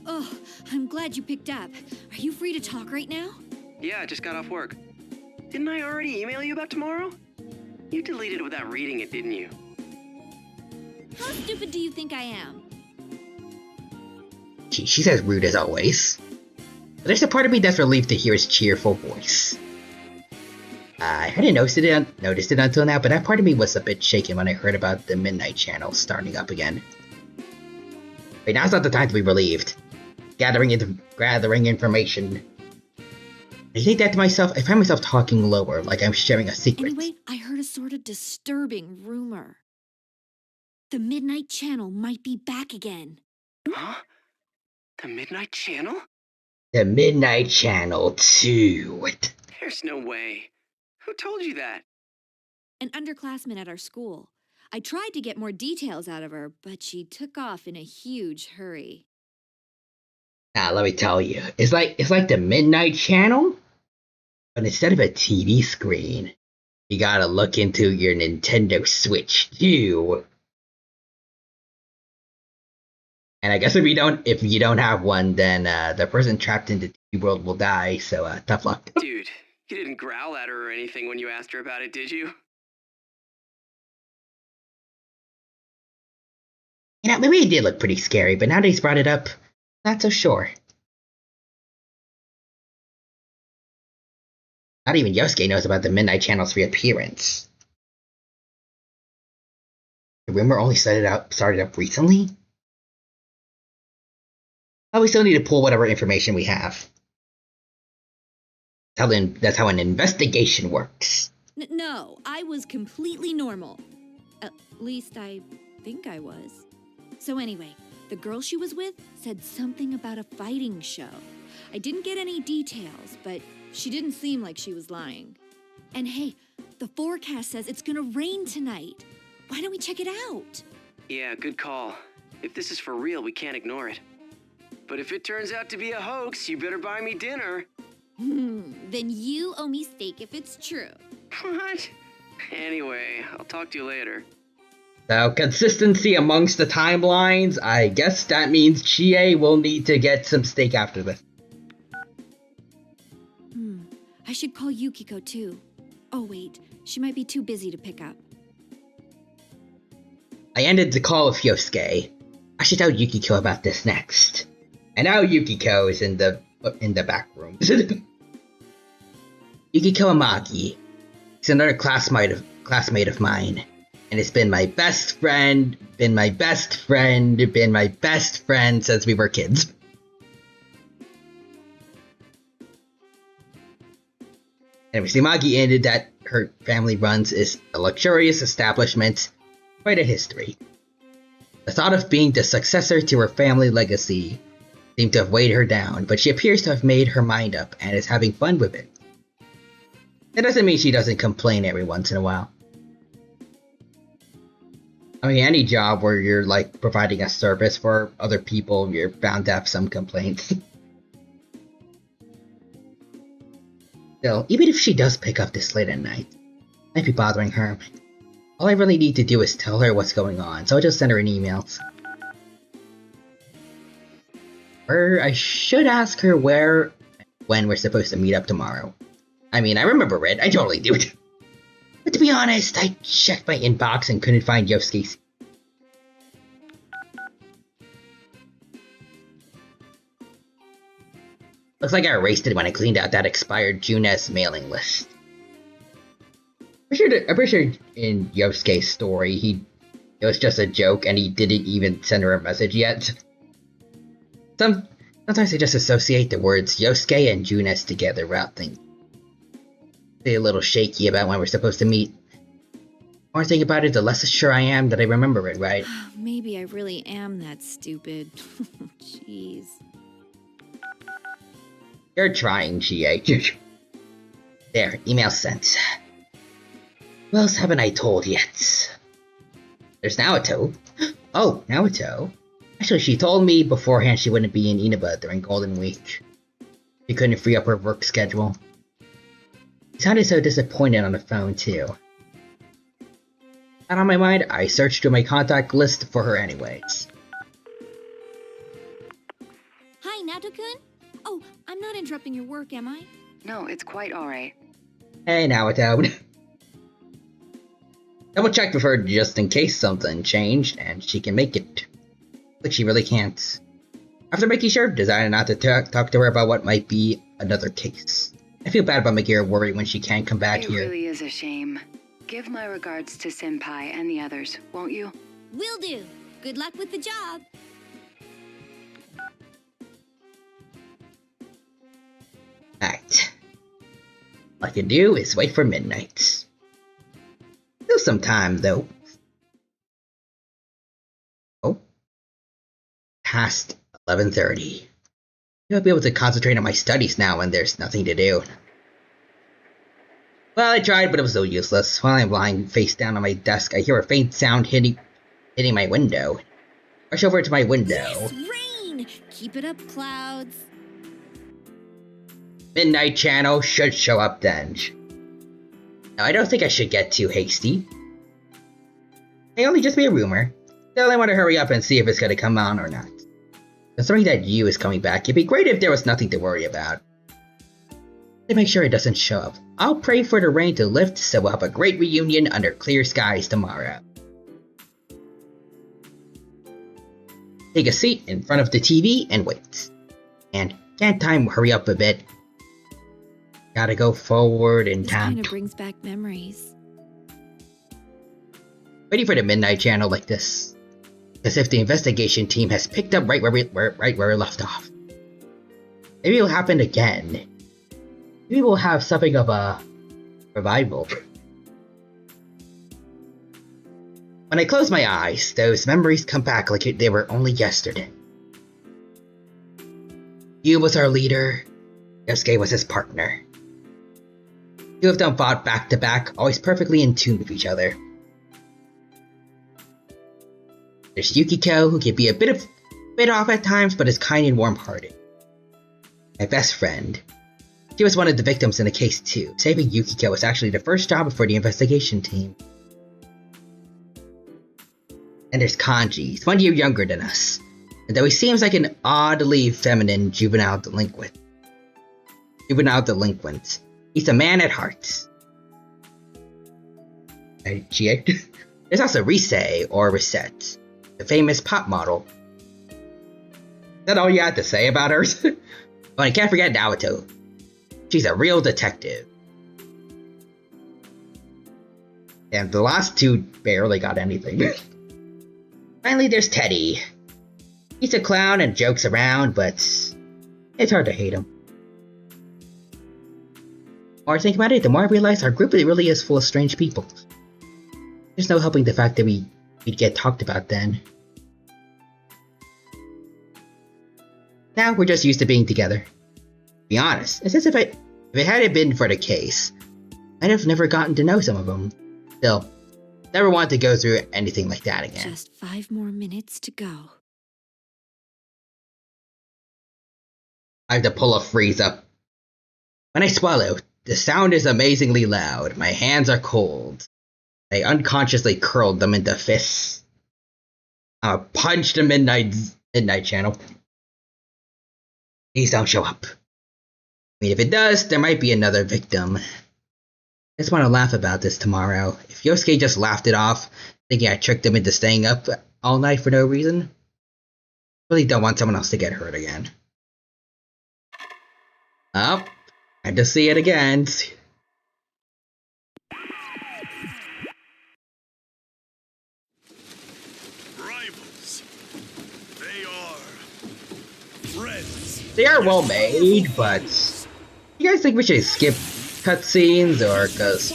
Oh, I'm glad you picked up. Are you free to talk right now? Yeah, I just got off work. Didn't I already email you about tomorrow? You deleted it without reading it, didn't you? How stupid do you think I am? She's as rude as always. But there's a part of me that's relieved to hear his cheerful voice. I hadn't noticed it until now, but that part of me was a bit shaken when I heard about the Midnight Channel starting up again. Wait, now's not the time to be relieved. Gathering information. I think that to myself, I find myself talking lower, like I'm sharing a secret. Anyway, I heard a sort of disturbing rumor. The Midnight Channel might be back again. Huh? The Midnight Channel? The Midnight Channel 2. There's no way. Who told you that? An underclassman at our school. I tried to get more details out of her, but she took off in a huge hurry. Let me tell you, it's like the Midnight Channel, but instead of a TV screen, you gotta look into your Nintendo Switch too. And I guess if you don't have one, then the person trapped in the TV world will die. So tough luck. Dude, you didn't growl at her or anything when you asked her about it, did you? You know, maybe it did look pretty scary, but now that he's brought it up, not so sure. Not even Yosuke knows about the Midnight Channel's reappearance. The rumor only started up recently? Well, we still need to pull whatever information we have. That's how an investigation works. No, I was completely normal. At least I think I was. So anyway, the girl she was with said something about a fighting show. I didn't get any details, but she didn't seem like she was lying. And hey, the forecast says it's gonna rain tonight. Why don't we check it out? Yeah, good call. If this is for real, we can't ignore it. But if it turns out to be a hoax, you better buy me dinner. Then you owe me steak if it's true. What? Anyway, I'll talk to you later. So, consistency amongst the timelines, I guess that means Chie will need to get some steak after this. I should call Yukiko too. Oh wait, she might be too busy to pick up. I ended the call with Yosuke. I should tell Yukiko about this next. And now Yukiko is in the back room. Yukiko Amagi. He's another classmate of mine. And it's been my best friend since we were kids. Anyway, Amagi ended that her family runs is a luxurious establishment, quite a history. The thought of being the successor to her family legacy seemed to have weighed her down, but she appears to have made her mind up and is having fun with it. That doesn't mean she doesn't complain every once in a while. I mean, any job where you're like providing a service for other people, you're bound to have some complaints. Still, even if she does pick up this late at night, it might be bothering her. All I really need to do is tell her what's going on, so I'll just send her an email. Or I should ask her where and when we're supposed to meet up tomorrow. I mean, I remember it, I totally do it. But to be honest, I checked my inbox and couldn't find Yosuke's. Looks like I erased it when I cleaned out that expired Junes mailing list. I'm pretty sure in Yosuke's story, it was just a joke and he didn't even send her a message yet. Sometimes I just associate the words Yosuke and Junes together without thinking. Be a little shaky about when we're supposed to meet. The more I think about it, the less sure I am that I remember it right. Maybe I really am that stupid. Jeez. You're trying, Chie. There, email sent. Who else haven't I told yet? There's Naoto. Oh, Naoto. Actually, she told me beforehand she wouldn't be in Inaba during Golden Week. She couldn't free up her work schedule. sounded so disappointed on the phone, too. Not on my mind, I searched through my contact list for her anyways. Hi, Nato-kun? Oh, I'm not interrupting your work, am I? No, it's quite alright. Hey, Naoto. Double check with her just in case something changed and she can make it. Like she really can't. After making sure, decided not to talk to her about what might be another case. I feel bad about making her worry when she can't come back here. It really is a shame. Give my regards to Senpai and the others, won't you? Will do. Good luck with the job. Alright. All I can do is wait for midnight. Still some time, though. Oh. Past 11:30. I'll be able to concentrate on my studies now when there's nothing to do. Well, I tried, but it was so useless. While I'm lying face down on my desk, I hear a faint sound hitting my window. Rush over to my window. Yes, rain! Keep it up, clouds. Midnight Channel should show up then. Now, I don't think I should get too hasty. It may only just be a rumor. Still, I want to hurry up and see if it's going to come on or not. Considering that Yu is coming back, it'd be great if there was nothing to worry about. To make sure it doesn't show up, I'll pray for the rain to lift so we'll have a great reunion under clear skies tomorrow. Take a seat in front of the TV and wait. And can't time hurry up a bit? Gotta go forward in time. Kind of brings back memories. Waiting for the Midnight Channel like this. As if the investigation team has picked up right where we left off. Maybe it'll happen again. Maybe we'll have something of a revival. When I close my eyes, those memories come back like they were only yesterday. Yu was our leader, Yosuke was his partner. Two of them fought back to back, always perfectly in tune with each other. There's Yukiko, who can be a bit off at times, but is kind and warm-hearted. My best friend. She was one of the victims in the case too. Saving Yukiko was actually the first job for the investigation team. And there's Kanji. He's 1 year younger than us. And though he seems like an oddly feminine juvenile delinquent, he's a man at heart. There's also Rise, or Risette, the famous pop model. Is that all you had to say about her? But I can't forget Naoto. She's a real detective. And the last two barely got anything. Finally, there's Teddy. He's a clown and jokes around, but it's hard to hate him. The more I think about it, the more I realize our group really is full of strange people. There's no helping the fact that we'd get talked about then. Now we're just used to being together. To be honest, it's as if it hadn't been for the case, I'd have never gotten to know some of them. Still, never want to go through anything like that again. Just 5 more minutes to go. I have to pull a freeze up. When I swallow, the sound is amazingly loud. My hands are cold. I unconsciously curled them into fists. I punched the Midnight Channel. Please don't show up. I mean, if it does, there might be another victim. I just want to laugh about this tomorrow. If Yosuke just laughed it off, thinking I tricked him into staying up all night for no reason, I really don't want someone else to get hurt again. Oh, I had to see it again. Rivals. They are friends. They are well made, but you guys think we should skip cutscenes, or because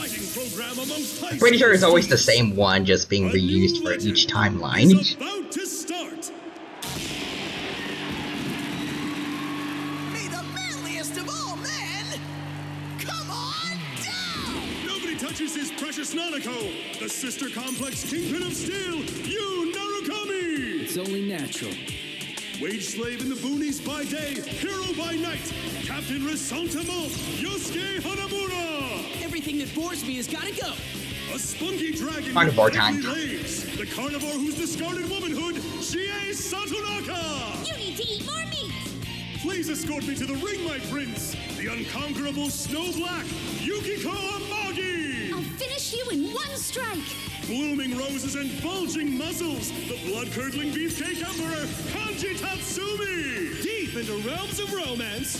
I'm pretty sure it's always the same one just being reused for each timeline. About to start. May the manliest of all men come on down! Nobody touches his precious Nanako, the sister complex kingpin of steel, Yu Narukami! It's only natural. Wage slave in the boonies by day, hero by night, Captain Resentiment, Yosuke Hanamura! Everything that bores me has gotta go. A spunky dragon Carnivore with time. deadly legs. The carnivore who's discarded womanhood, Chie Satonaka! You need to eat more meat! Please escort me to the ring, my prince! The unconquerable Snow Black, Yukiko Amagi! I'll finish you in one strike! Blooming roses and bulging muscles, the blood-curdling beefcake emperor, Kanji Tatsumi! Deep into realms of romance,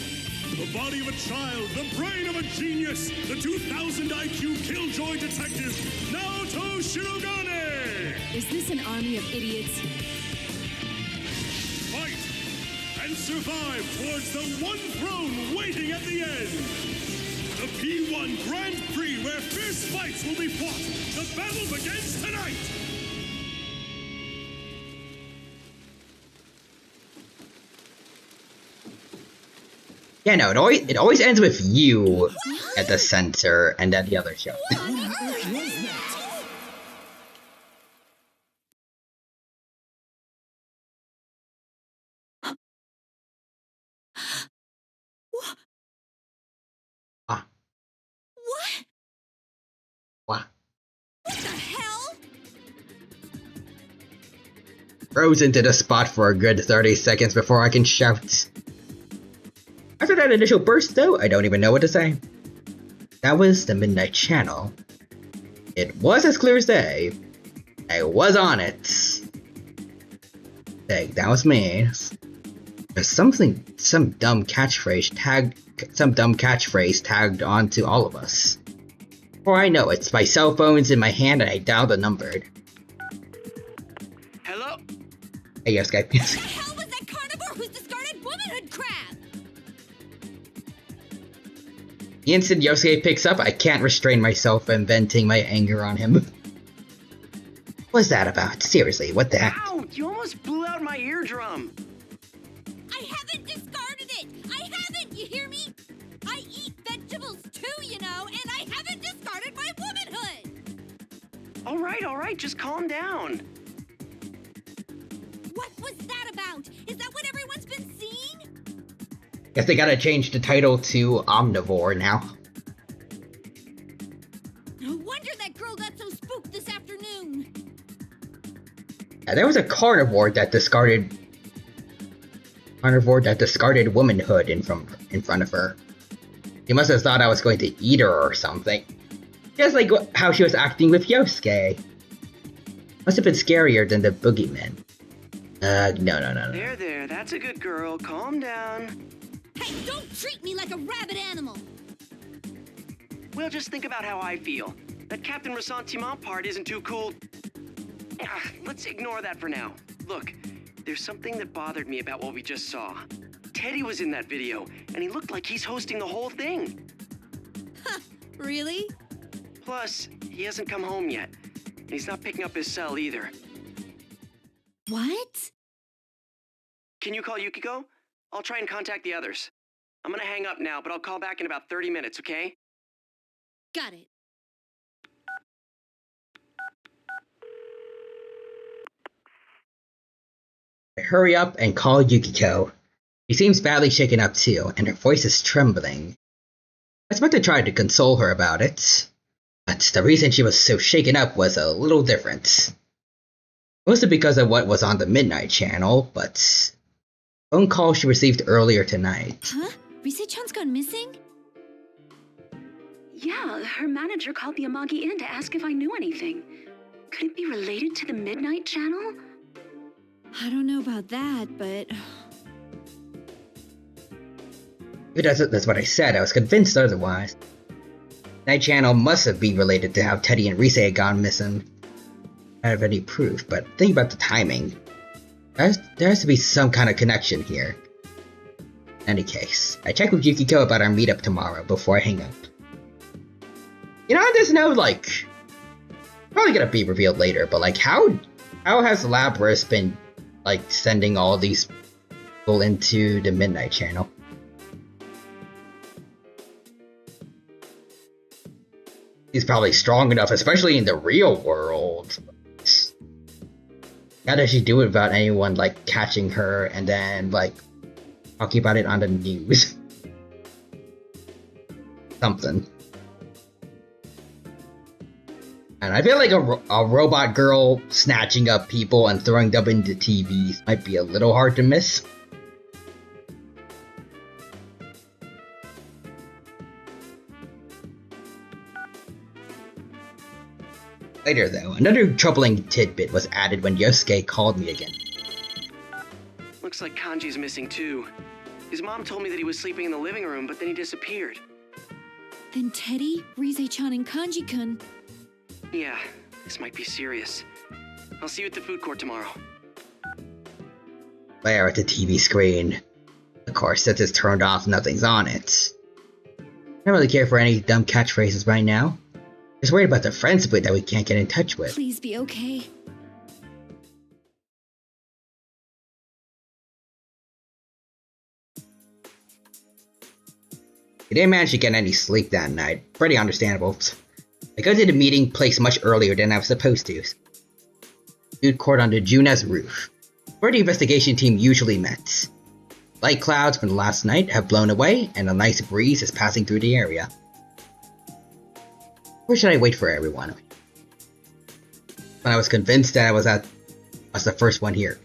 The body of a child, the brain of a genius, the 2000 IQ killjoy detective, Naoto Shirogane! Is this an army of idiots? Fight and survive towards the one throne waiting at the end! The P1 Grand Prix where fierce fights will be fought! The battle begins tonight! Yeah, no, it always ends with you at the center and at the other show. What? What? What the hell? Froze into the spot for a good 30 seconds before I can shout. After that initial burst, though, I don't even know what to say. That was the Midnight Channel. It was as clear as day. I was on it. Hey, that was me. There's some dumb catchphrase tagged onto all of us. Before I know it, my cell phone's in my hand and I dialed the number. Hello? Hey, yes, guy. What the hell was that carnivore who's discarded womanhood crap? The instant Yosuke picks up, I can't restrain myself from venting my anger on him. What's that about? Seriously, what the heck? Ow! You almost blew out my eardrum! I haven't discarded it! I haven't, you hear me? I eat vegetables too, you know, and I haven't discarded my womanhood! Alright, just calm down. What was that about? Is that what everyone's been seeing? Guess they gotta change the title to Omnivore now. No wonder that girl got so spooked this afternoon! Yeah, there was a carnivore that discarded womanhood in front of her. She must have thought I was going to eat her or something. Just like how she was acting with Yosuke. Must have been scarier than the boogeyman. No. There, that's a good girl. Calm down. Hey, don't treat me like a rabid animal! Well, just think about how I feel. That Captain Ressentiment part isn't too cool. Let's ignore that for now. Look, there's something that bothered me about what we just saw. Teddy was in that video, and he looked like he's hosting the whole thing. Really? Plus, he hasn't come home yet, and he's not picking up his cell either. What? Can you call Yukiko? I'll try and contact the others. I'm gonna hang up now, but I'll call back in about 30 minutes, okay? Got it. I hurry up and call Yukiko. She seems badly shaken up too, and her voice is trembling. I was about to try to console her about it, but the reason she was so shaken up was a little different. Mostly because of what was on the Midnight Channel, but phone call she received earlier tonight. Huh? Rise-chan's gone missing? Yeah, her manager called the Amagi Inn to ask if I knew anything. Could it be related to the Midnight Channel? I don't know about that, but... That's what I said. I was convinced otherwise. Night Channel must have been related to how Teddy and Rise had gone missing. I don't have any proof, but think about the timing. There has to be some kind of connection here. In any case, I checked with Yukiko about our meetup tomorrow before I hang up. You know, there's no, like... Probably gonna be revealed later, but like, how has Labras been, like, sending all these people into the Midnight Channel? He's probably strong enough, especially in the real world. How does she do it without anyone, like, catching her and then, like, talking about it on the news? Something. And I feel like a robot girl snatching up people and throwing them into TVs might be a little hard to miss. Later though, another troubling tidbit was added when Yosuke called me again. Looks like Kanji's missing too. His mom told me that he was sleeping in the living room, but then he disappeared. Then Teddy, Rise-chan, and Kanji-kun. Yeah, this might be serious. I'll see you at the food court tomorrow. Glare at the TV screen. Of course, since it's turned off, nothing's on it. I don't really care for any dumb catchphrases right now. Just worried about the friend split that we can't get in touch with. Please be okay. We didn't manage to get any sleep that night. Pretty understandable. I go to the meeting place much earlier than I was supposed to. Food court on the Juna's roof, where the investigation team usually met. Light clouds from last night have blown away, and a nice breeze is passing through the area. Where should I wait for everyone? When I was convinced that I was the first one here,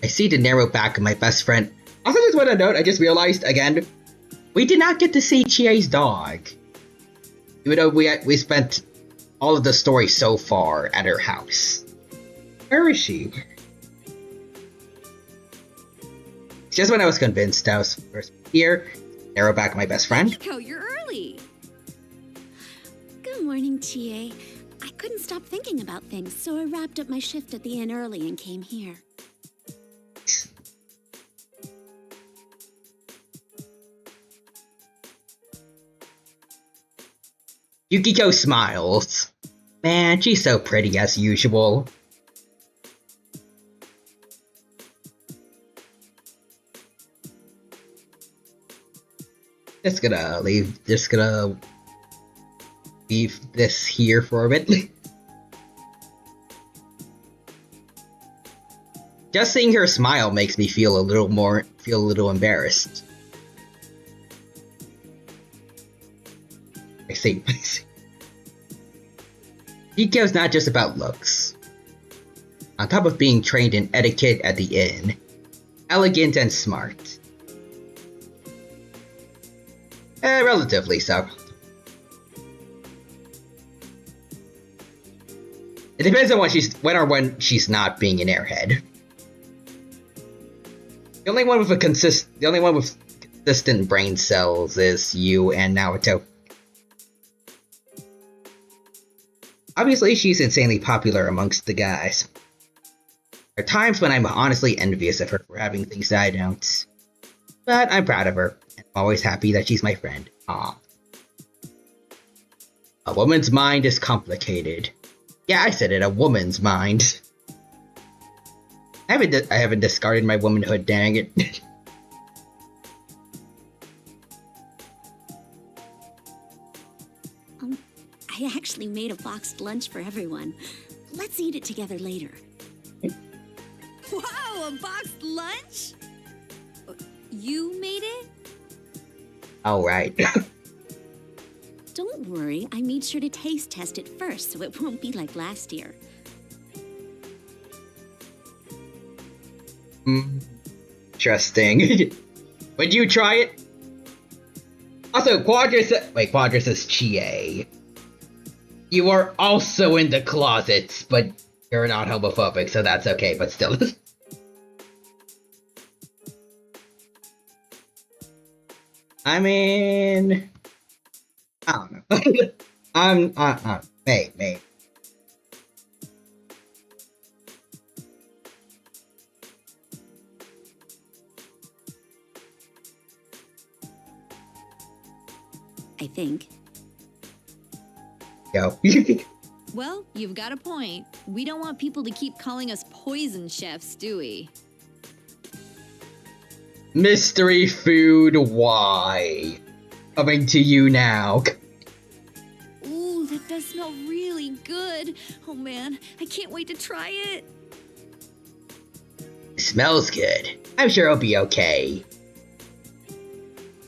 I see the narrow back of my best friend. Also, just want to note, I just realized again, we did not get to see Chie's dog. Even though we spent all of the story so far at her house. Where is she? Just when I was convinced I was first here, narrow back of my best friend. Nico, you're early. Good morning, Chie. I couldn't stop thinking about things, so I wrapped up my shift at the inn early and came here. Yukiko smiles. Man, she's so pretty as usual. Just gonna leave this here for a bit. Just seeing her smile makes me feel a little embarrassed. I see. Yukiko's not just about looks. On top of being trained in etiquette at the inn, elegant and smart. Relatively so. It depends on when she's not being an airhead. The only one with consistent brain cells is you and Naoto. Obviously, she's insanely popular amongst the guys. There are times when I'm honestly envious of her for having things that I don't. But I'm proud of her, and I'm always happy that she's my friend. Aww. A woman's mind is complicated. Yeah, I said it, a woman's mind. I haven't discarded my womanhood, dang it. I actually made a boxed lunch for everyone. Let's eat it together later. Wow, a boxed lunch? You made it? Alright. Don't worry, I made sure to taste test it first so it won't be like last year. Interesting. Would you try it? Also, Quadra says Chie. You are also in the closets, but you're not homophobic, so that's okay, but still. I mean, I don't know. Maybe. I think. Go. Well, you've got a point. We don't want people to keep calling us poison chefs, do we? Mystery food Y. Coming to you now. Ooh, that does smell really good. Oh man, I can't wait to try it. Smells good. I'm sure it'll be okay.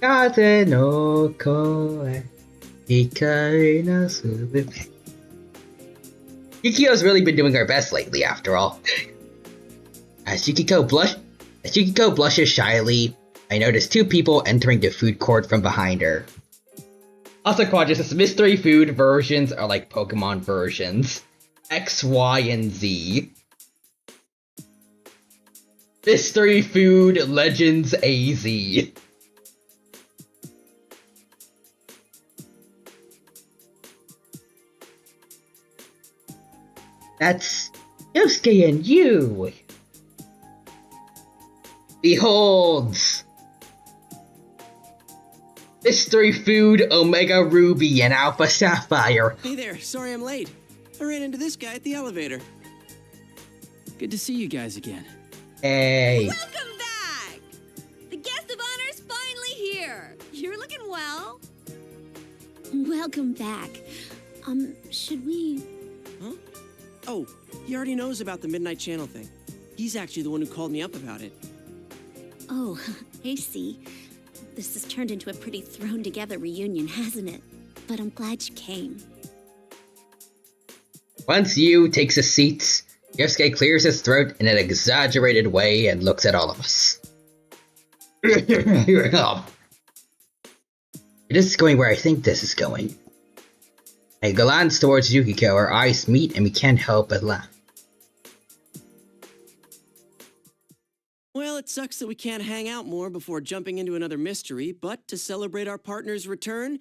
Kaze no koe, hikai na sube. Yukiko's really been doing her best lately, after all. As Yukiko blushes shyly, I notice two people entering the food court from behind her. Also, conscious, mystery food versions are like Pokemon versions. X, Y, and Z. Mystery Food Legends AZ. That's Yosuke and you! Behold! Mystery Food Omega Ruby and Alpha Sapphire. Hey there, sorry I'm late. I ran into this guy at the elevator. Good to see you guys again. Hey. Welcome back! The guest of honor's finally here. You're looking well. Welcome back. Should we... Huh? Oh, he already knows about the Midnight Channel thing. He's actually the one who called me up about it. Oh, I see. This has turned into a pretty thrown-together reunion, hasn't it? But I'm glad you came. Once Yu takes a seat, Yosuke clears his throat in an exaggerated way and looks at all of us. It is going where I think this is going. I glance towards Yukiko, our eyes meet and we can't help but laugh. Well, it sucks that we can't hang out more before jumping into another mystery, but to celebrate our partner's return,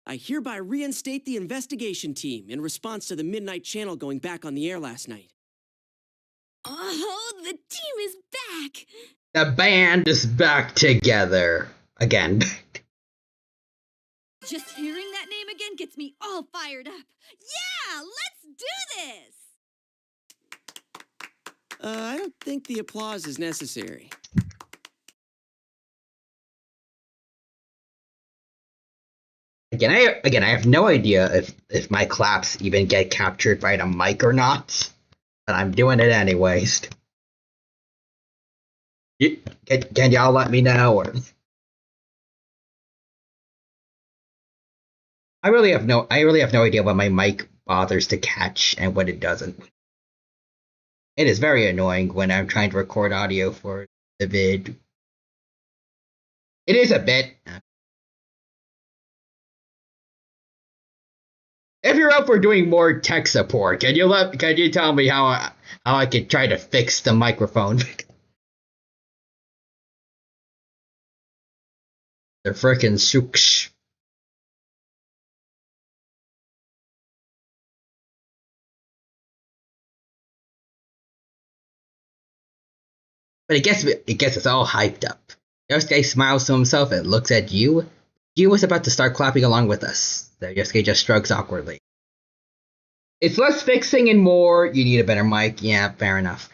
I hereby reinstate the investigation team in response to the Midnight Channel going back on the air last night. Oh, the team is back! The band is back together. Again. Just hearing that name again gets me all fired up. Yeah, let's do this! I don't think the applause is necessary. Again, I have no idea if my claps even get captured by the mic or not, but I'm doing it anyways. Can y'all let me know? Or I really have no idea what my mic bothers to catch and what it doesn't. It is very annoying when I'm trying to record audio for the vid. It is a bit. If you're up for doing more tech support, can you tell me how I could try to fix the microphone? They're frickin' shooks. But it gets us all hyped up. Yosuke smiles to himself and looks at Yu. Yu was about to start clapping along with us. So Yosuke just shrugs awkwardly. It's less fixing and more, you need a better mic. Yeah, fair enough.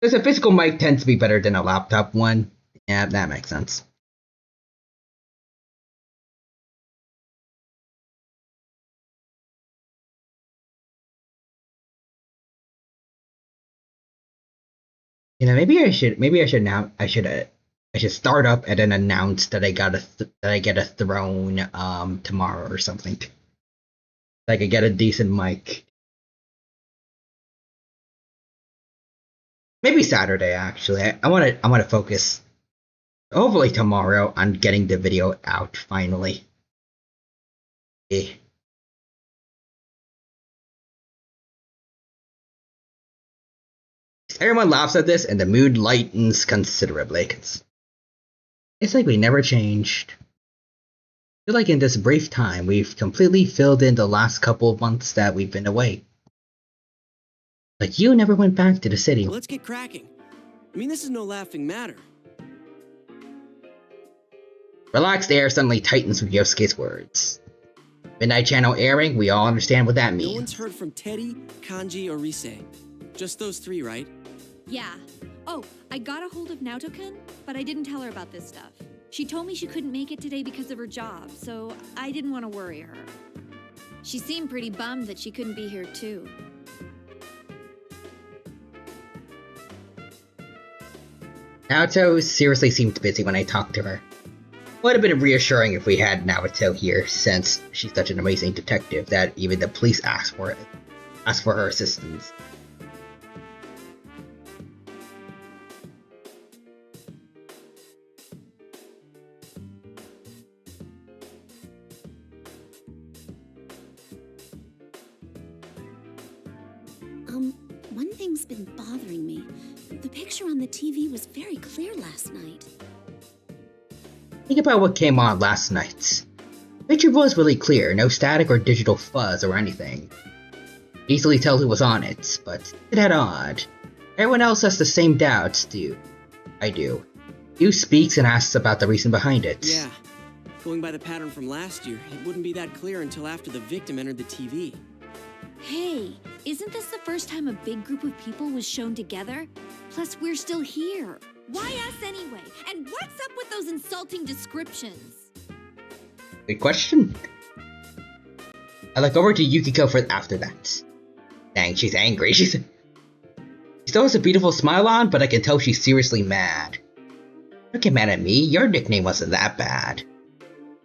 Because a physical mic tends to be better than a laptop one. Yeah, that makes sense. You know, maybe I should start up and then announce that I get a throne tomorrow or something. I could get a decent mic. Maybe Saturday actually. I want to focus hopefully tomorrow on getting the video out finally. Everyone laughs at this and the mood lightens considerably. It's like we never changed. I feel like in this brief time, we've completely filled in the last couple of months that we've been away. Like you never went back to the city. Let's get cracking. I mean, this is no laughing matter. Relaxed air suddenly tightens with Yosuke's words. Midnight Channel airing, we all understand what that means. No one's heard from Teddy, Kanji, or Rise. Just those three, right? Yeah. Oh, I got a hold of Naoto-kun, but I didn't tell her about this stuff. She told me she couldn't make it today because of her job, so I didn't want to worry her. She seemed pretty bummed that she couldn't be here too. Naoto seriously seemed busy when I talked to her. Would have been reassuring if we had Naruto here, since she's such an amazing detective that even the police asked for her assistance. One thing's been bothering me. The picture on the TV was very clear last night. Think about what came on last night. The picture was really clear, no static or digital fuzz or anything. Easily tell who was on it, but isn't that odd? Everyone else has the same doubts, I do. Yu speaks and asks about the reason behind it. Yeah. Going by the pattern from last year, it wouldn't be that clear until after the victim entered the TV. Hey, isn't this the first time a big group of people was shown together? Plus, we're still here. Why us anyway? And what's up with those insulting descriptions? Good question. I look over to Yukiko for after that. Dang, she's angry. She still has a beautiful smile on, but I can tell she's seriously mad. Don't get mad at me, your nickname wasn't that bad.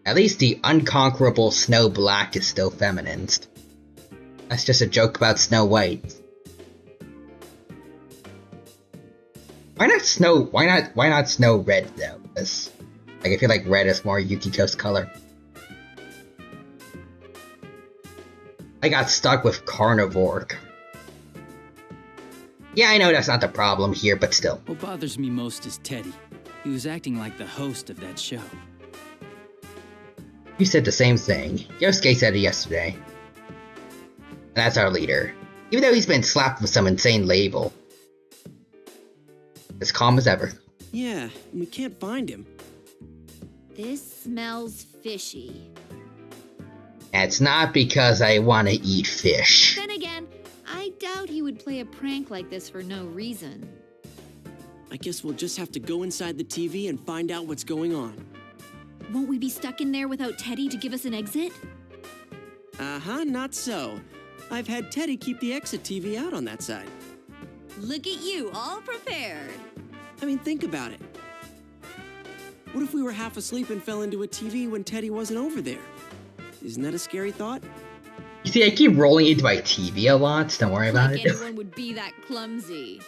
At least the unconquerable Snow Black is still feminine. That's just a joke about Snow White. Why not Snow Red though? Because I feel like red is more Yukiko's color. I got stuck with carnivore. Yeah, I know that's not the problem here, but still. What bothers me most is Teddy. He was acting like the host of that show. You said the same thing. Yosuke said it yesterday. And that's our leader. Even though he's been slapped with some insane label. As calm as ever. Yeah, we can't find him. This smells fishy. It's not because I want to eat fish. Then again, I doubt he would play a prank like this for no reason. I guess we'll just have to go inside the TV and find out what's going on. Won't we be stuck in there without Teddy to give us an exit? Uh-huh, not so. I've had Teddy keep the exit TV out on that side. Look at you, all prepared. I mean, think about it. What if we were half asleep and fell into a TV when Teddy wasn't over there? Isn't that a scary thought? You see, I keep rolling into my TV a lot, don't worry about Like it. anyone would be that clumsy.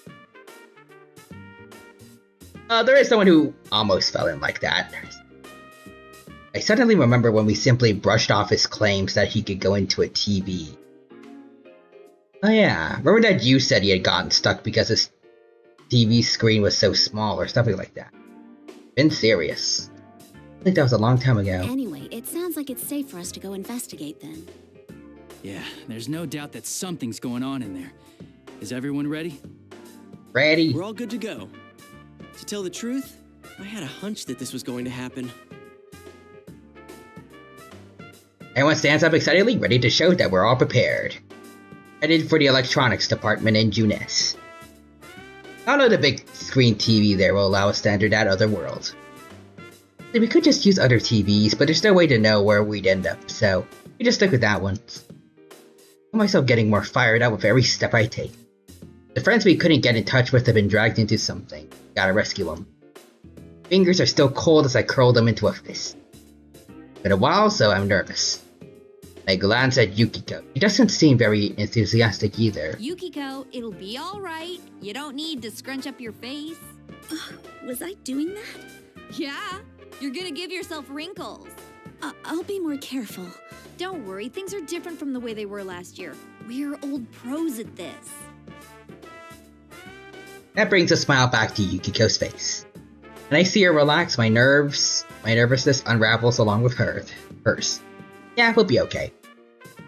There is someone who almost fell in like that. I suddenly remember when we simply brushed off his claims that he could go into a TV. Oh yeah, remember that you said he had gotten stuck because his TV screen was so small or something like that. Been serious. I think that was a long time ago. Anyway, it sounds like it's safe for us to go investigate then. Yeah, there's no doubt that something's going on in there. Is everyone ready? Ready. We're all good to go. To tell the truth, I had a hunch that this was going to happen. Everyone stands up excitedly, ready to show that we're all prepared. Headed for the electronics department in Junes. I don't know the big screen TV there will allow us to enter that other world. We could just use other TVs, but there's no way to know where we'd end up, so we just stick with that one. I find myself getting more fired up with every step I take. The friends we couldn't get in touch with have been dragged into something. Gotta rescue them. Fingers are still cold as I curl them into a fist. Been a while, so I'm nervous. I glance at Yukiko. She doesn't seem very enthusiastic either. Yukiko, it'll be all right. You don't need to scrunch up your face. Was I doing that? Yeah, you're gonna give yourself wrinkles. I'll be more careful. Don't worry, things are different from the way they were last year. We're old pros at this. That brings a smile back to Yukiko's face. And I see her relax, my nervousness unravels along with hers. Yeah, we'll be okay.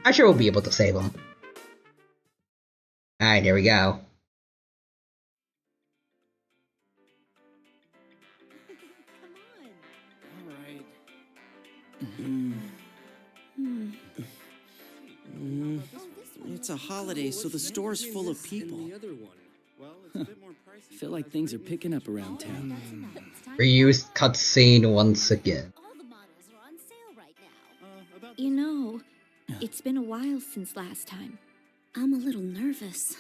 I'm sure we'll be able to save him. Alright, here we go. It's a holiday, so the store's full of people. I feel like things are picking up around town. Reused cutscene once again. You know, it's been a while since last time. I'm a little nervous.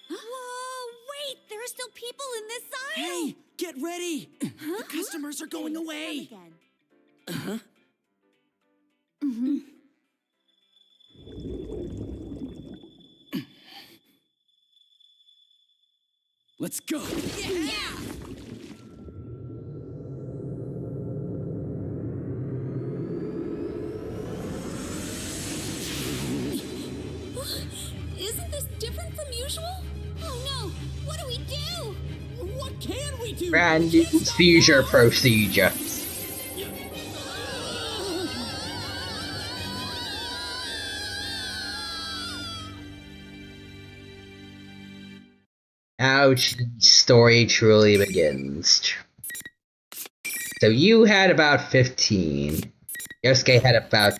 Whoa, this aisle. Hey, get ready. The customers are going away. Uh-huh. Mm-hmm. Let's go. Yeah. Isn't this different from usual? Oh no! What do we do? What can we do? Brand new seizure procedure. Ouch, story truly begins. So you had about 15. Yosuke had about...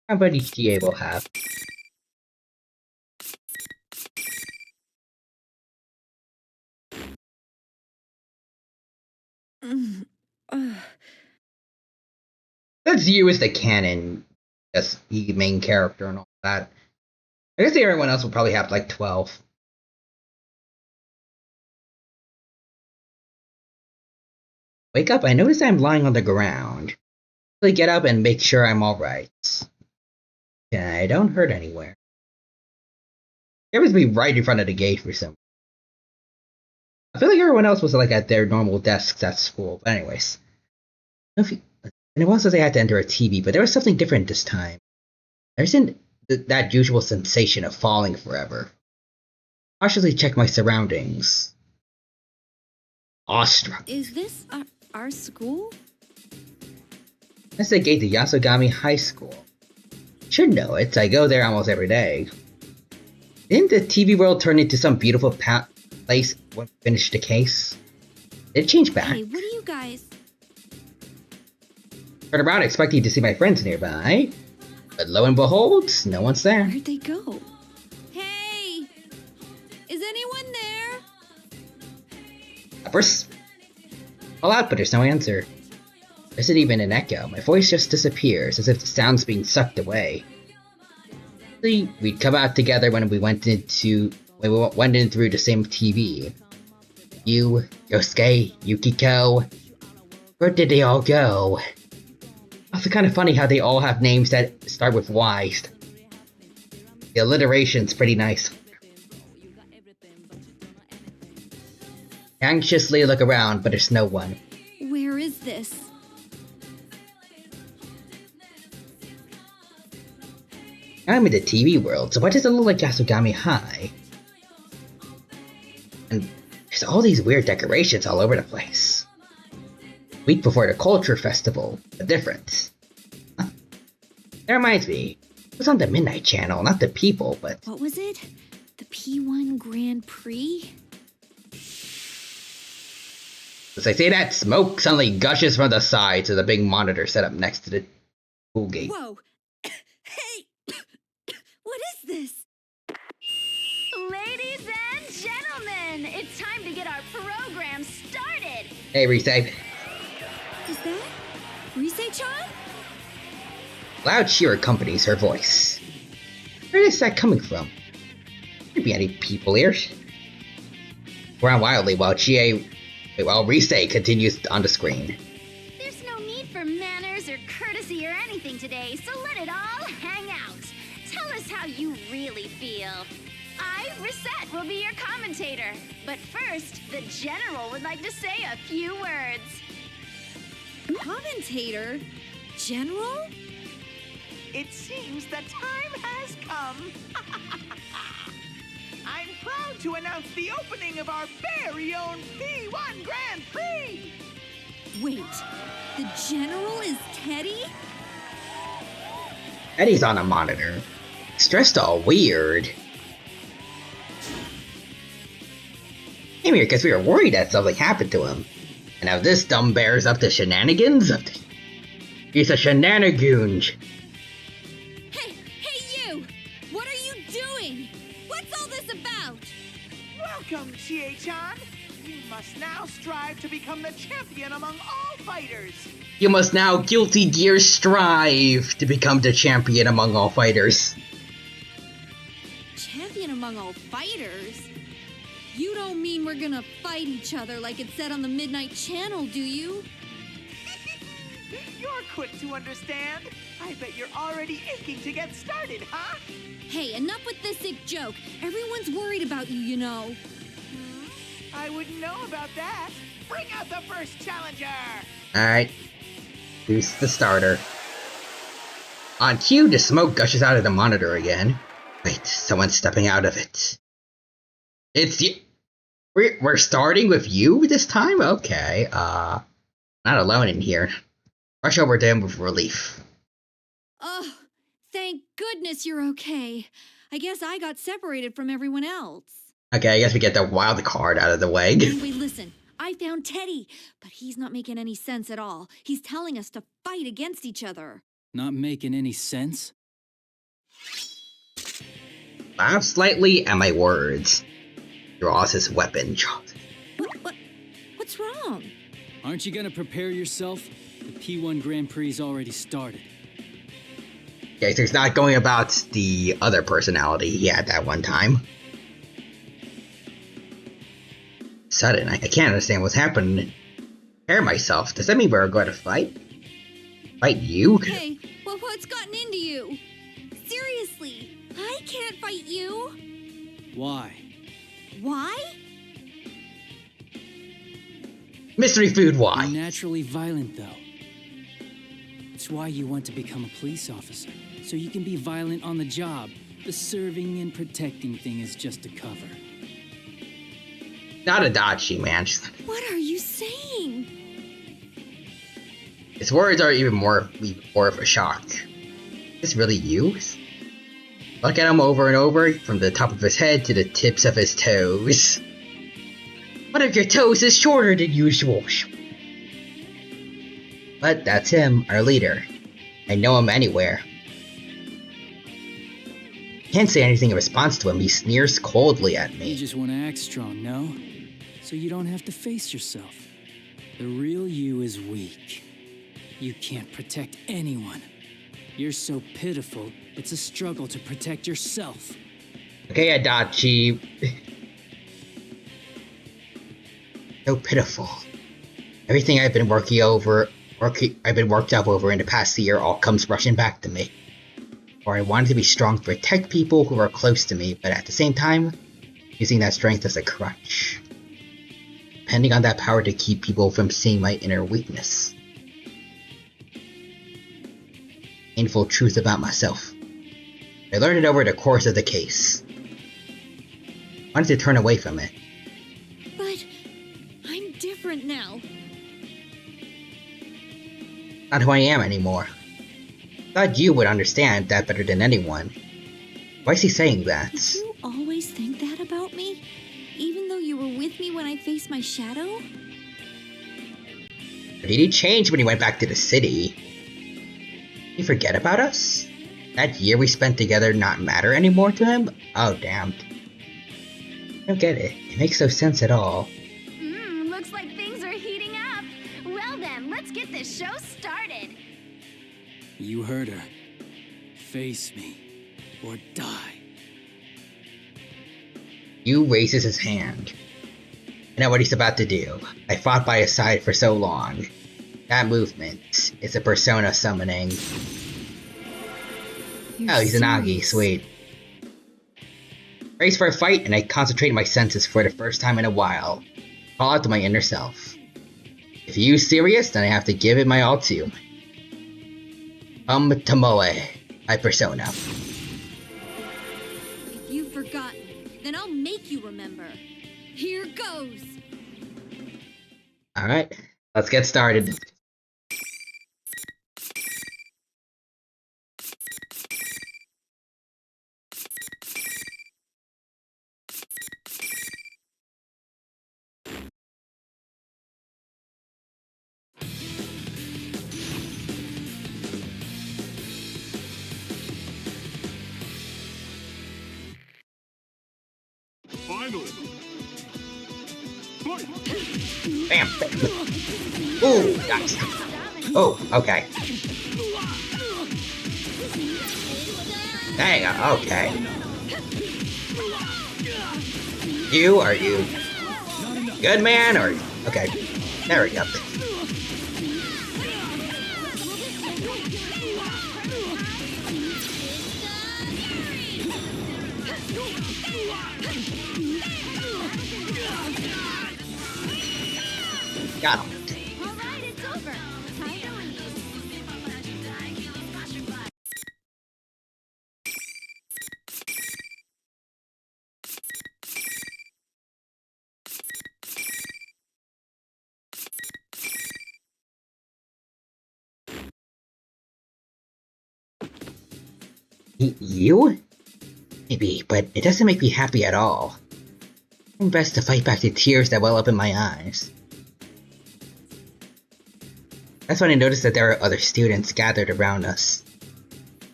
How many GA will have? That's you as the canon, as the main character and all that. I guess everyone else will probably have like 12. Wake up, I notice I'm lying on the ground. I get up and make sure I'm alright. Yeah, I don't hurt anywhere. There was me right in front of the gate for some. I feel like everyone else was like at their normal desks at school, but anyways. And it was they had to enter a TV, but there was something different this time. There isn't that usual sensation of falling forever. I cautiously check my surroundings. Awestruck. Is this our school? That's the gate to Yasogami High School. Should know it, I go there almost every day. Didn't the TV world turn into some beautiful place when we finished the case? Did it change back? Hey, what are you guys? Turn around expecting to see my friends nearby. But lo and behold, no one's there. Where'd they go? Hey! Is anyone there? Uppers? Call out, but there's no answer. There isn't even an echo. My voice just disappears, as if the sound's being sucked away. We'd come out together when we went in through the same TV. You, Yosuke, Yukiko. Where did they all go? Also kind of funny how they all have names that start with Y. The alliteration's pretty nice. I anxiously look around, but there's no one. Where is this? I'm in the TV world, so why does it look like Yasogami High? And there's all these weird decorations all over the place. Week before the Culture Festival, but different. Huh. That reminds me, it was on the Midnight Channel, not the People, but... What was it? The P1 Grand Prix? As I say that, smoke suddenly gushes from the sides of the big monitor set up next to the pool gate. Whoa! Hey! What is this? Ladies and gentlemen, it's time to get our program started. Hey, Risei. Is that Risei-chan? Loud cheer accompanies her voice. Where is that coming from? There can't be any people here. Around wildly while Risei continues on the screen. There's no need for manners or courtesy or anything today, so let it all hang out. Tell us how you really feel. I, Reset, will be your commentator. But first, the General would like to say a few words. Commentator? General? It seems the time has come. I'm proud to announce the opening of our very own P1 Grand Prix! Wait, the General is Teddy? Eddie's on a monitor. He's dressed all weird. Came here because we were worried that something happened to him. And now this dumb bear's up to shenanigans? He's a shenanigoon. Hey, you! What are you doing? What's all this about? Welcome, Chie-chan. You must now strive to become the champion among all fighters. You must now guilty gear strive to become the champion among all fighters. Champion among all fighters? You don't mean we're gonna fight each other like it said on the Midnight Channel, do you? You're quick to understand. I bet you're already aching to get started, huh? Hey, enough with this sick joke. Everyone's worried about you, you know. I wouldn't know about that. Bring out the first challenger! Alright. Who's the starter? On cue, the smoke gushes out of the monitor again. Wait, someone's stepping out of it. It's you. We're starting with you this time? Okay, not alone in here. Rush over to him with relief. Oh, thank goodness you're okay. I guess I got separated from everyone else. Okay, I guess we get the wild card out of the way. Anyway, listen. I found Teddy, but he's not making any sense at all. He's telling us to fight against each other. Not making any sense? Laugh slightly at my words. Draws his weapon. What's wrong? Aren't you gonna prepare yourself? The P1 Grand Prix already started. Okay, so he's not going about the other personality he had that one time. Sudden, I can't understand what's happening. Prepare myself. Does that mean we're going to fight? Fight you? Hey, well, what's gotten into you? Seriously, I can't fight you. Why? Why? Mystery food, why? You're naturally violent, though. It's why you want to become a police officer, so you can be violent on the job. The serving and protecting thing is just a cover. Not a Adachi, man. What are you saying? His words are even more of a shock. Is this really you? Look at him over and over, from the top of his head to the tips of his toes. One of your toes is shorter than usual. But that's him, our leader. I know him anywhere. Can't say anything in response to him. He sneers coldly at me. You just want to act strong, no? So you don't have to face yourself. The real you is weak. You can't protect anyone. You're so pitiful, it's a struggle to protect yourself. Okay, Adachi. So pitiful. Everything I've been worked up over in the past year all comes rushing back to me. Or I wanted to be strong to protect people who are close to me, but at the same time, using that strength as a crutch. Depending on that power to keep people from seeing my inner weakness. Painful truth about myself. I learned it over the course of the case. I wanted to turn away from it. But I'm different now. Not who I am anymore. Thought you would understand that better than anyone. Why is he saying that? Did you always think that about me? Even though you were with me when I faced my shadow? But did he change when he went back to the city? Did he forget about us? That year we spent together not matter anymore to him? Oh, damn. I don't get it. It makes no sense at all. Looks like things are heating up. Well then, let's get this show started. You heard her. Face me, or die. Yu raises his hand. I know what he's about to do. I fought by his side for so long. That movement is a persona summoning. Oh, he's an Agi, sweet. Race for a fight, and I concentrate my senses for the first time in a while. Call out to my inner self. If Yu's serious, then I have to give it my all too. Tomoe, my persona. If you've forgotten, then I'll make you remember. Here goes! Alright, let's get started. Finally. Bam! Ooh, nice. Oh, okay. Dang, okay. You? Are you good, man? Or okay, there we go. Got him. Alright, it's over. Time to leave. You? Maybe, but it doesn't make me happy at all. I'm best to fight back the tears that well up in my eyes. That's when I noticed that there are other students gathered around us.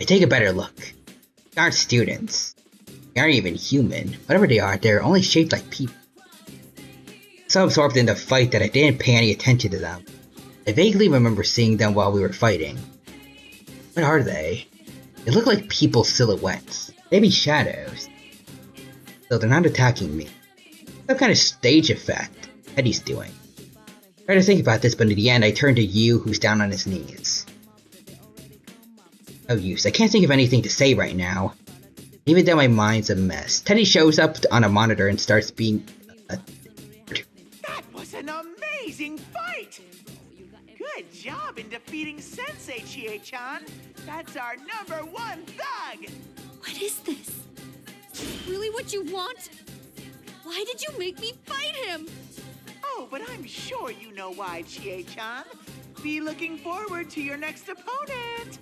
I take a better look. They aren't students. They aren't even human. Whatever they are, they're only shaped like people. So absorbed in the fight that I didn't pay any attention to them. I vaguely remember seeing them while we were fighting. What are they? They look like people silhouettes. Maybe shadows. So they're not attacking me. Some kind of stage effect Teddy's doing. I tried to think about this, but in the end I turned to you, who's down on his knees. No use. I can't think of anything to say right now. Even though my mind's a mess. Teddy shows up on a monitor and starts being... That was an amazing fight! Good job in defeating Sensei, Chie-chan! That's our #1 thug! What is this? Really what you want? Why did you make me fight him? Oh, but I'm sure you know why, Chie-chan. Be looking forward to your next opponent!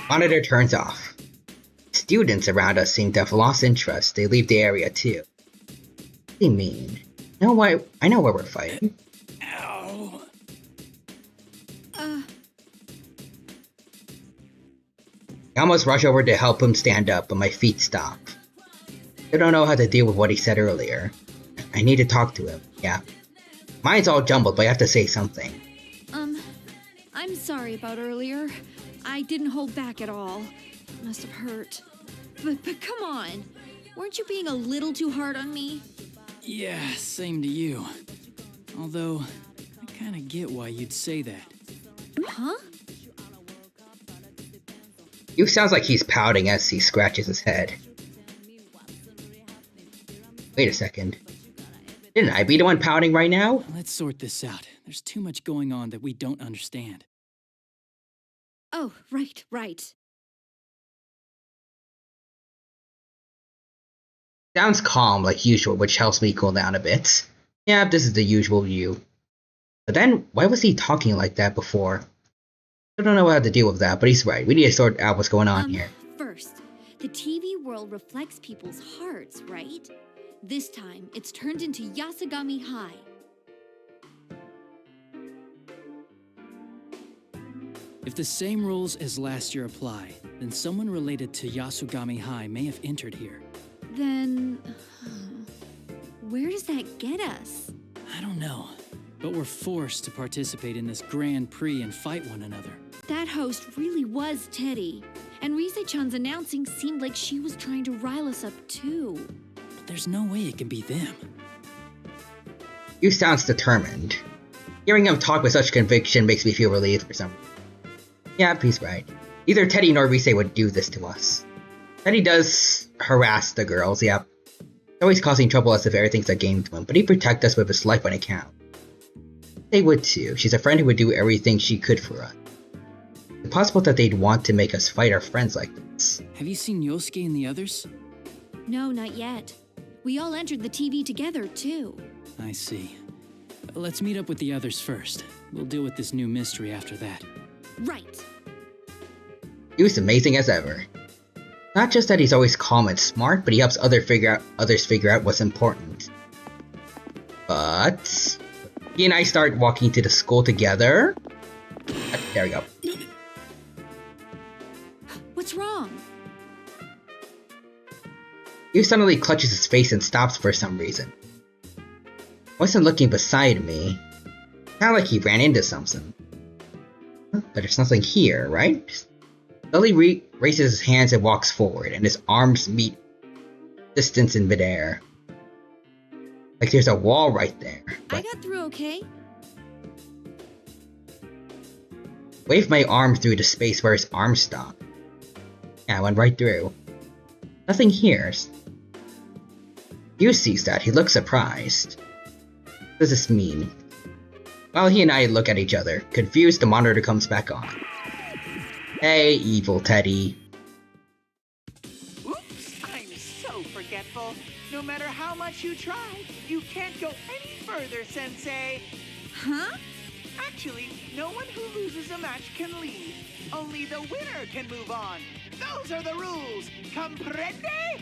Monitor turns off. Students around us seem to have lost interest. They leave the area too. What do you mean? I know why we're fighting. Ow. I almost rush over to help him stand up, but my feet stop. I don't know how to deal with what he said earlier. I need to talk to him, yeah. Mine's all jumbled, but I have to say something. I'm sorry about earlier. I didn't hold back at all. It must have hurt. But come on. Weren't you being a little too hard on me? Yeah, same to you. Although, I kinda get why you'd say that. Huh? You sounds like he's pouting as he scratches his head. Wait a second. Didn't I be the one pouting right now? Let's sort this out. There's too much going on that we don't understand. Oh, right. Sounds calm like usual, which helps me cool down a bit. Yeah, this is the usual you. But then, why was he talking like that before? I don't know how to deal with that, but he's right. We need to sort out what's going on here. First, the TV world reflects people's hearts, right? This time, it's turned into Yasugami High. If the same rules as last year apply, then someone related to Yasugami High may have entered here. Then... where does that get us? I don't know, but we're forced to participate in this Grand Prix and fight one another. That host really was Teddy. And Rise-chan's announcing seemed like she was trying to rile us up too. But there's no way it can be them. You sounds determined. Hearing him talk with such conviction makes me feel relieved for some reason. Yeah, he's right. Neither Teddy nor Rise would do this to us. Teddy does harass the girls, yep. He's always causing trouble as if everything's a game to him, but he'd protect us with his life when it counts. They would too. She's a friend who would do everything she could for us. It's possible that they'd want to make us fight our friends like this. Have you seen Yosuke and the others? No, not yet. We all entered the TV together, too. I see. Let's meet up with the others first. We'll deal with this new mystery after that. Right. He was amazing as ever. Not just that he's always calm and smart, but he helps others figure out what's important. But he and I start walking to the school together. There we go. What's wrong? He suddenly clutches his face and stops for some reason. Wasn't looking beside me. Not like he ran into something. But there's nothing here, right? Slowly raises his hands and walks forward, and his arms meet distance in midair. Like there's a wall right there. I got through okay. Wave my arm through the space where his arm stopped. Yeah, I went right through. Nothing here. Hugh sees that. He looks surprised. What does this mean? While he and I look at each other, confused, the monitor comes back on. Hey, evil Teddy. Oops, I'm so forgetful. No matter how much you try, you can't go any further, Sensei. Huh? Actually, no one who loses a match can leave. Only the winner can move on. Those are the rules. Comprende?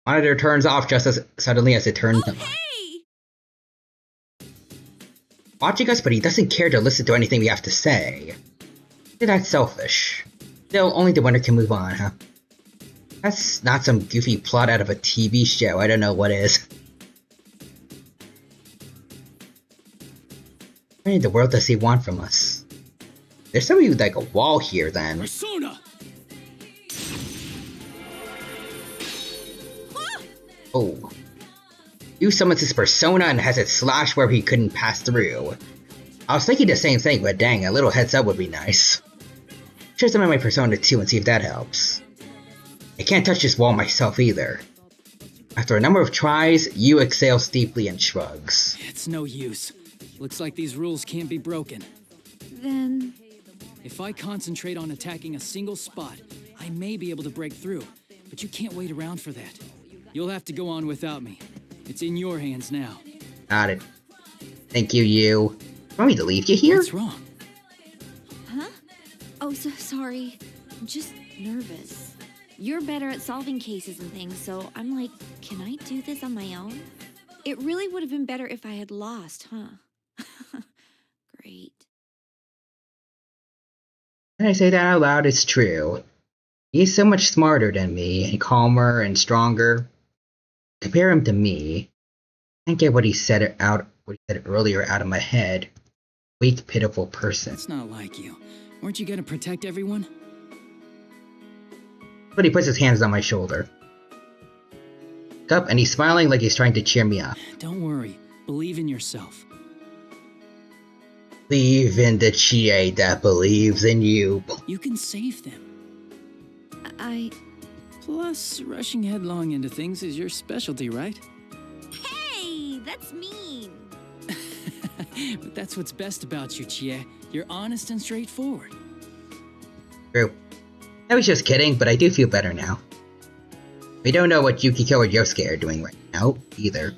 Monitor turns off just as suddenly as it turns on. Watching us, but he doesn't care to listen to anything we have to say. That's selfish. Still, only the winner can move on, huh? That's not some goofy plot out of a TV show. I don't know what is. What in the world does he want from us? There's something like a wall here, then. Persona! Oh. Hugh summons his persona and has it slashed where he couldn't pass through. I was thinking the same thing, but dang, a little heads up would be nice. Should summon my persona too and see if that helps. I can't touch this wall myself either. After a number of tries, Hugh exhales deeply and shrugs. It's no use. Looks like these rules can't be broken. Then... If I concentrate on attacking a single spot, I may be able to break through. But you can't wait around for that. You'll have to go on without me. It's in your hands now. Got it. Thank you, Hugh. Want me to leave you here? What's wrong? Huh? Oh, so sorry. I'm just nervous. You're better at solving cases and things, so I'm like, can I do this on my own? It really would have been better if I had lost, huh? Great. When I say that out loud, it's true. He's so much smarter than me, and calmer and stronger. Compare him to me. Can't get what he said earlier out of my head. Weak, pitiful person. That's not like you. Weren't you gonna protect everyone? But he puts his hands on my shoulder. Look up, and he's smiling like he's trying to cheer me up. Don't worry. Believe in yourself. Believe in the Chie that believes in you. You can save them. Plus, rushing headlong into things is your specialty, right? Hey, that's mean. But that's what's best about you, Chie. You're honest and straightforward. True. I was just kidding, but I do feel better now. We don't know what Yukiko or Yosuke are doing right now, either.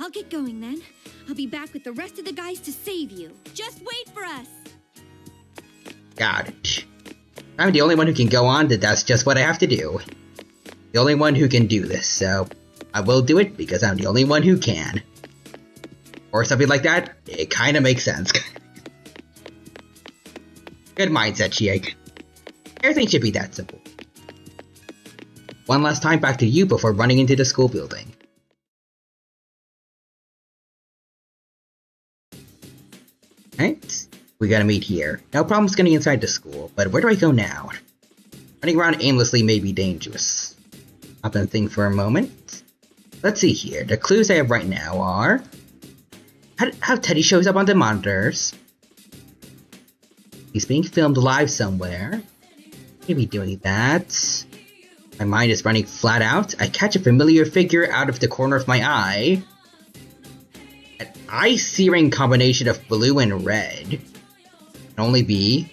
I'll get going then. I'll be back with the rest of the guys to save you. Just wait for us. Got it. I'm the only one who can go on, that's just what I have to do. The only one who can do this, so I will do it because I'm the only one who can. Or something like that, it kinda makes sense. Good mindset, Chie. Everything should be that simple. One last time back to you before running into the school building. Right? We gotta meet here. No problems getting inside the school, but where do I go now? Running around aimlessly may be dangerous. Stop and think for a moment. Let's see here. The clues I have right now are... How Teddy shows up on the monitors. He's being filmed live somewhere. Maybe doing that. My mind is running flat out. I catch a familiar figure out of the corner of my eye. An eye-searing combination of blue and red. Can only be...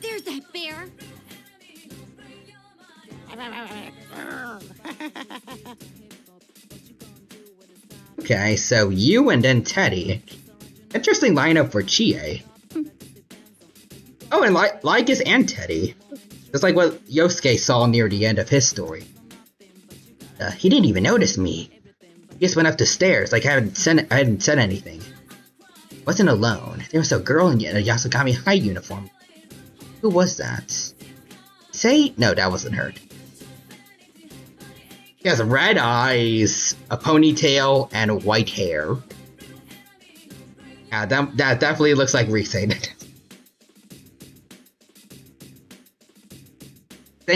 There's that bear. Okay, so you and then Teddy. Interesting lineup for Chie. Oh, and Lycus and Teddy. Just like what Yosuke saw near the end of his story. He didn't even notice me. He just went up the stairs like I hadn't said anything. Wasn't alone. There was a girl in a Yasukami High uniform. Who was that? Say? No, that wasn't her. She has red eyes, a ponytail, and white hair. Yeah, that definitely looks like Rise. They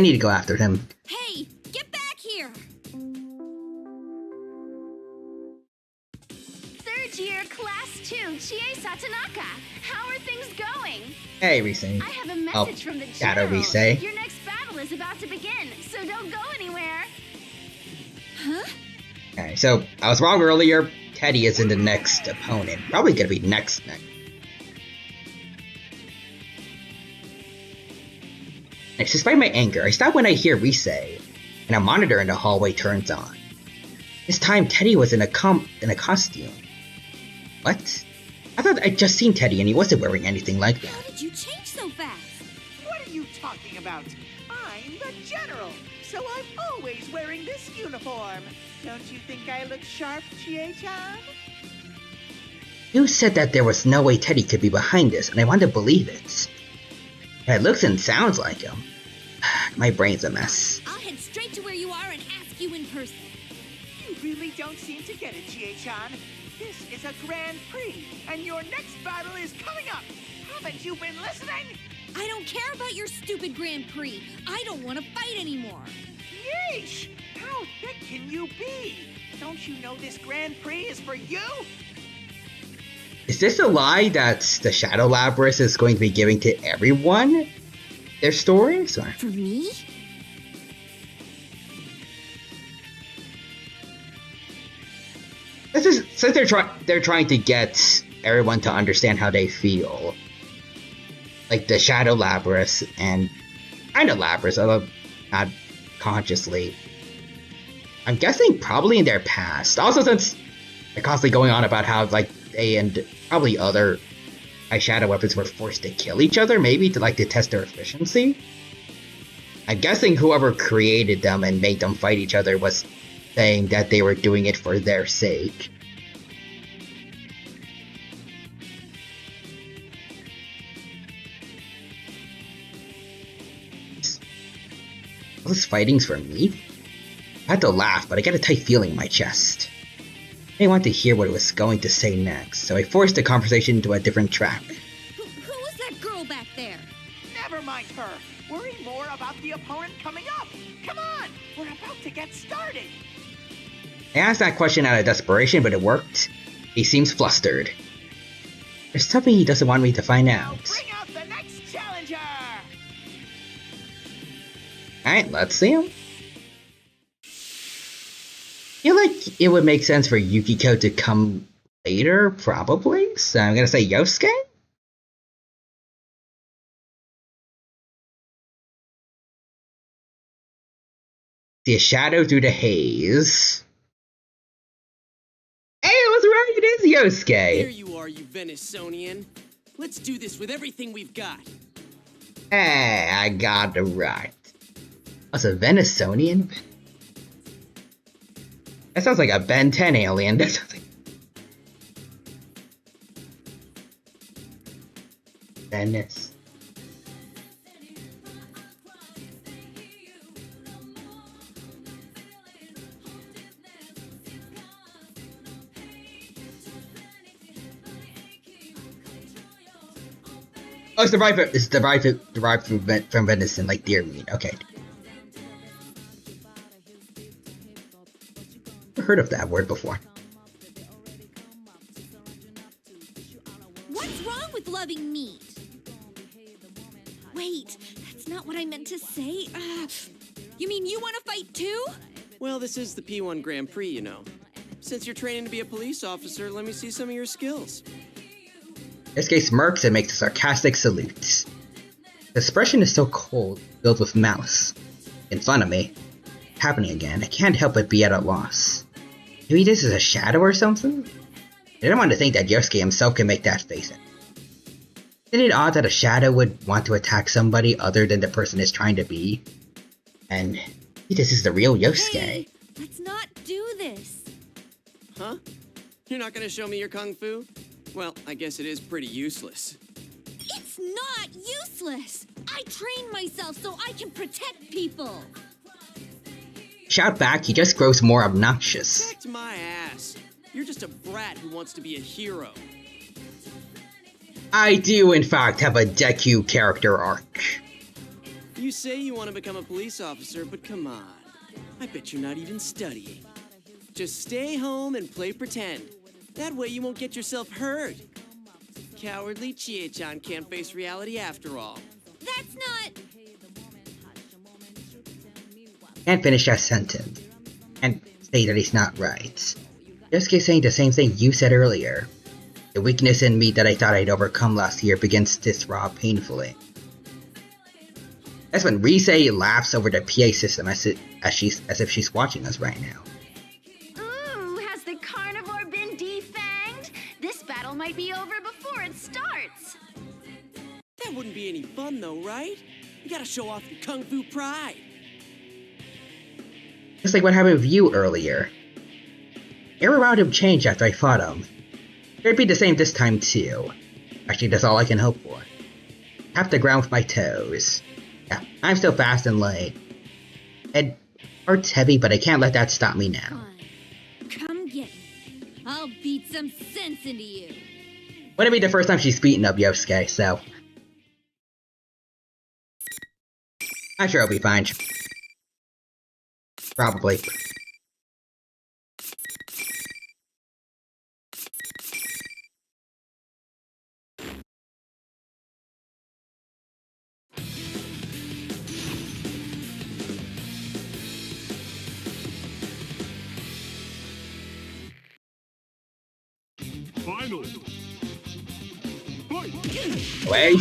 need to go after him. Hey, get back here! Third year, class 2, Chie Satanaka. How are things going? Hey, Rise. I have a message from the Shadow general. Rise. Your next battle is about to begin, so don't go anywhere. Huh? Okay, so I was wrong earlier. Teddy is in the next opponent. Probably gonna be next. And despite my anger, I stop when I hear Rise, and a monitor in the hallway turns on. This time, Teddy was in a costume. What? I thought I'd just seen Teddy and he wasn't wearing anything like that. How did you change so fast? What are you talking about? I'm the general, so I'm always wearing this uniform. Don't you think I look sharp, Chie-chan? You said that there was no way Teddy could be behind this, and I wanted to believe it. It looks and sounds like him. My brain's a mess. I'll head straight to where you are and ask you in person. You really don't seem to get it, Chie-chan. This is a Grand Prix, and your next battle is coming up. Haven't you been listening? I don't care about your stupid Grand Prix. I don't want to fight anymore. Yeesh! How thick can you be? Don't you know this Grand Prix is for you? Is this a lie that the Shadow Labyrinth is going to be giving to everyone their stories? Or? For me? This is since they're trying to get everyone to understand how they feel. Like the Shadow Labyrinth and kind of Labyrinth, although not consciously. I'm guessing probably in their past. Also, since they're constantly going on about how like they and probably other high shadow weapons were forced to kill each other, maybe to test their efficiency. I'm guessing whoever created them and made them fight each other was saying that they were doing it for their sake. All this fighting's for me? I had to laugh, but I got a tight feeling in my chest. I didn't want to hear what it was going to say next, so I forced the conversation into a different track. Who was that girl back there? Never mind her. Worry more about the opponent coming up. Come on, we're about to get started. I asked that question out of desperation, but it worked. He seems flustered. There's something he doesn't want me to find out. Bring out the next challenger. Alright, let's see him. I feel like it would make sense for Yukiko to come later, probably. So I'm gonna say Yosuke? See a shadow through the haze. Hey, I was right, it is Yosuke! There you are, you Venusonian. Let's do this with everything we've got. Hey, I got it right. What's a Venusonian? That sounds like a Ben 10 alien. That sounds like... Venice. Oh, it's derived from venison, like deer meat. Okay. Never heard of that word before. What's wrong with loving meat? Wait, that's not what I meant to say. You mean you want to fight too? Well, this is the P1 Grand Prix, you know. Since you're training to be a police officer, let me see some of your skills. Yosuke smirks and makes a sarcastic salute. The expression is so cold, filled with malice. In front of me. Happening again, I can't help but be at a loss. Maybe this is a shadow or something? I didn't want to think that Yosuke himself can make that face. Isn't it odd that a shadow would want to attack somebody other than the person it's trying to be? And maybe this is the real Yosuke. Hey, let's not do this. Huh? You're not gonna show me your kung fu? Well, I guess it is pretty useless. It's not useless. I train myself so I can protect people. Shout back, he just grows more obnoxious. Protect my ass. You're just a brat who wants to be a hero. I do in fact have a Deku character arc. You say you want to become a police officer, but come on. I bet you're not even studying. Just stay home and play pretend. That way you won't get yourself hurt. Cowardly Chie-chan can't face reality after all. That's not... Can't finish that sentence. And say that he's not right. Just keep saying the same thing you said earlier. The weakness in me that I thought I'd overcome last year begins to throb painfully. That's when Rise laughs over the PA system as if she's watching us right now. Ooh, has the carnivore been defanged? This battle might be over before it starts. That wouldn't be any fun though, right? You gotta show off your kung fu pride. Just like what happened with you earlier. Every round him changed after I fought him. It'd be the same this time too. Actually, that's all I can hope for. Tap the ground with my toes. Yeah, I'm still fast and light. And heart's heavy, but I can't let that stop me now. Come get me. I'll beat some sense into you. Wouldn't be the first time she's beaten up Yosuke, so... I'm sure I'll be fine. Probably. Final. Wait.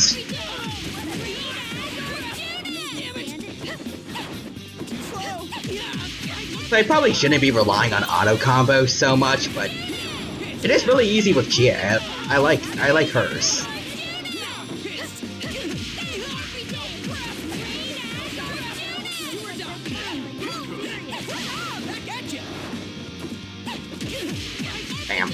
So I probably shouldn't be relying on auto combos so much, but it is really easy with Gia. I like hers. Bam.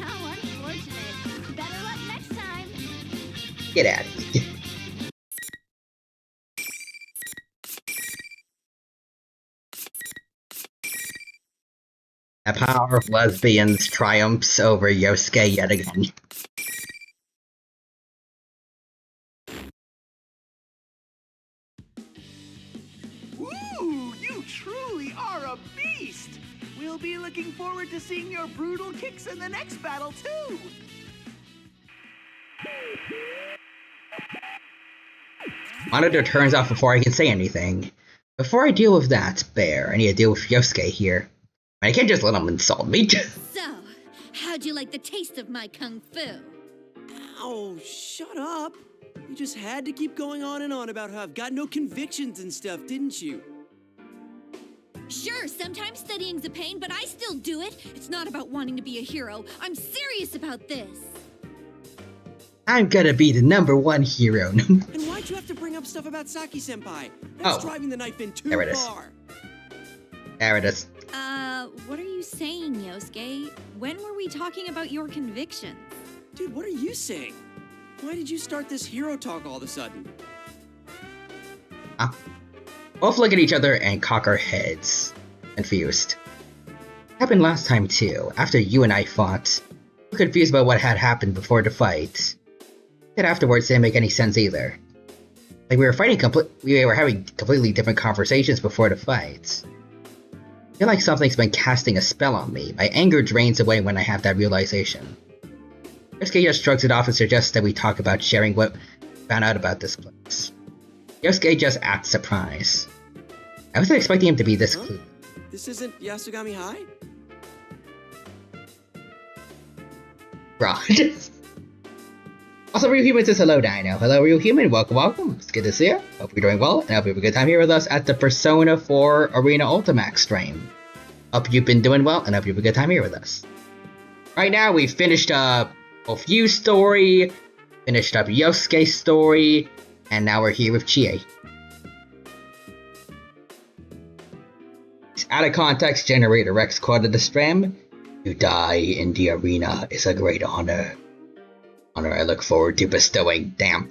How unfortunate. Better luck next time. Get out of here. The power of lesbians triumphs over Yosuke yet again. Ooh, you truly are a beast! We'll be looking forward to seeing your brutal kicks in the next battle, too! Monitor turns off before I can say anything. Before I deal with that bear, I need to deal with Yosuke here. I can't just let him insult me. So, how'd you like the taste of my kung fu? Ow, shut up. You just had to keep going on and on about how I've got no convictions and stuff, didn't you? Sure, sometimes studying's a pain, but I still do it. It's not about wanting to be a hero. I'm serious about this. I'm gonna be the #1 hero. And why'd you have to bring up stuff about Saki-senpai? That's driving the knife in too there it is. far. There it is. What are you saying, Yosuke? When were we talking about your convictions? Dude, what are you saying? Why did you start this hero talk all of a sudden? Both look at each other and cock our heads. Confused. Happened last time too, after you and I fought. We were confused about what had happened before the fight. That afterwards didn't make any sense either. Like we were having completely different conversations before the fight. I feel like something's been casting a spell on me. My anger drains away when I have that realization. Yosuke just shrugs it off and suggests that we talk about sharing what we found out about this place. Yosuke just acts surprised. I wasn't expecting him to be this clueless. This isn't Yasugami High? Rod. Also, Real Human says hello, Dino. Hello, Real Human. Welcome. It's good to see you. Hope you're doing well, and I hope you have a good time here with us at the Persona 4 Arena Ultimax stream. Hope you've been doing well, and hope you have a good time here with us. Right now, we've finished up both Yu's story, finished up Yosuke's story, and now we're here with Chie. Out of context, generator Rex quoted the stream. To die in the arena is a great honor. Honor I look forward to bestowing. Damn.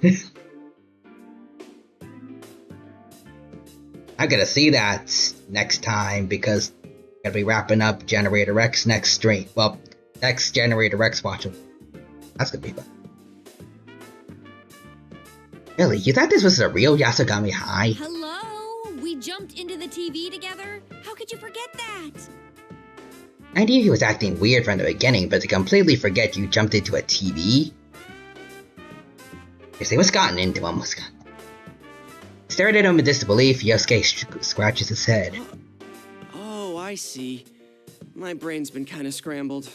I'm gonna see that next time because Gonna be wrapping up Generator X next stream. Well, next Generator X watch. That's gonna be fun. Really? You thought this was a real Yasogami High? Hello? We jumped into the TV together? How could you forget that? I knew he was acting weird from the beginning, but to completely forget you jumped into a TV? You say, what's gotten into him? Staring at him in disbelief, Yosuke scratches his head. Oh, I see. My brain's been kind of scrambled.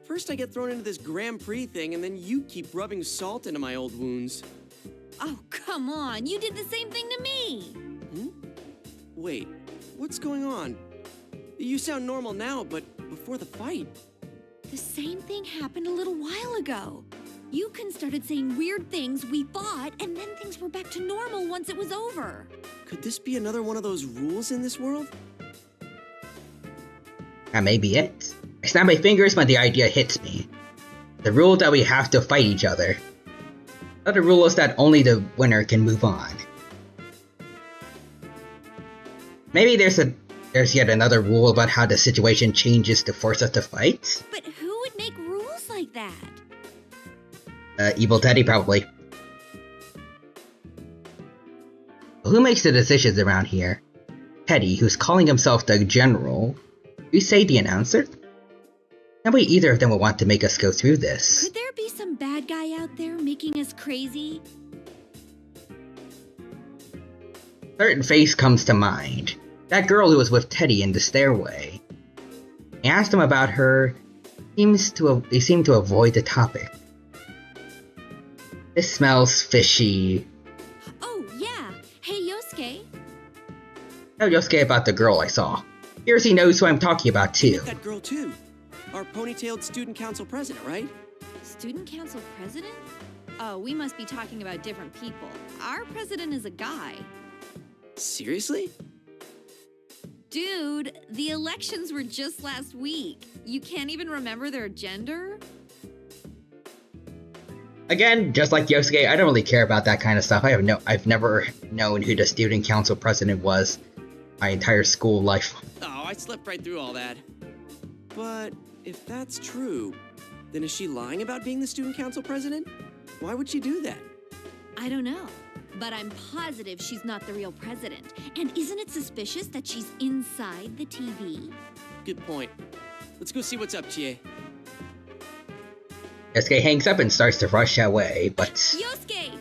First I get thrown into this Grand Prix thing, and then you keep rubbing salt into my old wounds. Oh, come on. You did the same thing to me. Wait, what's going on? You sound normal now, but before the fight. The same thing happened a little while ago. Yukon started saying weird things, we fought, and then things were back to normal once it was over. Could this be another one of those rules in this world? That may be it. I snap my fingers when the idea hits me. The rule that we have to fight each other. Another rule is that only the winner can move on. Maybe there's yet another rule about how the situation changes to force us to fight? But who would make rules like that? Evil Teddy, probably. Who makes the decisions around here? Teddy, who's calling himself the General. You say the announcer? No way either of them would want to make us go through this. Could there be some bad guy out there making us crazy? Certain face comes to mind. That girl who was with Teddy in the stairway. I asked him about her. They seem to avoid the topic. This smells fishy. Oh, yeah. Hey, Yosuke. Tell Yosuke about the girl I saw. Here's he knows who I'm talking about, too. That girl, too. Our ponytailed student council president, right? Student council president? Oh, we must be talking about different people. Our president is a guy. Seriously? Dude, the elections were just last week. You can't even remember their gender? Again, just like Yosuke, I don't really care about that kind of stuff. I've never known who the student council president was my entire school life. Oh, I slept right through all that. But if that's true, then is she lying about being the student council president? Why would she do that? I don't know, but I'm positive she's not the real president. And isn't it suspicious that she's inside the TV? Good point. Let's go see what's up, Chie. Yosuke hangs up and starts to rush away, but... Yosuke!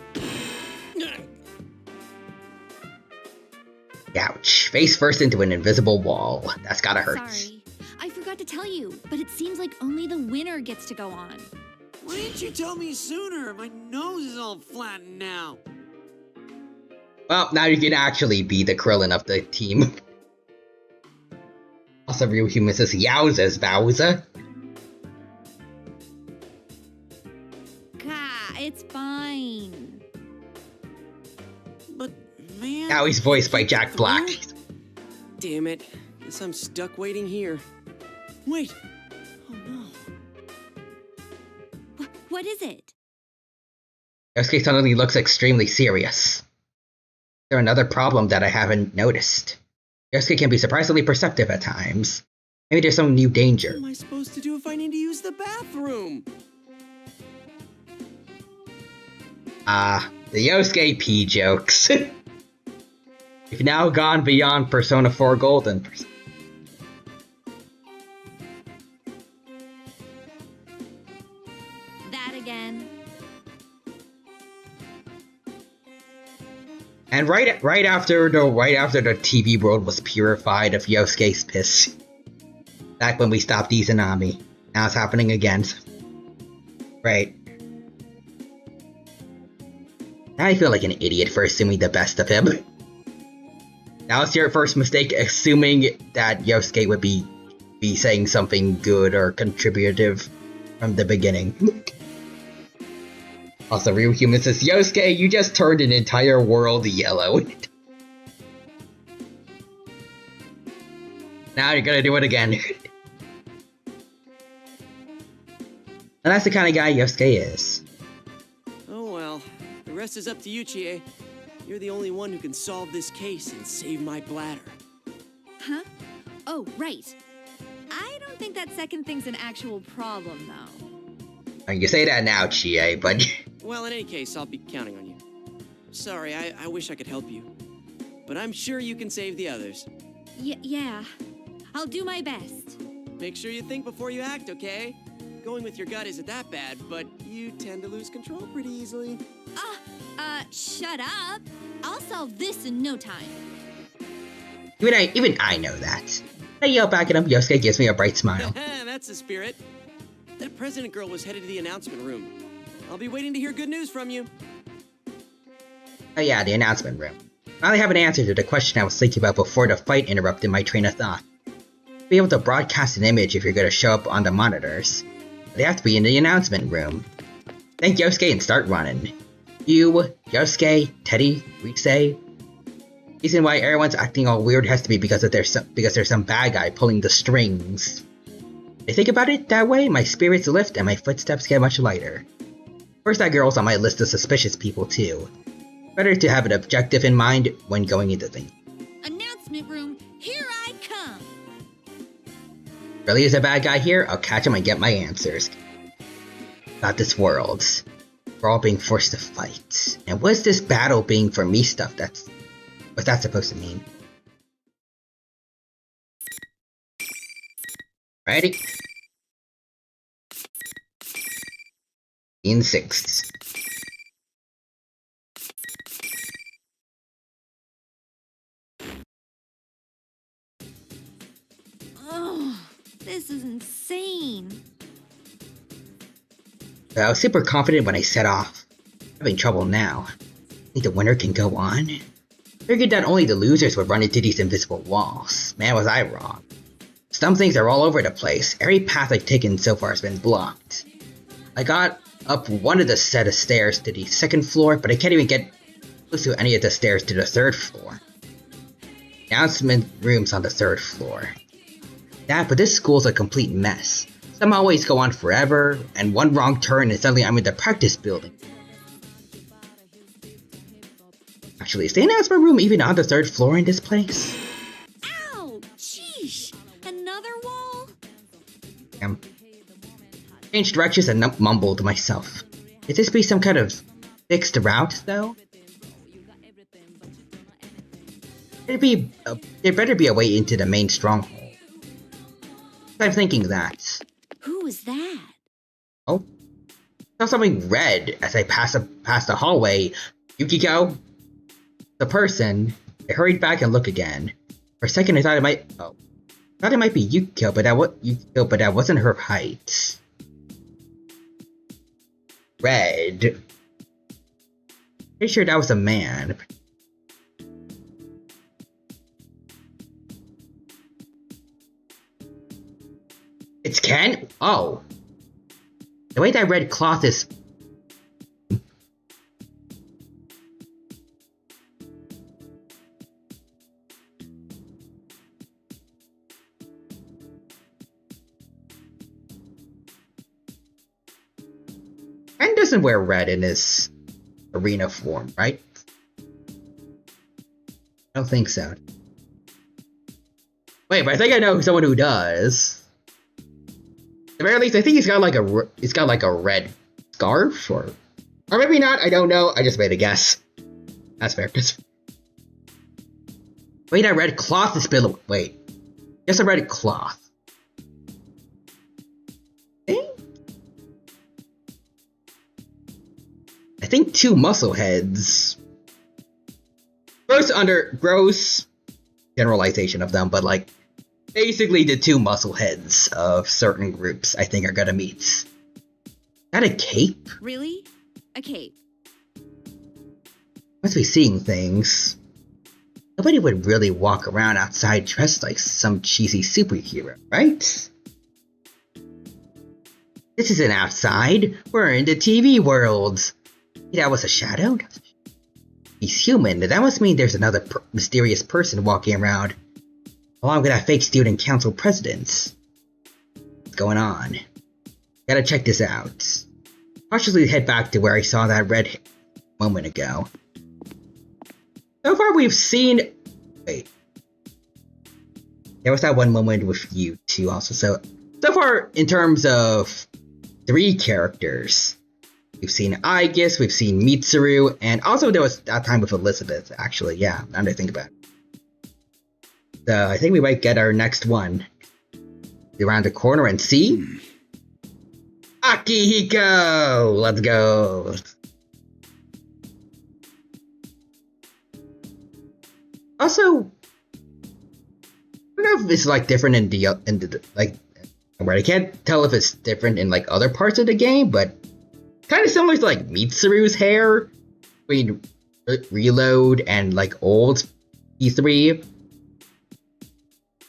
Ouch. Face first into an invisible wall. That's gotta hurt. Sorry. I forgot to tell you, but it seems like only the winner gets to go on. Why didn't you tell me sooner? My nose is all flattened now. Well, now you can actually be the Krillin of the team. Also, real human says, Yowzas, Bowser. It's fine. But, man... Now he's voiced by Jack Black. Damn it. Guess I'm stuck waiting here. Wait! Oh no. What is it? Yosuke suddenly looks extremely serious. There's another problem that I haven't noticed. Yosuke can be surprisingly perceptive at times. Maybe there's some new danger. What am I supposed to do if I need to use the bathroom? The Yosuke P jokes. We've now gone beyond Persona 4 Golden. That again. And right after the TV world was purified of Yosuke's piss. Back when we stopped Izanami. Now it's happening again. Right. Now I feel like an idiot for assuming the best of him. That was your first mistake, assuming that Yosuke would be saying something good or contributive from the beginning. Also, Real Human says, Yosuke, you just turned an entire world yellow. Now you're gonna do it again. And that's the kind of guy Yosuke is. Oh well. The rest is up to you, Chie. You're the only one who can solve this case and save my bladder. Huh? Oh, right. think that second thing's an actual problem, though. You say that now, Chie, but... Well, in any case, I'll be counting on you. Sorry, I wish I could help you. But I'm sure you can save the others. Yeah. I'll do my best. Make sure you think before you act, okay? Going with your gut isn't that bad, but you tend to lose control pretty easily. Shut up. I'll solve this in no time. Even I know that. I yell back at him, Yosuke gives me a bright smile. That's the spirit. That president girl was headed to the announcement room. I'll be waiting to hear good news from you. Oh yeah, the announcement room. Finally have an answer to the question I was thinking about before the fight interrupted my train of thought. Be able to broadcast an image if you're going to show up on the monitors. But they have to be in the announcement room. Thank Yosuke and start running. You, Yosuke, Teddy, Rise. Reason why everyone's acting all weird has to be because there's some bad guy pulling the strings. When I think about it that way, my spirits lift and my footsteps get much lighter. Of course, that girl's on my list of suspicious people too. Better to have an objective in mind when going into things. Announcement room, here I come! Really is a bad guy here? I'll catch him and get my answers. About this world. We're all being forced to fight. And what's this battle being for me stuff what's that supposed to mean? Ready? Scene 6. Oh, this is insane. I was super confident when I set off. Having trouble now. Think the winner can go on? Figured that only the losers would run into these invisible walls. Man, was I wrong. Some things are all over the place. Every path I've taken so far has been blocked. I got up one of the set of stairs to the second floor, but I can't even get close to any of the stairs to the third floor. Announcement room's on the third floor. Yeah, but this school's a complete mess. Some always go on forever, and one wrong turn and suddenly I'm in the practice building. Actually, is the announcement room even on the third floor in this place? Ow! Sheesh! Another wall? Changed directions and mumbled to myself. Could this be some kind of fixed route, though? There better be a way into the main stronghold. I'm thinking that. Who was that? Oh? I saw something red as I passed the hallway. Yukiko? The person. I hurried back and looked again. For a second I thought it might be Yukiko, but that wasn't her height. Red. Pretty sure that was a man. It's Ken? Oh. The way that red cloth is... Ken doesn't wear red in his arena form, right? I don't think so. Wait, but I think I know someone who does. At the very least, I think he's got like a red scarf, or maybe not. I don't know. I just made a guess. That's fair. Wait, that red cloth is below. Wait, just a red cloth. I think two muscle heads. Gross generalization of them, but like. Basically, the two muscle heads of certain groups I think are gonna meet. Is that a cape? Really? A cape? Must be seeing things. Nobody would really walk around outside dressed like some cheesy superhero, right? This isn't outside. We're in the TV world. That was a shadow? He's human. That must mean there's another mysterious person walking around. Along with that fake student council president. What's going on? Gotta check this out. Cautiously head back to where I saw that red moment ago. So far we've seen... Wait. There was that one moment with you two also, so so far, in terms of 3 characters, we've seen Aigis, we've seen Mitsuru, and also there was that time with Elizabeth, actually. Yeah, now that I think about it. So I think we might get our next one. Be around the corner and see. Akihiko! Let's go! Also, I don't know if it's like different in the like, where I can't tell if it's different in like other parts of the game, but kind of similar to like Mitsuru's hair between Reload and like old P3.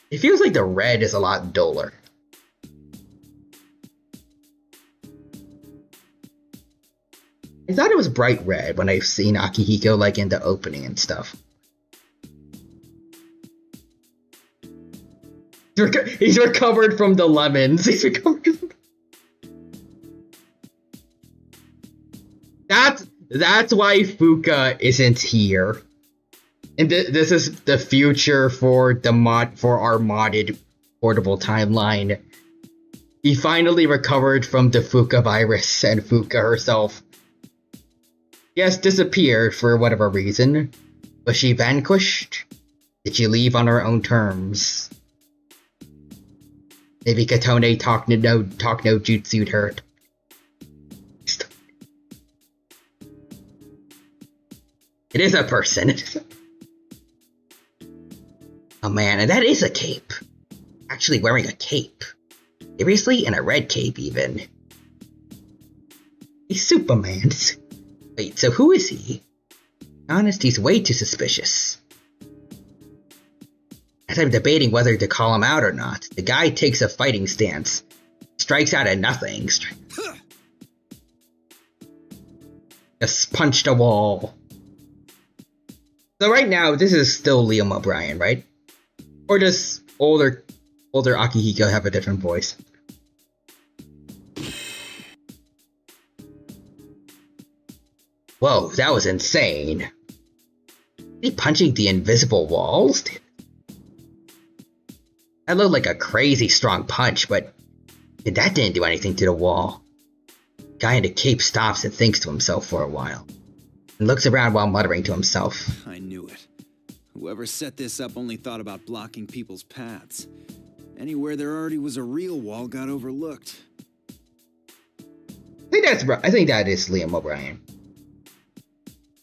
It feels like the red is a lot duller. I thought it was bright red when I've seen Akihiko like in the opening and stuff. He's recovered from the lemons. He's recovered. That's why Fuka isn't here. And this is the future for our modded portable timeline. He finally recovered from the Fuka virus, and Fuka herself, yes, disappeared for whatever reason. Was she vanquished? Did she leave on her own terms? Maybe Katone talk no jutsu'd her. It is a person. Oh man, and that is a cape. Actually wearing a cape. Seriously? And a red cape even. He's Superman. Wait, so who is he? Honest, he's way too suspicious. As I'm debating whether to call him out or not, the guy takes a fighting stance. Strikes out of nothing. Just punched a wall. So right now, this is still Liam O'Brien, right? Or does older Akihiko have a different voice? Whoa, that was insane. Is he punching the invisible walls? That looked like a crazy strong punch, but that didn't do anything to the wall. The guy in the cape stops and thinks to himself for a while, and looks around while muttering to himself. I knew it. Whoever set this up only thought about blocking people's paths. Anywhere there already was a real wall got overlooked. I think that is Liam O'Brien.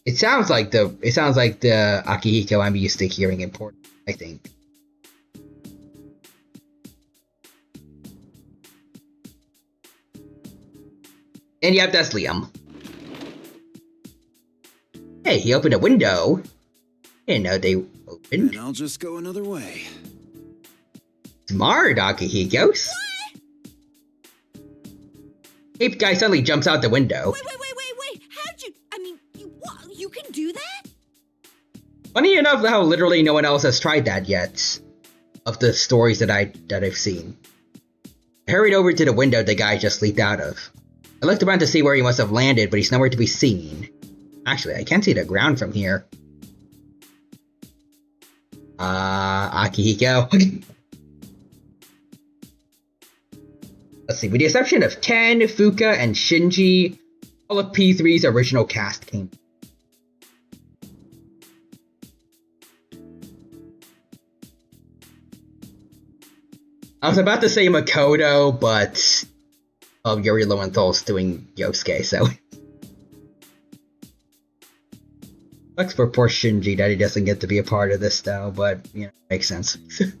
It sounds like the Akihiko I'm used to hearing in Port, I think. And yep, that's Liam. Hey, he opened a window. Didn't know they opened. And I'll just go another way. Smart, Akihiko. Cape guy suddenly jumps out the window. Wait. How'd you... I mean, you can do that? Funny enough how literally no one else has tried that yet. Of the stories that I've seen. I hurried over to the window the guy just leaped out of. I looked around to see where he must have landed, but he's nowhere to be seen. Actually, I can't see the ground from here. Akihiko. Let's see, with the exception of Ken, Fuka, and Shinji, all of P3's original cast came. I was about to say Makoto, but Yuri Lowenthal's doing Yosuke, so. Sucks for poor Shinji that he doesn't get to be a part of this though, but, you know, makes sense. Is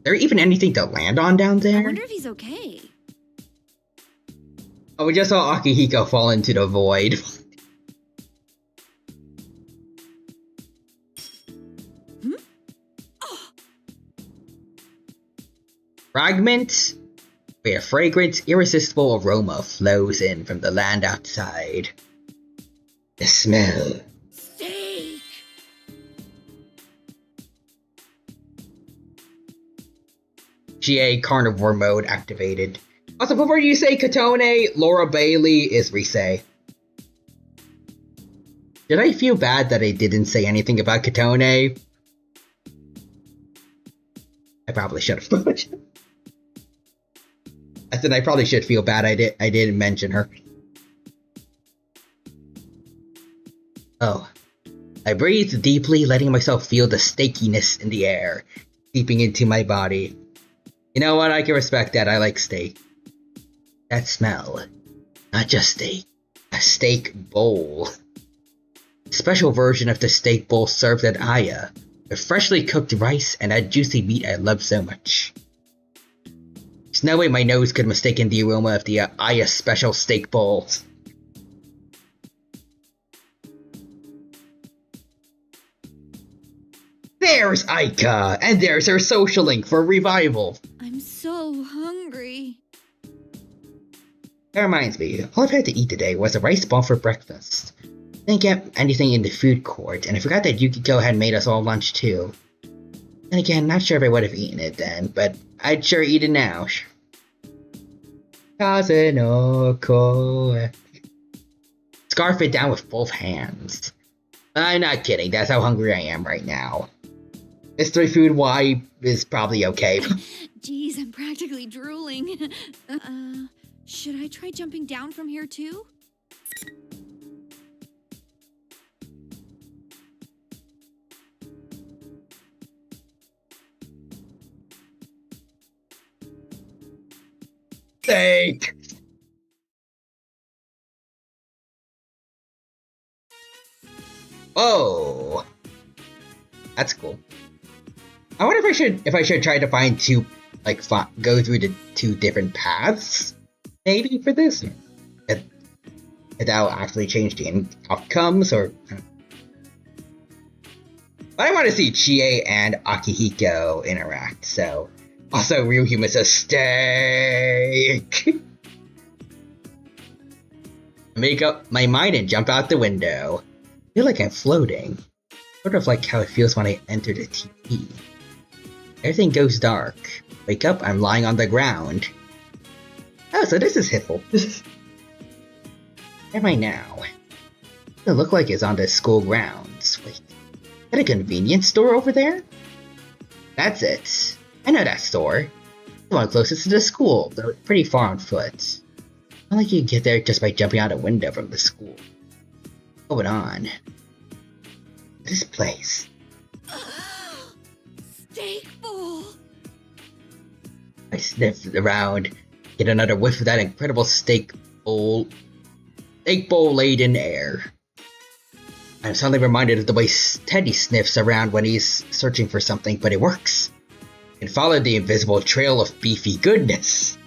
there even anything to land on down there? I wonder if he's okay. Oh, we just saw Akihiko fall into the void. Fragment, where a fragrant, irresistible aroma flows in from the land outside. The smell. Steak! GA carnivore mode activated. Also, before you say Katone, Laura Bailey is Rise. Did I feel bad that I didn't say anything about Katone? I probably should have. I said I probably should feel bad I didn't mention her. Oh. I breathed deeply, letting myself feel the steakiness in the air, seeping into my body. You know what? I can respect that. I like steak. That smell. Not just steak. A steak bowl. A special version of the steak bowl served at Aya, with freshly cooked rice and that juicy meat I love so much. There's no way my nose could mistaken the aroma of the Aya special steak bowl. There's Aika, and there's her social link for Revival. I'm so hungry. That reminds me, all I've had to eat today was a rice ball for breakfast. Didn't get anything in the food court, and I forgot that Yukiko had made us all lunch too. And again, not sure if I would have eaten it then, but I'd sure eat it now. Kazunoko. Scarf it down with both hands. I'm not kidding, that's how hungry I am right now. Mystery food Y is probably okay. Jeez, I'm practically drooling. Should I try jumping down from here too? Steak! Oh, that's cool. I wonder if I should try to find two, like, go through the two different paths, maybe for this. If that'll actually change the outcomes, or. But I want to see Chie and Akihiko interact. So, also, Ryuhyuma's a steak. Make up my mind and jump out the window. I feel like I'm floating. Sort of like how it feels when I enter the TV. Everything goes dark. Wake up, I'm lying on the ground. Oh, so this is Hiffle. Where am I now? It look like it's on the school grounds. Wait, is that a convenience store over there? That's it. I know that store. The one closest to the school, though pretty far on foot. Not like you can get there just by jumping out a window from the school. What's going on? This place. Steak bowl! I sniffed around, get another whiff of that incredible steak bowl laden air. I'm suddenly reminded of the way Teddy sniffs around when he's searching for something, but it works. You can follow the invisible trail of beefy goodness.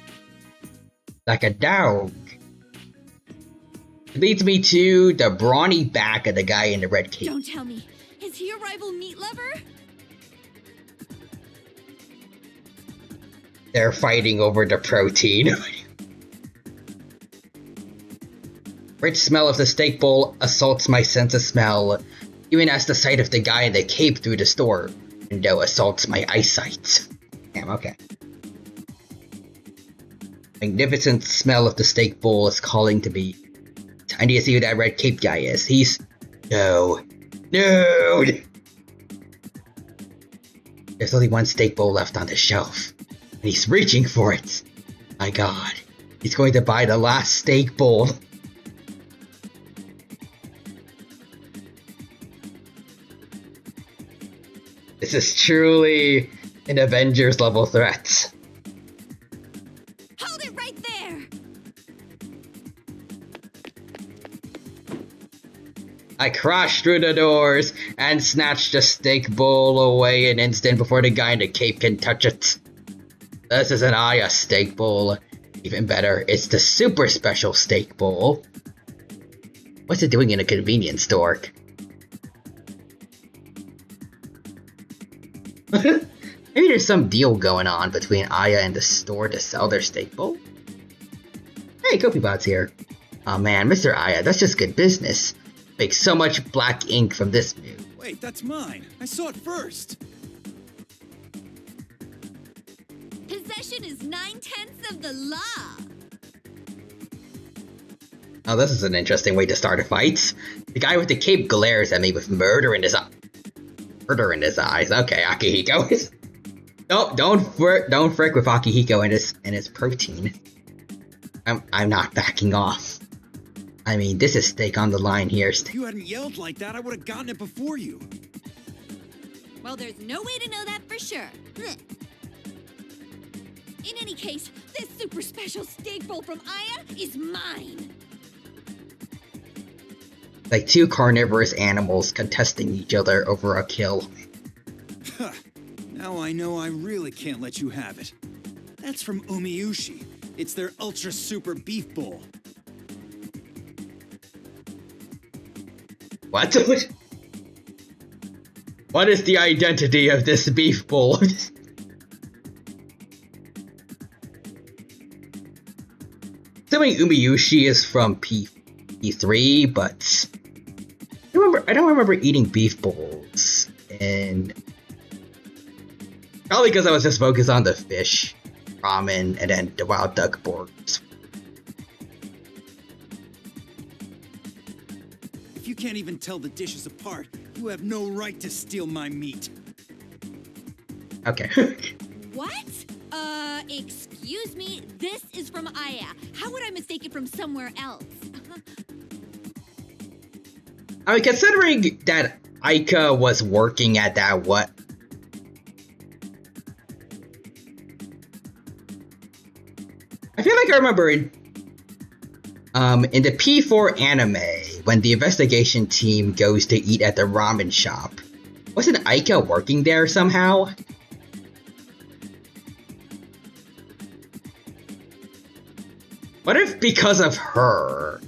Like a dog. It leads me to the brawny back of the guy in the red cape. Don't tell me. Is he a rival meat lover? They're fighting over the protein. Rich smell of the steak bowl assaults my sense of smell, even as the sight of the guy in the cape through the store window assaults my eyesight. Damn, okay. Magnificent smell of the steak bowl is calling to me. I need to see who that red cape guy is. He's... No. There's only one steak bowl left on the shelf. And he's reaching for it. My god. He's going to buy the last steak bowl. This is truly an Avengers level threat. Hold it right there! I crashed through the doors and snatched the steak bowl away an instant before the guy in the cape can touch it. This isn't a steak bowl. Even better, it's the super special steak bowl. What's it doing in a convenience store? Maybe there's some deal going on between Aya and the store to sell their steak bowl? Hey, Kopi here. Oh man, Mr. Aya, that's just good business. Make so much black ink from this move. Wait, that's mine. I saw it first. Possession is 9/10 of the law. Oh, this is an interesting way to start a fight. The guy with the cape glares at me with murder in his eyes. Murder in his eyes. Okay, Akihiko. Don't frick with Akihiko and his protein. I'm not backing off. I mean, this is stake on the line here. If you hadn't yelled like that, I would have gotten it before you. Well, there's no way to know that for sure. In any case, this super special steak bowl from Aya is mine. Like two carnivorous animals contesting each other over a kill. Now I know I really can't let you have it. That's from Umiyushi. It's their ultra super beef bowl. What? What is the identity of this beef bowl? Assuming Umiyushi is from P3, but I don't remember eating beef bowls, and probably because I was just focused on the fish, ramen, and then the wild duck burgers. If you can't even tell the dishes apart, you have no right to steal my meat. Okay. What? Excuse me? This is from Aya. How would I mistake it from somewhere else? I mean, considering that Aika was working at that what? I feel like I remember in the P4 anime, when the investigation team goes to eat at the ramen shop, wasn't Aika working there somehow? What if because of her,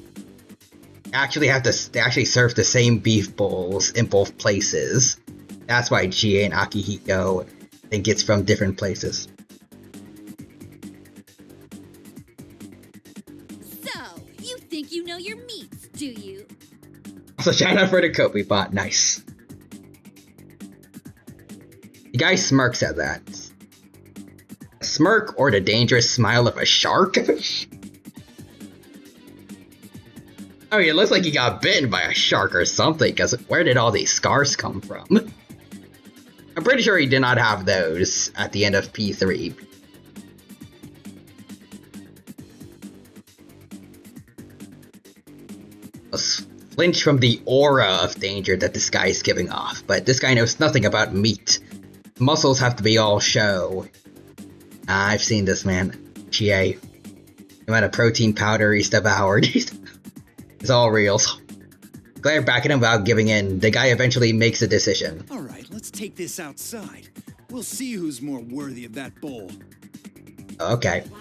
they actually serve the same beef bowls in both places? That's why Chie and Akihiko think it's from different places. So, you think you know your meats, do you? Also, shout out for the coat we bought. Nice. The guy smirks at that. A smirk or the dangerous smile of a shark? I mean, it looks like he got bitten by a shark or something, because where did all these scars come from? I'm pretty sure he did not have those at the end of P3. A flinch from the aura of danger that this guy is giving off, but this guy knows nothing about meat. Muscles have to be all show. I've seen this man. Chie. The amount of protein powder he's devoured. It's all real. Glare back at him without giving in. The guy eventually makes a decision. Alright, let's take this outside. We'll see who's more worthy of that bowl. Okay. Wow.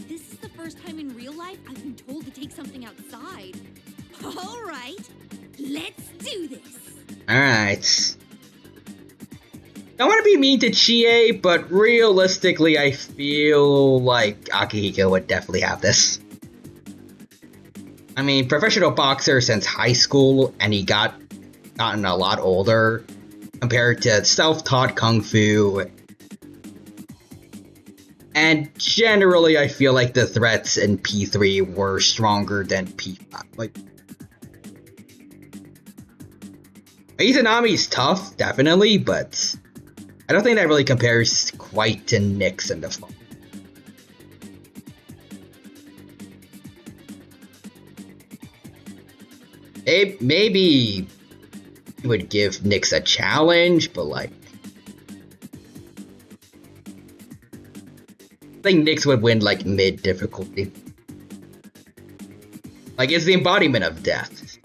This is the first time in real life I've been told to take something outside. All right. Let's do this. Alright. I want to be mean to Chie, but realistically I feel like Akihiko would definitely have this. I mean, professional boxer since high school, and he gotten a lot older compared to self-taught kung fu. And generally, I feel like the threats in P3 were stronger than P5. Like, Izanami's tough, definitely, but I don't think that really compares quite to Nyx in the fall. Maybe he would give Nyx a challenge, but like, I think Nyx would win like mid difficulty. Like, it's the embodiment of death.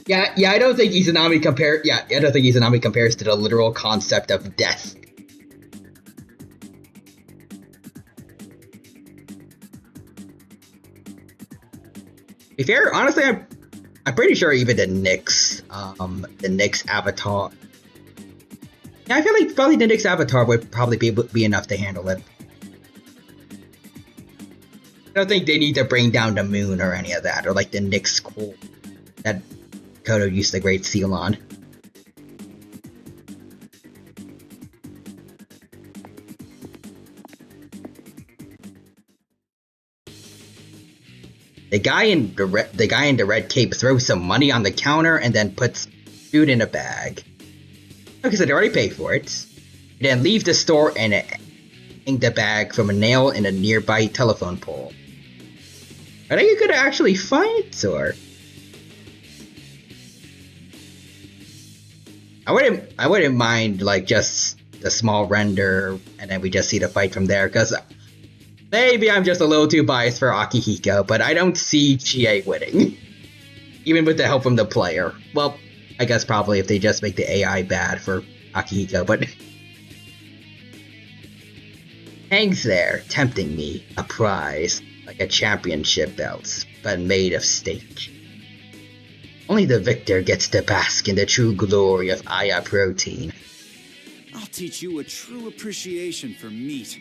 Yeah, I don't think Izanami compares to the literal concept of death. To be fair, honestly, I'm pretty sure even the Nyx avatar. Yeah, I feel like probably the Nyx avatar would probably be enough to handle it. I don't think they need to bring down the moon or any of that, or like the Nyx core that Kodo used the Great Seal on. the guy in the red cape throws some money on the counter and then puts food in a bag. Because I'd already paid for it. He then leaves the store and hang the bag from a nail in a nearby telephone pole. Are you gonna actually fight, or? I wouldn't mind like just the small render and then we just see the fight from there, because maybe I'm just a little too biased for Akihiko, but I don't see Chie winning. Even with the help from the player. Well, I guess probably if they just make the AI bad for Akihiko, but hangs there, tempting me, a prize, like a championship belt, but made of steak. Only the victor gets to bask in the true glory of Aya protein. I'll teach you a true appreciation for meat.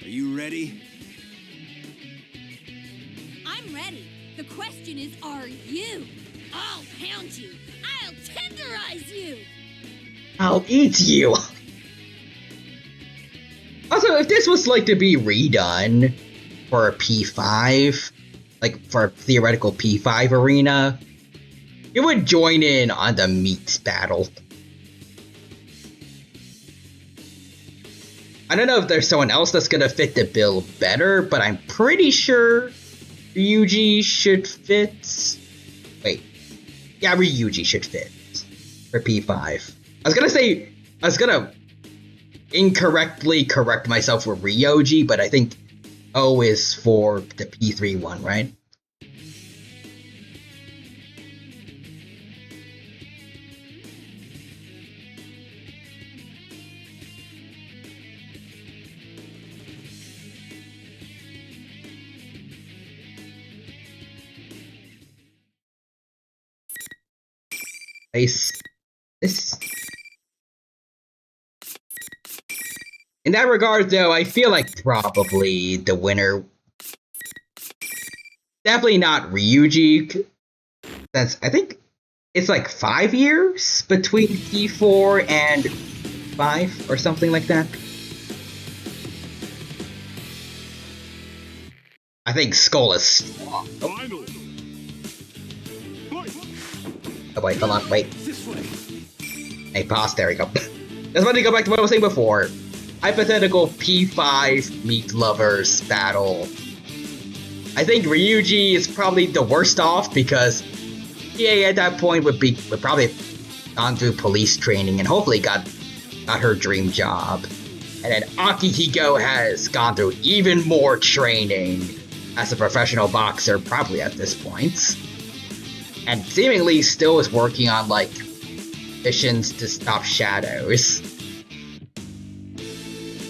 Are you ready? I'm ready. The question is, are you? I'll pound you. I'll tenderize you. I'll eat you. Also, if this was like to be redone for a P5, like for a theoretical P5 arena, you would join in on the meat battle. I don't know if there's someone else that's gonna fit the bill better, but I'm pretty sure Ryuji should fit. Wait. Yeah, Ryuji should fit for P5. I was gonna incorrectly correct myself for Ryoji, but I think O is for the P3 one, right? In that regard, though, I feel like probably the winner, definitely not Ryuji, since I think it's like 5 years between P4 and 5 or something like that. I think Skull is strong. Oh wait, hold on, wait. Hey, pause, there we go. Just wanted to go back to what I was saying before. Hypothetical P5 meat lovers battle. I think Ryuji is probably the worst off because EA at that point would probably have gone through police training and hopefully got her dream job. And then Akihiko has gone through even more training as a professional boxer, probably at this point. And seemingly still is working on like missions to stop shadows.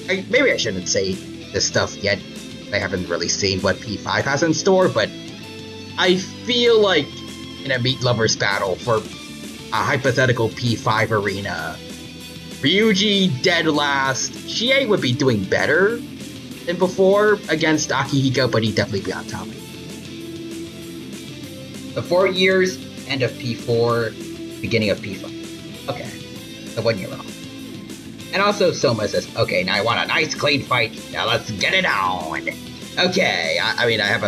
Maybe I shouldn't say this stuff yet. I haven't really seen what P5 has in store, but I feel like in a meat lovers battle for a hypothetical P5 arena, Ryuji dead last. Chie would be doing better than before against Akihiko, but he'd definitely be on top. The 4 years, end of P4, beginning of P5. Okay, so 1 year off. And also Soma says, okay, now I want a nice clean fight. Now let's get it on. Okay, I mean, I'm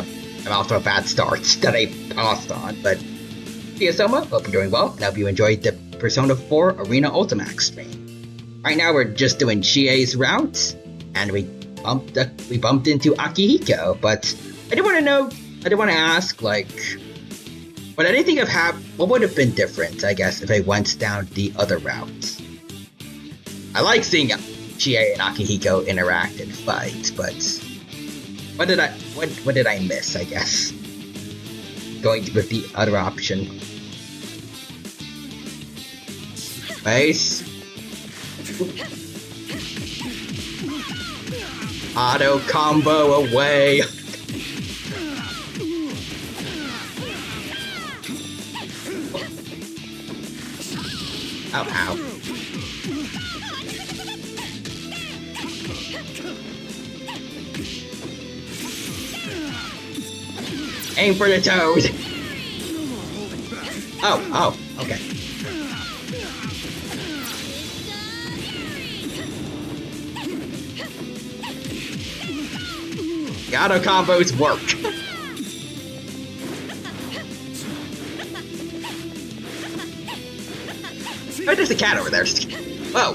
off to a bad start that I paused on, but see you, Soma. Hope you're doing well, and hope you enjoyed the Persona 4 Arena Ultimax stream. Right now, we're just doing Chie's route, and we bumped into Akihiko, but I did want to ask, like, would anything have happened? What would have been different, I guess, if I went down the other route? I like seeing Chie and Akihiko interact and fight, but what did I miss, I guess? Going with the other option. Base. Auto combo away. Ow, ow. Aim for the toes! Oh, okay. The auto combos work. Oh, there's a cat over there. Whoa.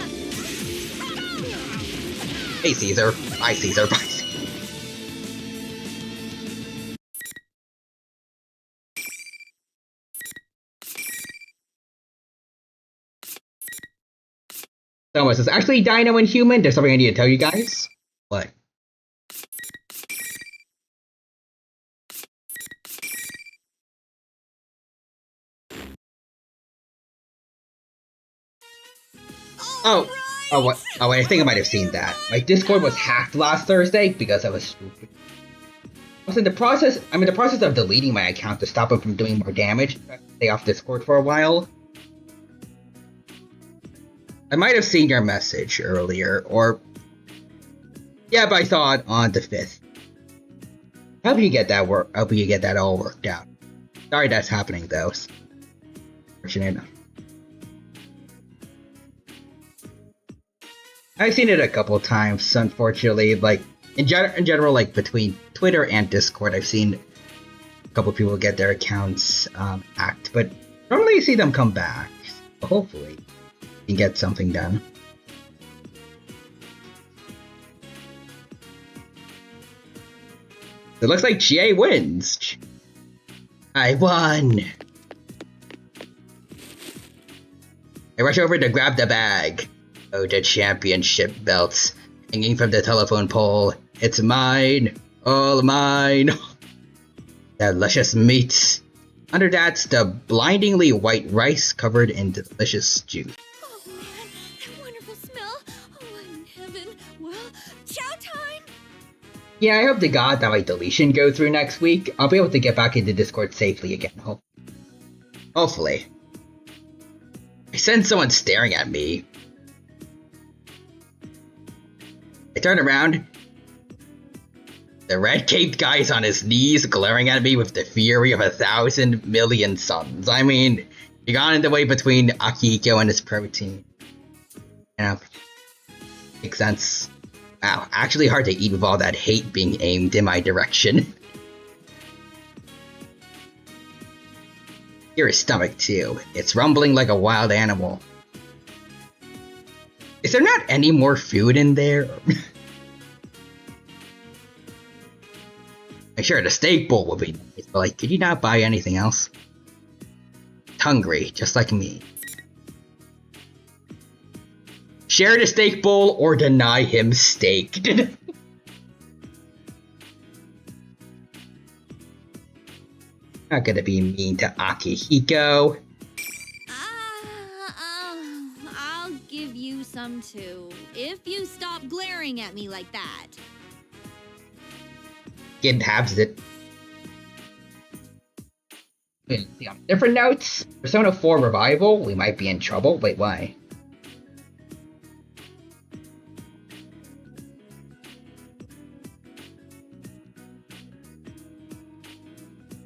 Hey, Caesar. Bye, Caesar. Bye. So, is this actually Dino and Human? There's something I need to tell you guys. What? Oh, what? Oh, wait, I think I might have seen that. My Discord was hacked last Thursday because I was stupid. I was in the process. I'm in the process of deleting my account to stop him from doing more damage. Stay off Discord for a while. I might have seen your message earlier, or yeah, but I saw it on the 5th. Hope you get that Hope you get that all worked out. Sorry that's happening though. Fortunate. I've seen it a couple times, unfortunately. Like in general, like between Twitter and Discord, I've seen a couple people get their accounts hacked, but normally you see them come back. So hopefully, you can get something done. It looks like GA wins. I won. I rush over to grab the bag. Oh, the championship belts hanging from the telephone pole. It's mine, all mine. The luscious meat. Under that's the blindingly white rice covered in delicious juice. Oh man, that wonderful smell. Oh, I'm in heaven. Well, chow time. Yeah, I hope to God that my deletion goes through next week. I'll be able to get back into Discord safely again. Hopefully. I sense someone staring at me. I turn around. The red-caped guy's on his knees, glaring at me with the fury of 1,000 million suns. I mean, he got in the way between Akihiko and his protein. Yeah, makes sense. Wow, actually hard to eat with all that hate being aimed in my direction. Hear his stomach too. It's rumbling like a wild animal. Is there not any more food in there? Sure, the steak bowl would be nice, but like, could you not buy anything else? Hungry, just like me. Share the steak bowl or deny him steak. Not gonna be mean to Akihiko. I'll give you some too, if you stop glaring at me like that. Kid halves it. On different notes, Persona 4 Revival, we might be in trouble. Wait, why?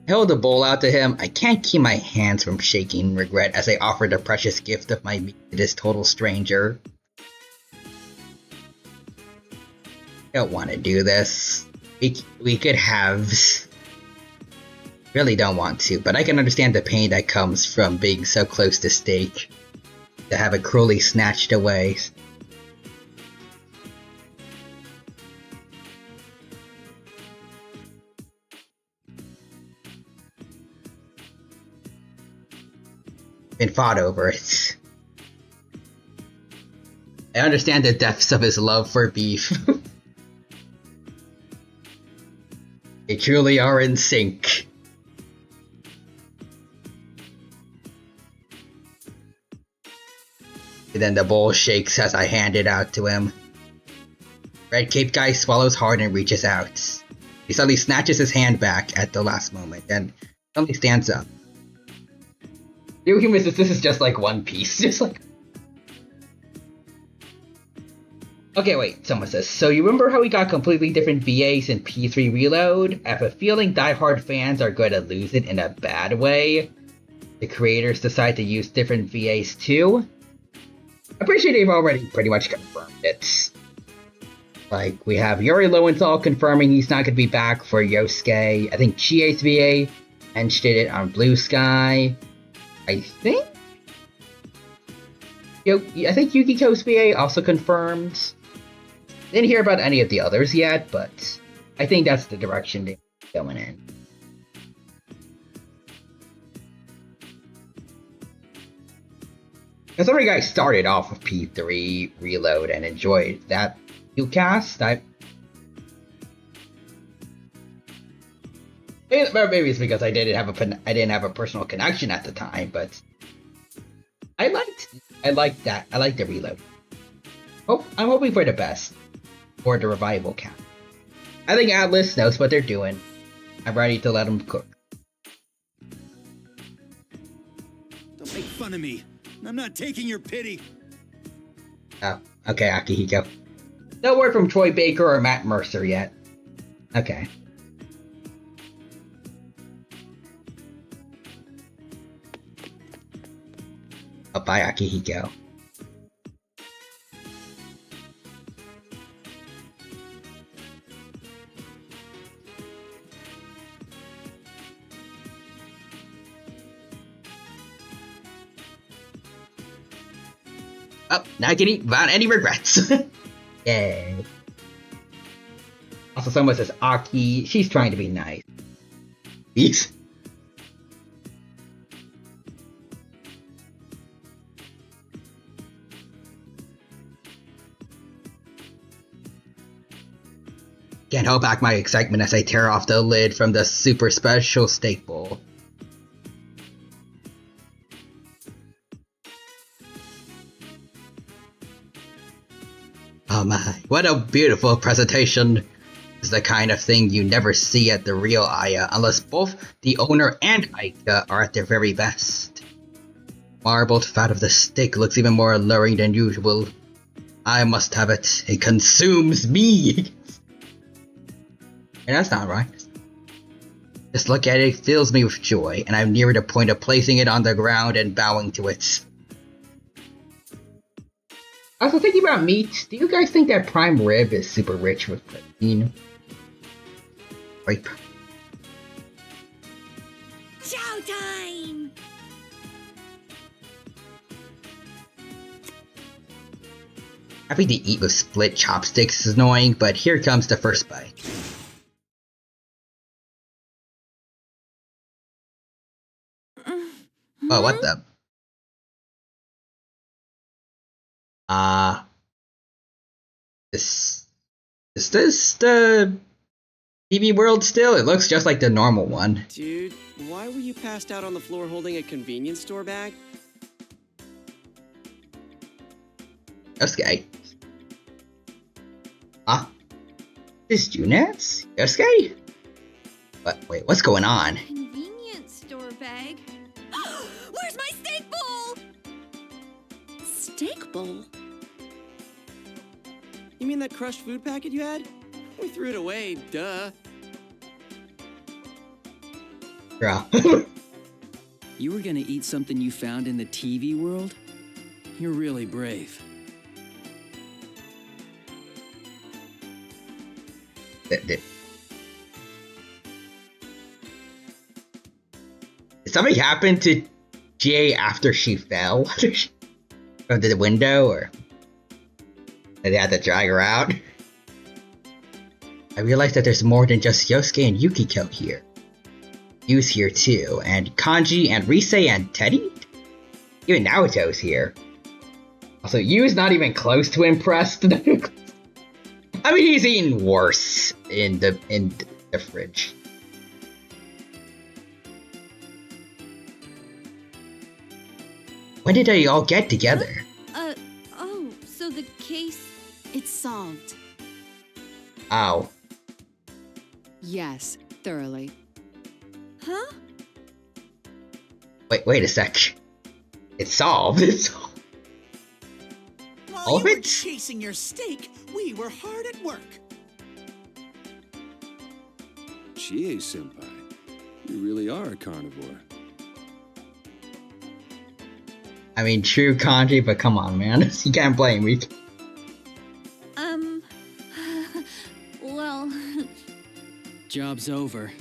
I held the bowl out to him. I can't keep my hands from shaking in regret as I offer the precious gift of my meat to this total stranger. I don't want to do this. We could have. Really don't want to, but I can understand the pain that comes from being so close to steak. To have it cruelly snatched away. Been fought over it. I understand the depths of his love for beef. They truly are in sync. And then the bowl shakes as I hand it out to him. Red Cape guy swallows hard and reaches out. He suddenly snatches his hand back at the last moment and suddenly stands up. You humans, this is just like one piece, just like... Okay, wait, someone says, so you remember how we got completely different VAs in P3 Reload? I have a feeling diehard fans are going to lose it in a bad way. The creators decide to use different VAs too? I'm pretty sure they've already pretty much confirmed it. Like, we have Yuri Lowenthal confirming he's not going to be back for Yosuke. I think GA's VA mentioned it on Blue Sky. I think I think Yukiko's VA also confirmed. Didn't hear about any of the others yet, but I think that's the direction they're going in. And some of you guys started off with P3 Reload and enjoyed that cast. Maybe it's because I didn't have a personal connection at the time, but I liked that. I liked the Reload. I'm hoping for the best for the revival cast. I think Atlas knows what they're doing. I'm ready to let them cook. Don't make fun of me. I'm not taking your pity. Oh, okay, Akihiko. No word from Troy Baker or Matt Mercer yet. Okay. Oh, bye, Akihiko. Oh, now I can eat without any regrets. Yay. Also, someone says Aki. She's trying to be nice. Peace. Can't hold back my excitement as I tear off the lid from the super special steak bowl. Oh my, what a beautiful presentation. This is the kind of thing you never see at the real Aya unless both the owner and Aika are at their very best. Marbled fat of the steak looks even more alluring than usual. I must have it. It consumes me. And that's not right. Just look at it, it fills me with joy, and I'm near the point of placing it on the ground and bowing to it. Also, thinking about meat, do you guys think that prime rib is super rich with protein? Rape. Showtime! Having to eat with split chopsticks is annoying, but here comes the first bite. Oh, what the? Is this the TV world still? It looks just like the normal one. Dude, why were you passed out on the floor holding a convenience store bag? Yosuke. Huh? Is Junet's? Yosuke? Wait, what's going on? Convenience store bag. Where's my steak bowl? Steak bowl? You mean that crushed food packet you had? We threw it away, duh. Yeah. You were gonna eat something you found in the TV world? You're really brave. Did something happen to Jay after she fell from the window, or did they have to drag her out? I realized that there's more than just Yosuke and Yukiko here. Yu's here too, and Kanji and Rise and Teddy? Even Naoto's here. Also, Yu's not even close to impressed. I mean, he's eaten worse in the fridge. When did they all get together? Oh, so the case... It's solved. Ow. Yes, thoroughly. Huh? Wait a sec. It's solved. It's solved. While All of you were it? chasing your steak, we were hard at work. Chie-senpai, you really are a carnivore. I mean, true Kanji, but come on, man. You can't blame me. Well... Job's over.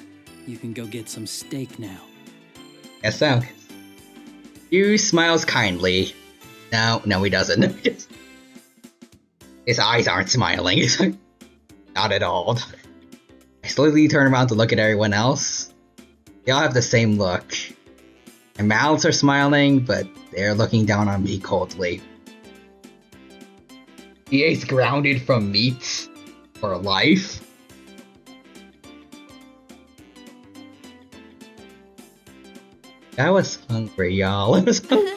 You can go get some steak now. Guess so. Yu smiles kindly. No, he doesn't. His eyes aren't smiling. Not at all. I slowly turn around to look at everyone else. They all have the same look. Their mouths are smiling, but they're looking down on me coldly. EA's grounded from meat for life. I was hungry, y'all. I was hungry.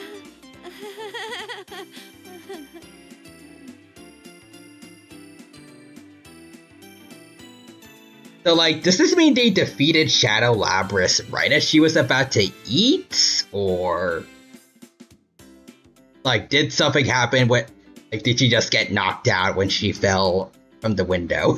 So, like, does this mean they defeated Shadow Labrys right as she was about to eat? Or, like, did something happen with, like, did she just get knocked out when she fell from the window?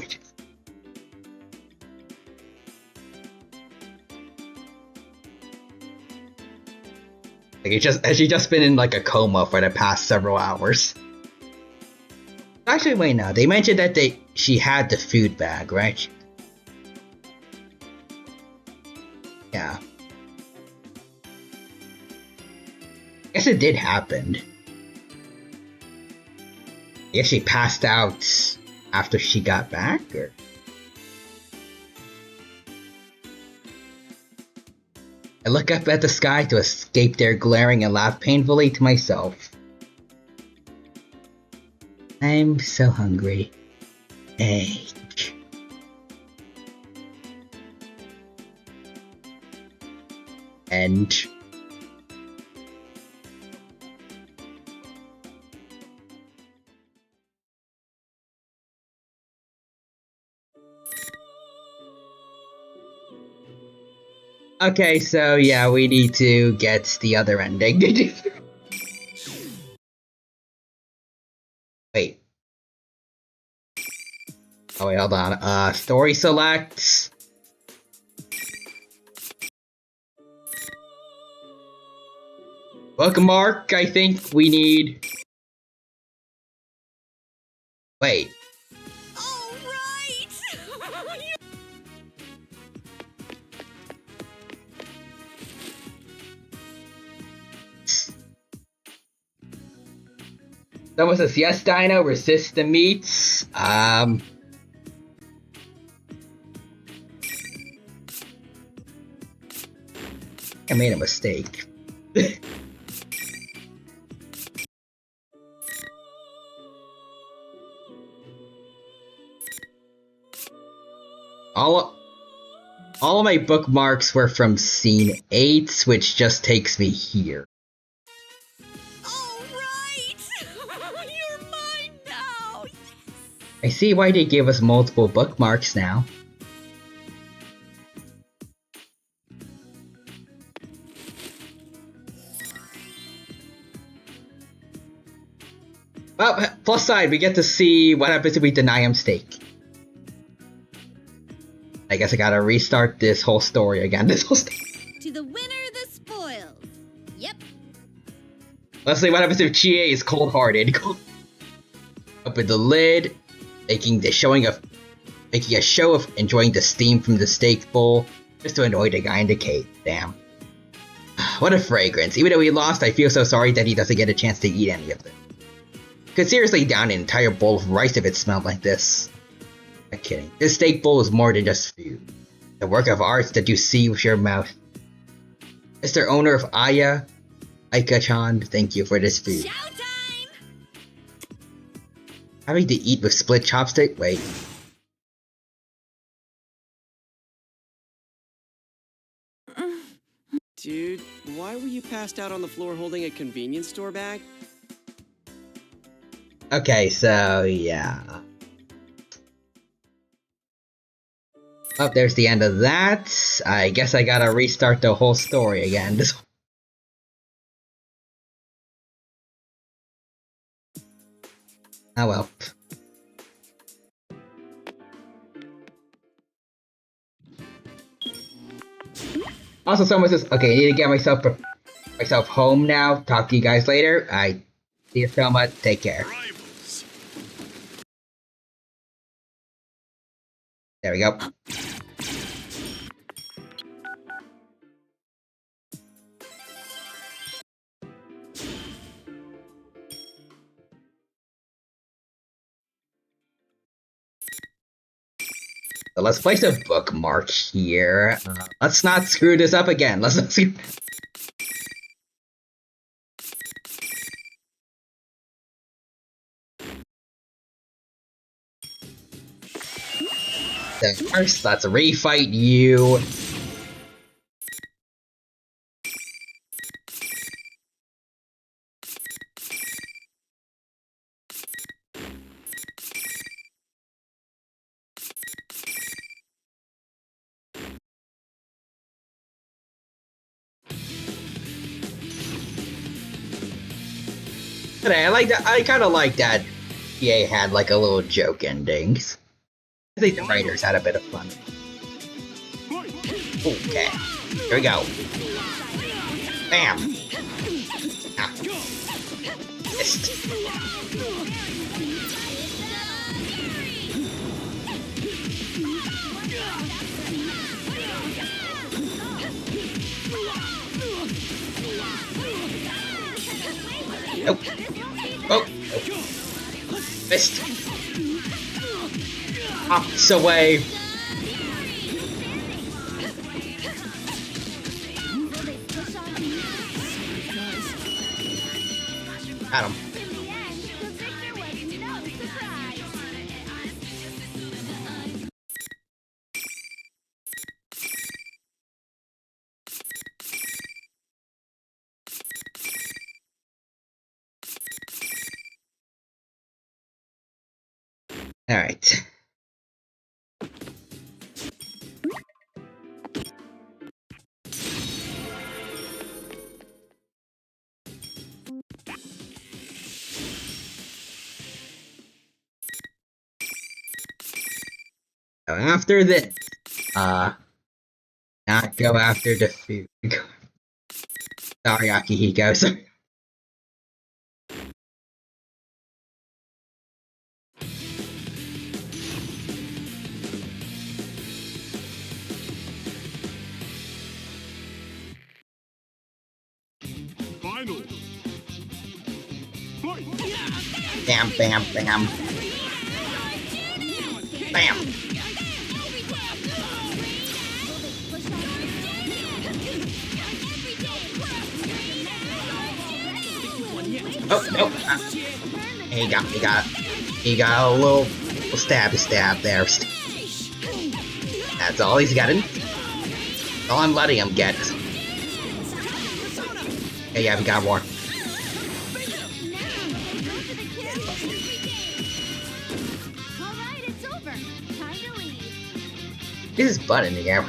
Like, has she just been in, like, a coma for the past several hours? Actually, wait, no. They mentioned that she had the food bag, right? Yeah. I guess it did happen. I guess she passed out after she got back, or... I look up at the sky to escape their glaring and laugh painfully to myself. I'm so hungry. Hey. And... okay, so yeah, we need to get the other ending. Wait. Oh wait, hold on. Story select. Bookmark, I think we need... Wait. Someone says, yes, Dino, resist the meats. I made a mistake. All of my bookmarks were from scene 8, which just takes me here. You're mine now! I see why they gave us multiple bookmarks now. Well, plus side, we get to see what happens if we deny him steak. I guess I gotta restart this whole story again. To the winner, the spoils. Yep. Let's see what happens if Chie is cold-hearted. Open the lid, making a show of enjoying the steam from the steak bowl, just to annoy the guy in the cave. Damn. What a fragrance. Even though he lost, I feel so sorry that he doesn't get a chance to eat any of it. Could seriously down an entire bowl of rice if it smelled like this. I'm kidding. This steak bowl is more than just food. The work of art that you see with your mouth. Mr. Owner of Aya, Aika-chan, thank you for this food. Showtime! Having to eat with split chopstick? Wait. Dude, why were you passed out on the floor holding a convenience store bag? Okay, so yeah. Oh, there's the end of that. I guess I gotta restart the whole story again. Oh well. Also, someone says, okay, I need to get myself home now. Talk to you guys later. I see you so much. Take care. There we go. So let's place a bookmark here. Let's not screw this up again. Let's not screw... So first, let's refight you. Today, I like that. I kind of like that. EA had like a little joke endings. I think the writers had a bit of fun. Okay, here we go. Bam. Ah. Missed. Nope. Oh. Nope. Missed. Hops away. Got him. All right. So after this, not go after the food. Sorry, Akihiko. Sorry. Final. Bam, bam, bam. Bam. Oh, nope. He got a little stab there. That's all he's getting. That's all I'm letting him get. Hey, yeah, we got more. Alright, it's over. Time to leave. This is butt in the air.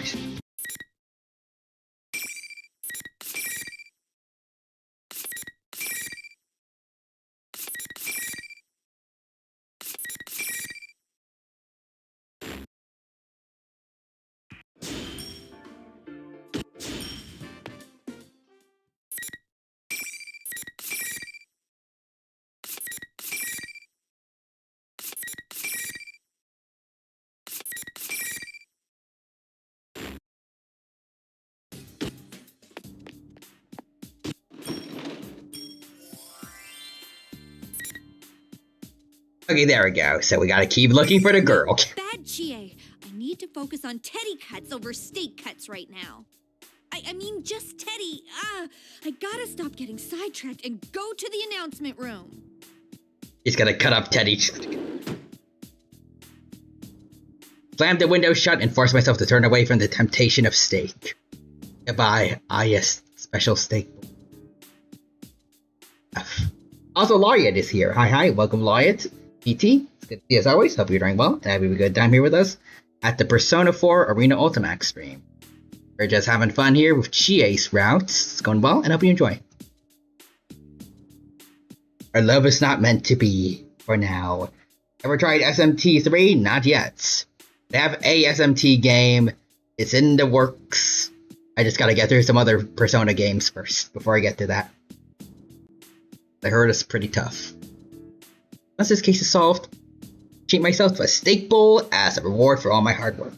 Okay, there we go. So we gotta keep looking for the girl. Bad, Chie. I need to focus on teddy cuts over steak cuts right now. I mean, just teddy. I gotta stop getting sidetracked and go to the announcement room. He's gonna cut up Teddy. Slam the window shut and force myself to turn away from the temptation of steak. Goodbye. Ah, yes. Special steak. Also, Laureate is here. Hi, welcome, Laureate. PT, it's good to see you as always. Hope you're doing well and having a good time here with us at the Persona 4 Arena Ultimax stream. We're just having fun here with Chie's routes. It's going well and hope you enjoy. Our love is not meant to be for now. Ever tried SMT3? Not yet. They have a SMT game. It's in the works. I just gotta get through some other Persona games first before I get to that. I heard it's pretty tough. Once this case is solved, treat myself to a steak bowl as a reward for all my hard work.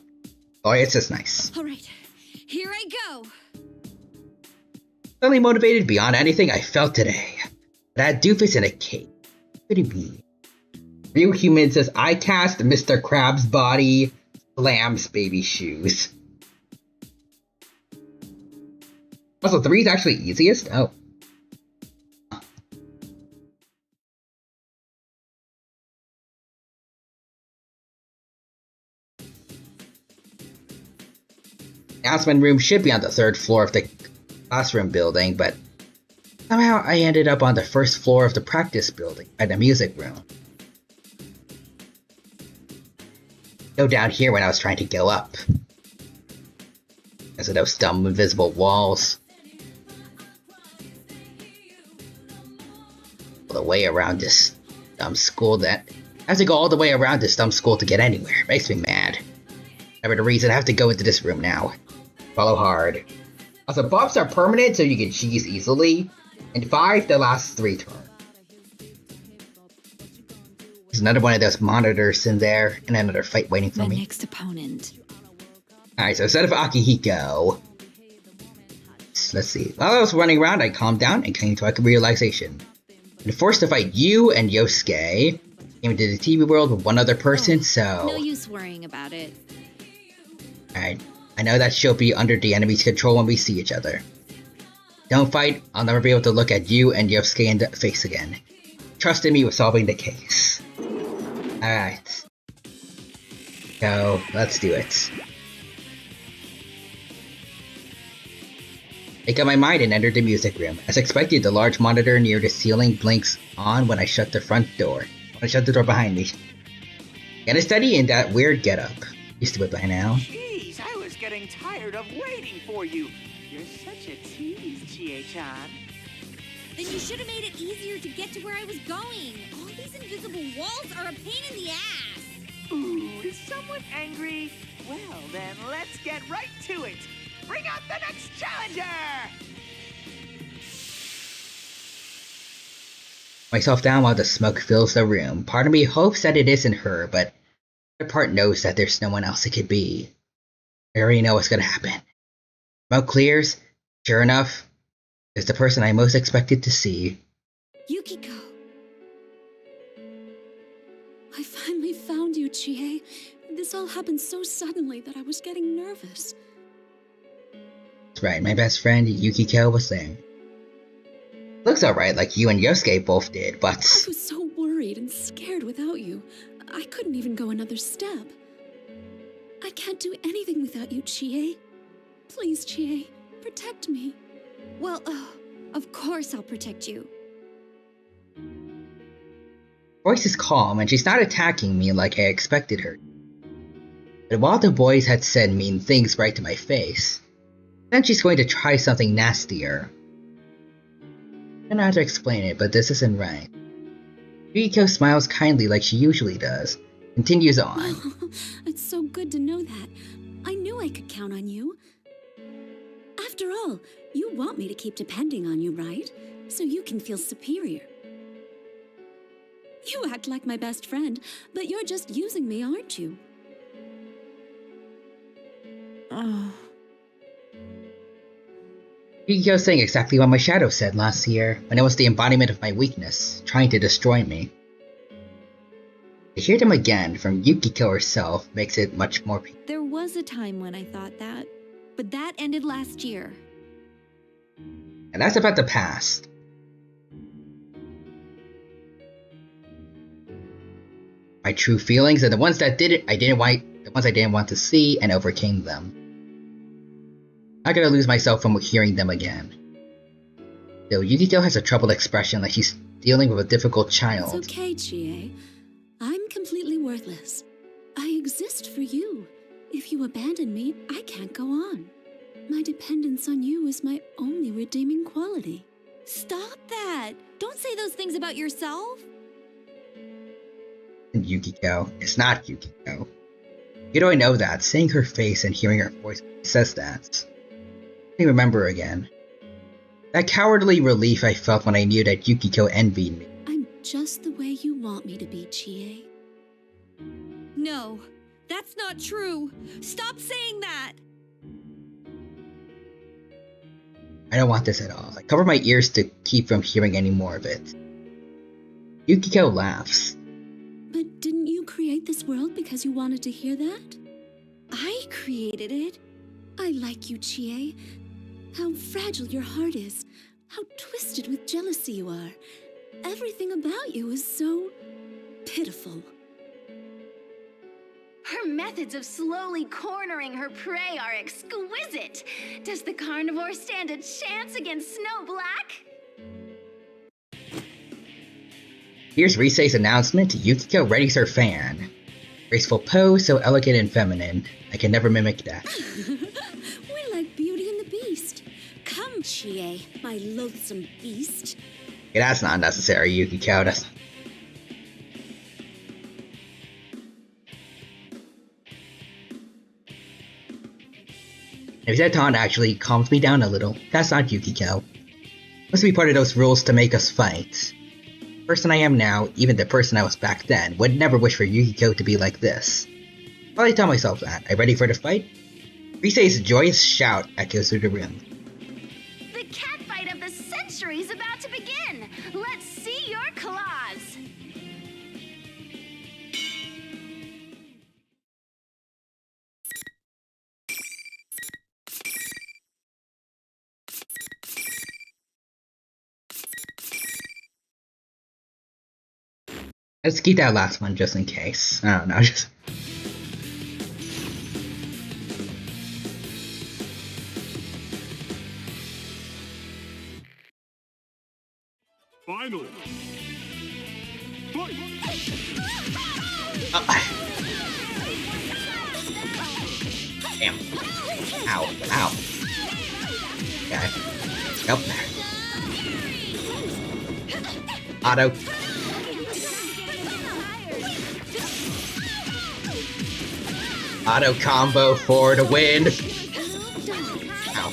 Oh, it's just nice. All right, here I go. Suddenly motivated beyond anything I felt today. That doofus in a cake. Could it be? Real Human says, I cast Mr. Crab's body. Lamb's baby shoes. Also, 3 is actually easiest? Oh. Announcement room should be on the 3rd floor of the classroom building, but somehow I ended up on the 1st floor of the practice building, at the music room. Go down here when I was trying to go up. Because of those dumb invisible walls. All the way around this dumb school that I have to go all the way around this dumb school to get anywhere. Makes me mad. Whatever the reason, I have to go into this room now. Follow hard. Also, buffs are permanent, so you can cheese easily. And 5, the last 3 turns. There's another one of those monitors in there, and another fight waiting for me. My next opponent. Alright, so instead of Akihiko, let's see. While I was running around, I calmed down and came to a realization. I'm forced to fight you and Yosuke. Came into the TV world with one other person, so... No use worrying about it. Alright, I know that she'll be under the enemy's control when we see each other. Don't fight, I'll never be able to look at you and Yosuke in the face again. Trust in me with solving the case. Alright. So, let's do it. Make up my mind and enter the music room. As expected, the large monitor near the ceiling blinks on when I shut the front door. When I shut the door behind me. Get a study in that weird getup. Used to it by now. Jeez, I was getting tired of waiting for you. You're such a tease, Chie-chan. Then you should have made it easier to get to where I was going. All these invisible walls are a pain in the ass. Ooh, is someone angry? Well, then let's get right to it. Bring out the next challenger! Myself down while the smoke fills the room. Part of me hopes that it isn't her, but the other part knows that there's no one else it could be. I already know what's gonna happen. Smoke clears. Sure enough, it's the person I most expected to see. Yukiko. I finally found you, Chie. This all happened so suddenly that I was getting nervous. That's right, my best friend Yukiko was there. Looks alright, like you and Yosuke both did, but... I was so worried and scared without you. I couldn't even go another step. I can't do anything without you, Chie. Please, Chie, protect me. Well, of course I'll protect you. Voice is calm, and she's not attacking me like I expected her. But while the boys had said mean things right to my face, then she's going to try something nastier. I don't know how to explain it, but this isn't right. Yukiko smiles kindly like she usually does, continues on. Oh, it's so good to know that. I knew I could count on you. After all, you want me to keep depending on you, right? So you can feel superior. You act like my best friend, but you're just using me, aren't you? Oh. Yukiko's saying exactly what my shadow said last year, when it was the embodiment of my weakness, trying to destroy me. To hear them again from Yukiko herself makes it much more painful. There was a time when I thought that, but that ended last year. And that's about the past. My true feelings and the ones that I didn't want to see and overcame them. I'm not gonna lose myself from hearing them again. Though Yukiko has a troubled expression like she's dealing with a difficult child. It's okay, Chie. I'm completely worthless. I exist for you. If you abandon me, I can't go on. My dependence on you is my only redeeming quality. Stop that! Don't say those things about yourself! And Yukiko, it's not Yukiko. You know I know that, seeing her face and hearing her voice says that. I remember again. That cowardly relief I felt when I knew that Yukiko envied me. I'm just the way you want me to be, Chie. No, that's not true. Stop saying that! I don't want this at all. I cover my ears to keep from hearing any more of it. Yukiko laughs. But didn't you create this world because you wanted to hear that? I created it. I like you, Chie. How fragile your heart is. How twisted with jealousy you are. Everything about you is so pitiful. Her methods of slowly cornering her prey are exquisite. Does the carnivore stand a chance against Snow Black? Here's Risei's announcement. Yukiko readies her fan. Graceful pose, so elegant and feminine. I can never mimic that. We're like Beauty and the Beast. Come, Chie, my loathsome beast. Yeah, that's not necessary, Yukiko. That's... If Zeton actually calms me down a little, that's not Yukiko. Must be part of those rules to make us fight. The person I am now, even the person I was back then, would never wish for Yukiko to be like this. While I tell myself that, I'm ready for the fight. Risei's joyous shout echoes through the room. The catfight of the century is about to begin! Let's see your claws! Let's keep that last one just in case. I don't know, just... Finally. Damn. Ow. Ow. Okay. Nope. Auto. Auto combo for the win. Ow.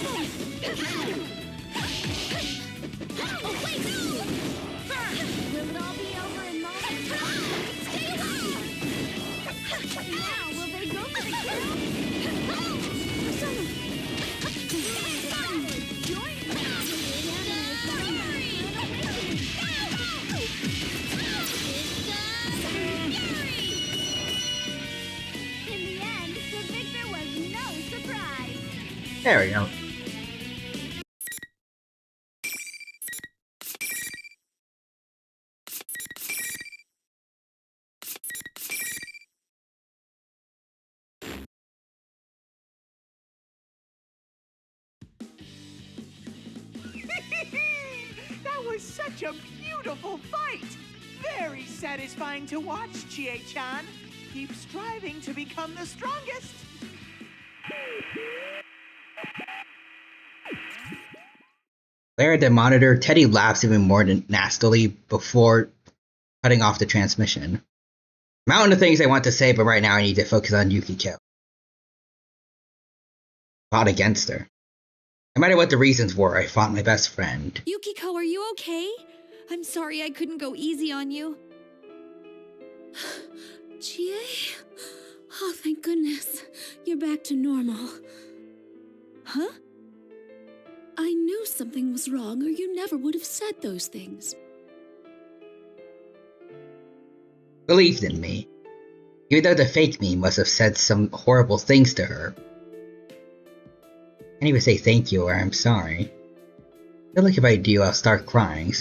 There we go. That was such a beautiful fight! Very satisfying to watch, Chie-chan. Keep striving to become the strongest. There at the monitor, Teddy laughs even more nastily before cutting off the transmission. Mountain of things I want to say, but right now I need to focus on Yukiko. Fought against her. No matter what the reasons were, I fought my best friend. Yukiko, are you okay? I'm sorry I couldn't go easy on you. Chie? Oh, thank goodness. You're back to normal. Huh? I knew something was wrong, or you never would have said those things. Believed in me. Even though the fake me must have said some horrible things to her. I can't even say thank you or I'm sorry. I feel like if I do, I'll start crying.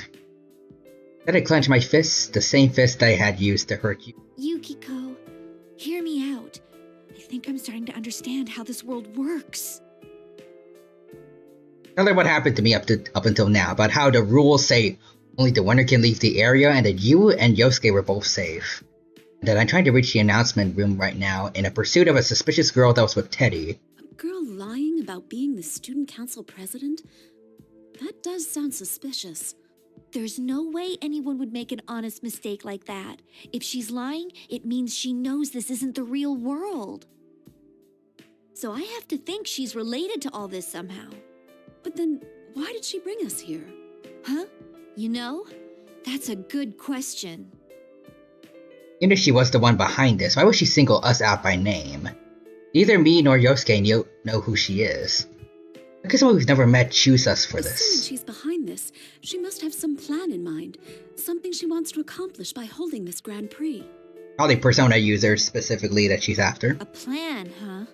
Then I clench my fists, the same fist I had used to hurt you. Yukiko, hear me out. I think I'm starting to understand how this world works. Tell her what happened to me up until now, about how the rules say only the winner can leave the area and that you and Yosuke were both safe. And that I'm trying to reach the announcement room right now in a pursuit of a suspicious girl that was with Teddy. A girl lying about being the student council president? That does sound suspicious. There's no way anyone would make an honest mistake like that. If she's lying, it means she knows this isn't the real world. So I have to think she's related to all this somehow. But then, why did she bring us here? Huh? You know, that's a good question. Even if she was the one behind this, why would she single us out by name? Neither me nor Yosuke know who she is. How could someone we've never met choose us for this? Assuming she's behind this, she must have some plan in mind. Something she wants to accomplish by holding this Grand Prix. Probably Persona users specifically that she's after. A plan, huh?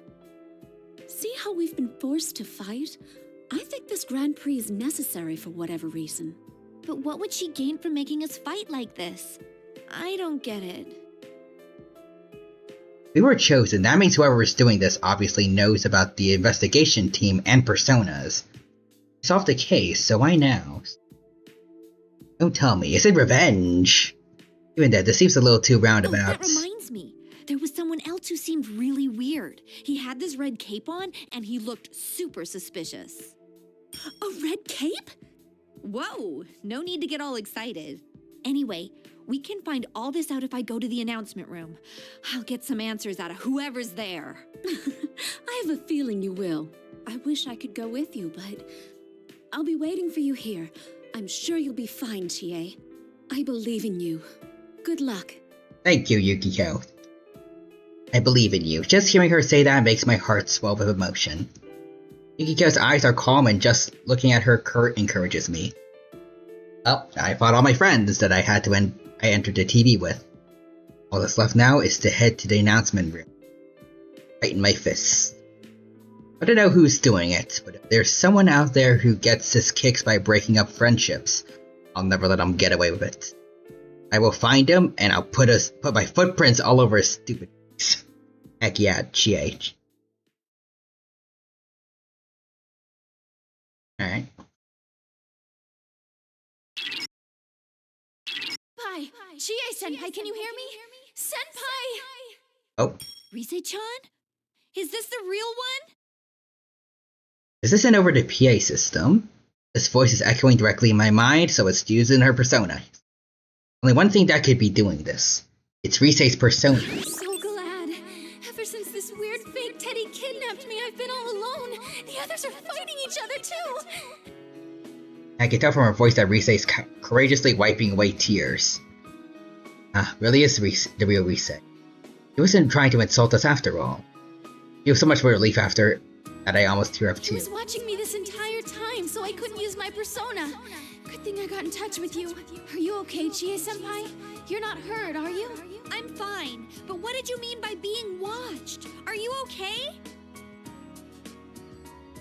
how we've been forced to fight, I think this Grand Prix is necessary for whatever reason. But what would she gain from making us fight like this? I don't get it. We were chosen. That means whoever is doing this obviously knows about the investigation team and personas. We solved the case, so why now? Don't tell me. Is it revenge? Even that, this seems a little too roundabout. Oh, that reminds me. There was someone else who seemed really weird. He had this red cape on, and he looked super suspicious. A red cape? Whoa, no need to get all excited. Anyway, we can find all this out if I go to the announcement room. I'll get some answers out of whoever's there. I have a feeling you will. I wish I could go with you, but I'll be waiting for you here. I'm sure you'll be fine, Chie. I believe in you. Good luck. Thank you, Yukiko. I believe in you. Just hearing her say that makes my heart swell with emotion. Yukiko's eyes are calm and just looking at her encourages me. Well, I fought all my friends that I entered the TV with. All that's left now is to head to the announcement room. Tighten my fists. I don't know who's doing it, but if there's someone out there who gets his kicks by breaking up friendships, I'll never let him get away with it. I will find him, and I'll put my footprints all over his stupid face. Heck yeah, Chie. Alright. Chie-senpai, can you hear me? Senpai! Oh. Rise-chan? Is this the real one? Is this an over the PA system? This voice is echoing directly in my mind, so it's used in her persona. Only one thing that could be doing this. It's Rise's persona. I'm so glad. Ever since this weird fake Teddy kidnapped me, I've been all alone. The others are fighting each other too. I can tell from her voice that Rise is courageously wiping away tears. Really is the real Rise. He wasn't trying to insult us after all. He was so much more relief after that I almost tear up too. He was watching me this entire time, so I couldn't use my persona. Good thing I got in touch with you. Are you okay, Chie-senpai? You're not hurt, are you? I'm fine, but what did you mean by being watched? Are you okay?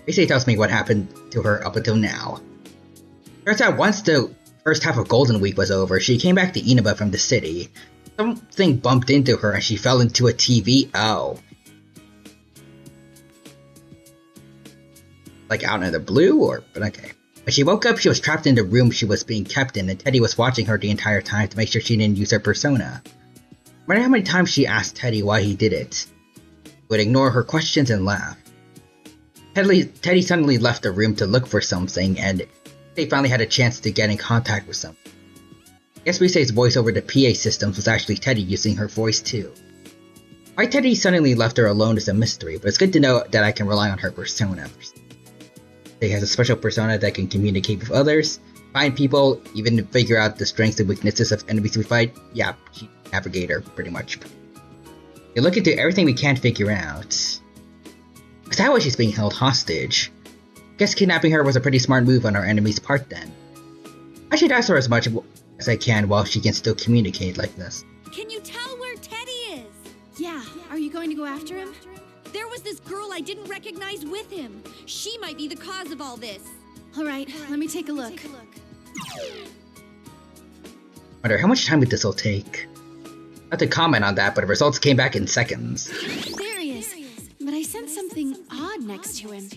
Rise tells me what happened to her up until now. Turns out once the first half of Golden Week was over, she came back to Inaba from the city. Something bumped into her and she fell into a TV. Oh. Like out in the blue, but okay. When she woke up, she was trapped in the room she was being kept in, and Teddy was watching her the entire time to make sure she didn't use her persona. No matter how many times she asked Teddy why he did it, he would ignore her questions and laugh. Teddy suddenly left the room to look for something, and they finally had a chance to get in contact with someone. I guess Rise's voice over the PA systems was actually Teddy using her voice too. Why Teddy suddenly left her alone is a mystery, but it's good to know that I can rely on her persona. She has a special persona that can communicate with others, find people, even figure out the strengths and weaknesses of enemies we fight. Yeah, she's a navigator, pretty much. You look into everything we can't figure out. Is that why she's being held hostage? Guess kidnapping her was a pretty smart move on our enemy's part then. I should ask her as much as I can while she can still communicate like this. Can you tell where Teddy is? Yeah, are you going to go after him? There was this girl I didn't recognize with him. She might be the cause of all this. All right, let me take a look. Wonder how much time this will take. Not to comment on that, but the results came back in seconds. There he is, but I sense something odd next to him.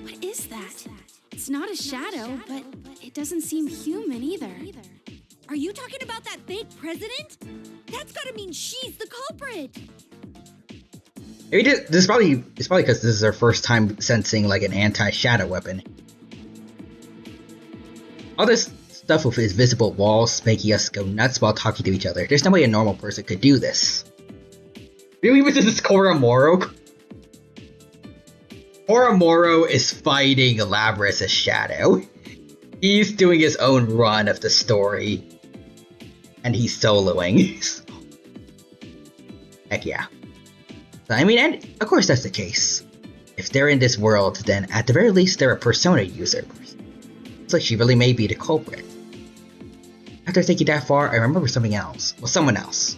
What is that? It's not a shadow, but it doesn't seem human either. Are you talking about that fake president? That's gotta mean she's the culprit. Maybe this is probably because this is her first time sensing like an anti-shadow weapon. All this stuff with his visible walls making us go nuts while talking to each other. There's no way a normal person could do this. Really, this is Koromoro? Koromoro is fighting Labras' shadow. He's doing his own run of the story. And he's soloing. Heck yeah. I mean, and of course that's the case. If they're in this world, then at the very least they're a persona user. It's like she really may be the culprit. After thinking that far, I remember something else. Well, someone else.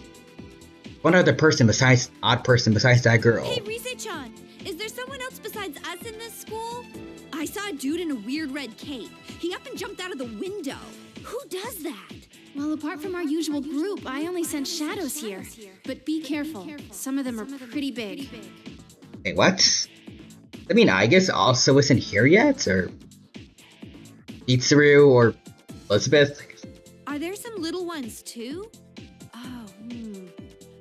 One other person besides that girl. Hey, Rise-chan, is there someone else besides besides us in this school? I saw a dude in a weird red cape. He up and jumped out of the window. Who does that? Well, apart from our usual group, I only sent shadows here. But be careful. Some of them are pretty big. Wait, what? I mean, I guess also isn't here yet, or Pizzaru, or Elizabeth. Are there some little ones too? Oh,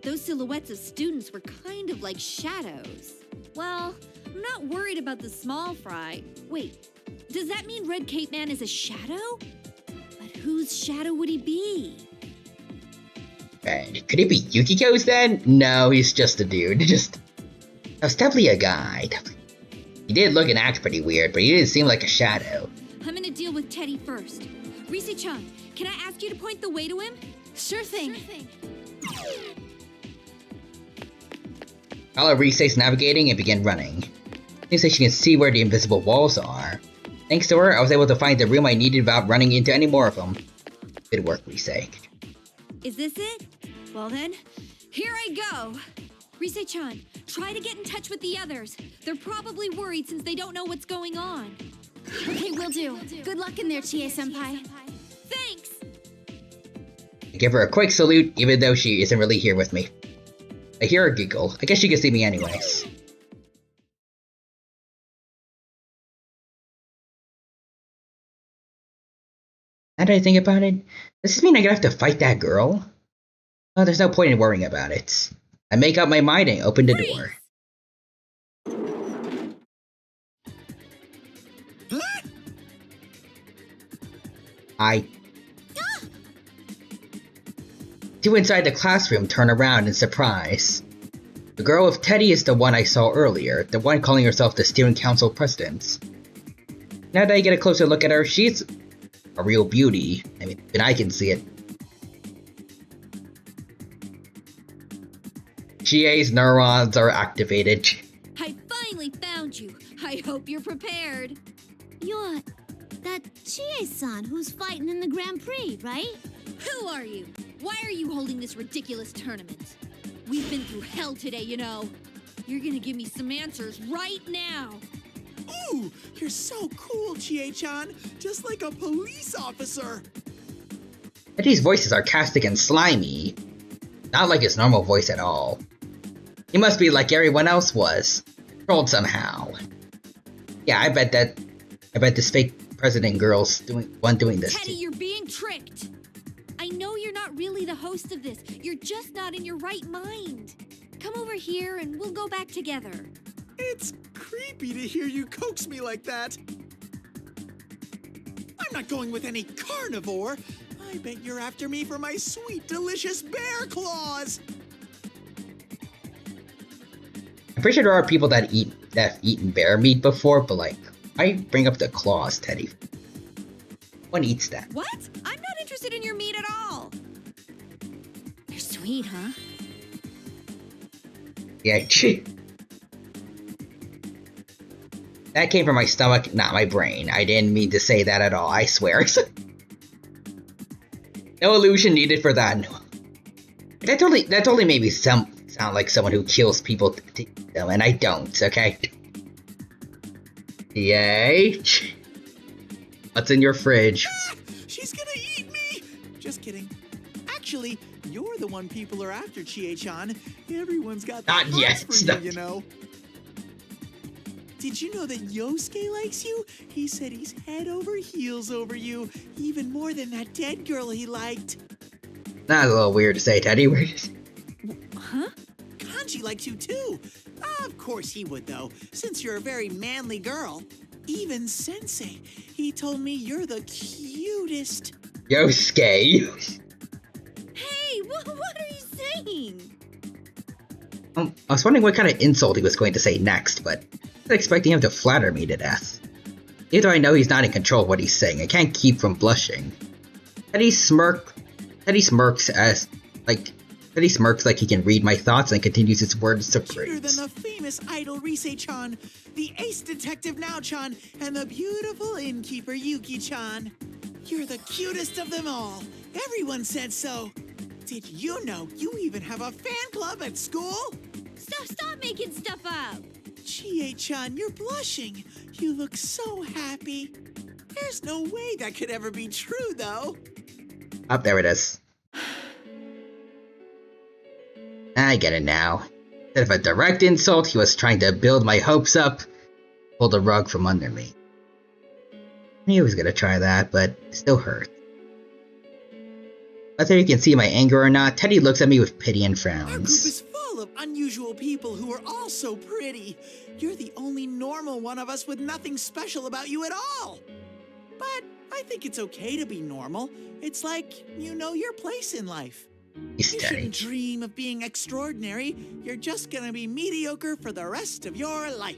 Those silhouettes of students were kind of like shadows. Well, I'm not worried about the small fry. Wait, does that mean Red Cape Man is a shadow? But whose shadow would he be? Could it be Yukiko's then? No, he's just a dude. That's definitely a guy. He did look and act pretty weird, but he didn't seem like a shadow. I'm gonna deal with Teddy first. Rise-chan, can I ask you to point the way to him? Sure thing. I'll let Rise's navigating and begin running. Seems like she can see where the invisible walls are. Thanks to her, I was able to find the room I needed without running into any more of them. Good work, Rise. Is this it? Well then, here I go! Rise-chan, try to get in touch with the others. They're probably worried since they don't know what's going on. Okay, will do. Good luck in there, Chie-senpai. Thanks! I give her a quick salute, even though she isn't really here with me. I hear her giggle. I guess she can see me anyways. Now that I think about it, does this mean I'm gonna have to fight that girl? Oh, there's no point in worrying about it. I make up my mind and open the door. I do inside the classroom turn around in surprise. The girl with Teddy is the one I saw earlier, the one calling herself the Student Council President. Now that I get a closer look at her, she's a real beauty. I mean, even I can see it. Chie's neurons are activated. I finally found you. I hope you're prepared. You're that Chie-san who's fighting in the Grand Prix, right? Who are you? Why are you holding this ridiculous tournament? We've been through hell today, you know. You're gonna give me some answers right now. Ooh, you're so cool, Chie-chan. Just like a police officer. Teddy's voice is sarcastic and slimy. Not like his normal voice at all. He must be like everyone else was. Trolled somehow. Yeah, I bet this fake president girl's doing this Teddy, too. you're being tricked. I know you're not really the host of this. You're just not in your right mind. Come over here and we'll go back together. It's creepy to hear you coax me like that. I'm not going with any carnivore. I bet you're after me for my sweet, delicious bear claws. I'm pretty sure there are people that have eaten bear meat before, but like, I bring up the claws, Teddy. One eats that. What? I'm not interested in your meat at all. They're sweet, huh? Yeah, that came from my stomach, not my brain. I didn't mean to say that at all, I swear. No illusion needed for that. That totally made me sound like someone who kills people to eat them, and I don't, okay? Yay. What's in your fridge? Ah, she's gonna eat me! Just kidding. Actually, you're the one people are after, Chie-chan. Everyone's got the Not yet. for you, you know. Did you know that Yosuke likes you? He said he's head over heels over you, even more than that dead girl he liked. That's a little weird to say, Teddy. Huh? Kanji likes you too. Of course he would, though, since you're a very manly girl. Even Sensei, he told me you're the cutest. Yosuke. Hey, what are you saying? I was wondering what kind of insult he was going to say next, but I was expecting him to flatter me to death. Even though I know he's not in control of what he's saying, I can't keep from blushing. Teddy smirks like he can read my thoughts and continues his words to Cuter praise. than the famous idol Rise-chan, the ace detective Nao-chan, and the beautiful innkeeper Yuki-chan. You're the cutest of them all. Everyone said so. Did you know you even have a fan club at school? Stop making stuff up. Chie-chan, you're blushing. You look so happy. There's no way that could ever be true, though. Up there it is. I get it now. Instead of a direct insult, he was trying to build my hopes up, pull the rug from under me. I knew he was gonna try that, but it still hurt. Whether you can see my anger or not, Teddy looks at me with pity and Our group frowns. is full of unusual people who are all so pretty. You're the only normal one of us with nothing special about you at all. But I think it's okay to be normal. It's like you know your place in life. You shouldn't dream of being extraordinary. You're just gonna be mediocre for the rest of your life.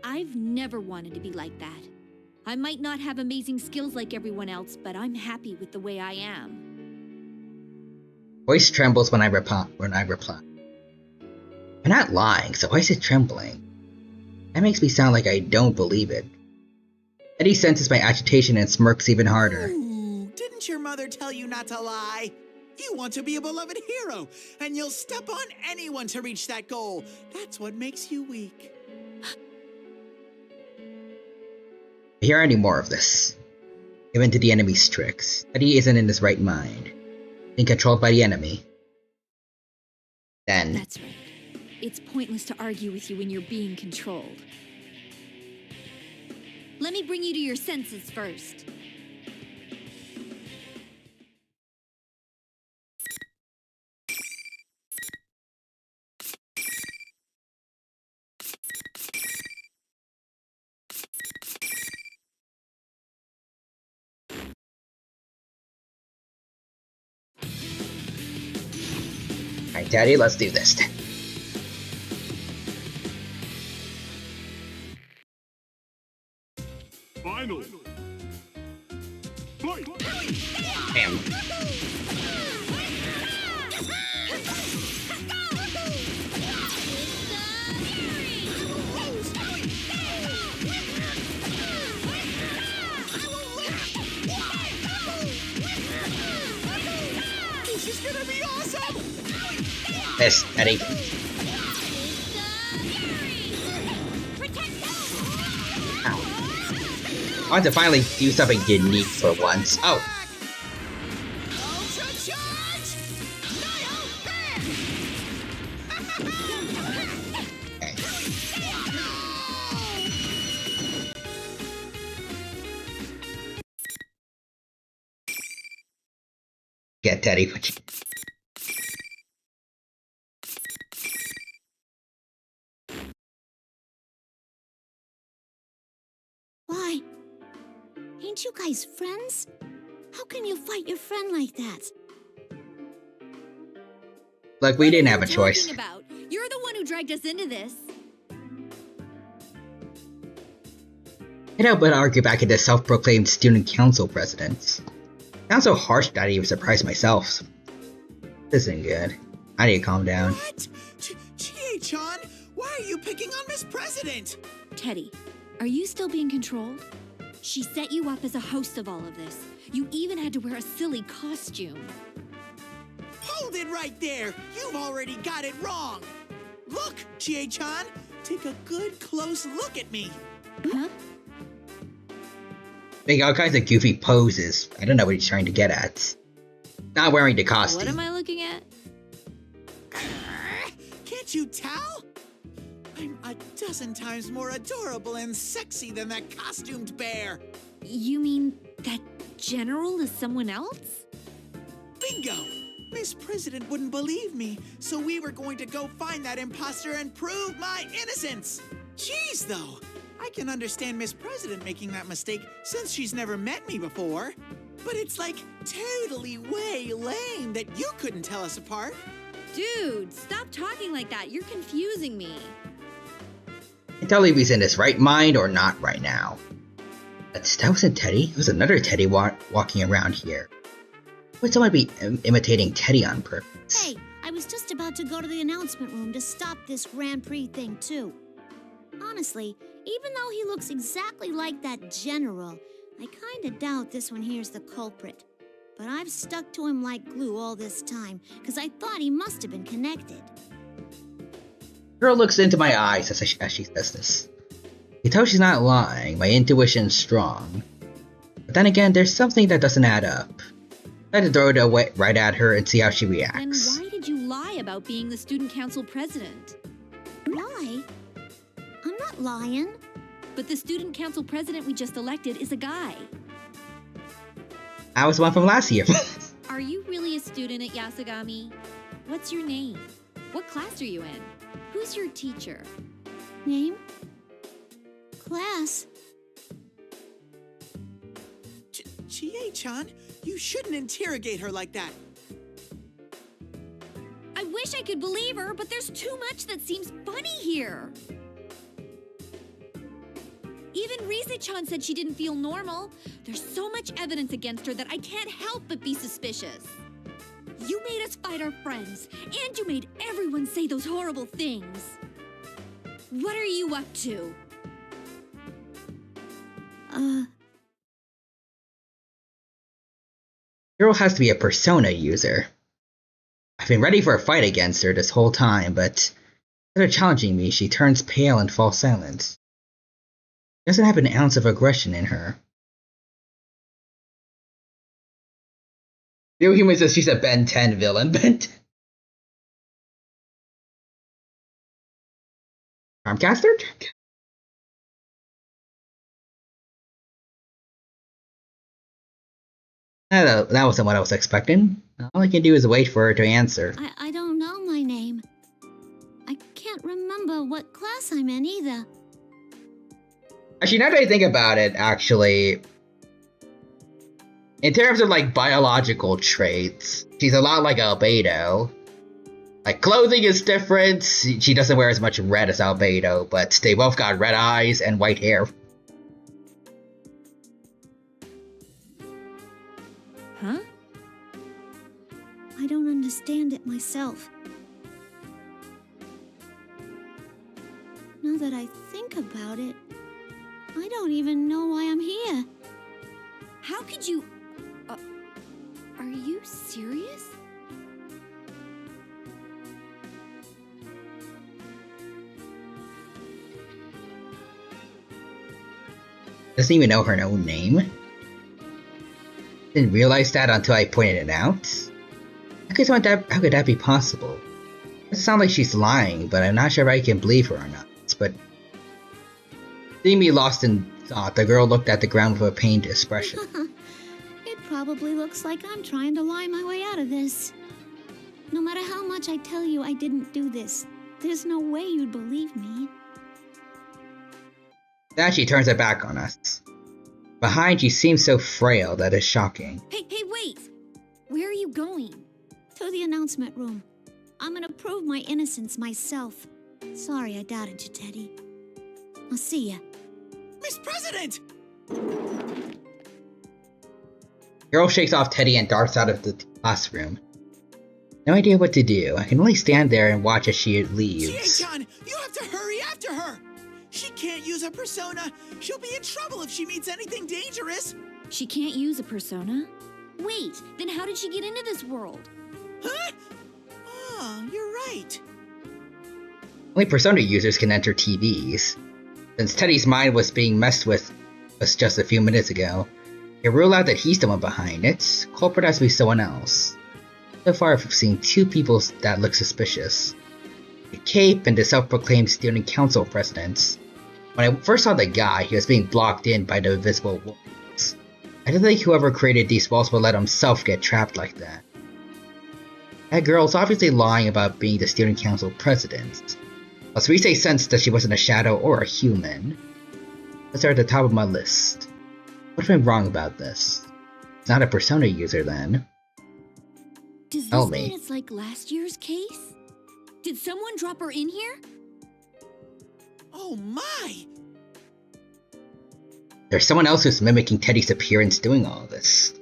I've never wanted to be like that. I might not have amazing skills like everyone else, but I'm happy with the way I am. Voice trembles when I reply. I'm not lying, so why is it trembling? That makes me sound like I don't believe it. Eddie senses my agitation and smirks even harder. Ooh, didn't your mother tell you not to lie? You want to be a beloved hero, and you'll step on anyone to reach that goal. That's what makes you weak. I hear any more of this. Given to the enemy's tricks, Eddie isn't in his right mind. Being controlled by the enemy. Then... That's right. It's pointless to argue with you when you're being controlled. Let me bring you to your senses first. Alright, Daddy, let's do this. Final. Fight. Damn. This is gonna be awesome! Yes, Eddie. I want to finally do something unique for once. Oh. Get Teddy. Why? Ain't you guys friends? How can you fight your friend like that? Look, we didn't have a choice. About? You're the one who dragged us into this. Can't help but argue back at the self-proclaimed student council president. Sounds so harsh that I even surprised myself. This isn't good. I need to calm down. What? Chie-chan, why are you picking on Miss President? Teddy, are you still being controlled? She set you up as a host of all of this. You even had to wear a silly costume. Hold it right there! You've already got it wrong! Look, Chie-chan, take a good close look at me. Huh? Making all kinds of goofy poses. I don't know what he's trying to get at. Not wearing the costume. What am I looking at? Can't you tell? I'm a dozen times more adorable and sexy than that costumed bear. You mean that general is someone else? Bingo! Miss President wouldn't believe me, so we were going to go find that imposter and prove my innocence. Jeez, though. I can understand Miss President making that mistake since she's never met me before. But it's like totally way lame that you couldn't tell us apart. Dude, stop talking like that. You're confusing me. I can't tell if he's in his right mind or not right now. That wasn't Teddy. It was another Teddy walking around here. Would someone be imitating Teddy on purpose? Hey, I was just about to go to the announcement room to stop this Grand Prix thing, too. Honestly, even though he looks exactly like that general, I kinda doubt this one here's the culprit. But I've stuck to him like glue all this time, because I thought he must have been connected. Girl looks into my eyes as she says this. You tell she's not lying, my intuition's strong. But then again, there's something that doesn't add up. I had to throw it away right at her and see how she Then reacts. why did you lie about being the student council president? Lie? I'm not lying. But the student council president we just elected is a guy. I was the one from last year. Are you really a student at Yasagami? What's your name? What class are you in? Who's your teacher? Name? Class? Chie-chan, you shouldn't interrogate her like that. I wish I could believe her, but there's too much that seems funny here. Even Rise-chan said she didn't feel normal. There's so much evidence against her that I can't help but be suspicious. You made us fight our friends, and you made everyone say those horrible things. What are you up to? Girl has to be a persona user. I've been ready for a fight against her this whole time, but instead of challenging me, she turns pale and falls silent. She doesn't have an ounce of aggression in her. Real Human says she's a Ben 10 villain. Ben 10. Charmcaster? That wasn't what I was expecting. All I can do is wait for her to answer. I don't know my name. I can't remember what class I'm in either. Actually, now that I think about it, actually, in terms of like biological traits, she's a lot like Albedo. Like, clothing is different. She doesn't wear as much red as Albedo, but they both got red eyes and white hair. Huh? I don't understand it myself. Now that I think about it, I don't even know why I'm here. How could you... are you serious? Doesn't even know her own name. Didn't realize that until I pointed it out. How could that be possible? It sounds like she's lying, but I'm not sure if I can believe her or not. But seeing me lost in thought, the girl looked at the ground with a pained expression. It probably looks like I'm trying to lie my way out of this. No matter how much I tell you I didn't do this, there's no way you'd believe me. Then she turns her back on us. Behind, she seems so frail that it's shocking. Hey, wait! Where are you going? To the announcement room. I'm gonna prove my innocence myself. Sorry I doubted you, Teddy. I'll see ya. Miss President! Girl shakes off Teddy and darts out of the classroom. No idea what to do. I can only stand there and watch as she leaves. Chie-chan, you have to hurry after her! She can't use her persona! She'll be in trouble if she meets anything dangerous! She can't use a persona? Wait, then how did she get into this world? Huh? Oh, you're right. Only persona users can enter TVs. Since Teddy's mind was being messed with just a few minutes ago, you rule out that he's the one behind it. Culprit has to be someone else. So far, I've seen two people that look suspicious. The cape and the self-proclaimed student council president. When I first saw the guy, he was being blocked in by the invisible walls. I don't think whoever created these walls would let himself get trapped like that. That girl's obviously lying about being the student council president. Plus, Rise sensed that she wasn't a shadow or a human. Those are at the top of my list. What went wrong about this? It's not a persona user then. Does Tell this me. mean it's like last year's case? Did someone drop her in here? Oh my! There's someone else who's mimicking Teddy's appearance doing all this.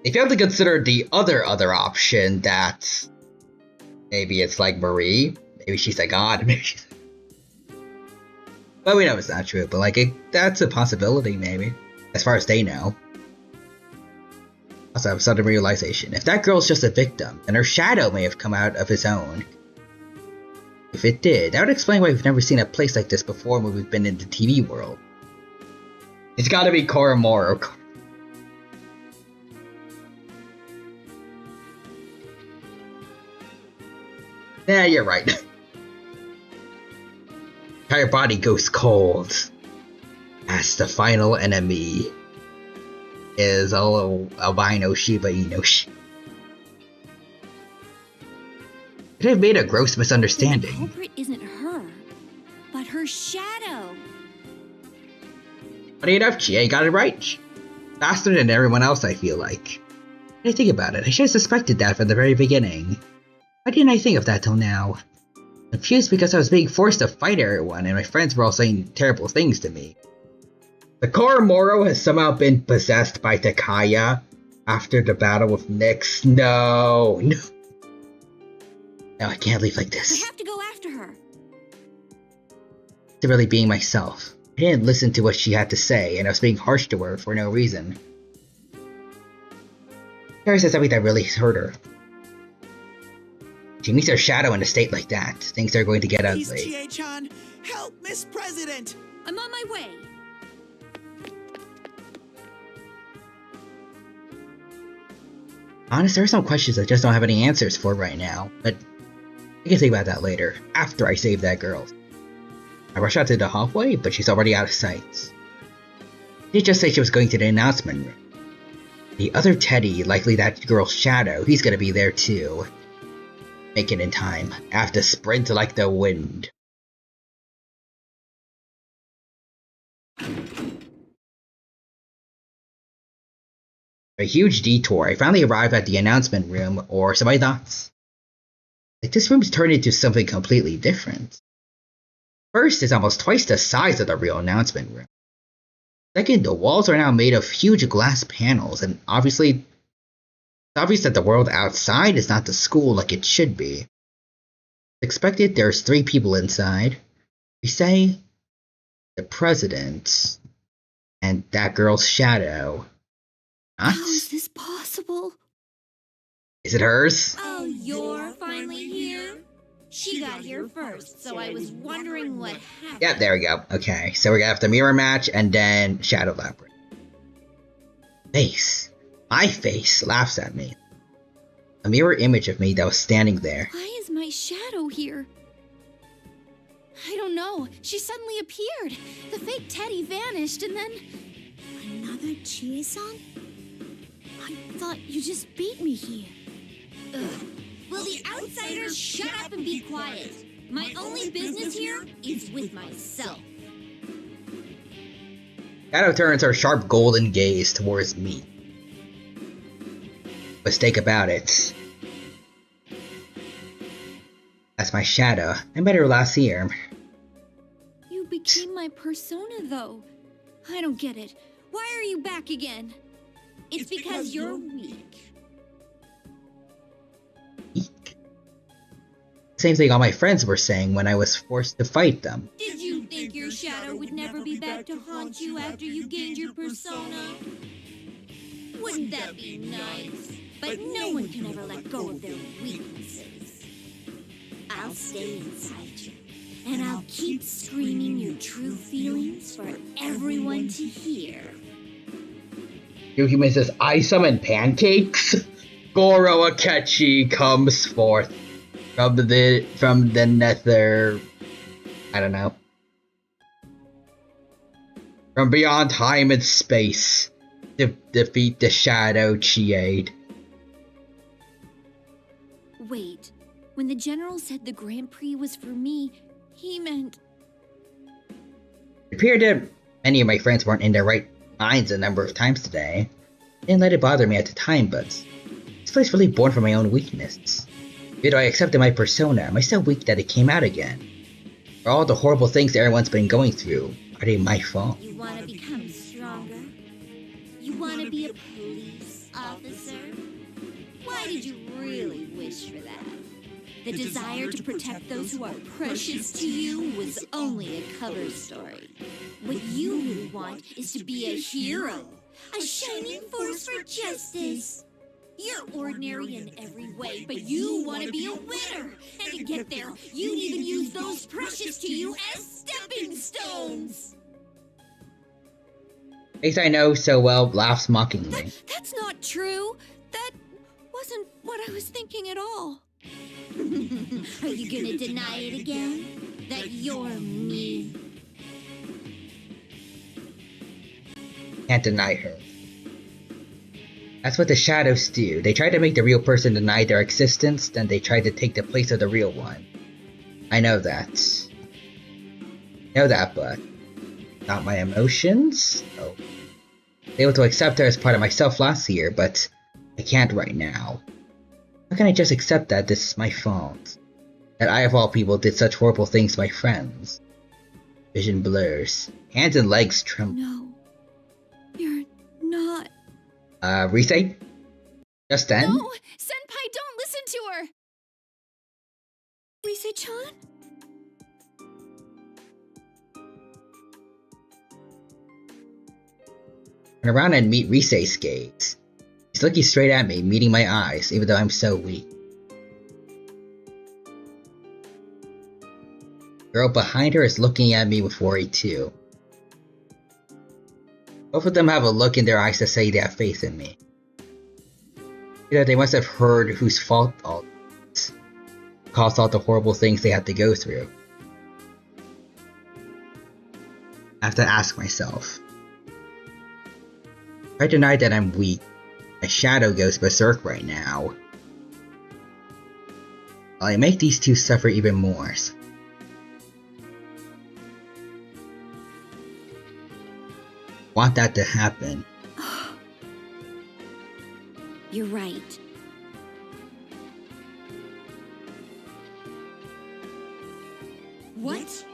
They failed to consider the other option that maybe it's like Marie, maybe she's a god, maybe she's... Well, we know it's not true, but like that's a possibility maybe, as far as they know. Also, a sudden realization. If that girl's just a victim, then her shadow may have come out of his own. If it did, that would explain why we've never seen a place like this before when we've been in the TV world. It's gotta be Koromoro. Yeah, you're right. Entire body goes cold. As the final enemy is albino Shiba Inu. Could have made a gross misunderstanding. The culprit isn't her, but her shadow. Funny enough, Chie got it right. Faster than everyone else, I feel like. When I think about it, I should have suspected that from the very beginning. Why didn't I think of that till now? Confused because I was being forced to fight everyone and my friends were all saying terrible things to me. The Koromoro has somehow been possessed by Takaya after the battle with Nyx. No. No, I can't leave like this. I have to go after her. To really being myself. I didn't listen to what she had to say, and I was being harsh to her for no reason. Kara said something that really hurt her. She meets her shadow in a state like that. Things are going to get ugly. Please, Chie-chan, help Miss President! I'm on my way. Honestly, there are some questions I just don't have any answers for right now, but I can think about that later, after I save that girl. I rush out to the hallway, but she's already out of sight. She just said she was going to the announcement room. The other Teddy, likely that girl's shadow, he's gonna be there too. Make it in time. I have to sprint like the wind. A huge detour. I finally arrive at the announcement room, or so I thought. Like, this room's turned into something completely different. First, it's almost twice the size of the real announcement room. Second, the walls are now made of huge glass panels, and it's obvious that the world outside is not the school like it should be. As expected, there's 3 people inside. We say the president and that girl's shadow. Not? How is this possible? Is it hers? Oh, you're finally here? She got here first, so I was wondering what happened. Yep, there we go. Okay, so we're gonna have the mirror match and then Shadow Labyrinth. Face. My face laughs at me. A mirror image of me that was standing there. Why is my shadow here? I don't know. She suddenly appeared. The fake Teddy vanished and then... Another Chie-san? I thought you just beat me here. Ugh. Will the outsiders shut up and be quiet? My only business here is with myself. Shadow turns her sharp golden gaze towards me. Mistake about it. That's my shadow. I met her last year. You became my persona, though. I don't get it. Why are you back again? It's because you're weak. Same thing all my friends were saying when I was forced to fight them. Did you think your shadow would never be back to haunt you after you gained your persona? Wouldn't that be nice? But no one can ever let go of their weaknesses. I'll stay inside you, and I'll keep screaming your true feelings for everyone to hear. Yukime says, I summon pancakes? Goro Akechi comes forth from the nether, I don't know. From beyond time and space to defeat the Shadow Chiade. Wait, when the general said the Grand Prix was for me, he meant... It appeared that many of my friends weren't in their right minds a number of times today. I didn't let it bother me at the time, but this place really born from my own weakness. Yet I accepted my persona, am I so weak that it came out again? For all the horrible things everyone's been going through, are they my fault? You want to become stronger? You want to be a police officer? Why did you really wish for that? The desire to protect those who are precious to you was only a cover story. What you really want is to be a hero, a shining force for justice. You're ordinary in every way, but you want to be a winner! And to get there, you'd even use those precious to you as stepping stones! Face I know so well laughs mockingly. That's not true! That wasn't what I was thinking at all. Are you gonna deny it again? That you're me? Can't deny her. That's what the shadows do. They try to make the real person deny their existence, then they try to take the place of the real one. I know that. But not my emotions? Oh. I was able to accept her as part of myself last year, but I can't right now. How can I just accept that this is my fault? That I of all people did such horrible things to my friends? Vision blurs. Hands and legs tremble. No. You're not. Rise? Just then? No! Senpai, don't listen to her! Rise-chan? Turn around and meet Rise's gaze. He's looking straight at me, meeting my eyes, even though I'm so weak. The girl behind her is looking at me with worry too. Both of them have a look in their eyes to say they have faith in me. You know, they must have heard whose fault all this caused all the horrible things they had to go through. I have to ask myself. If I deny that I'm weak, my shadow goes berserk right now. I'll make these two suffer even more. Want that to happen. You're right. What?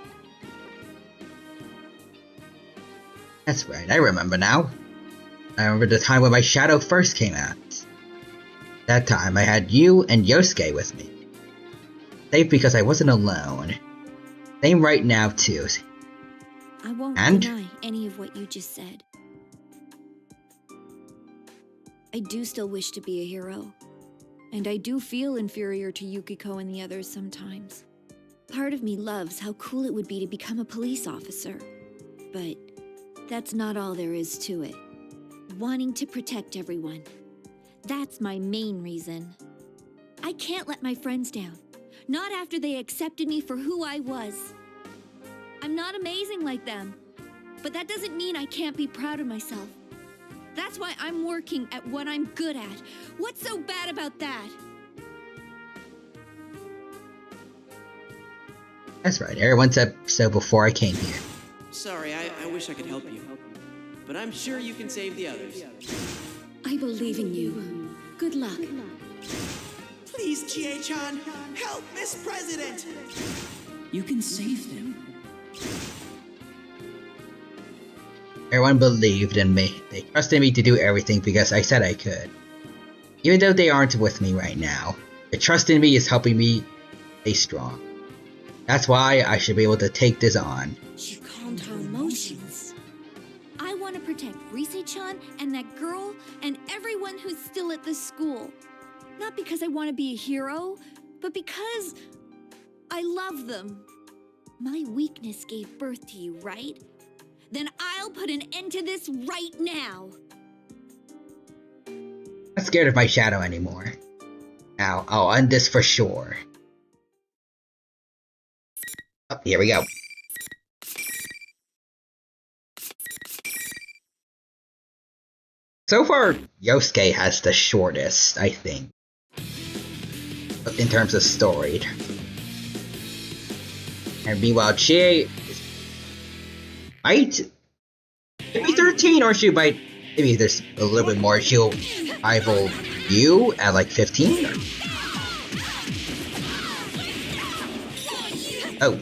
That's right, I remember now. I remember the time when my shadow first came out. That time I had you and Yosuke with me. Safe because I wasn't alone. Same right now too. I won't And? deny any of what you just said. I do still wish to be a hero. And I do feel inferior to Yukiko and the others sometimes. Part of me loves how cool it would be to become a police officer. But that's not all there is to it. Wanting to protect everyone. That's my main reason. I can't let my friends down. Not after they accepted me for who I was. I'm not amazing like them. But that doesn't mean I can't be proud of myself. That's why I'm working at what I'm good at. What's so bad about that? That's right, everyone said so before I came here. Sorry, I wish I could help you. But I'm sure you can save the others. I believe in you. Good luck. Please, Chie-chan, help Miss President! You can save them. Everyone believed in me. They trusted me to do everything because I said I could. Even though they aren't with me right now, the trust in me is helping me stay strong. That's why I should be able to take this on. She calmed her emotions. I want to protect Rise-chan and that girl and everyone who's still at this school. Not because I want to be a hero, but because I love them. My weakness gave birth to you, right? Then I'll put an end to this right now. I'm not scared of my shadow anymore. Now, I'll end this for sure. Oh, here we go. So far, Yosuke has the shortest, I think. In terms of story. And meanwhile, Chie might maybe 13, or she might, maybe there's a little bit more, she'll rival you at like 15? Oh.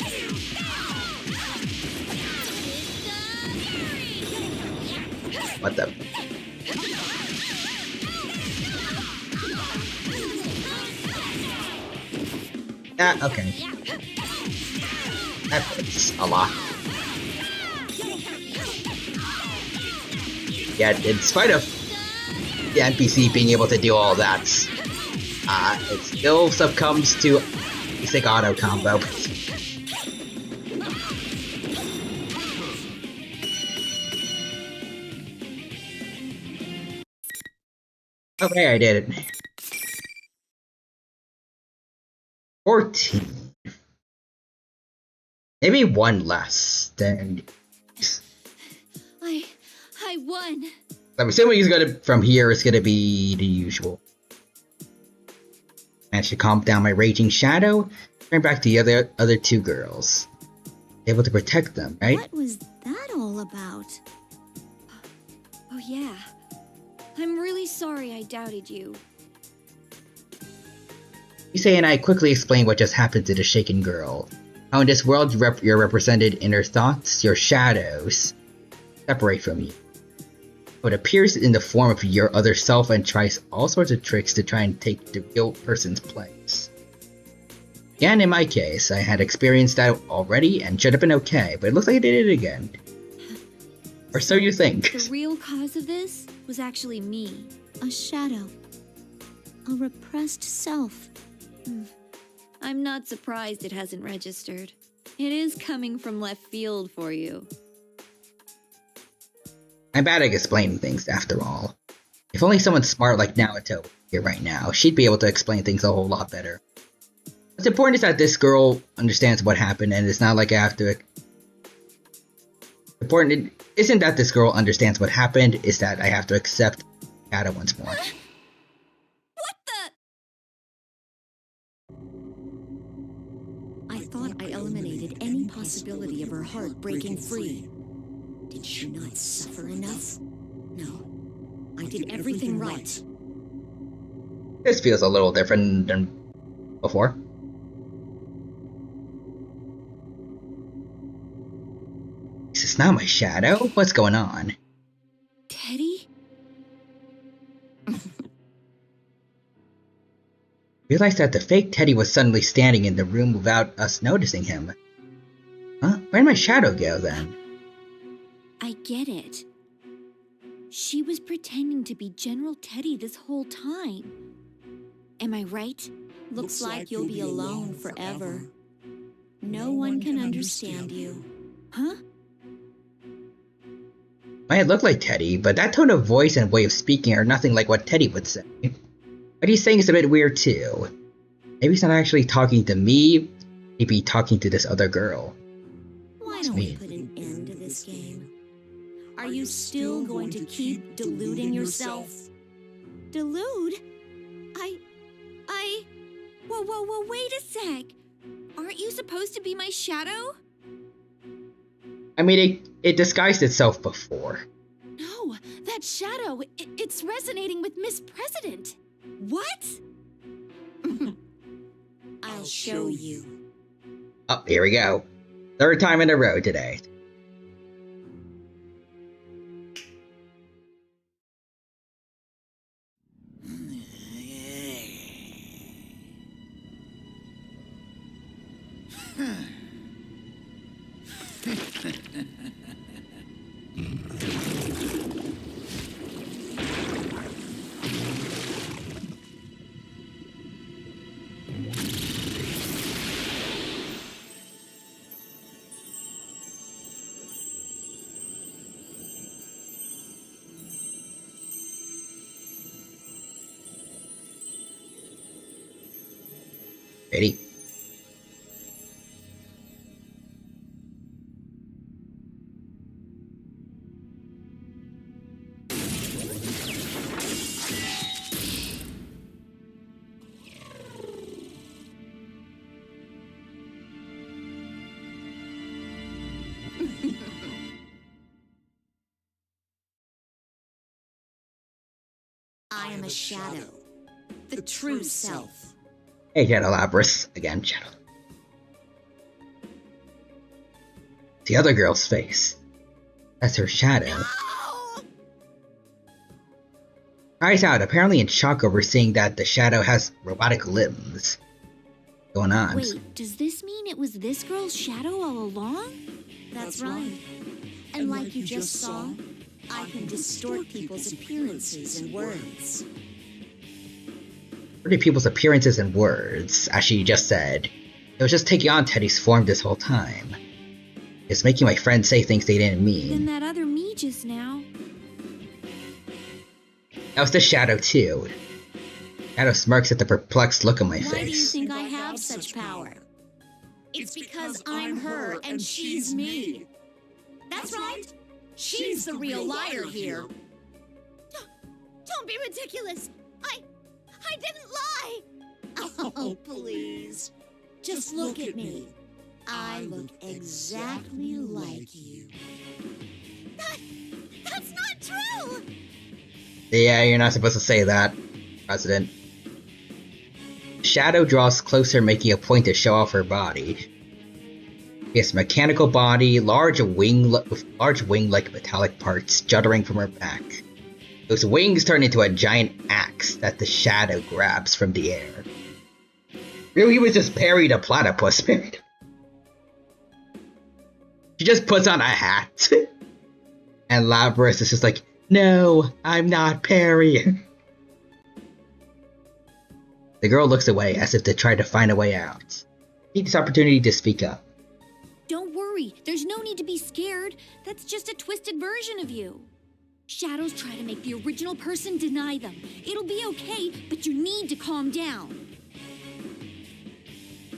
What the? Okay. That hurts a lot. Yeah, in spite of the NPC being able to do all that. It still succumbs to basic auto combo. Okay, I did it. 14. Maybe one less than. I won. I'm assuming he's gonna, from here, it's gonna be the usual. Managed to calm down my raging shadow, turn back to the other two girls. Able to protect them, right? What was that all about? Oh yeah. I'm really sorry I doubted you. Yusei and I quickly explained what just happened to the shaken girl. How in this world you're represented in her thoughts, your shadows separate from you. It appears in the form of your other self and tries all sorts of tricks to try and take the real person's place. Again, in my case, I had experienced that already and should have been okay, but it looks like I did it again. Or so you think. The real cause of this was actually me. A shadow. A repressed self. I'm not surprised it hasn't registered. It is coming from left field for you. I'm bad at explaining things, after all. If only someone smart like Naoto were here right now, she'd be able to explain things a whole lot better. What's important is that this girl understands what happened, and it's not like I have to... Important isn't that this girl understands what happened, it's that I have to accept Shadow once more. What the? I thought I eliminated any possibility of her heart breaking free. Did she not suffer enough? No. I did everything right. This feels a little different than before. This is not my shadow? What's going on? Teddy? Realized that the fake Teddy was suddenly standing in the room without us noticing him. Huh? Where'd my shadow go then? I get it. She was pretending to be General Teddy this whole time. Am I right? Looks like you'll be alone forever. No one can understand you. Huh? Might look like Teddy, but that tone of voice and way of speaking are nothing like what Teddy would say. What he's saying is a bit weird too. Maybe he's not actually talking to me, maybe talking to this other girl. Why don't we put an end to this game? Are you still going to keep deluding yourself? Delude? Whoa, wait a sec. Aren't you supposed to be my shadow? I mean, it disguised itself before. No, that shadow, it's resonating with Miss President. What? I'll show you. Oh, here we go. Third time in a row today. Ready? I am a shadow. The true self. Hey, Shadow Lapras. Again, Shadow. The other girl's face. That's her shadow. No! Eyes out, apparently in shock over seeing that the shadow has robotic limbs. What's going on? Wait, does this mean it was this girl's shadow all along? That's right. And like you just saw, I can distort people's appearances and words. Pretty people's appearances and words, as she just said. It was just taking on Teddy's form this whole time. It's making my friends say things they didn't mean. Then that other me just now. That was the Shadow too. Shadow smirks at the perplexed look on my face. Why do you think I have such power? It's because I'm her and she's me. That's right. She's the real liar here. Don't be ridiculous. I didn't lie. Oh, please. Just look at me. I look exactly like you. That's not true. Yeah, you're not supposed to say that, President. Shadow draws closer, making a point to show off her body. She has a mechanical body, large wing-like metallic parts juddering from her back. Those wings turn into a giant axe that the Shadow grabs from the air. Really, he was just parried a platypus spirit. She just puts on a hat. And Labras is just like, no, I'm not parrying. The girl looks away as if to try to find a way out. Take this opportunity to speak up. Don't worry, there's no need to be scared. That's just a twisted version of you. Shadows try to make the original person deny them. It'll be okay, but you need to calm down.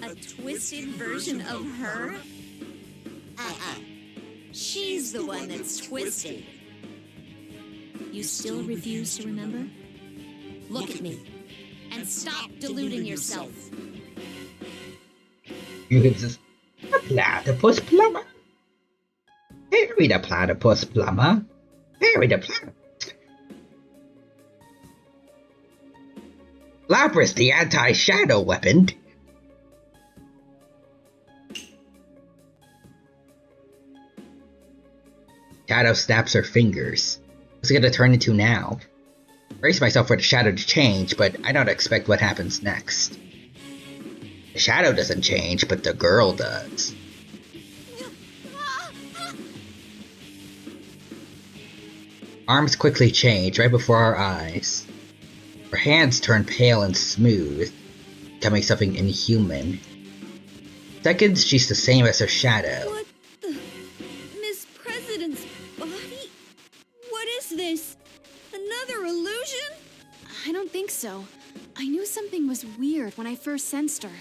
A twisted version of her? She's the one that's twisted. You still refuse to remember? Look at me. And stop deluding yourself. You can just a platypus plumber. Harry the platypus plumber. Harry the platypus. Lapras the anti-shadow weapon. Shadow snaps her fingers. What's it gonna turn into now? Brace myself for the shadow to change, but I don't expect what happens next. The shadow doesn't change, but the girl does. Arms quickly change right before our eyes. Her hands turn pale and smooth, becoming something inhuman. Seconds, she's the same as her shadow. What the? Miss President's body? What is this? Another illusion? I don't think so. I knew something was weird when I first sensed her.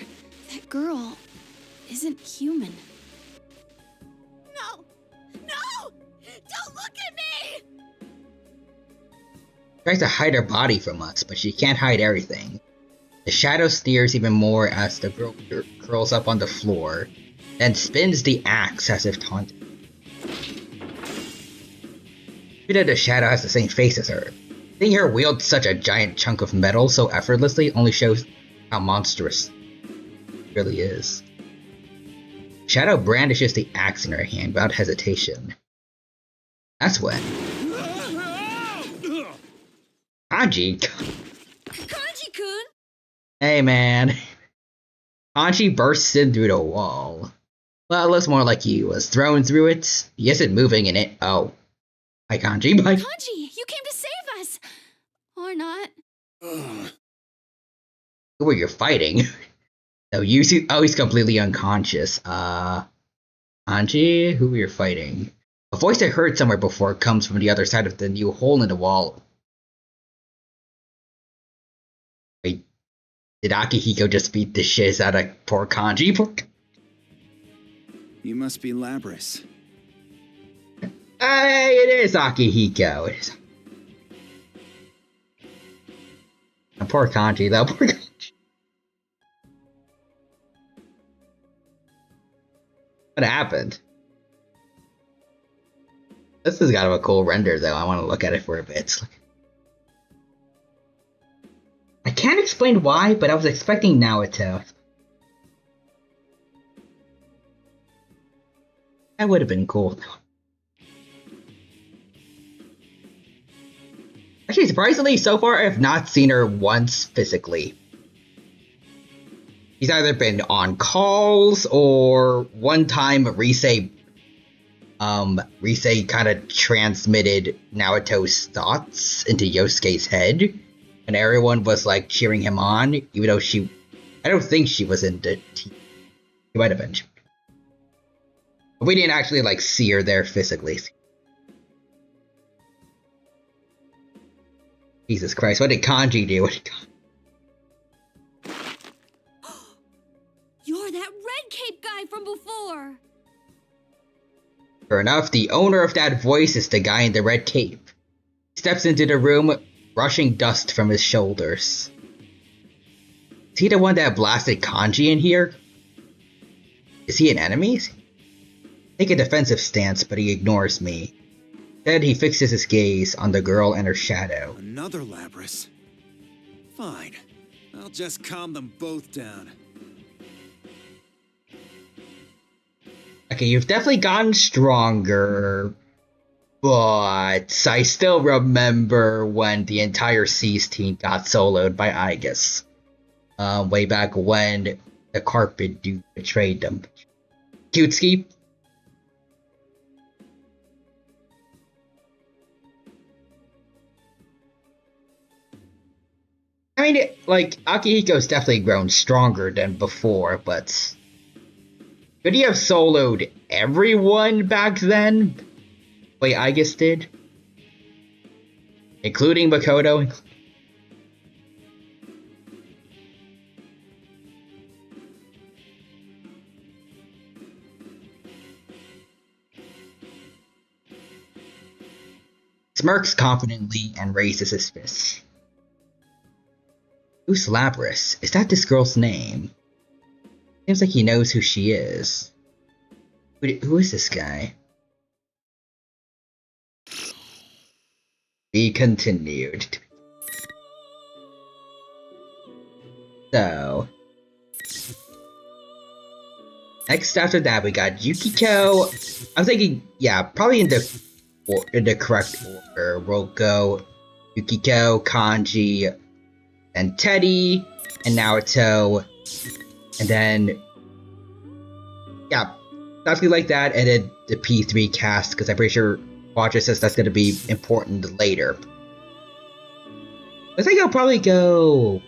That girl isn't human. No! No! Don't look at me! She tries to hide her body from us, but she can't hide everything. The shadow sneers even more as the girl curls up on the floor, then spins the axe as if taunting. Even the shadow has the same face as her. Seeing her wield such a giant chunk of metal so effortlessly only shows how monstrous it really is. Shadow brandishes the axe in her hand without hesitation. That's when Kanji. Kanji-kun! Hey man. Kanji bursts in through the wall. Well, it looks more like he was thrown through it. He isn't moving in it. Oh. Hi Kanji, bye. Kanji, you came to save us! Or not. Who were you fighting? No, you see. Oh, he's completely unconscious. Kanji, who were you fighting? A voice I heard somewhere before comes from the other side of the new hole in the wall. Wait, did Akihiko just beat the shiz out of poor Kanji? You must be Labras. Hey, it is Akihiko. It is. Oh, poor Kanji, though. Poor Kanji. What happened? This is kind of a cool render, though. I want to look at it for a bit. I can't explain why, but I was expecting Naoto. That would have been cool. Actually, surprisingly, so far I have not seen her once physically. She's either been on calls or one time Rise Rise kind of transmitted Naruto's thoughts into Yosuke's head, and everyone was like cheering him on, even though I don't think she was in the team. She might have been. But we didn't actually like see her there physically. Jesus Christ, what did Kanji do? You're that red cape guy from before! Sure enough, the owner of that voice is the guy in the red cape. He steps into the room, brushing dust from his shoulders. Is he the one that blasted Kanji in here? Is he an enemy? Take a defensive stance, but he ignores me. Instead, he fixes his gaze on the girl and her shadow. Another Labrys? Fine. I'll just calm them both down. Okay, you've definitely gotten stronger, but I still remember when the entire C's team got soloed by Aigis. Way back when the carpet dude betrayed them. Cutesky? I mean, like, Akihiko's definitely grown stronger than before, but could he have soloed everyone back then? Wait, Aigis did? Including Makoto? Smirks confidently and raises his fist. Who's Labrys? Is that this girl's name? Seems like he knows who she is. Who is this guy? Be continued. So, next after that we got Yukiko. I'm thinking, yeah, probably in the correct order. We'll go Yukiko, Kanji, and Teddy, and Naruto, and then, yeah, something like that, and then the P3 cast, because I'm pretty sure Roger says that's going to be important later. I think I'll probably go...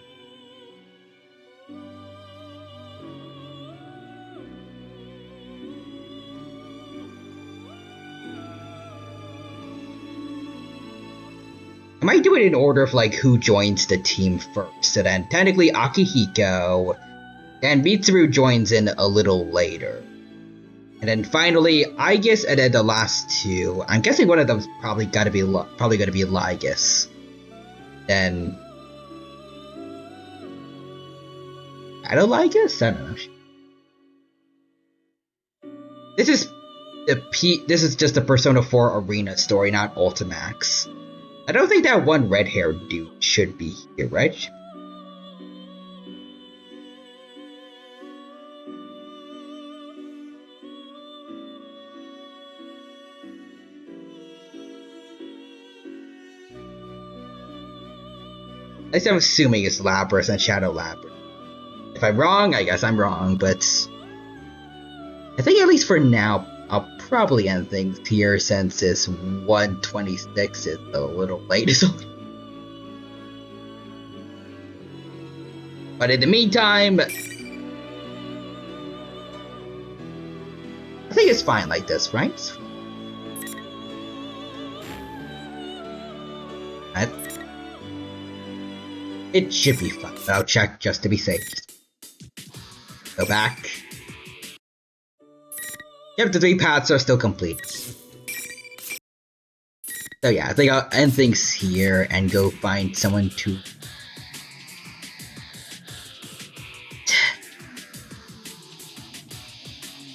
I might do it in order of like who joins the team first. So then technically Akihiko, and Mitsuru joins in a little later. And then finally Aigis, and then the last two. I'm guessing one of them's probably gonna be Lygus. Then Shadow Lygus? I don't know. This is just a Persona 4 Arena story, not Ultimax. I don't think that one red-haired dude should be here, right? At least I'm assuming it's Labrys and Shadow Labrys. If I'm wrong, I guess I'm wrong, but I think at least for now, I'll probably end things here since it's 1:26 is a little late. But in the meantime, I think it's fine like this, right? It should be fine. I'll check just to be safe. Go back. Yep, the 3 paths are still complete. So yeah, I think I'll end things here and go find someone to...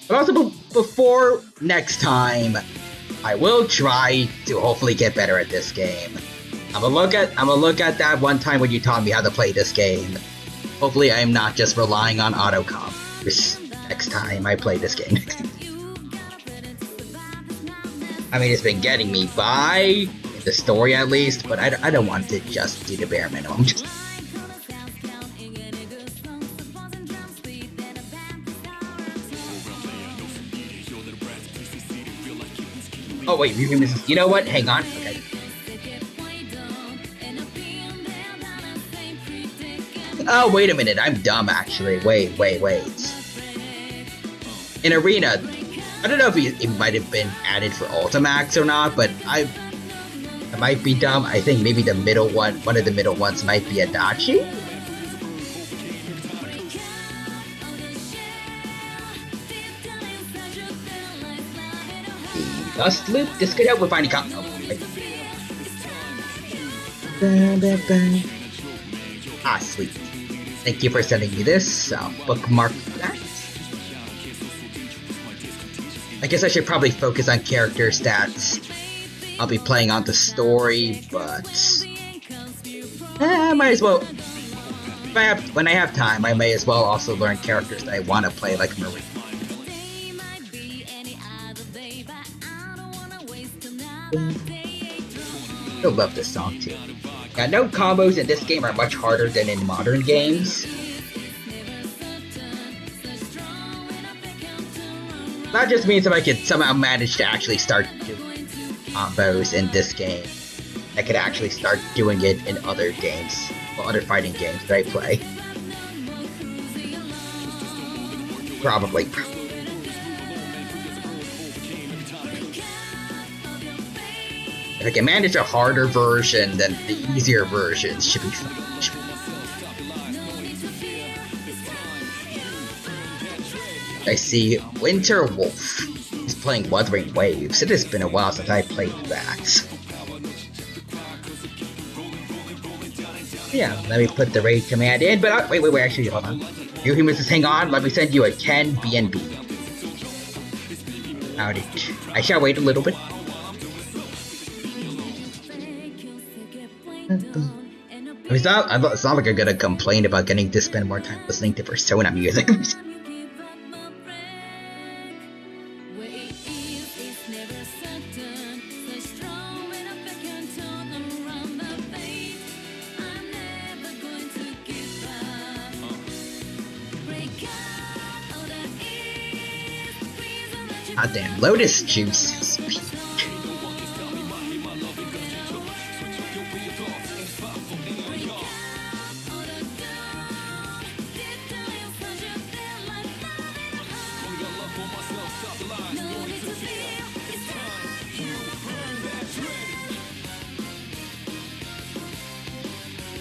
But also before next time, I will try to hopefully get better at this game. I'm gonna look at that one time when you taught me how to play this game. Hopefully I'm not just relying on autocomp next time I play this game. I mean, it's been getting me by, in the story at least, but I don't want to just do the bare minimum. Oh wait, you know what? Hang on. Okay. Oh wait a minute, I'm dumb actually. Wait. In Arena, I don't know if it might have been added for Ultimax or not, but I might be dumb. I think maybe the middle one of the middle ones might be Adachi. Dust loop? This could help with finding Ah, sweet. Thank you for sending me this. I'll bookmark that. I guess I should probably focus on character stats. I'll be playing on the story, but I might as well. When I have time, I may as well also learn characters that I want to play, like Marie. I love this song too. Yeah, no combos in this game are much harder than in modern games. That just means if I could somehow manage to actually start doing combos in this game, I could actually start doing it in other games, or other fighting games that I play. Probably. If I can manage a harder version, then the easier versions should be fine. I see Winter Wolf. He's playing Wuthering Waves. It has been a while since I played that. Yeah, let me put the raid command in, but wait, actually, hold on. You humans, just hang on, let me send you a 10 BNB. Howdy. I shall wait a little bit. It's not like I'm gonna complain about getting to spend more time listening to Persona music. God damn, Lotus Juice is peak.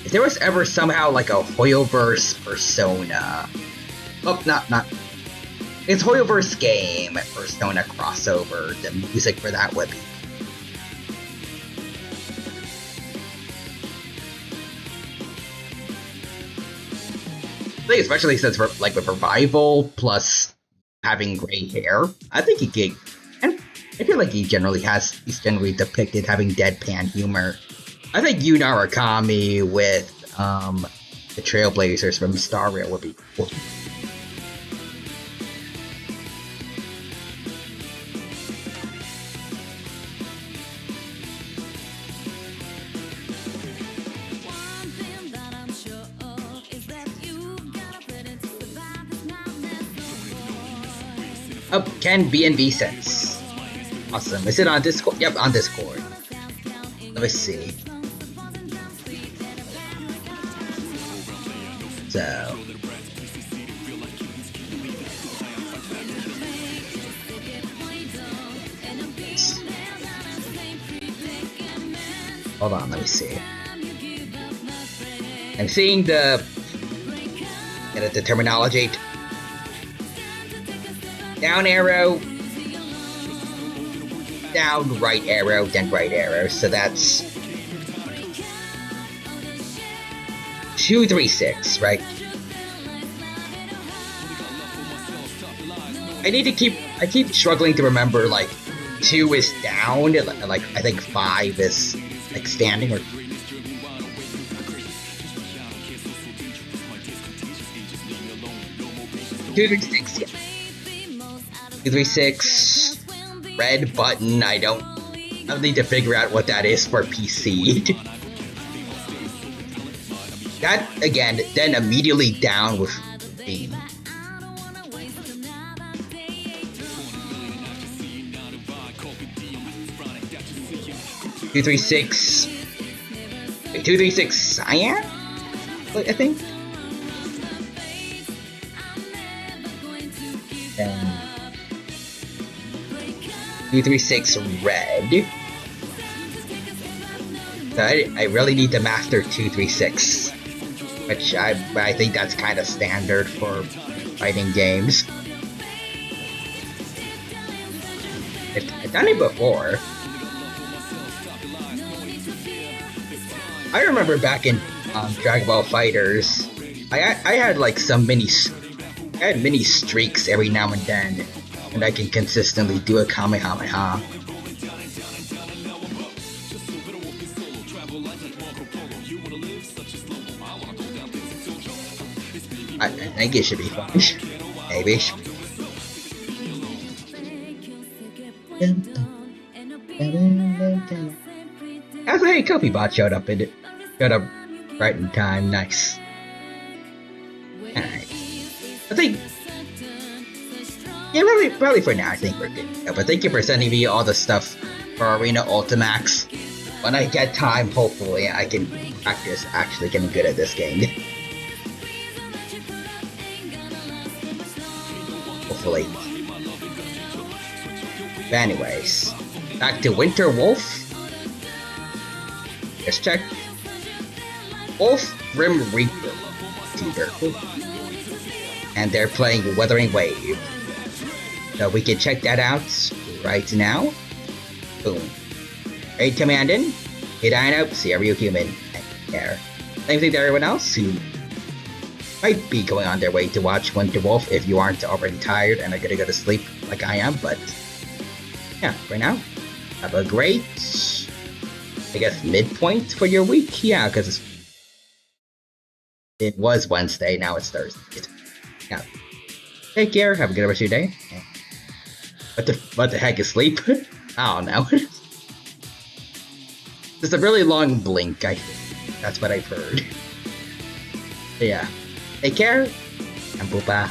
If there was ever somehow like a Hoyoverse Persona, not. It's Hoyoverse game Persona crossover. The music for that would be. I think especially since for like with Revival plus having gray hair, I think he could. And I feel like he's generally depicted having deadpan humor. I think Yu Narakami with the Trailblazers from Star Rail would be cool. Oh, Ken BNB sets. Awesome. Is it on Discord? Yep, on Discord. Let me see. So. Hold on, let me see. I'm seeing the terminology. Down arrow, down right arrow, then right arrow. So that's 2, 3, 6, right? I keep struggling to remember, like, 2 is down, like, I think 5 is, like, standing, or... 2, 3, 6, yeah. 2, 3, 6, red button, I don't need to figure out what that is for PC. That, again, then immediately down with B. 236. Wait, 236 Cyan? I think. And 236 Red. So I really need to master 236. Which I think that's kind of standard for fighting games. I've done it before. I remember back in Dragon Ball Fighters, I had like some mini streaks every now and then, and I can consistently do a Kamehameha. I think it should be fun. Maybe. As a Kofi bot showed up right in time. Nice. Alright. I think really for now I think we're good. Yeah, but thank you for sending me all the stuff for Arena Ultimax. When I get time, hopefully I can practice actually getting good at this game. Hopefully. But anyways, back to Winter Wolf. Let's check. Wolf Grim Reaper. And they're playing Wuthering Wave. So we can check that out right now. Boom. Raid command in. Hey Dino, Serial Human, and there. Same thing to everyone else who might be going on their way to watch Winter Wolf if you aren't already tired and are gonna go to sleep like I am, but yeah, right now, have a great, I guess, midpoint for your week. Yeah, because it was Wednesday, now it's Thursday. Yeah. Take care, have a good rest of your day. What the heck is sleep? I don't know. It's a really long blink, I think. That's what I've heard. But yeah. Take care, and bye-bye.